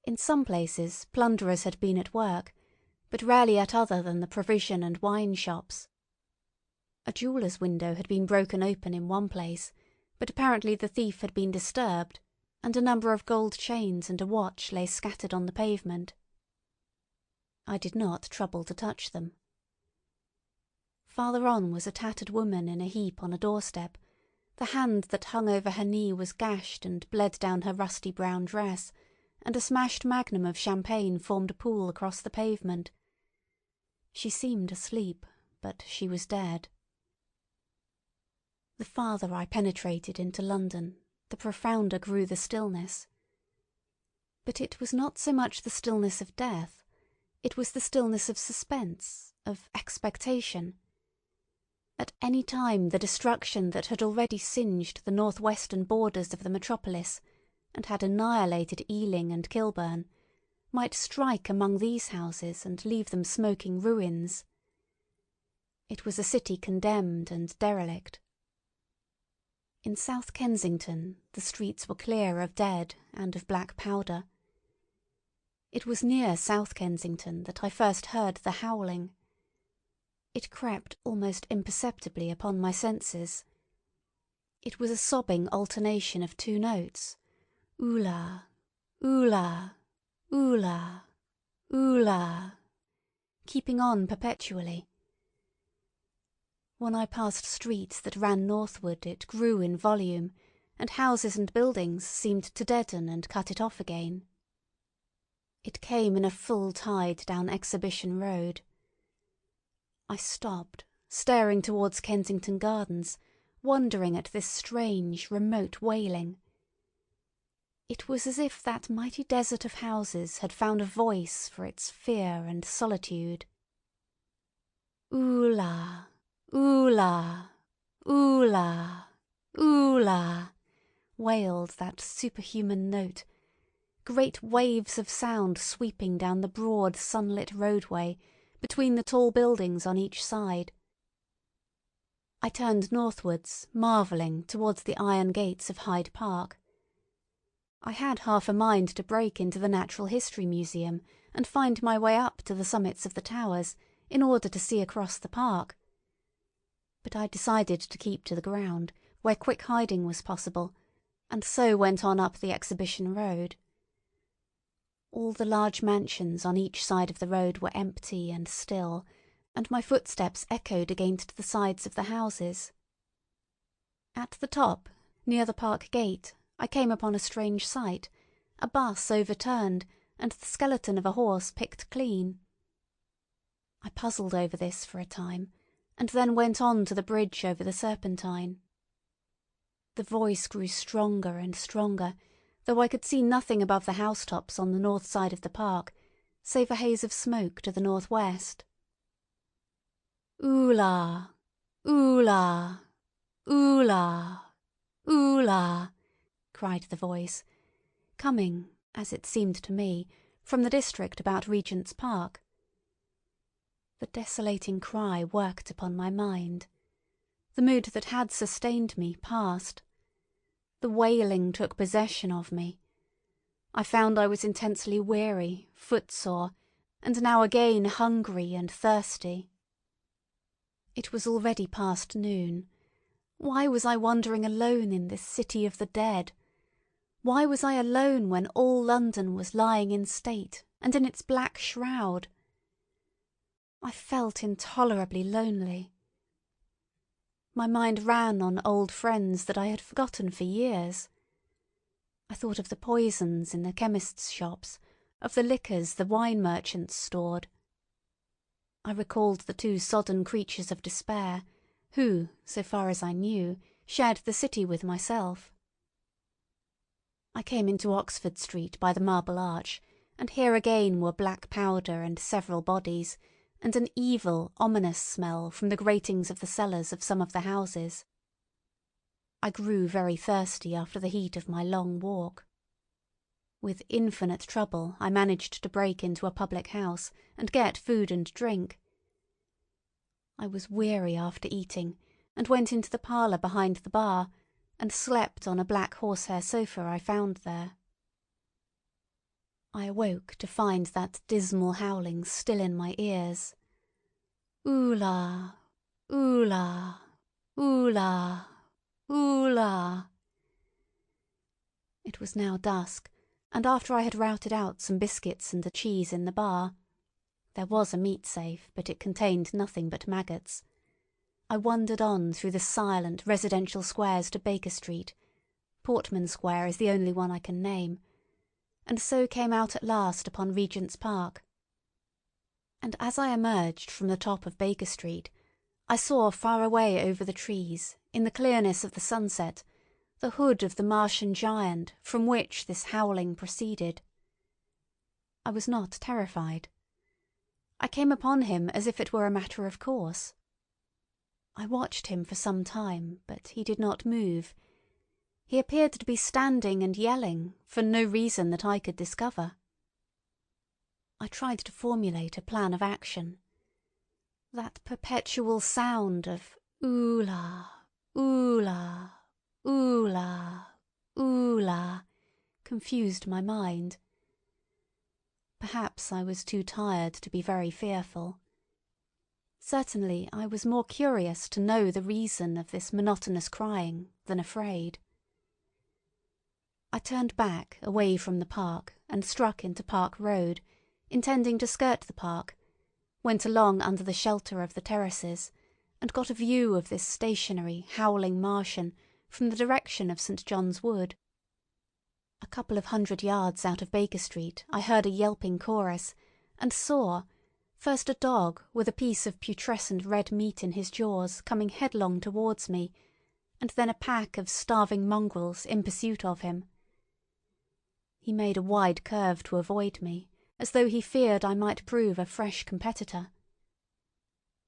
In some places plunderers had been at work, but rarely at other than the provision and wine shops. A jeweller's window had been broken open in one place, but apparently the thief had been disturbed, and a number of gold chains and a watch lay scattered on the pavement. I did not trouble to touch them. Farther on was a tattered woman in a heap on a doorstep. The hand that hung over her knee was gashed and bled down her rusty brown dress, and a smashed magnum of champagne formed a pool across the pavement. She seemed asleep, but she was dead. The farther I penetrated into London, the profounder grew the stillness. But it was not so much the stillness of death, it was the stillness of suspense, of expectation. At any time the destruction that had already singed the north-western borders of the metropolis, and had annihilated Ealing and Kilburn, might strike among these houses and leave them smoking ruins. It was a city condemned and derelict. In South Kensington the streets were clear of dead and of black powder. It was near South Kensington that I first heard the howling. It crept almost imperceptibly upon my senses. It was a sobbing alternation of two notes, oola, oola, oola, oola, keeping on perpetually. When I passed streets that ran northward it grew in volume, and houses and buildings seemed to deaden and cut it off again. It came in a full tide down Exhibition Road. I stopped, staring towards Kensington Gardens, wondering at this strange, remote wailing. It was as if that mighty desert of houses had found a voice for its fear and solitude. Oola, oola, oola, oola, wailed that superhuman note, great waves of sound sweeping down the broad sunlit roadway between the tall buildings on each side. I turned northwards, marvelling, towards the iron gates of Hyde Park. I had half a mind to break into the Natural History Museum and find my way up to the summits of the towers in order to see across the park. But I decided to keep to the ground, where quick hiding was possible, and so went on up the Exhibition Road. All the large mansions on each side of the road were empty and still, and my footsteps echoed against the sides of the houses. At the top, near the park gate, I came upon a strange sight, a bus overturned, and the skeleton of a horse picked clean. I puzzled over this for a time, and then went on to the bridge over the Serpentine. The voice grew stronger and stronger, though I could see nothing above the housetops on the north side of the park, save a haze of smoke to the northwest. Oola, oola, oola, oola, cried the voice, coming, as it seemed to me, from the district about Regent's Park. The desolating cry worked upon my mind. The mood that had sustained me passed. The wailing took possession of me. I found I was intensely weary, footsore, and now again hungry and thirsty. It was already past noon. Why was I wandering alone in this city of the dead? Why was I alone when all London was lying in state and in its black shroud? I felt intolerably lonely. My mind ran on old friends that I had forgotten for years. I thought of the poisons in the chemists' shops, of the liquors the wine merchants stored. I recalled the two sodden creatures of despair, who, so far as I knew, shared the city with myself. I came into Oxford Street by the Marble Arch, and here again were black powder and several bodies, and an evil, ominous smell from the gratings of the cellars of some of the houses. I grew very thirsty after the heat of my long walk. With infinite trouble I managed to break into a public house and get food and drink. I was weary after eating, and went into the parlour behind the bar, and slept on a black horsehair sofa I found there. I awoke to find that dismal howling still in my ears. Oolah, oolah, oolah, oolah. It was now dusk, and after I had routed out some biscuits and a cheese in the bar—there was a meat safe, but it contained nothing but maggots—I wandered on through the silent residential squares to Baker Street. Portman Square is the only one I can name, and so came out at last upon Regent's Park. And as I emerged from the top of Baker Street, I saw far away over the trees, in the clearness of the sunset, the hood of the Martian giant from which this howling proceeded. I was not terrified. I came upon him as if it were a matter of course. I watched him for some time, but he did not move. He appeared to be standing and yelling, for no reason that I could discover. I tried to formulate a plan of action. That perpetual sound of oolah, oolah, oolah, oolah confused my mind. Perhaps I was too tired to be very fearful. Certainly I was more curious to know the reason of this monotonous crying than afraid. I turned back away from the park and struck into Park Road, intending to skirt the park, went along under the shelter of the terraces, and got a view of this stationary, howling Martian from the direction of St. John's Wood. A couple of 100 yards out of Baker Street I heard a yelping chorus, and saw, first a dog with a piece of putrescent red meat in his jaws coming headlong towards me, and then a pack of starving mongrels in pursuit of him. He made a wide curve to avoid me, as though he feared I might prove a fresh competitor.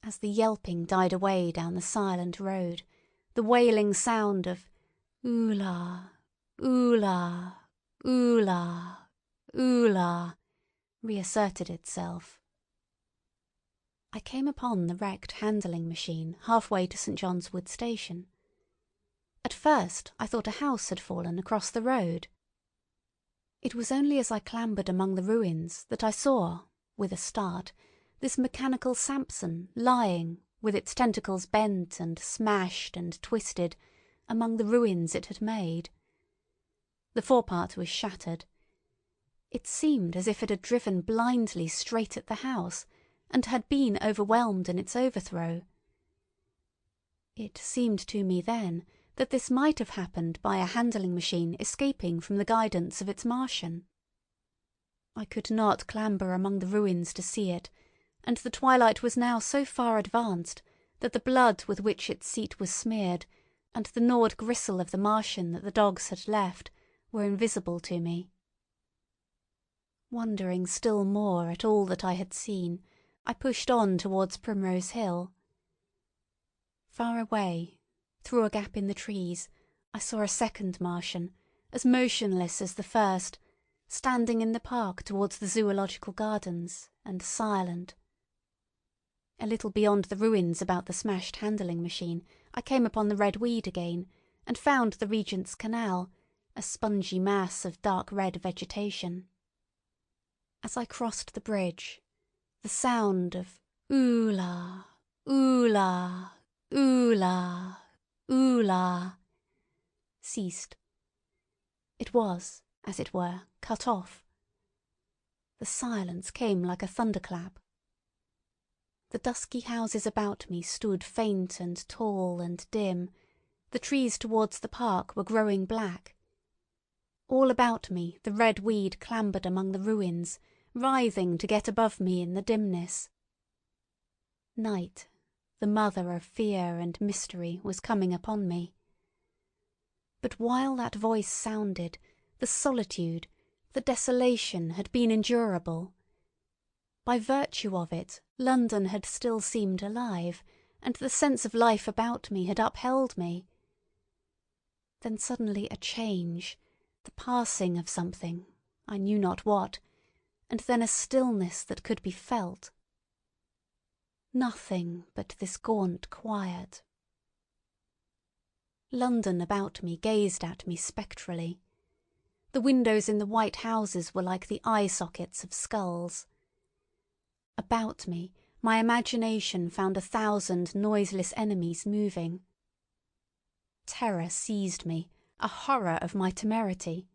As the yelping died away down the silent road, the wailing sound of oolah, oolah, oolah, oolah reasserted itself. I came upon the wrecked handling machine halfway to St. John's Wood Station. At first I thought a house had fallen across the road. It was only as I clambered among the ruins that I saw, with a start, this mechanical Samson lying, with its tentacles bent and smashed and twisted, among the ruins it had made. The forepart was shattered. It seemed as if it had driven blindly straight at the house, and had been overwhelmed in its overthrow. It seemed to me then that this might have happened by a handling machine escaping from the guidance of its Martian. I could not clamber among the ruins to see it, and the twilight was now so far advanced that the blood with which its seat was smeared, and the gnawed gristle of the Martian that the dogs had left, were invisible to me. Wondering still more at all that I had seen, I pushed on towards Primrose Hill. Far away, through a gap in the trees, I saw a second Martian, as motionless as the first, standing in the park towards the Zoological Gardens, and silent. A little beyond the ruins about the smashed handling machine, I came upon the red weed again, and found the Regent's Canal, a spongy mass of dark red vegetation. As I crossed the bridge, the sound of oolah, oolah, oolah, oolah ceased. It was, as it were, cut off. The silence came like a thunderclap. The dusky houses about me stood faint and tall and dim. The trees towards the park were growing black. All about me the red weed clambered among the ruins, writhing to get above me in the dimness. Night, the mother of fear and mystery, was coming upon me. But while that voice sounded, the solitude, the desolation had been endurable. By virtue of it, London had still seemed alive, and the sense of life about me had upheld me. Then suddenly a change, the passing of something, I knew not what, and then a stillness that could be felt. Nothing but this gaunt quiet. London about me gazed at me spectrally. The windows in the white houses were like the eye sockets of skulls. About me, my imagination found 1,000 noiseless enemies moving. Terror seized me, a horror of my temerity.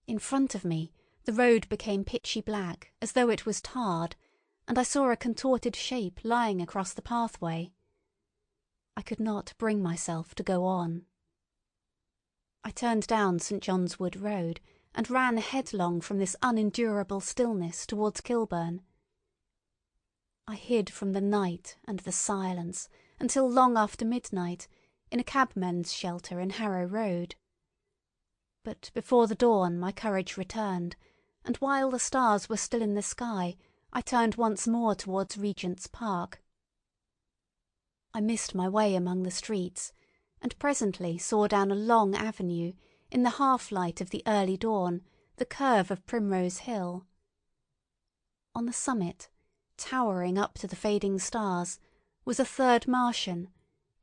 In front of me, the road became pitchy black, as though it was tarred, and I saw a contorted shape lying across the pathway. I could not bring myself to go on. I turned down St. John's Wood Road and ran headlong from this unendurable stillness towards Kilburn. I hid from the night and the silence until long after midnight in a cabmen's shelter in Harrow Road. But before the dawn my courage returned, and while the stars were still in the sky, I turned once more towards Regent's Park. I missed my way among the streets, and presently saw down a long avenue, in the half-light of the early dawn, the curve of Primrose Hill. On the summit, towering up to the fading stars, was a third Martian,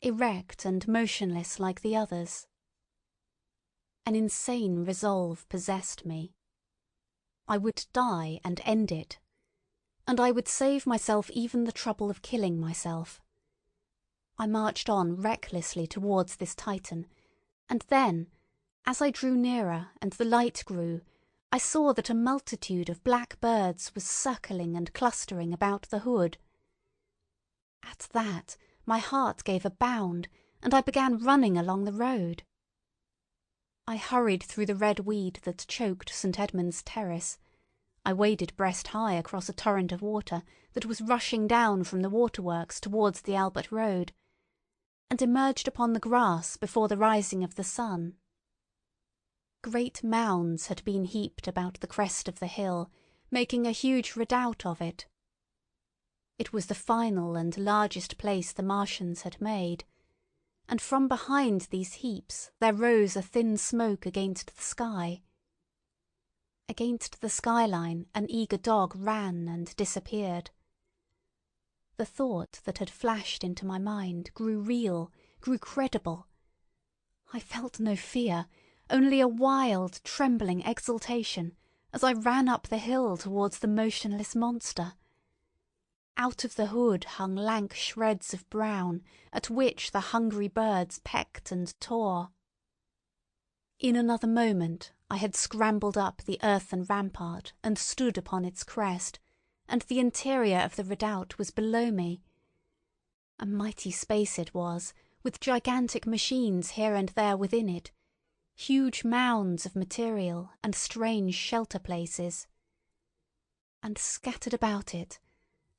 erect and motionless like the others. An insane resolve possessed me. I would die and end it, and I would save myself even the trouble of killing myself. I marched on recklessly towards this Titan, and then, as I drew nearer and the light grew, I saw that a multitude of black birds was circling and clustering about the hood. At that, my heart gave a bound, and I began running along the road. I hurried through the red weed that choked St. Edmund's Terrace. I waded breast-high across a torrent of water that was rushing down from the waterworks towards the Albert Road, and emerged upon the grass before the rising of the sun. Great mounds had been heaped about the crest of the hill, making a huge redoubt of it. It was the final and largest place the Martians had made, and from behind these heaps there rose a thin smoke against the sky. Against the skyline an eager dog ran and disappeared. The thought that had flashed into my mind grew real, grew credible. I felt no fear, only a wild, trembling exultation as I ran up the hill towards the motionless monster. Out of the hood hung lank shreds of brown, at which the hungry birds pecked and tore. In another moment I had scrambled up the earthen rampart and stood upon its crest, and the interior of the redoubt was below me. A mighty space it was, with gigantic machines here and there within it, huge mounds of material and strange shelter places. And scattered about it,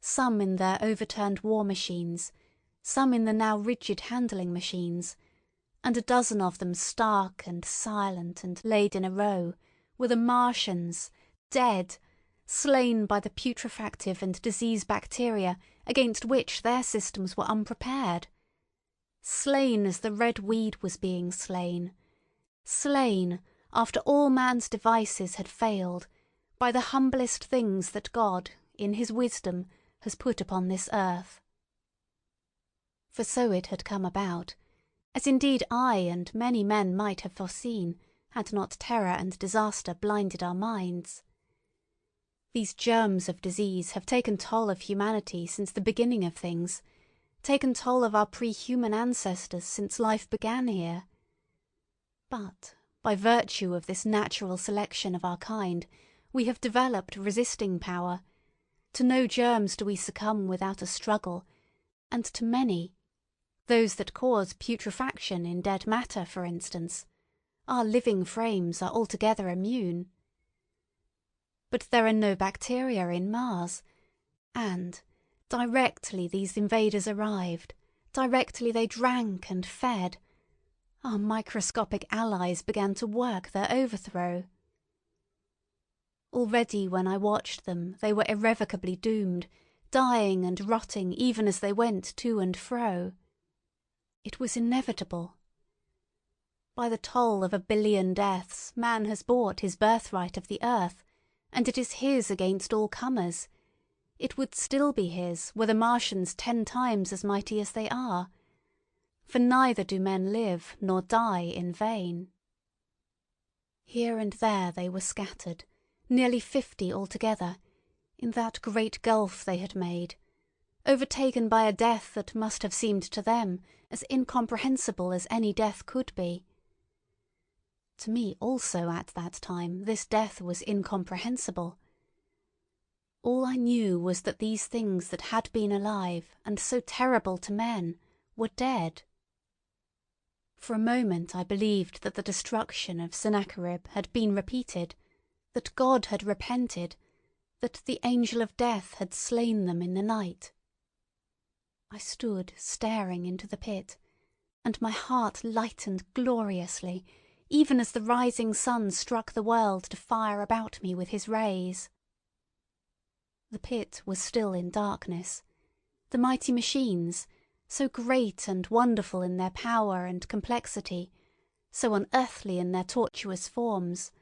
some in their overturned war machines, some in the now rigid handling machines, and a dozen of them stark and silent and laid in a row, were the Martians, dead, slain by the putrefactive and disease bacteria against which their systems were unprepared, slain as the red weed was being slain, slain after all man's devices had failed, by the humblest things that God, in his wisdom, has put upon this earth. For so it had come about, as indeed I and many men might have foreseen, had not terror and disaster blinded our minds. These germs of disease have taken toll of humanity since the beginning of things, taken toll of our pre-human ancestors since life began here. But, by virtue of this natural selection of our kind, we have developed resisting power, To no germs do we succumb without a struggle, and to many, those that cause putrefaction in dead matter, for instance, our living frames are altogether immune. But there are no bacteria in Mars, and, directly these invaders arrived, directly they drank and fed, our microscopic allies began to work their overthrow. Already when I watched them they were irrevocably doomed, dying and rotting even as they went to and fro. It was inevitable. By the toll of 1 billion deaths man has bought his birthright of the earth, and it is his against all comers. It would still be his were the Martians 10 times as mighty as they are, for neither do men live nor die in vain. Here and there they were scattered, nearly 50 altogether, in that great gulf they had made, overtaken by a death that must have seemed to them as incomprehensible as any death could be. To me also at that time this death was incomprehensible. All I knew was that these things that had been alive and so terrible to men were dead. For a moment I believed that the destruction of Sennacherib had been repeated, that God had repented, that the angel of death had slain them in the night. I stood staring into the pit, and my heart lightened gloriously, even as the rising sun struck the world to fire about me with his rays. The pit was still in darkness. The mighty machines, so great and wonderful in their power and complexity, so unearthly in their tortuous forms,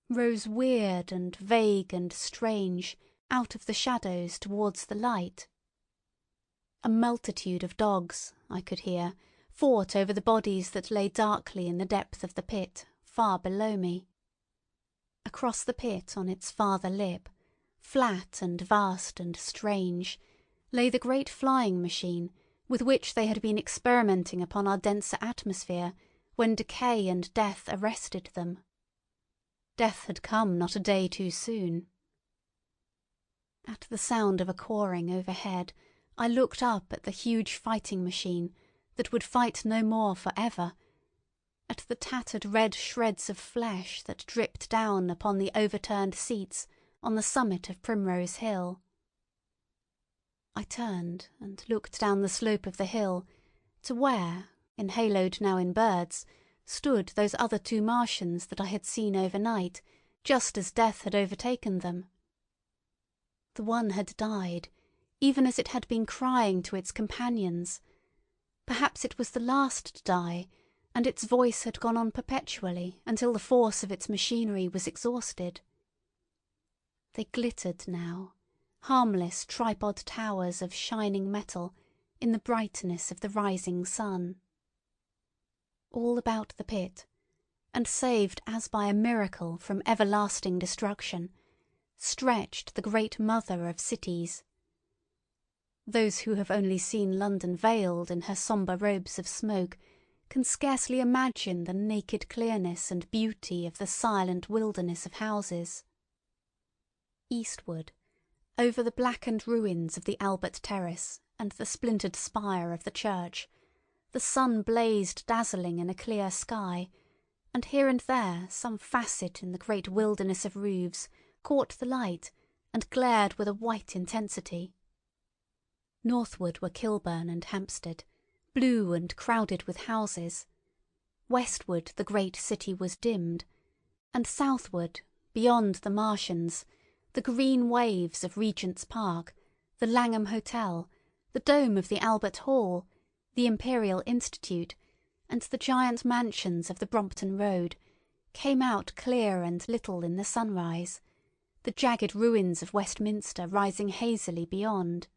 rose weird and vague and strange out of the shadows towards the light. A multitude of dogs, I could hear, fought over the bodies that lay darkly in the depth of the pit, far below me. Across the pit on its farther lip, flat and vast and strange, lay the great flying machine with which they had been experimenting upon our denser atmosphere when decay and death arrested them. Death had come not a day too soon. At the sound of a cawing overhead, I looked up at the huge fighting machine that would fight no more for ever, at the tattered red shreds of flesh that dripped down upon the overturned seats on the summit of Primrose Hill. I turned and looked down the slope of the hill to where, enhaloed now in birds, stood those other 2 Martians that I had seen overnight, just as death had overtaken them. The one had died, even as it had been crying to its companions. Perhaps it was the last to die, and its voice had gone on perpetually until the force of its machinery was exhausted. They glittered now, harmless tripod towers of shining metal, in the brightness of the rising sun. All about the pit, and saved as by a miracle from everlasting destruction, stretched the great mother of cities. Those who have only seen London veiled in her sombre robes of smoke can scarcely imagine the naked clearness and beauty of the silent wilderness of houses. Eastward, over the blackened ruins of the Albert Terrace and the splintered spire of the church, the sun blazed dazzling in a clear sky, and here and there some facet in the great wilderness of roofs caught the light and glared with a white intensity. Northward were Kilburn and Hampstead, blue and crowded with houses. Westward the great city was dimmed, and southward, beyond the Martians, the green waves of Regent's Park, the Langham Hotel, the dome of the Albert Hall, the Imperial Institute, and the giant mansions of the Brompton Road came out clear and little in the sunrise, the jagged ruins of Westminster rising hazily beyond.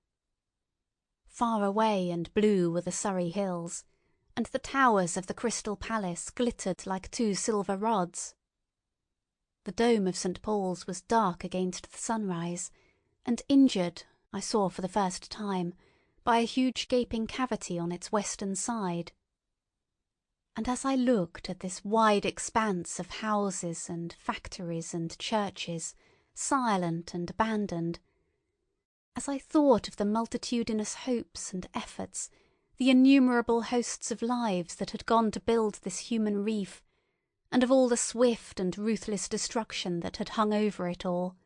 Far away and blue were the Surrey Hills, and the towers of the Crystal Palace glittered like 2 silver rods. The dome of St. Paul's was dark against the sunrise, and injured, I saw for the first time, by a huge gaping cavity on its western side. And as I looked at this wide expanse of houses and factories and churches, silent and abandoned, As I thought of the multitudinous hopes and efforts, the innumerable hosts of lives that had gone to build this human reef, and of all the swift and ruthless destruction that had hung over it all,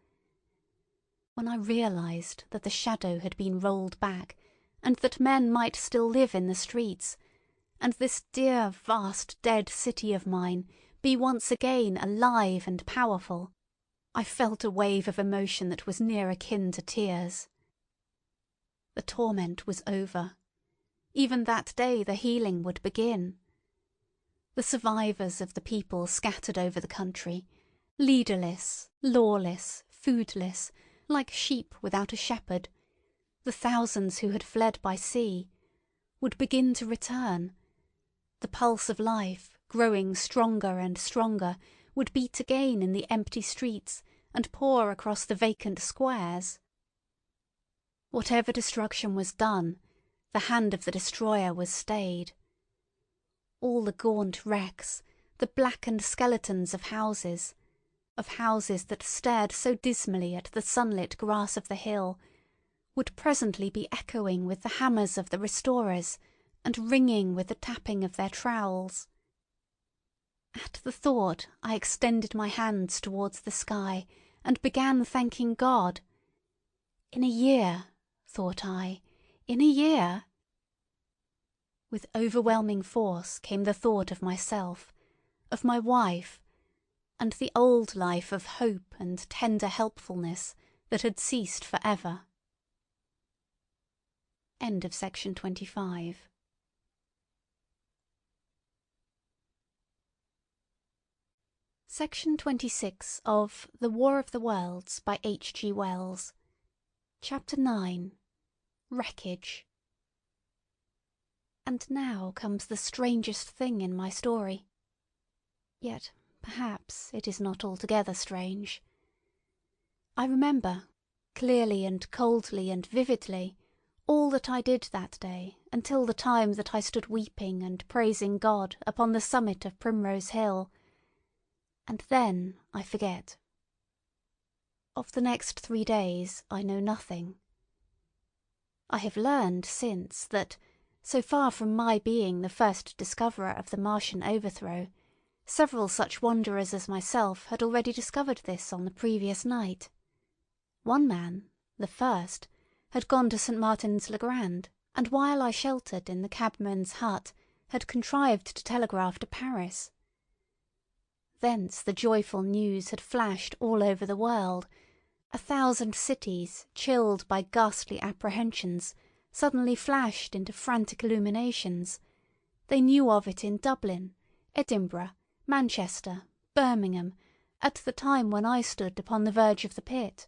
when I realized that the shadow had been rolled back, and that men might still live in the streets, and this dear, vast, dead city of mine be once again alive and powerful, I felt a wave of emotion that was near akin to tears. The torment was over. Even that day the healing would begin. The survivors of the people scattered over the country, leaderless, lawless, foodless, like sheep without a shepherd, the thousands who had fled by sea, would begin to return. The pulse of life, growing stronger and stronger, would beat again in the empty streets and pour across the vacant squares. Whatever destruction was done, the hand of the destroyer was stayed. All the gaunt wrecks, the blackened skeletons of houses that stared so dismally at the sunlit grass of the hill, would presently be echoing with the hammers of the restorers and ringing with the tapping of their trowels. At the thought I extended my hands towards the sky and began thanking God. In a year, thought I, in a year. With overwhelming force came the thought of myself, of my wife, and the old life of hope and tender helpfulness that had ceased for ever. End of section 25. Section 26 of The War of the Worlds by H. G. Wells. Chapter 9. Wreckage. And now comes the strangest thing in my story. Yet perhaps it is not altogether strange. I remember, clearly and coldly and vividly, all that I did that day until the time that I stood weeping and praising God upon the summit of Primrose Hill, and then I forget. Of the next 3 days I know nothing. I have learned since that, so far from my being the first discoverer of the Martian overthrow, several such wanderers as myself had already discovered this on the previous night. One man, the first, had gone to St. Martin's le Grand, and while I sheltered in the cabman's hut, had contrived to telegraph to Paris. Thence the joyful news had flashed all over the world. 1,000 cities, chilled by ghastly apprehensions, suddenly flashed into frantic illuminations. They knew of it in Dublin, Edinburgh, Manchester, Birmingham, at the time when I stood upon the verge of the pit.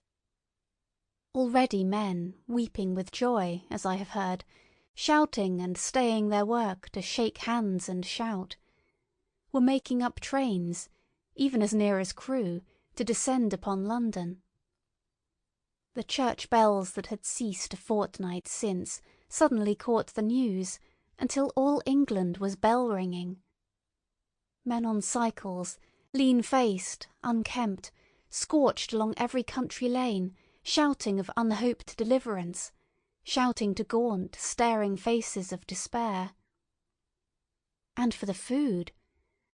Already men, weeping with joy, as I have heard, shouting and staying their work to shake hands and shout, were making up trains, even as near as Crewe, to descend upon London. The church bells that had ceased a fortnight since suddenly caught the news, until all England was bell-ringing. Men on cycles, lean-faced, unkempt, scorched along every country lane, shouting of unhoped deliverance, shouting to gaunt, staring faces of despair. And for the food,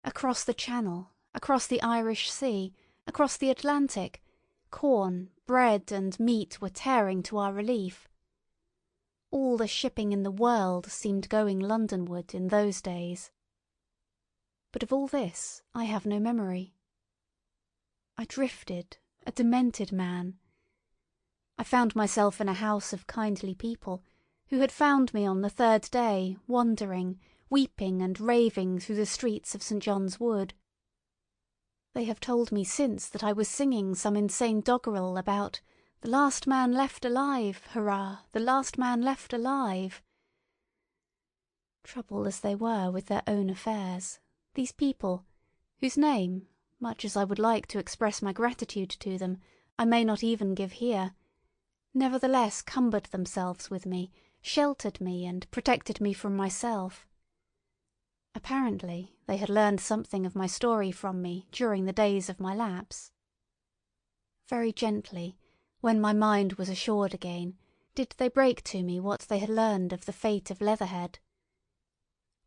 across the Channel, across the Irish Sea, across the Atlantic, corn, bread, and meat were tearing to our relief. All the shipping in the world seemed going Londonward in those days. But of all this I have no memory. I drifted, a demented man. I found myself in a house of kindly people, who had found me on the 3rd day, wandering, weeping and raving through the streets of St. John's Wood. They have told me since that I was singing some insane doggerel about "the last man left alive, hurrah, the last man left alive." Troubled as they were with their own affairs, these people, whose name, much as I would like to express my gratitude to them, I may not even give here, nevertheless cumbered themselves with me, sheltered me, and protected me from myself. Apparently they had learned something of my story from me during the days of my lapse. Very gently, when my mind was assured again, did they break to me what they had learned of the fate of Leatherhead.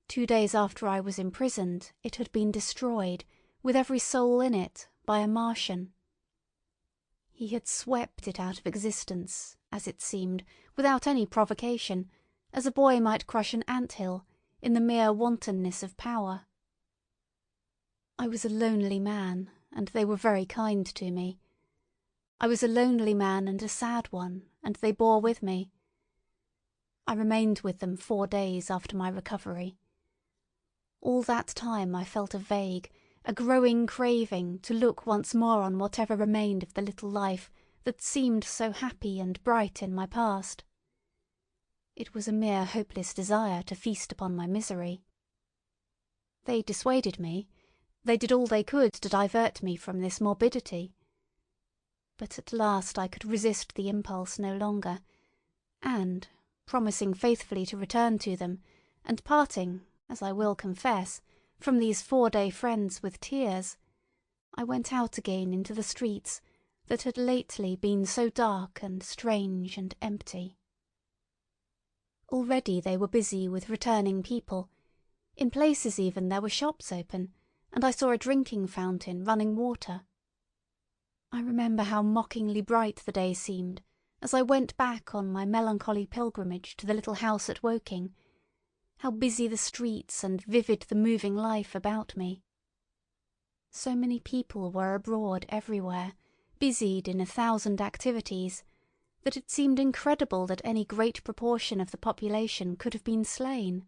2 days after I was imprisoned, it had been destroyed, with every soul in it, by a Martian. He had swept it out of existence, as it seemed, without any provocation, as a boy might crush an ant-hill, in the mere wantonness of power. I was a lonely man, and they were very kind to me. I was a lonely man and a sad one, and they bore with me. I remained with them 4 days after my recovery. All that time I felt a growing craving to look once more on whatever remained of the little life that seemed so happy and bright in my past. It was a mere hopeless desire to feast upon my misery. They dissuaded me. They did all they could to divert me from this morbidity. But at last I could resist the impulse no longer, and, promising faithfully to return to them, and parting, as I will confess, from these 4-day friends with tears, I went out again into the streets that had lately been so dark and strange and empty. Already they were busy with returning people. In places even there were shops open, and I saw a drinking fountain running water. I remember how mockingly bright the day seemed as I went back on my melancholy pilgrimage to the little house at Woking, how busy the streets and vivid the moving life about me. So many people were abroad everywhere, busied in 1,000 activities, that it seemed incredible that any great proportion of the population could have been slain.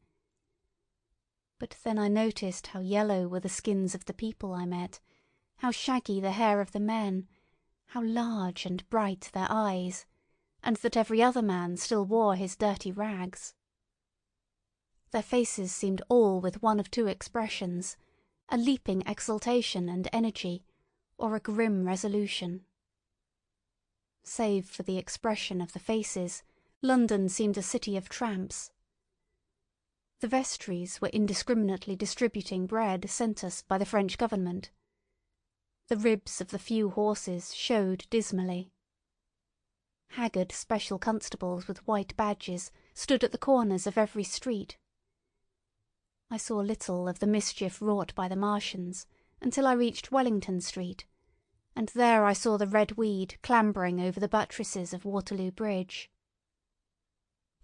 But then I noticed how yellow were the skins of the people I met, how shaggy the hair of the men, how large and bright their eyes, and that every other man still wore his dirty rags. Their faces seemed all with one of two expressions, a leaping exultation and energy, or a grim resolution. Save for the expression of the faces, London seemed a city of tramps. The vestries were indiscriminately distributing bread sent us by the French government. The ribs of the few horses showed dismally. Haggard special constables with white badges stood at the corners of every street. I saw little of the mischief wrought by the Martians until I reached Wellington Street, and there I saw the red weed clambering over the buttresses of Waterloo Bridge.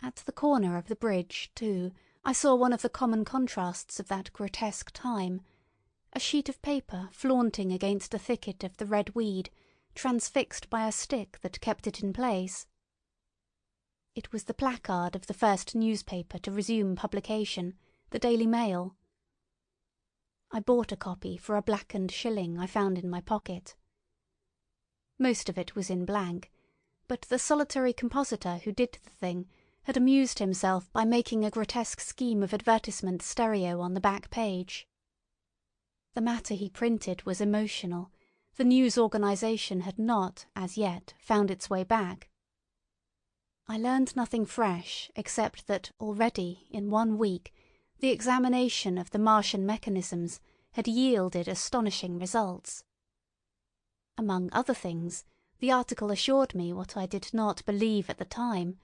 At the corner of the bridge, too, I saw one of the common contrasts of that grotesque time, a sheet of paper flaunting against a thicket of the red weed, transfixed by a stick that kept it in place. It was the placard of the first newspaper to resume publication, the Daily Mail. I bought a copy for a blackened shilling I found in my pocket. Most of it was in blank, but the solitary compositor who did the thing had amused himself by making a grotesque scheme of advertisement stereo on the back page. The matter he printed was emotional. The news organisation had not, as yet, found its way back. I learned nothing fresh except that already, in 1 week, the examination of the Martian mechanisms had yielded astonishing results. Among other things, the article assured me what I did not believe at the time,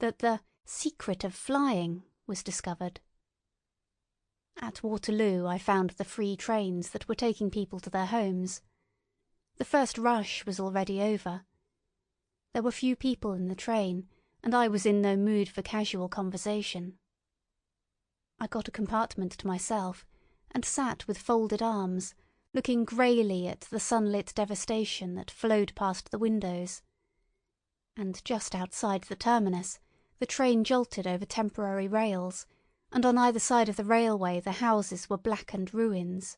that the secret of flying was discovered. At Waterloo I found the free trains that were taking people to their homes. The first rush was already over. There were few people in the train, and I was in no mood for casual conversation. I got a compartment to myself, and sat with folded arms, looking greyly at the sunlit devastation that flowed past the windows. And just outside the terminus, the train jolted over temporary rails, and on either side of the railway the houses were blackened ruins.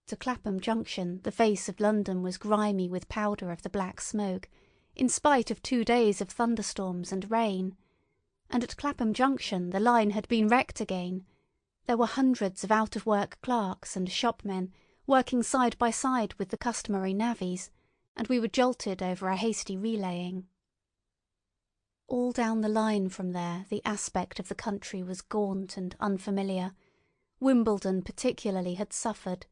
To Clapham Junction the face of London was grimy with powder of the black smoke, in spite of 2 days of thunderstorms and rain, and at Clapham Junction the line had been wrecked again. There were hundreds of out-of-work clerks and shopmen working side by side with the customary navvies, and we were jolted over a hasty relaying. All down the line from there the aspect of the country was gaunt and unfamiliar. Wimbledon particularly had suffered.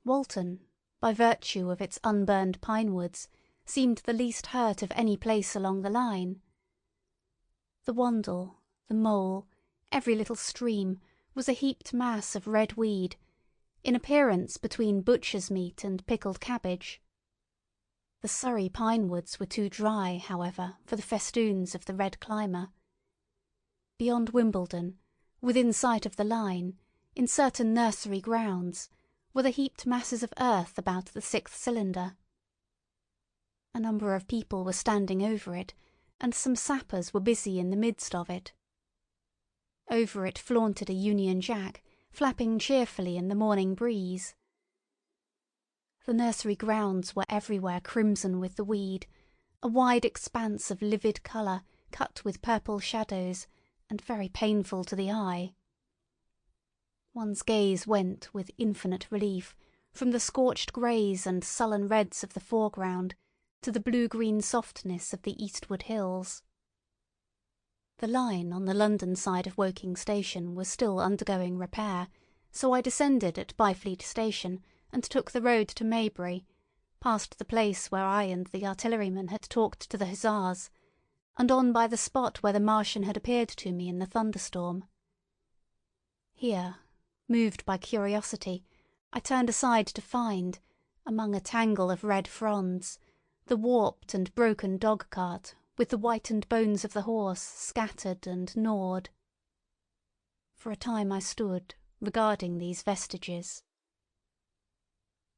Walton, by virtue of its unburned pine woods, seemed the least hurt of any place along the line. The Wandle, the Mole, every little stream was a heaped mass of red weed, in appearance between butcher's meat and pickled cabbage. The Surrey pine woods were too dry, however, for the festoons of the red climber. Beyond Wimbledon, within sight of the line, in certain nursery grounds, were the heaped masses of earth about the sixth cylinder. A number of people were standing over it, and some sappers were busy in the midst of it. Over it flaunted a Union Jack, flapping cheerfully in the morning breeze. The nursery grounds were everywhere crimson with the weed, a wide expanse of livid colour cut with purple shadows, and very painful to the eye. One's gaze went with infinite relief from the scorched greys and sullen reds of the foreground to the blue-green softness of the eastward hills. The line on the London side of Woking Station was still undergoing repair, so I descended at Byfleet Station and took the road to Maybury, past the place where I and the artilleryman had talked to the hussars, and on by the spot where the Martian had appeared to me in the thunderstorm. Here, moved by curiosity, I turned aside to find, among a tangle of red fronds, the warped and broken dog-cart with the whitened bones of the horse scattered and gnawed. For a time I stood, regarding these vestiges.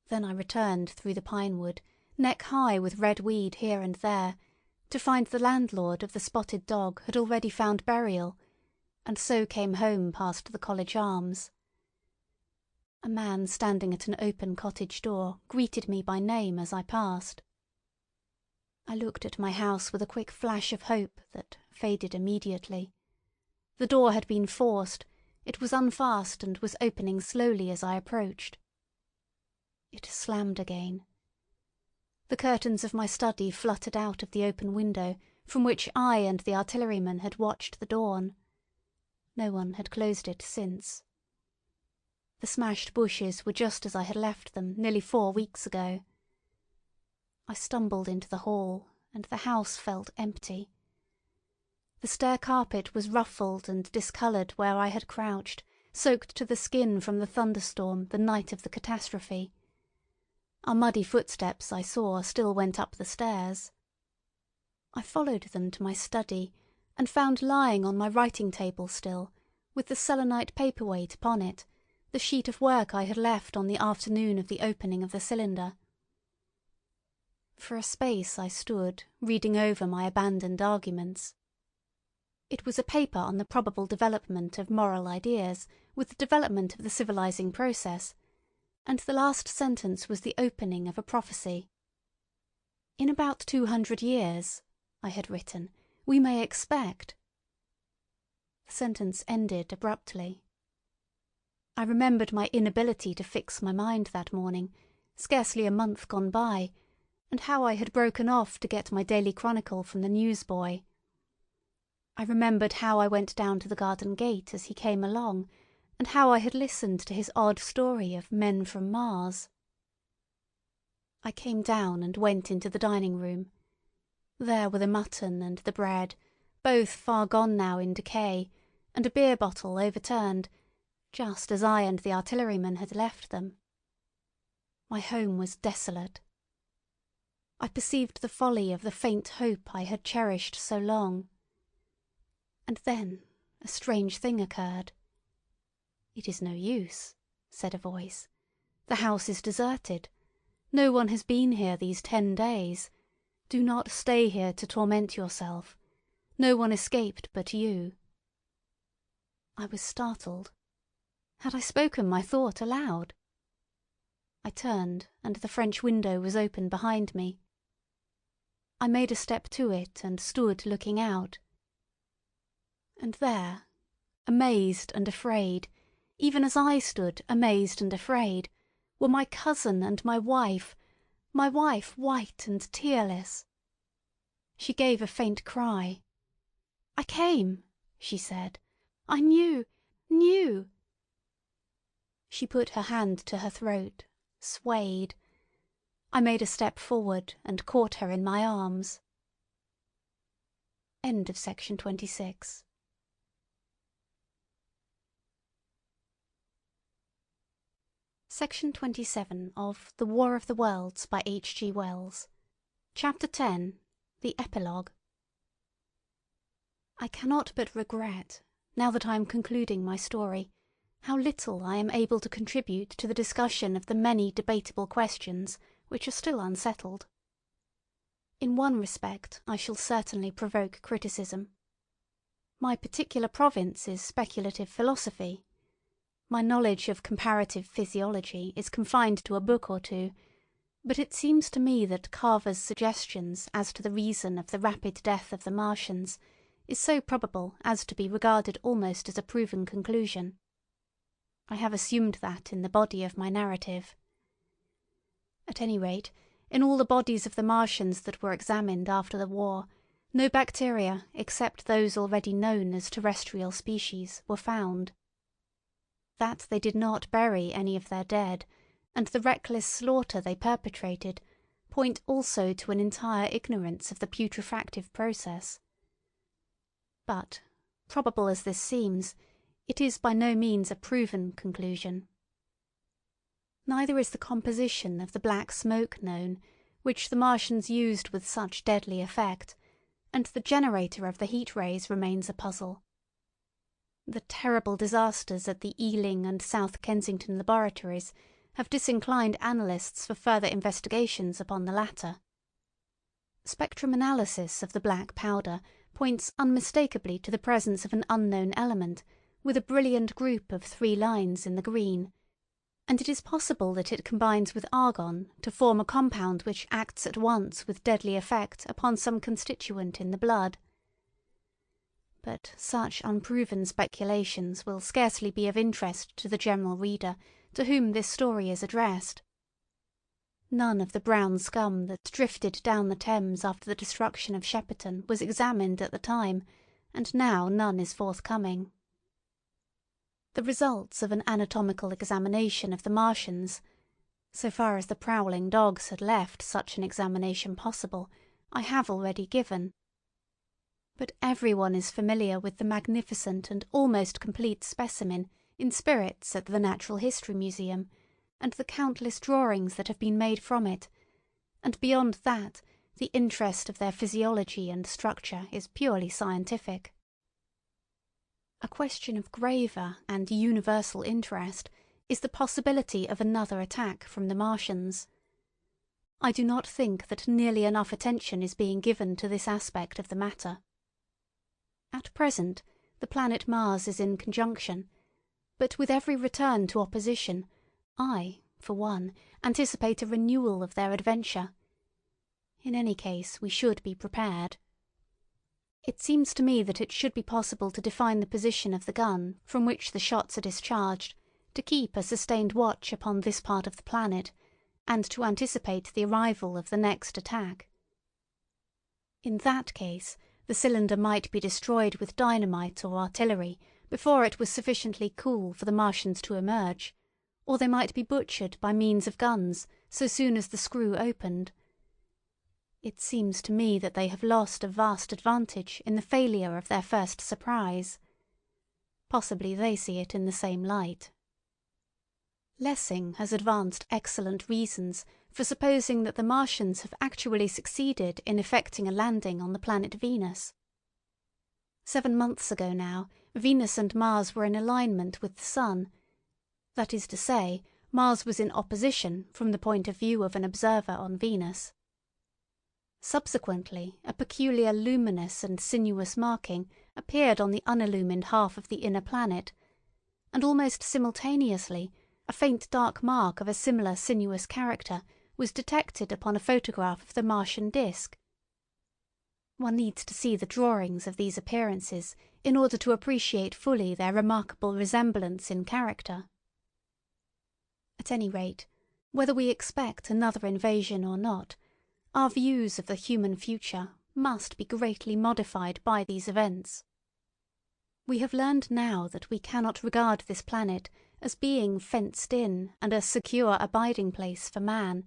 Then I returned through the pine wood, neck high with red weed here and there, to find the landlord of the Spotted Dog had already found burial, and so came home past the College Arms. A man standing at an open cottage door greeted me by name as I passed. I looked at my house with a quick flash of hope that faded immediately. The door had been forced, it was unfast and was opening slowly as I approached. It slammed again. The curtains of my study fluttered out of the open window from which I and the artilleryman had watched the dawn. No one had closed it since. The smashed bushes were just as I had left them nearly 4 weeks ago. I stumbled into the hall, and the house felt empty. The stair carpet was ruffled and discoloured where I had crouched, soaked to the skin from the thunderstorm the night of the catastrophe. Our muddy footsteps, I saw, still went up the stairs. I followed them to my study, and found lying on my writing-table still, with the selenite paperweight upon it, the sheet of work I had left on the afternoon of the opening of the cylinder. For a space I stood, reading over my abandoned arguments. It was a paper on the probable development of moral ideas with the development of the civilizing process, and the last sentence was the opening of a prophecy. In about 200 years, I had written, we may expect. The sentence ended abruptly. I remembered my inability to fix my mind that morning, scarcely a month gone by, and how I had broken off to get my daily chronicle from the newsboy. I remembered how I went down to the garden gate as he came along, and how I had listened to his odd story of men from Mars. I came down and went into the dining-room. There were the mutton and the bread, both far gone now in decay, and a beer bottle overturned, just as I and the artilleryman had left them. My home was desolate. I perceived the folly of the faint hope I had cherished so long. And then a strange thing occurred. "It is no use," said a voice. "The house is deserted. No one has been here these 10 days. Do not stay here to torment yourself. No one escaped but you." I was startled. Had I spoken my thought aloud? I turned, and the French window was open behind me. I made a step to it and stood looking out. And there, amazed and afraid, even as I stood amazed and afraid, were my cousin and my wife white and tearless. She gave a faint cry. "I came," she said. "I knew. She put her hand to her throat, swayed. I made a step forward and caught her in my arms. End of section 26. Section 27 of The War of the Worlds by H. G. Wells. Chapter 10. The Epilogue. I cannot but regret, now that I am concluding my story, how little I am able to contribute to the discussion of the many debatable questions which are still unsettled. In one respect I shall certainly provoke criticism. My particular province is speculative philosophy. My knowledge of comparative physiology is confined to a book or two, but it seems to me that Carver's suggestions as to the reason of the rapid death of the Martians is so probable as to be regarded almost as a proven conclusion. I have assumed that in the body of my narrative. At any rate, in all the bodies of the Martians that were examined after the war, no bacteria except those already known as terrestrial species were found. That they did not bury any of their dead, and the reckless slaughter they perpetrated, point also to an entire ignorance of the putrefactive process. But, probable as this seems, it is by no means a proven conclusion. Neither is the composition of the black smoke known, which the Martians used with such deadly effect, and the generator of the heat rays remains a puzzle. The terrible disasters at the Ealing and South Kensington laboratories have disinclined analysts for further investigations upon the latter. Spectrum analysis of the black powder points unmistakably to the presence of an unknown element, with a brilliant group of 3 lines in the green, and it is possible that it combines with argon to form a compound which acts at once with deadly effect upon some constituent in the blood. But such unproven speculations will scarcely be of interest to the general reader to whom this story is addressed. None of the brown scum that drifted down the Thames after the destruction of Shepperton was examined at the time, and now none is forthcoming. The results of an anatomical examination of the Martians, so far as the prowling dogs had left such an examination possible, I have already given. But everyone is familiar with the magnificent and almost complete specimen in spirits at the Natural History Museum, and the countless drawings that have been made from it, and beyond that the interest of their physiology and structure is purely scientific. A question of graver and universal interest is the possibility of another attack from the Martians. I do not think that nearly enough attention is being given to this aspect of the matter. At present, the planet Mars is in conjunction, but with every return to opposition, I, for one, anticipate a renewal of their adventure. In any case, we should be prepared. It seems to me that it should be possible to define the position of the gun from which the shots are discharged, to keep a sustained watch upon this part of the planet, and to anticipate the arrival of the next attack. In that case, the cylinder might be destroyed with dynamite or artillery before it was sufficiently cool for the Martians to emerge, or they might be butchered by means of guns so soon as the screw opened. It seems to me that they have lost a vast advantage in the failure of their first surprise. Possibly they see it in the same light. Lessing has advanced excellent reasons for supposing that the Martians have actually succeeded in effecting a landing on the planet Venus. 7 months ago now, Venus and Mars were in alignment with the Sun. That is to say, Mars was in opposition from the point of view of an observer on Venus. Subsequently, a peculiar luminous and sinuous marking appeared on the unillumined half of the inner planet, and almost simultaneously a faint dark mark of a similar sinuous character was detected upon a photograph of the Martian disk. One needs to see the drawings of these appearances in order to appreciate fully their remarkable resemblance in character. At any rate, whether we expect another invasion or not, our views of the human future must be greatly modified by these events. We have learned now that we cannot regard this planet as being fenced in and a secure abiding place for man.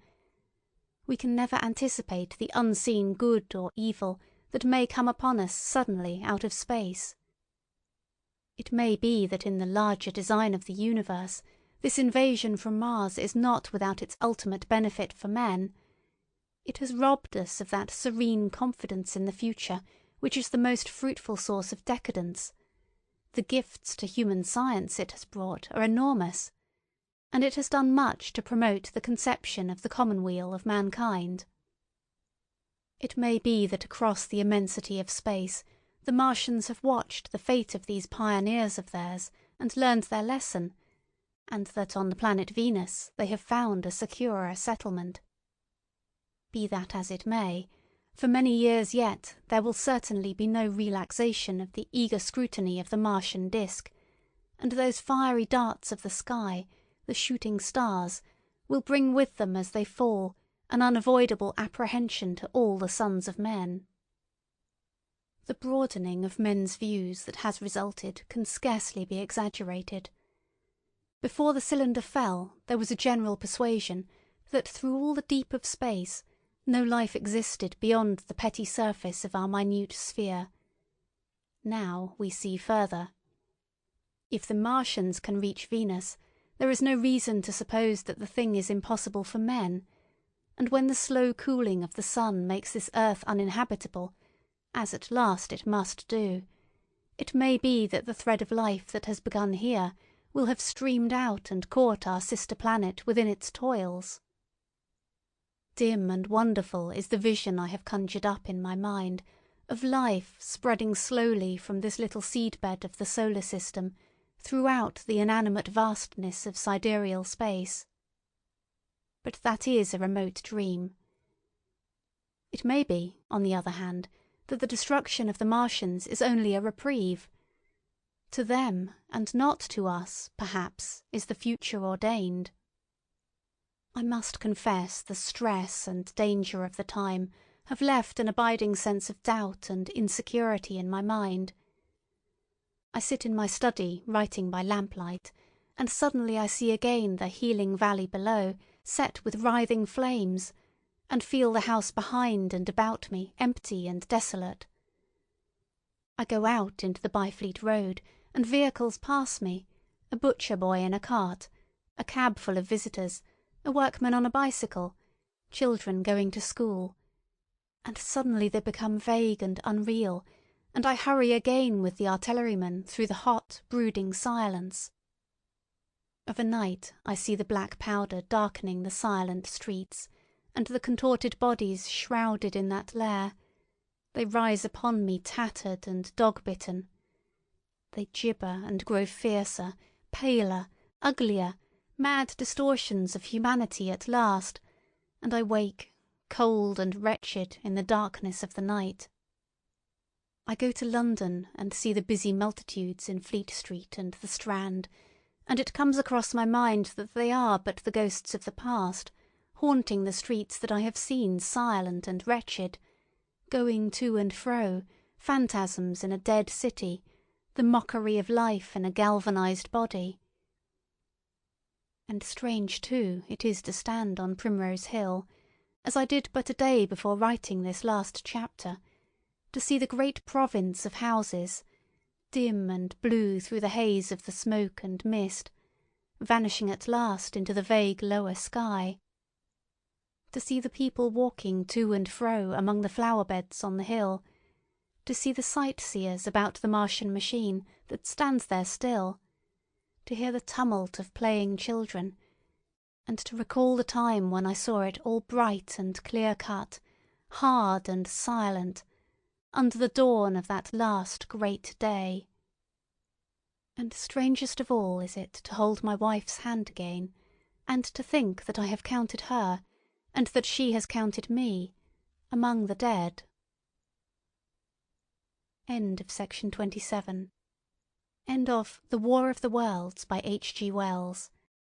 We can never anticipate the unseen good or evil that may come upon us suddenly out of space. It may be that in the larger design of the universe, this invasion from Mars is not without its ultimate benefit for men. It has robbed us of that serene confidence in the future which is the most fruitful source of decadence. The gifts to human science it has brought are enormous, and it has done much to promote the conception of the commonweal of mankind. It may be that across the immensity of space the Martians have watched the fate of these pioneers of theirs and learned their lesson, and that on the planet Venus they have found a securer settlement. Be that as it may, for many years yet there will certainly be no relaxation of the eager scrutiny of the Martian disk, and those fiery darts of the sky, the shooting stars, will bring with them as they fall an unavoidable apprehension to all the sons of men. The broadening of men's views that has resulted can scarcely be exaggerated. Before the cylinder fell, there was a general persuasion that through all the deep of space no life existed beyond the petty surface of our minute sphere. Now we see further. If the Martians can reach Venus, there is no reason to suppose that the thing is impossible for men, and when the slow cooling of the sun makes this earth uninhabitable, as at last it must do, it may be that the thread of life that has begun here will have streamed out and caught our sister planet within its toils. Dim and wonderful is the vision I have conjured up in my mind of life spreading slowly from this little seedbed of the solar system throughout the inanimate vastness of sidereal space. But that is a remote dream. It may be, on the other hand, that the destruction of the Martians is only a reprieve. To them, and not to us, perhaps, is the future ordained. I must confess the stress and danger of the time have left an abiding sense of doubt and insecurity in my mind. I sit in my study writing by lamplight, and suddenly I see again the healing valley below set with writhing flames, and feel the house behind and about me empty and desolate. I go out into the Byfleet Road, and vehicles pass me, a butcher boy in a cart, a cab full of visitors, a workman on a bicycle, children going to school, and suddenly they become vague and unreal, and I hurry again with the artilleryman through the hot, brooding silence. Of a night I see the black powder darkening the silent streets, and the contorted bodies shrouded in that lair. They rise upon me tattered and dog-bitten. They gibber and grow fiercer, paler, uglier, mad distortions of humanity at last, and I wake, cold and wretched, in the darkness of the night. I go to London and see the busy multitudes in Fleet Street and the Strand, and it comes across my mind that they are but the ghosts of the past, haunting the streets that I have seen silent and wretched, going to and fro, phantasms in a dead city, the mockery of life in a galvanized body. And strange, too, it is to stand on Primrose Hill, as I did but a day before writing this last chapter, to see the great province of houses, dim and blue through the haze of the smoke and mist, vanishing at last into the vague lower sky, to see the people walking to and fro among the flower-beds on the hill, to see the sightseers about the Martian machine that stands there still, to hear the tumult of playing children, and to recall the time when I saw it all bright and clear-cut, hard and silent, under the dawn of that last great day. And strangest of all is it to hold my wife's hand again, and to think that I have counted her, and that she has counted me, among the dead. End of section 27. End of The War of the Worlds by H. G. Wells.